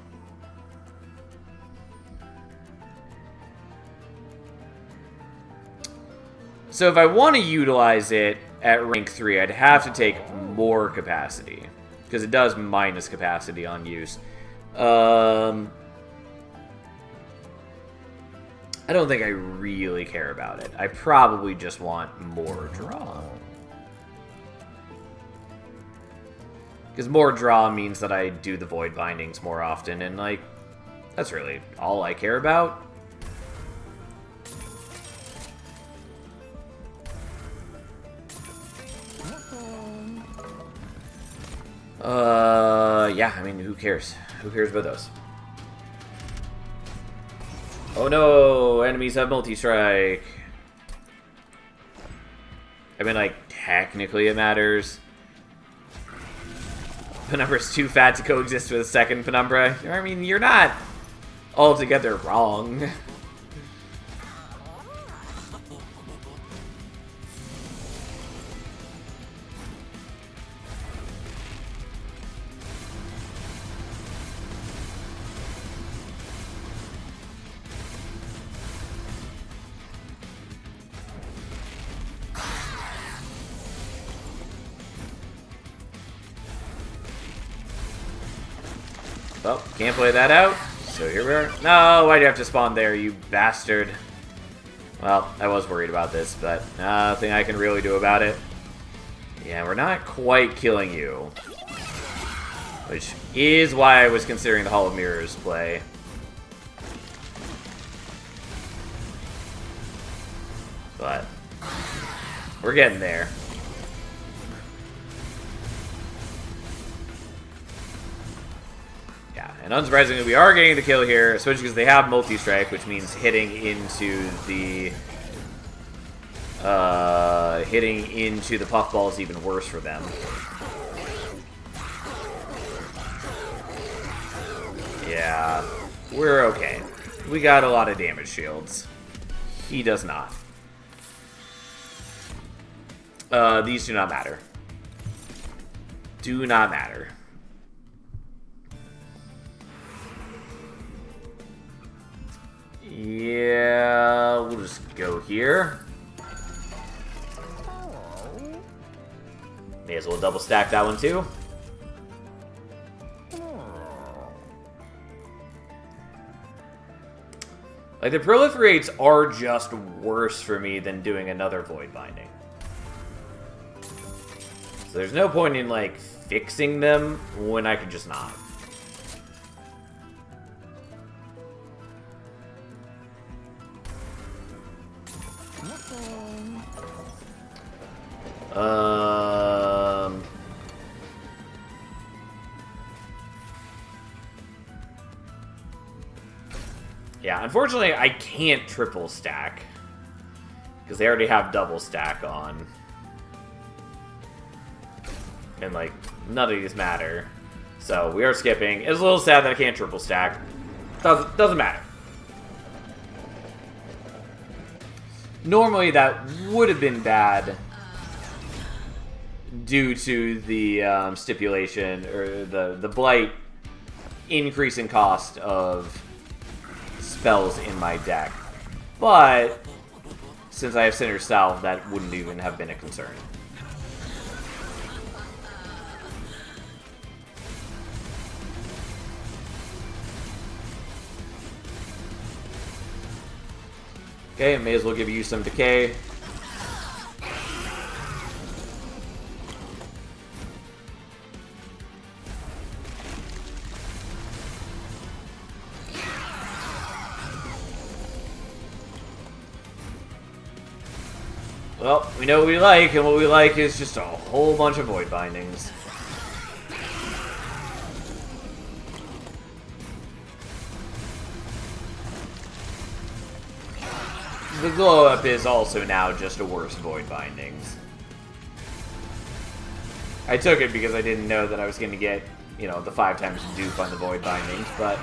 So if I want to utilize it at rank 3, I'd have to take more capacity. Because it does minus capacity on use. I don't think I really care about it. I probably just want more draw. Because more draw means that I do the Void Bindings more often, and, like, that's really all I care about. Yeah, I mean, who cares? Who cares about those? Oh no, enemies have multi-strike. I mean, like, technically it matters. Penumbra's too fat to coexist with a second Penumbra. I mean, you're not altogether wrong. Well, can't play that out, so here we are. No, why'd you have to spawn there, you bastard? Well, I was worried about this, but nothing I can really do about it. Yeah, we're not quite killing you. Which is why I was considering the Hall of Mirrors play. But we're getting there. And unsurprisingly, we are getting the kill here, especially because they have multi-strike, which means hitting into the puffball is even worse for them. Yeah, we're okay. We got a lot of damage shields. He does not. These do not matter. Do not matter. Yeah, we'll just go here. May as well double stack that one too. Like, the proliferates are just worse for me than doing another Void Binding. So there's no point in, like, fixing them when I can just not. Yeah, unfortunately, I can't triple stack. Because they already have double stack on. And, like, none of these matter. So, we are skipping. It's a little sad that I can't triple stack. Doesn't matter. Normally, that would have been bad due to the stipulation, or the blight increasing cost of spells in my deck. But since I have Sinner's Salve, that wouldn't even have been a concern. Okay, may as well give you some decay. Well, we know what we like, and what we like is just a whole bunch of Void Bindings. The Glow Up is also now just a worse Void Bindings. I took it because I didn't know that I was going to get, you know, the 5 times dupe on the Void Bindings, but,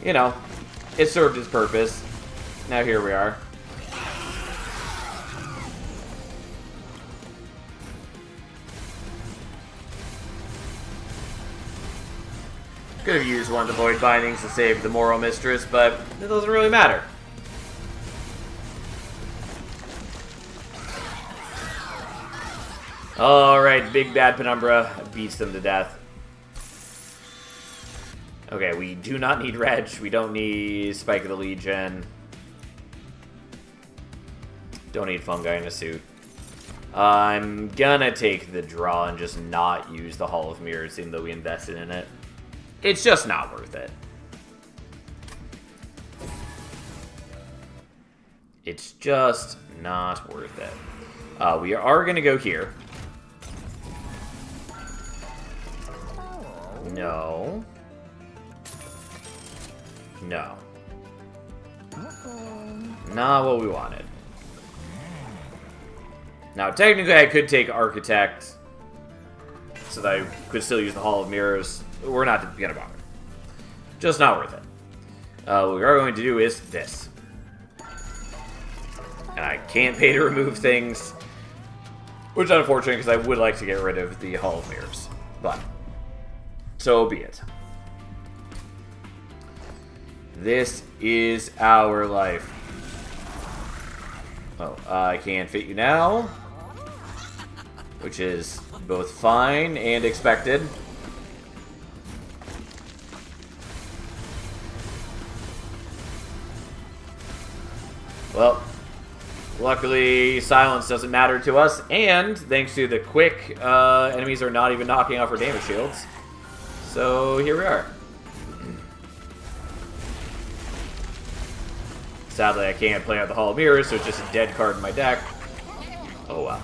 you know, it served its purpose. Now here we are. Could have used one of the Void Bindings to save the Moral Mistress, but it doesn't really matter. Alright, Big Bad Penumbra beats them to death. Okay, we do not need Reg. We don't need Spike of the Legion. Don't need Fungi in a suit. I'm gonna take the draw and just not use the Hall of Mirrors, even though we invested in it. It's just not worth it. It's just not worth it. We are going to go here. No. No. Not what we wanted. Now, technically, I could take Architect so that I could still use the Hall of Mirrors. We're not going to bother. Just not worth it. What we are going to do is this. And I can't pay to remove things, which is unfortunate because I would like to get rid of the Hall of Mirrors. But, so be it. This is our life. Oh, I can't fit you now, which is both fine and expected. Well, luckily silence doesn't matter to us, and thanks to the quick, enemies are not even knocking off our damage shields. So here we are. Sadly, I can't play out the Hall of Mirrors, so it's just a dead card in my deck. Oh well.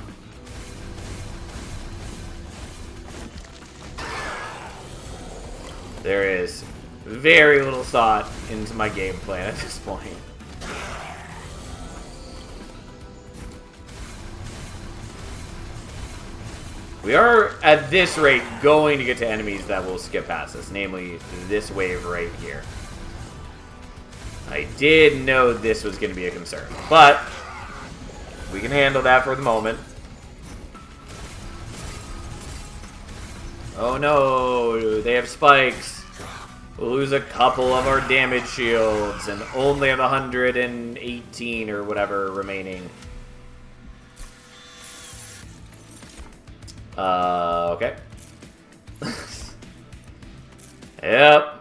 There is very little thought into my game plan at this point. We are, at this rate, going to get to enemies that will skip past us, namely this wave right here. I did know this was going to be a concern, but we can handle that for the moment. Oh no, they have spikes. We'll lose a couple of our damage shields and only have 118 or whatever remaining. Okay. Yep.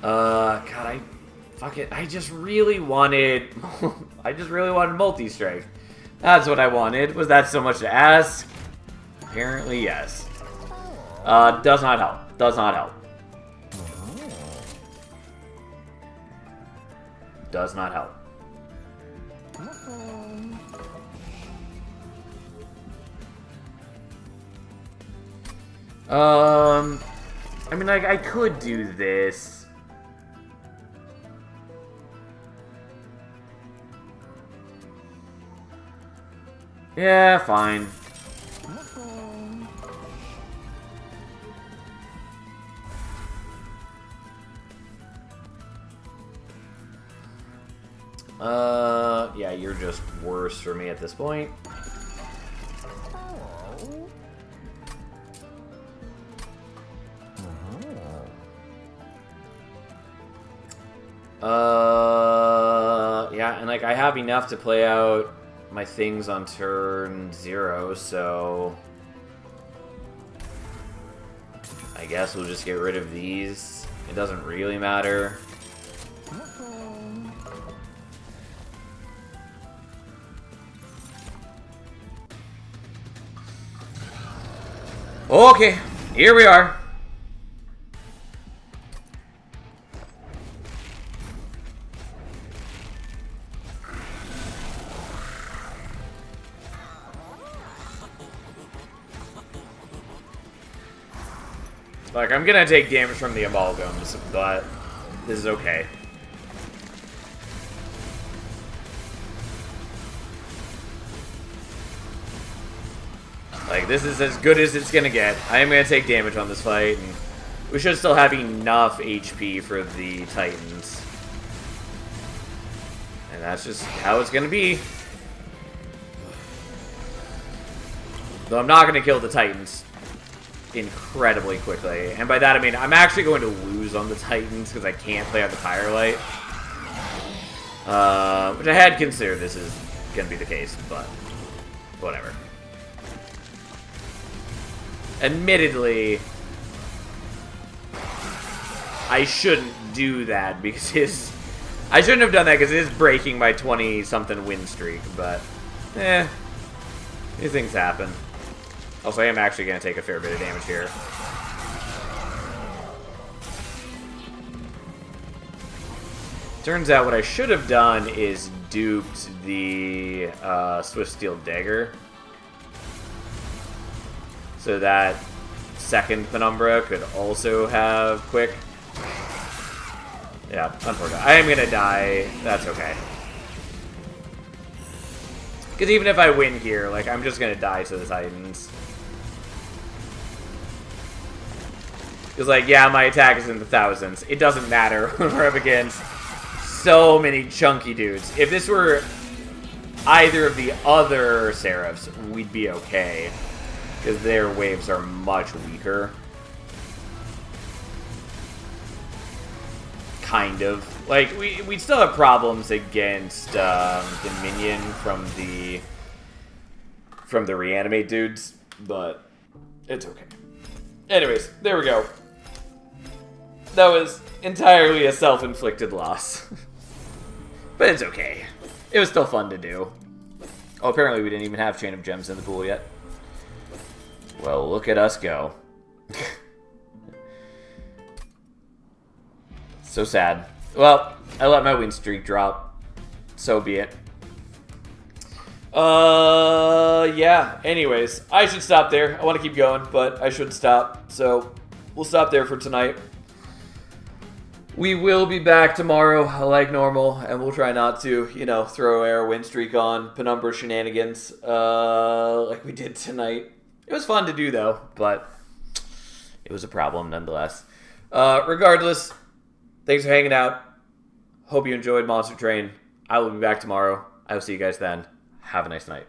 God, fuck it. I just really wanted multi-strike. That's what I wanted. Was that so much to ask? Apparently, yes. Does not help. Does not help. Does not help. I mean, I could do this. Yeah, fine. Yeah, you're just worse for me at this point. Yeah, and like I have enough to play out my things on turn 0, so I guess we'll just get rid of these. It doesn't really matter. Okay, here we are. Like, I'm gonna take damage from the amalgams, but this is okay. Like, this is as good as it's gonna get. I am gonna take damage on this fight, and we should still have enough HP for the Titans. And that's just how it's gonna be. Though I'm not gonna kill the Titans incredibly quickly. And by that I mean I'm actually going to lose on the Titans because I can't play on the Firelight. Which I had considered this is gonna be the case, but whatever. Admittedly, I shouldn't do that because I shouldn't have done that because it is breaking my 20-something win streak, but these things happen. Also, I am actually going to take a fair bit of damage here. Turns out what I should have done is duped the Swift Steel Dagger. So that second Penumbra could also have quick. Yeah, unfortunately. I am going to die. That's okay. Because even if I win here, like, I'm just going to die to the Titans. Because, like, yeah, my attack is in the thousands. It doesn't matter when we're up against so many chunky dudes. If this were either of the other Seraphs, we'd be okay. Because their waves are much weaker. Kind of. Like, we still have problems against the minion from the reanimate dudes, but it's okay. Anyways, there we go. That was entirely a self-inflicted loss. But it's okay. It was still fun to do. Oh, apparently we didn't even have Chain of Gems in the pool yet. Well, look at us go. So sad. Well, I let my win streak drop. So be it. Yeah. Anyways, I should stop there. I want to keep going, but I should stop. So, we'll stop there for tonight. We will be back tomorrow, like normal, and we'll try not to, you know, throw our win streak on Penumbra shenanigans, like we did tonight. It was fun to do, though, but it was a problem nonetheless. Regardless, thanks for hanging out. Hope you enjoyed Monster Train. I will be back tomorrow. I will see you guys then. Have a nice night.